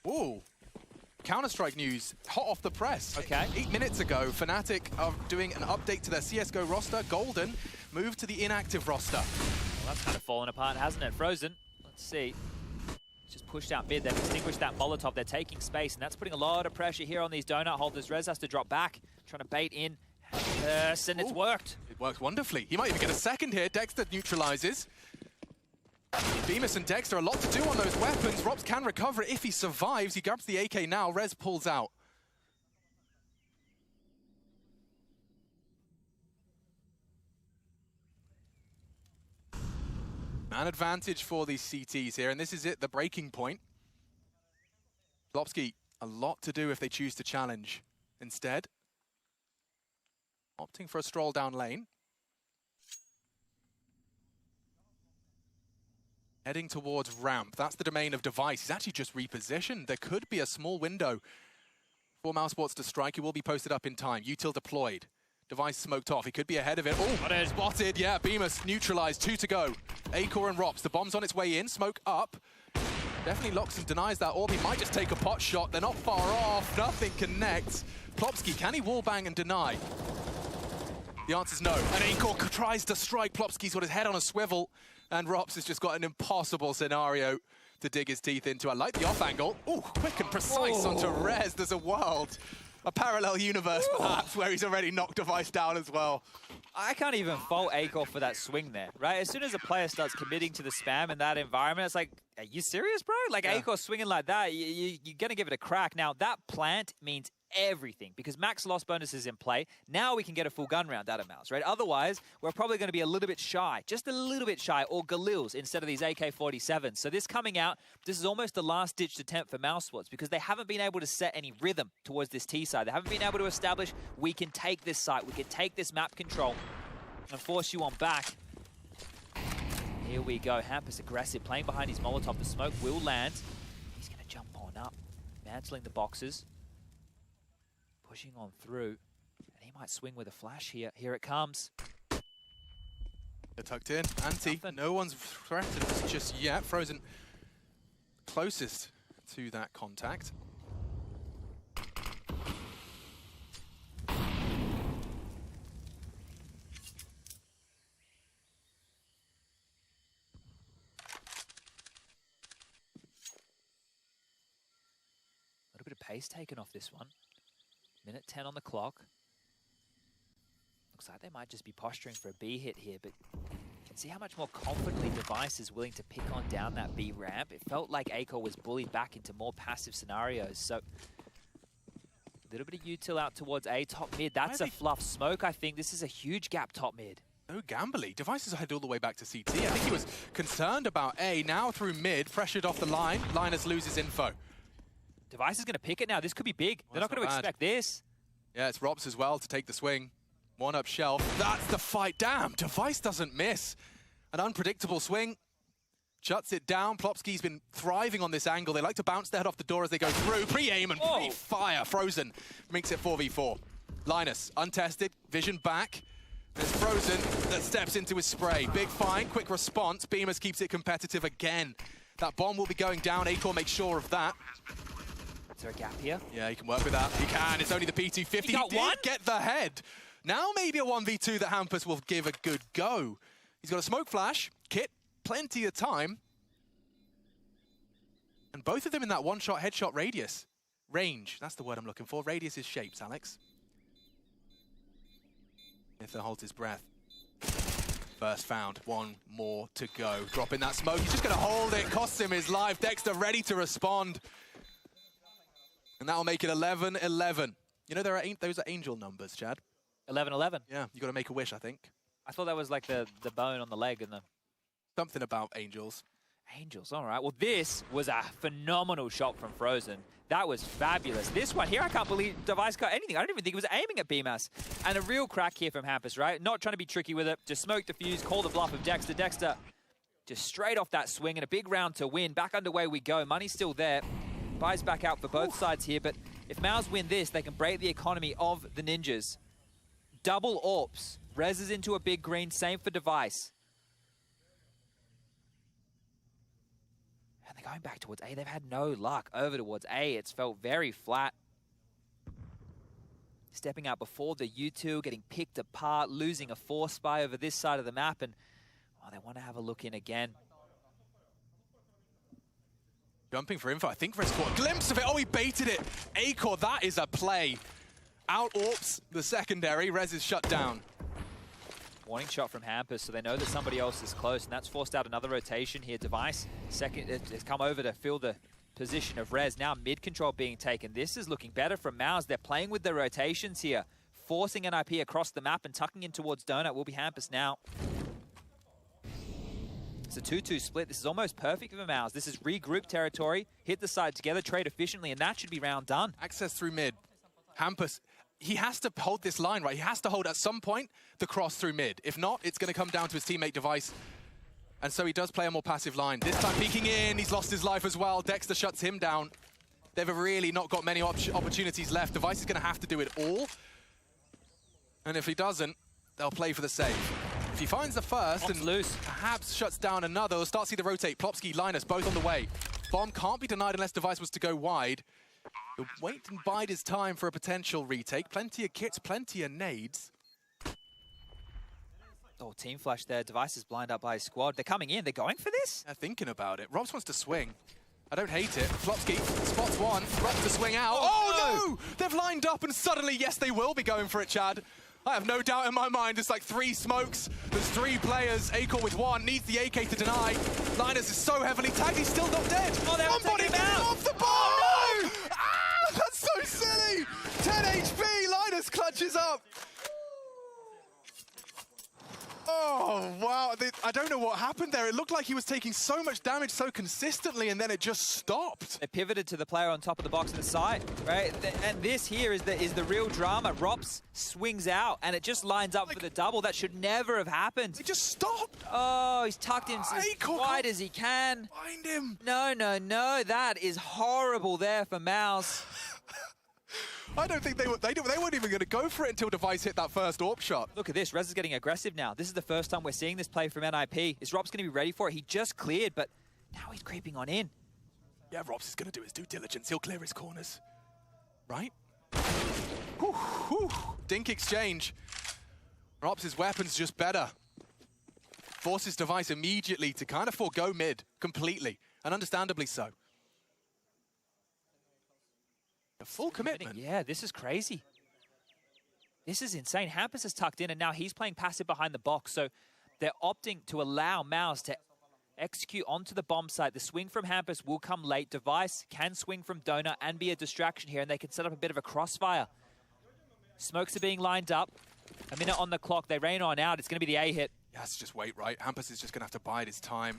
Ooh. Counter-Strike news, hot off the press. Okay. 8 minutes ago, Fnatic are doing an update to their CSGO roster. Golden moved to the inactive roster. Well, that's kind of fallen apart, hasn't it? Frozen. Let's see. Just pushed out mid. They've extinguished that Molotov. They're taking space, and that's putting a lot of pressure here on these donut holders. Rez has to drop back, trying to bait in. Yes, and it's worked. It works wonderfully. He might even get a second here. Dexter neutralizes. Bemis and Dexter, a lot to do on those weapons. Rops can recover it if he survives. He grabs the AK now. Rez pulls out. Man advantage for these CTs here, and this is it, the breaking point. Lopsky, a lot to do if they choose to challenge. Instead, opting for a stroll down lane. Heading towards ramp. That's the domain of Device. He's actually just repositioned. There could be a small window for Mousesports to strike. He will be posted up in time. Util deployed. Device smoked off. He could be ahead of it. Oh, but it's spotted. Yeah, Bemis neutralized. 2 to go. Acor and Rops. The bomb's on its way in. Smoke up. Definitely locks and denies that orb. He might just take a pot shot. They're not far off. Nothing connects. Plopsky, can he wallbang and deny? The answer's no. And Acor tries to strike. Plopsky's got his head on a swivel. And Rops has just got an impossible scenario to dig his teeth into. I like the off angle. Ooh, quick and precise onto Rez. There's a world, a parallel universe perhaps, where he's already knocked Device down as well. I can't even fault Acor for that swing there, right? As soon as a player starts committing to the spam in that environment, it's like, are you serious, bro? Like, yeah. Acor swinging like that, you're going to give it a crack. Now, that plant means everything because max loss bonus is in play. Now we can get a full gun round out of Mouse, right? Otherwise, we're probably going to be a little bit shy, just a little bit shy, or Galils instead of these AK-47s. So this coming out, this is almost the last-ditched attempt for Mousesports because they haven't been able to set any rhythm towards this T side. They haven't been able to establish, we can take this site, we can take this map control and force you on back. Here we go. Hampus aggressive, playing behind his Molotov. The smoke will land. He's going to jump on up, mantling the boxes. Pushing on through, and he might swing with a flash here. Here it comes. They're tucked in. Anti. No one's threatened just yet. Frozen closest to that contact. A little bit of pace taken off this one. Minute 10 on the clock. Looks like they might just be posturing for a B hit here, but you can see how much more confidently Device is willing to pick on down that B ramp. It felt like Acor was bullied back into more passive scenarios, so a little bit of util out towards A top mid. That's a fluff smoke, I think. This is a huge gap top mid. Oh, Gambly. Device has headed all the way back to CT. I think he was concerned about A, now through mid, pressured off the line. Linus loses info. Device is going to pick it now. This could be big. They're not going to expect this. Yeah, it's Rops as well to take the swing. One up shelf. That's the fight. Damn, Device doesn't miss. An unpredictable swing. Shuts it down. Plopsky's been thriving on this angle. They like to bounce their head off the door as they go through. Pre-aim and pre-fire. Frozen makes it 4v4. Linus, untested. Vision back. There's Frozen that steps into his spray. Big find, quick response. Bemis keeps it competitive again. That bomb will be going down. Acor makes sure of that. Is there a gap here? Yeah, he can work with that. He can. It's only the P250. He did get the head. Now maybe a 1v2 that Hampus will give a good go. He's got a smoke flash. Kit, plenty of time. And both of them in that one-shot headshot radius. Range, that's the word I'm looking for. Radius is shapes, Alex. If they hold his breath. First found, one more to go. Dropping that smoke, he's just gonna hold it, costs him his life. Dexter ready to respond. And that'll make it 11-11. You know, those are angel numbers, Chad. 11-11. Yeah, you gotta make a wish, I think. I thought that was like the bone on the leg and the... Something about angels. Angels, all right. Well, this was a phenomenal shot from Frozen. That was fabulous. This one here, I can't believe Device got anything. I don't even think it was aiming at BMAS. And a real crack here from Hampus, right? Not trying to be tricky with it. Just smoke the fuse, call the bluff of Dexter. Dexter just straight off that swing and a big round to win. Back underway we go. Money's still there. Buys back out for both sides here. But if Maus win this, they can break the economy of the Ninjas. Double AWPs. Rez is into a big green. Same for Device. And they're going back towards A. They've had no luck over towards A. It's felt very flat. Stepping out before the U2, getting picked apart, losing a 4-spy over this side of the map, and they want to have a look in again. Jumping for info, I think Rez caught a glimpse of it. Oh, he baited it. Acor, that is a play. Out AWPs the secondary. Rez is shut down. Warning shot from Hampus, so they know that somebody else is close, and that's forced out another rotation here. Device second has come over to fill the position of Rez. Now mid control being taken. This is looking better from Maus. They're playing with the rotations here, forcing NIP across the map and tucking in towards Donut. Will be Hampus now. It's a 2-2 split. This is almost perfect for Maus. This is regroup territory, hit the side together, trade efficiently, and that should be round done. Access through mid. Hampus, he has to hold this line, right? He has to hold at some point the cross through mid. If not, it's going to come down to his teammate Device. And so he does play a more passive line. This time peeking in, he's lost his life as well. Dexter shuts him down. They've really not got many opportunities left. Device is going to have to do it all. And if he doesn't, they'll play for the save. If he finds the first and loose, perhaps shuts down another, we'll start to see the rotate. Plopsky, Linus, both on the way. Bomb can't be denied unless Device was to go wide. He'll wait and bide his time for a potential retake. Plenty of kits, plenty of nades. Oh, team flash there. Device is blind up by his squad. They're coming in. They're going for this? They're thinking about it. Robs wants to swing. I don't hate it. Plopsky spots one. Robs to swing out. Oh, no! They've lined up and suddenly, yes, they will be going for it, Chad. I have no doubt in my mind. It's like 3 smokes. There's 3 players. Acor with 1. Needs the AK to deny. Linus is so heavily tagged. He's still not dead. Oh, somebody get him off the ball! Oh, no! Ah, that's so silly! 10 HP. Linus clutches up. Oh, wow. I don't know what happened there. It looked like he was taking so much damage so consistently, and then it just stopped. They pivoted to the player on top of the box to the side, right? And this here is the real drama. Rops swings out, and it just lines up for the double. That should never have happened. It just stopped. Oh, he's tucked in as wide as he can. Find him. No, no, no. That is horrible there for Maus. I don't think they weren't even going to go for it until Device hit that first AWP shot. Look at this. Rez is getting aggressive now. This is the first time we're seeing this play from NIP. Is Robs going to be ready for it? He just cleared, but now he's creeping on in. Yeah, Robs is going to do his due diligence. He'll clear his corners. Right? Whew, whew. Dink exchange. Robs' weapon's just better. Forces Device immediately to kind of forego mid completely, and understandably so. A full commitment. Yeah, this is crazy. This is insane. Hampus is tucked in, and now he's playing passive behind the box. So they're opting to allow Maus to execute onto the bomb site. The swing from Hampus will come late. Device can swing from Donut and be a distraction here, and they can set up a bit of a crossfire. Smokes are being lined up. A minute on the clock. They rain on out. It's going to be the A hit. He has to just wait, right? Hampus is just going to have to bide his time.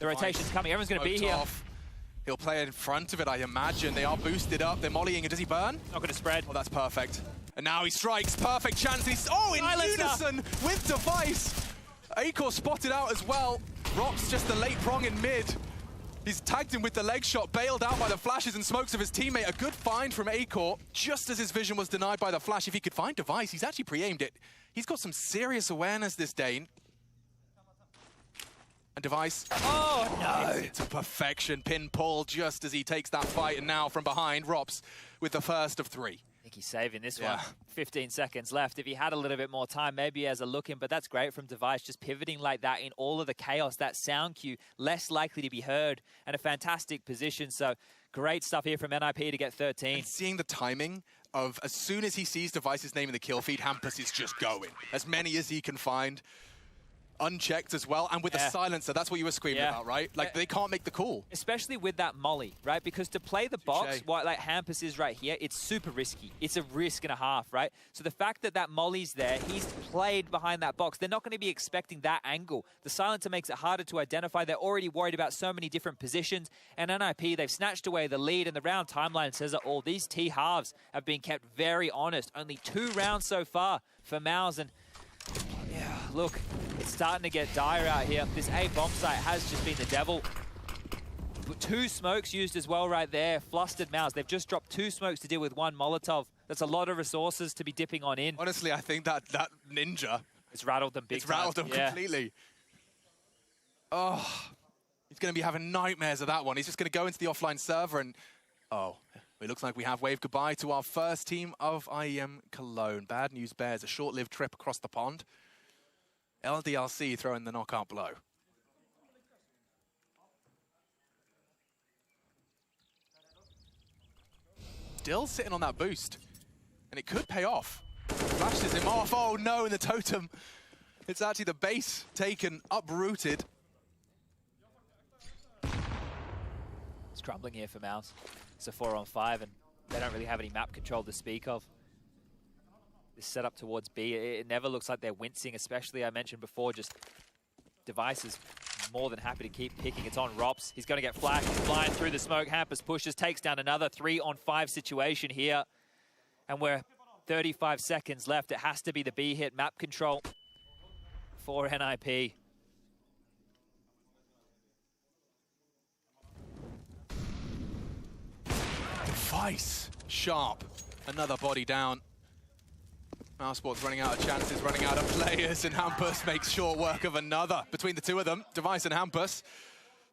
The rotation's coming. Everyone's going to be here. Off. He'll play in front of it, I imagine. They are boosted up. They're mollying. Does he burn? Not going to spread. Oh, that's perfect. And now he strikes. Perfect chance. He's, in unison with Device. Acor spotted out as well. Rops just the late prong in mid. He's tagged him with the leg shot, bailed out by the flashes and smokes of his teammate. A good find from Acor, just as his vision was denied by the flash. If he could find Device, he's actually pre-aimed it. He's got some serious awareness, this Dane. And Device. Oh, no. It's to perfection. Pin pull just as he takes that fight. And now from behind, Rops with the first of 3. I think he's saving this one. 15 seconds left. If he had a little bit more time, maybe he has a look in, but that's great from Device, just pivoting like that in all of the chaos. That sound cue, less likely to be heard, and a fantastic position. So great stuff here from NIP to get 13. And seeing the timing of as soon as he sees Device's name in the kill feed, Hampus is just going. As many as he can find. unchecked as well, and with the silencer. That's what you were screaming about, right? Like, they can't make the call. Especially with that molly, right? Because to play the box, what like Hampus is right here, it's super risky. It's a risk and a half, right? So the fact that that molly's there, he's played behind that box. They're not going to be expecting that angle. The silencer makes it harder to identify. They're already worried about so many different positions. And NIP, they've snatched away the lead, and the round timeline says it all. These T-halves have been kept very honest. Only 2 rounds so far for Mouse, and yeah, look, it's starting to get dire out here. This A bomb site has just been the devil. 2 smokes used as well right there. Flustered Mouse. They've just dropped 2 smokes to deal with 1 Molotov. That's a lot of resources to be dipping on in. Honestly, I think that ninja... It's rattled them big time. It's rattled them completely. Oh, he's going to be having nightmares of that one. He's just going to go into the offline server and... Oh, it looks like we have waved goodbye to our first team of IEM Cologne. Bad news bears a short-lived trip across the pond. LDLC throwing the knockout blow. Still sitting on that boost, and it could pay off. Flashes him off. Oh no, in the totem. It's actually the base taken, uprooted. It's crumbling here for Mouse. It's a 4-on-5, and they don't really have any map control to speak of. This setup towards B, it never looks like they're wincing, especially, I mentioned before, just Device is more than happy to keep picking. It's on Rops. He's going to get flashed. He's flying through the smoke. Hampus pushes, takes down another 3-on-5 situation here. And we're 35 seconds left. It has to be the B hit map control for NIP. Device. Sharp. Another body down. Mousesport's running out of chances, running out of players, and Hampus makes short work of another. Between the two of them, Device and Hampus,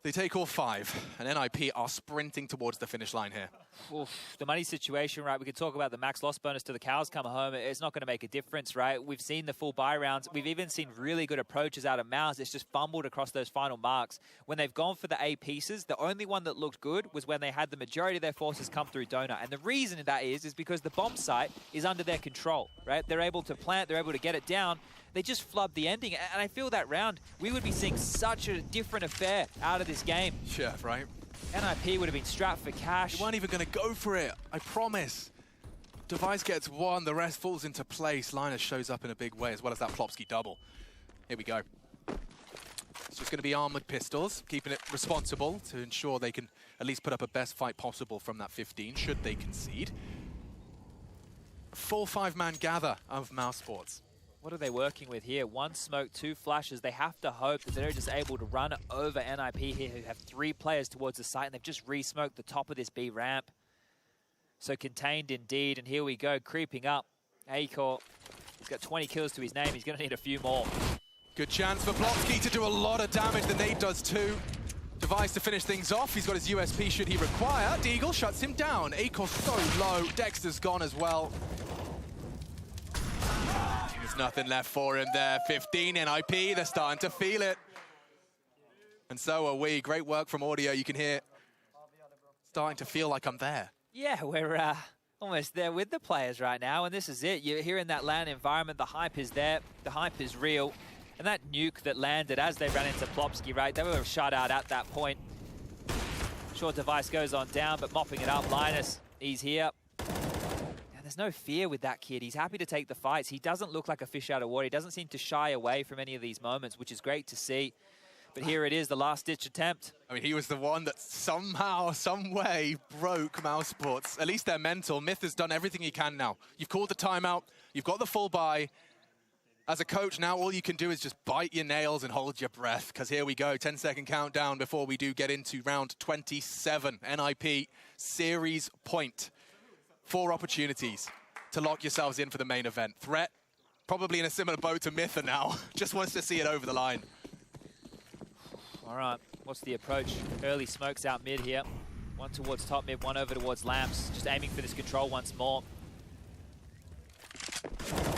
they take all 5, and NIP are sprinting towards the finish line here. Oof, the money situation, right? We could talk about the max loss bonus to the cows come home. It's not going to make a difference, right? We've seen the full buy rounds. We've even seen really good approaches out of Mouse. It's just fumbled across those final marks. When they've gone for the A pieces, the only one that looked good was when they had the majority of their forces come through Donut. And the reason that is because the bomb site is under their control, right? They're able to plant, they're able to get it down. They just flubbed the ending. And I feel that round, we would be seeing such a different affair out of this game. Yeah, right. NIP would have been strapped for cash. They weren't even going to go for it, I promise. Device gets 1, the rest falls into place. Linus shows up in a big way, as well as that Plopsky double. Here we go. It's just going to be armored pistols, keeping it responsible to ensure they can at least put up a best fight possible from that 15, should they concede. A full 5-man gather of Mousesports. What are they working with here? 1 smoke, 2 flashes. They have to hope that they're just able to run over NIP here, who have 3 players towards the site, and they've just re-smoked the top of this B ramp. So contained indeed, and here we go, creeping up. Acor, he's got 20 kills to his name. He's going to need a few more. Good chance for Plopsky to do a lot of damage. The nade does too. Device to finish things off. He's got his USP should he require. Deagle shuts him down. Acor so low. Dexter's gone as well. There's nothing left for him there. 15 NIP, they're starting to feel it. And so are we. Great work from audio. You can hear starting to feel like I'm there. Yeah, we're almost there with the players right now, and this is it. You're here in that LAN environment. The hype is there. The hype is real. And that nuke that landed as they ran into Plopsky, right? They were shut out at that point. Short Device goes on down, but mopping it up. Linus, he's here. There's no fear with that kid. He's happy to take the fights. He doesn't look like a fish out of water. He doesn't seem to shy away from any of these moments, which is great to see. But here it is, the last-ditch attempt. I mean, he was the one that somehow, some way broke Mousesports. At least they're mental. Myth has done everything he can now. You've called the timeout. You've got the full buy. As a coach, now all you can do is just bite your nails and hold your breath, because here we go, 10-second countdown before we do get into round 27. NIP series point. 4 opportunities to lock yourselves in for the main event. Threat, probably in a similar boat to Mytha now. Just wants to see it over the line. All right, what's the approach? Early smokes out mid here. 1 towards top mid, 1 over towards Lamps. Just aiming for this control once more.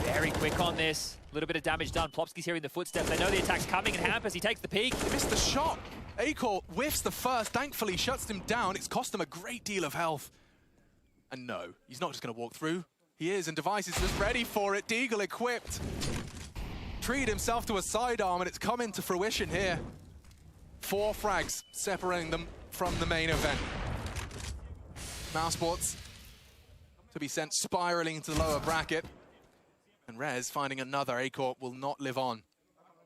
Very quick on this. A little bit of damage done. Plopsky's hearing the footsteps. They know the attack's coming, and Hampus, he takes the peek. He missed the shot. Acor whiffs the first, thankfully shuts him down. It's cost him a great deal of health. And no, he's not just going to walk through. He is, and Device is just ready for it. Deagle equipped. treated himself to a sidearm, and it's come into fruition here. 4 frags separating them from the main event. Mousesports to be sent spiraling into the lower bracket. And Rez finding another. A-Corp will not live on.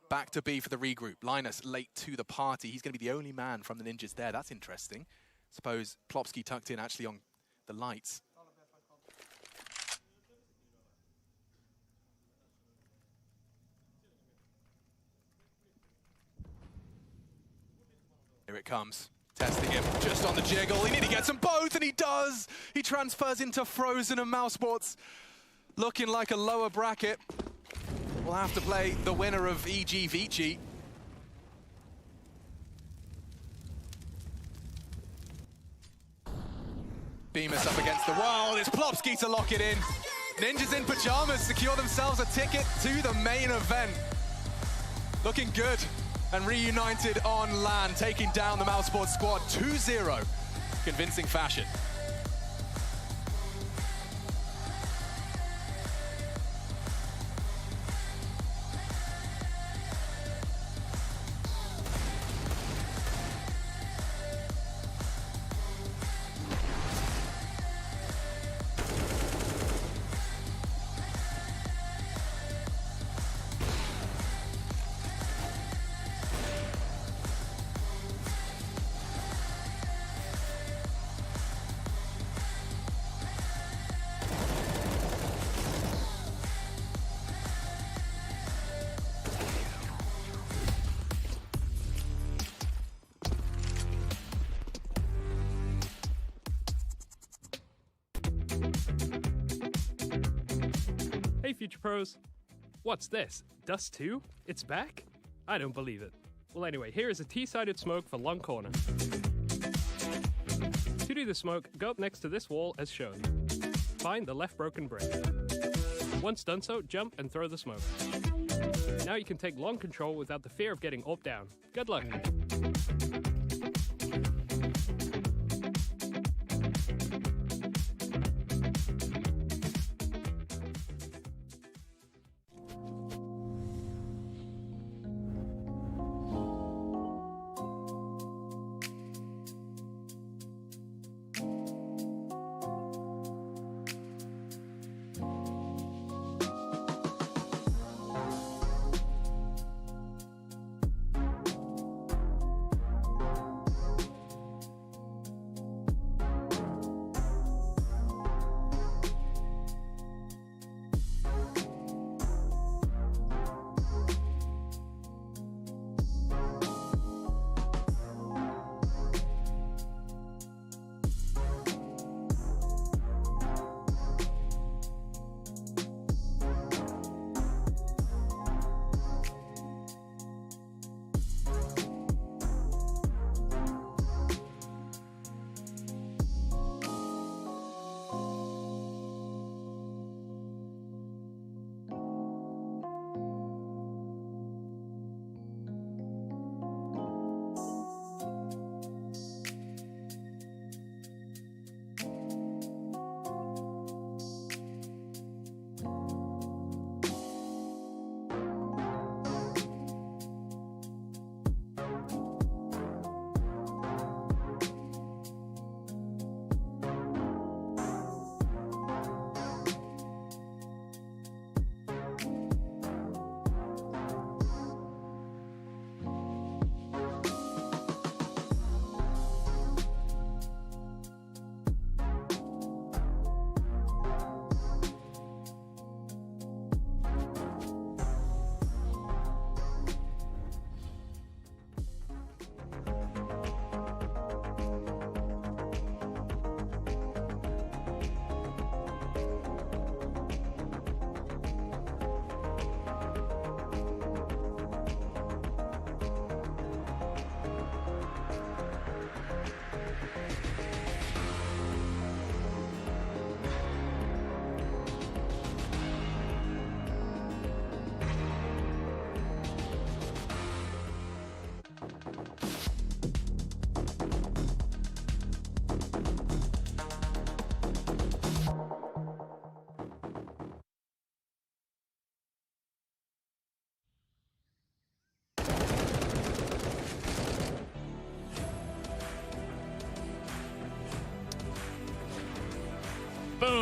Back to B for the regroup. Linus late to the party. He's going to be the only man from the Ninjas there. That's interesting. Suppose Plopsky tucked in actually on the lights. Here it comes. Testing him just on the jiggle. He nearly gets them both, and he does! He transfers into Frozen, and Mousesports looking like a lower bracket. We'll have to play the winner of EG Vici. Bemis up against the wall. It's Plopsky to lock it in. Ninjas in pajamas secure themselves a ticket to the main event. Looking good and reunited on LAN, taking down the Mousesports squad 2-0. Convincing fashion. Hey Future Pros, what's this? Dust 2? It's back? I don't believe it. Well anyway, here is a T-sided smoke for long corner. To do the smoke, go up next to this wall as shown. Find the left broken brick. Once done so, jump and throw the smoke. Now you can take long control without the fear of getting up down. Good luck!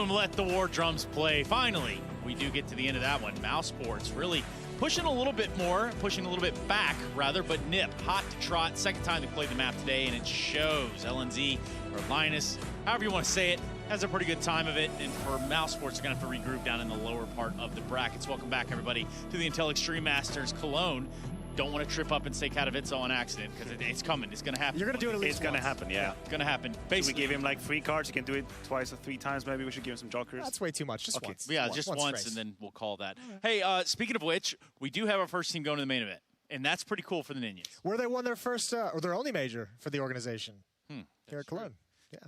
Boom, let the war drums play. Finally, we do get to the end of that one. Mouse Sports really pushing a little bit back, rather, but Nip, hot to trot. Second time they played the map today, and it shows. LNZ, or Linus, however you want to say it, has a pretty good time of it. And for Mouse Sports, they're going to have to regroup down in the lower part of the brackets. Welcome back, everybody, to the Intel Extreme Masters Cologne. Don't want to trip up and say Katowice on accident, because it's coming. It's going to happen. You're going to do it at least It's going to happen, yeah. It's going to happen. Basically, we give him like 3 cards. He can do it twice or 3 times. Maybe we should give him some jokers. That's way too much. Just once. Yeah, just once, and then we'll call that. Hey, speaking of which, we do have our first team going to the main event, and that's pretty cool for the Ninjas. Where they won their first, or their only major for the organization here at Cologne.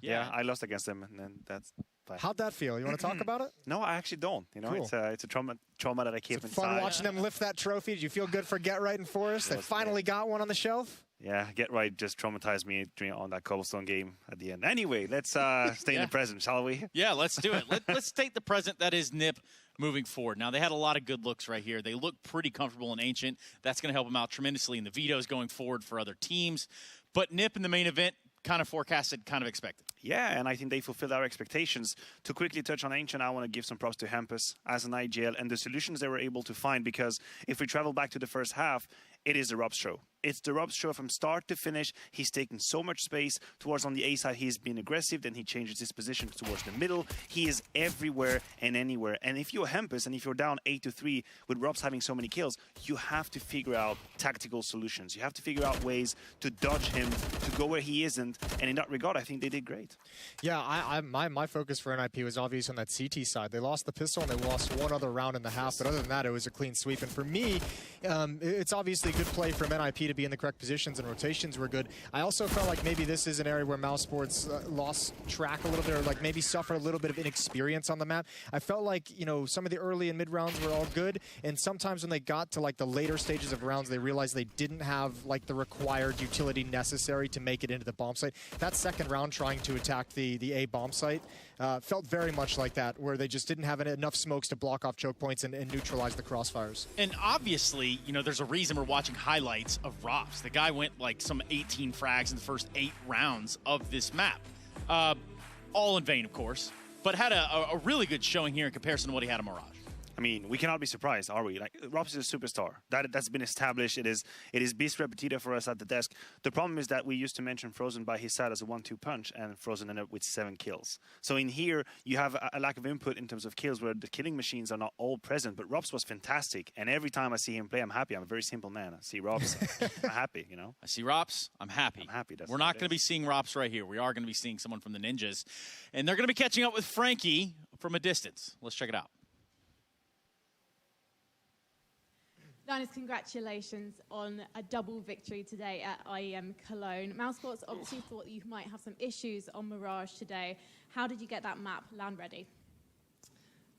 Yeah, I lost against them, and then that's fine. How'd that feel? You want to talk about it? No, I actually don't. You know, Cool. it's a trauma that I keep inside. Fun watching them lift that trophy. Did you feel good for Get Right and Forest? They finally got one on the shelf. Yeah, Get Right just traumatized me on that cobblestone game at the end. Anyway, let's stay in the present, shall we? Yeah, let's do it. Let's take the present that is Nip moving forward. Now, they had a lot of good looks right here. They look pretty comfortable in Ancient. That's going to help them out tremendously in the vetoes going forward for other teams. But Nip in the main event, kind of forecasted, kind of expected. Yeah, and I think they fulfilled our expectations. To quickly touch on Ancient, I want to give some props to Hampus as an IGL and the solutions they were able to find, because if we travel back to the first half, it is the Rob's show. It's the Rob's show from start to finish. He's taking so much space towards on the A side. He's been aggressive. Then he changes his position towards the middle. He is everywhere and anywhere. And if you're Hampus and if you're down 8-3 with Rob's having so many kills, you have to figure out tactical solutions. You have to figure out ways to dodge him, to go where he isn't. And in that regard, I think they did great. Yeah, my focus for NIP was obvious on that CT side. They lost the pistol and they lost one other round in the half. But other than that, it was a clean sweep. And for me, it's obviously good play from NIP to be in the correct positions, and rotations were good. I also felt like maybe this is an area where Mouse Sports lost track a little bit, or like maybe suffered a little bit of inexperience on the map. I felt like, you know, some of the early and mid rounds were all good, and sometimes when they got to like the later stages of rounds, they realized they didn't have like the required utility necessary to make it into the bomb site. That second round trying to attack the A bomb site felt very much like that, where they just didn't have enough smokes to block off choke points and neutralize the crossfires. And obviously, you know, there's a reason we're watching highlights of Rops. The guy went like some 18 frags in the first 8 rounds of this map. All in vain, of course, but had a really good showing here in comparison to what he had in Mirage. I mean, we cannot be surprised, are we? Like, Robs is a superstar. That's been established. It is bis repetita for us at the desk. The problem is that we used to mention Frozen by his side as a 1-2 punch, and Frozen ended up with 7 kills. So in here, you have a lack of input in terms of kills, where the killing machines are not all present. But Robs was fantastic, and every time I see him play, I'm happy. I'm a very simple man. I see Robs, I'm happy, you know? I see Rops, I'm happy. I'm happy. We're not going to be seeing Rops right here. We are going to be seeing someone from the Ninjas, and they're going to be catching up with Frankie from a distance. Let's check it out. Linus, congratulations on a double victory today at IEM Cologne. Mouse Sports obviously thought you might have some issues on Mirage today. How did you get that map land ready?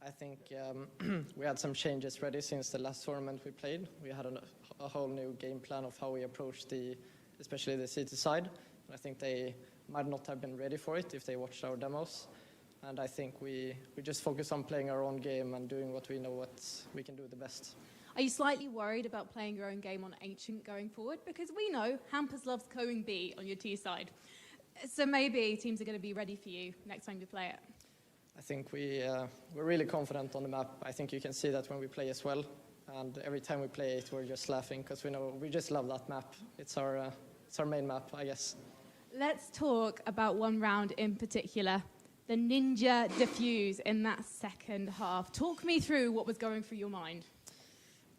I think we had some changes ready since the last tournament we played. We had a whole new game plan of how we approach especially the CT side. And I think they might not have been ready for it if they watched our demos. And I think we just focus on playing our own game and doing what we know what we can do the best. Are you slightly worried about playing your own game on Ancient going forward? Because we know Hampus loves going B on your T side. So maybe teams are going to be ready for you next time you play it. I think we're really confident on the map. I think you can see that when we play as well. And every time we play it, we're just laughing because we just love that map. It's our main map, I guess. Let's talk about one round in particular. The Ninja Defuse in that second half. Talk me through what was going through your mind.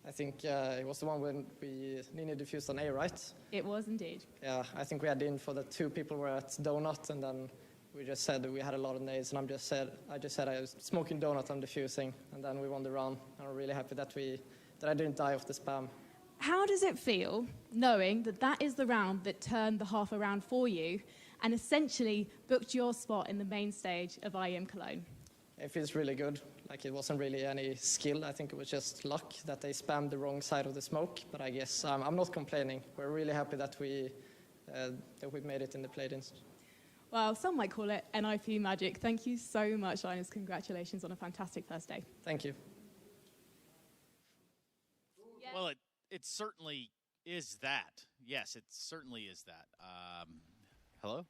I think it was the one when we Ninja defused on A, right? It was indeed. Yeah, I think we had the info that 2 people were at Donut, and then we just said that we had a lot of nades, and I just said I was smoking Donut and defusing, and then we won the round. I'm really happy that I didn't die of the spam. How does it feel knowing that that is the round that turned the half around for you and essentially booked your spot in the main stage of IEM Cologne? It feels really good. Like, it wasn't really any skill. I think it was just luck that they spammed the wrong side of the smoke. But I guess I'm not complaining. We're really happy that we made it in the play-ins. Well, some might call it NIP magic. Thank you so much, Linus. Congratulations on a fantastic first day. Thank you. Yeah. Well, it certainly is that. Yes, it certainly is that. Hello?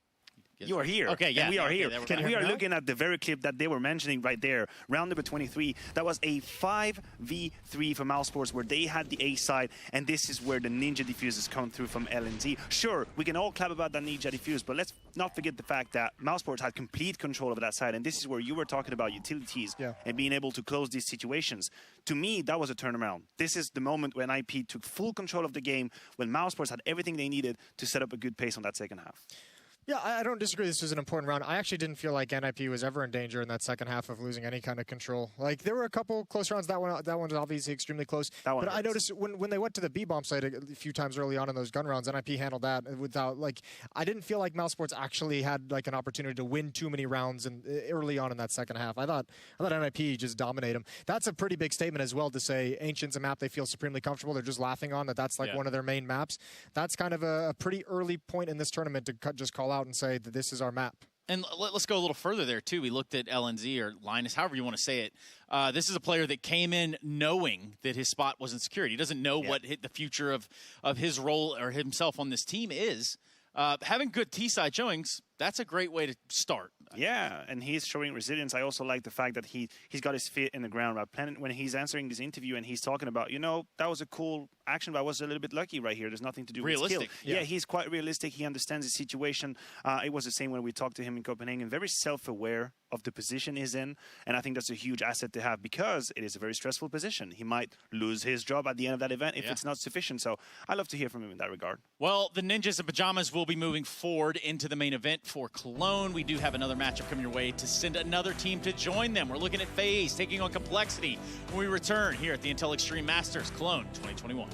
You are here. Okay, yeah. And we are here. Okay, And we are looking at the very clip that they were mentioning right there. Round number 23. That was a 5v3 for Mousesports where they had the A side, and this is where the Ninja diffuses come through from LNZ. Sure, we can all clap about that Ninja diffuse, but let's not forget the fact that Mousesports had complete control of that side, and this is where you were talking about utilities and being able to close these situations. To me, that was a turnaround. This is the moment when IP took full control of the game, when Mousesports had everything they needed to set up a good pace on that second half. Yeah, I don't disagree. This was an important round. I actually didn't feel like NIP was ever in danger in that second half of losing any kind of control. Like, there were a couple close rounds. That one was obviously extremely close. But I noticed when they went to the B-bomb site a few times early on in those gun rounds, NIP handled that without, like, I didn't feel like Mousesports actually had, like, an opportunity to win too many rounds early on in that second half. I thought NIP just dominated them. That's a pretty big statement as well to say Ancient's a map they feel supremely comfortable. They're just laughing on that's like one of their main maps. That's kind of a pretty early point in this tournament to just call out and say that this is our map. And let's go a little further there, too. We looked at LNZ, or Linus, however you want to say it. This is a player that came in knowing that his spot wasn't secured. He doesn't know what the future of his role or himself on this team is. Having good T-side showings, that's a great way to start. Yeah, and he's showing resilience. I also like the fact that he's got his feet in the ground. Right? When he's answering this interview and he's talking about, that was a cool action, but I was a little bit lucky right here. There's nothing to do with skill. Yeah, he's quite realistic. He understands the situation. It was the same when we talked to him in Copenhagen. Very self-aware of the position he's in, and I think that's a huge asset to have because it is a very stressful position. He might lose his job at the end of that event if it's not sufficient. So I love to hear from him in that regard. Well, the Ninjas in Pajamas will be moving forward into the main event for Cologne. We do have another matchup coming your way to send another team to join them. We're looking at Faze taking on Complexity when we return here at the Intel Extreme Masters Cologne 2021.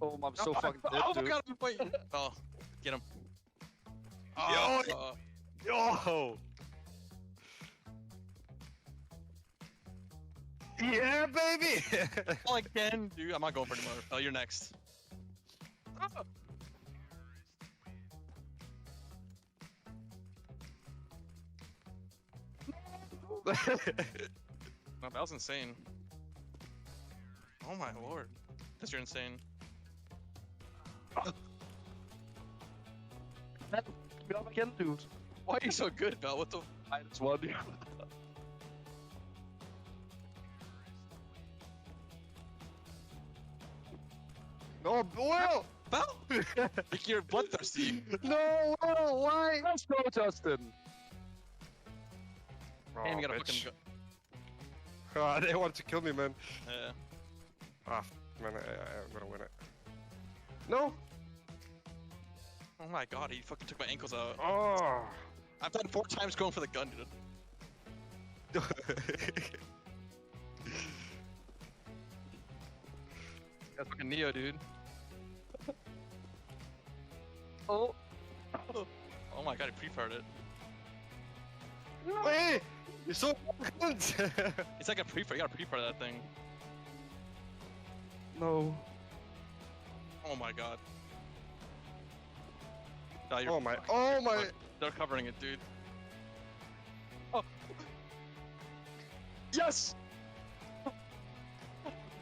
Oh, I'm so fucking dead, dude. Oh my god, I'm fighting. Oh, get him. Oh, Yo! Yeah, baby! all again, dude. I'm not going for anymore. Oh, you're next. No, that was insane. Oh my lord. Because you're insane. Up again, dude. Why are you so good, Bell? What the? I just won. No, Will! Bell! Like you're bloodthirsty. No, Will, why? Let's go, Justin. Damn, you gotta fucking go. Oh, they want to kill me, man. Yeah. Ah, man, I'm gonna win it. No! Oh my god, he fucking took my ankles out. Oh! I've done 4 times going for the gun, dude. That's fucking Neo, dude. Oh! Oh my god, he pre-fired it. Hey! You're so good! It's like a pre-fire, you gotta pre-fire that thing. No. Oh my god. Oh my, oh my! They're covering it, dude. Oh. Yes!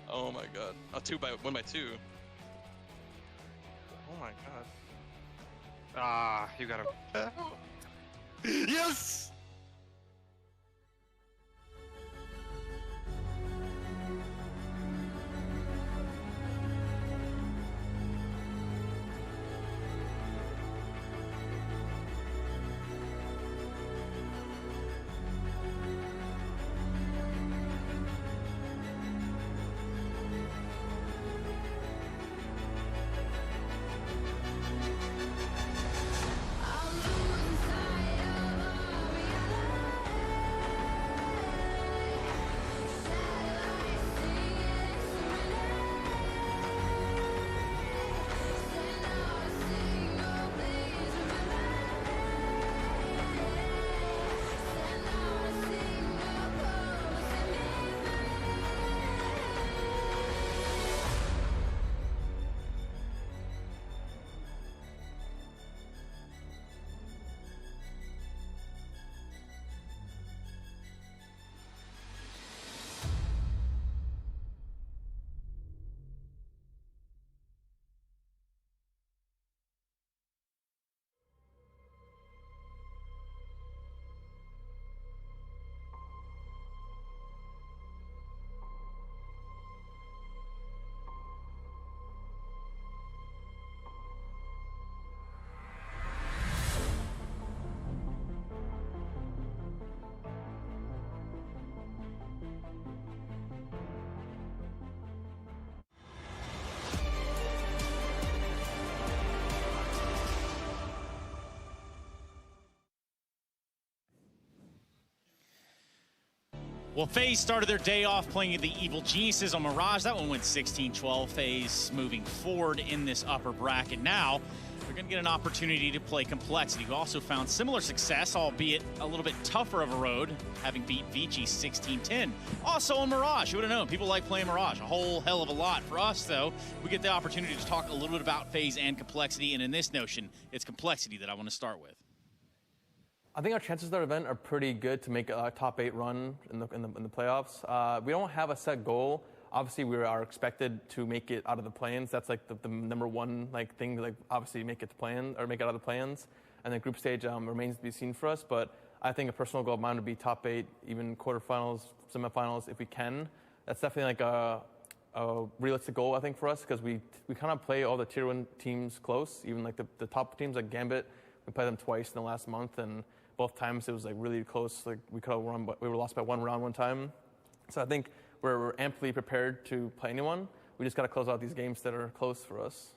Oh my god. Oh, 1 by 2. Oh my god. Ah, you got him. Yes! Well, Faze started their day off playing the Evil Geniuses on Mirage. That one went 16-12. Faze moving forward in this upper bracket. Now, they're going to get an opportunity to play Complexity, who also found similar success, albeit a little bit tougher of a road, having beat Vici 16-10. Also on Mirage, who would have known? People like playing Mirage a whole hell of a lot. For us, though, we get the opportunity to talk a little bit about Faze and Complexity, and in this notion, it's Complexity that I want to start with. I think our chances at our event are pretty good to make a top 8 run in the playoffs. We don't have a set goal. Obviously, we are expected to make it out of the play-ins. That's like the number one thing. Like obviously, make it to play-in or make it out of the play-ins. And then group stage remains to be seen for us. But I think a personal goal of mine would be top 8, even quarterfinals, semifinals, if we can. That's definitely like a realistic goal, I think, for us, because we kind of play all the tier 1 teams close. Even like the top teams like Gambit, we played them twice in the last month, and both times it was like really close. Like we could have won, but we were lost by 1 round one time. So I think we're amply prepared to play anyone. We just got to close out these games that are close for us.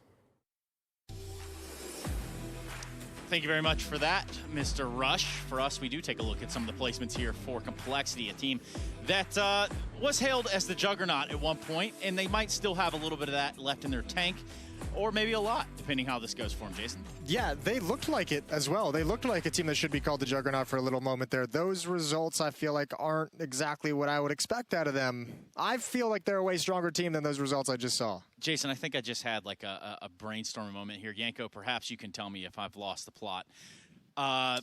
Thank you very much for that, Mr. Rush. For us, we do take a look at some of the placements here for Complexity, a team that was hailed as the juggernaut at one point, and they might still have a little bit of that left in their tank, or maybe a lot, depending how this goes for them, Jason. Yeah, they looked like it as well. They looked like a team that should be called the juggernaut for a little moment there. Those results, I feel like, aren't exactly what I would expect out of them. I feel like they're a way stronger team than those results I just saw. Jason, I think I just had like a brainstorming moment here. Yanko, perhaps you can tell me if I've lost the plot.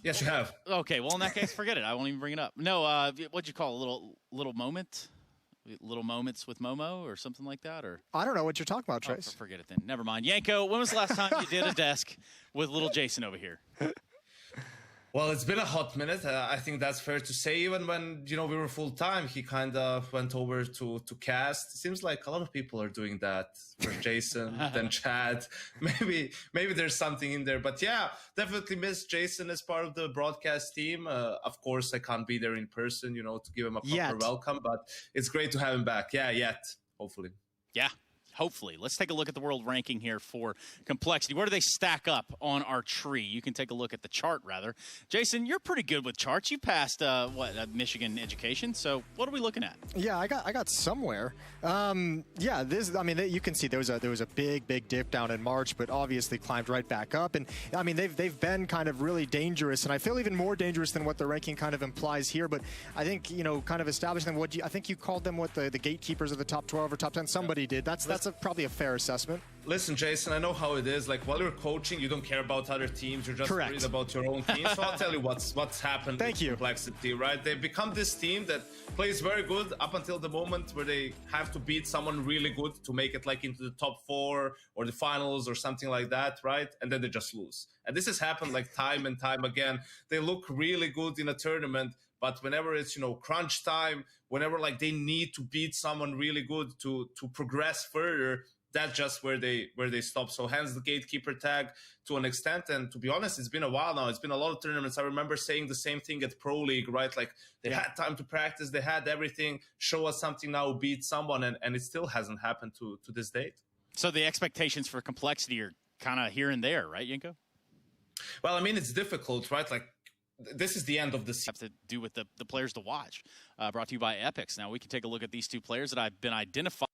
Yes, you have. Okay, well, in that case, forget it. I won't even bring it up. No, what'd you call it? Little moment? Little moments with Momo or something like that? Or I don't know what you're talking about, Trace. Forget it then. Never mind. Yanko, when was the last time you did a desk with little Jason over here? Well, it's been a hot minute. I think that's fair to say. Even when, we were full-time, he kind of went over to cast. It seems like a lot of people are doing that. First Jason, then Chad. Maybe there's something in there. But yeah, definitely miss Jason as part of the broadcast team. Of course, I can't be there in person, to give him a proper welcome. But it's great to have him back. Yeah, hopefully. Yeah. Hopefully. Let's take a look at the world ranking here for Complexity. Where do they stack up on our tree? You can take a look at the chart, rather. Jason, you're pretty good with charts. You passed, Michigan education. So what are we looking at? Yeah, I got somewhere. Yeah, you can see there was a big dip down in March, but obviously climbed right back up. And I mean, they've been kind of really dangerous, and I feel even more dangerous than what the ranking kind of implies here. But I think, kind of establishing them. I think you called them the gatekeepers of the top 12 or top 10. Somebody did. That's That's probably a fair assessment. Listen, Jason, I know how it is. Like, while you're coaching, you don't care about other teams. You're just Correct. worried about your own team. So I'll tell you what's happened Thank with you. Complexity, right? They've become this team that plays very good up until the moment where they have to beat someone really good to make it like into the top 4 or the finals or something like that, right? And then they just lose. And this has happened like time and time again. They look really good in a tournament, but whenever it's, crunch time, whenever like they need to beat someone really good to progress further, that's just where they stop. So hence the gatekeeper tag to an extent. And to be honest, it's been a while now. It's been a lot of tournaments. I remember saying the same thing at Pro League, right? Like they had time to practice, they had everything, show us something now, beat someone, and it still hasn't happened to this date. So the expectations for Complexity are kind of here and there, right, Yenko? Well, I mean, it's difficult, right? Like, this is the end of the season. Have to do with the players to watch. Brought to you by Epix. Now we can take a look at these two players that have been identified.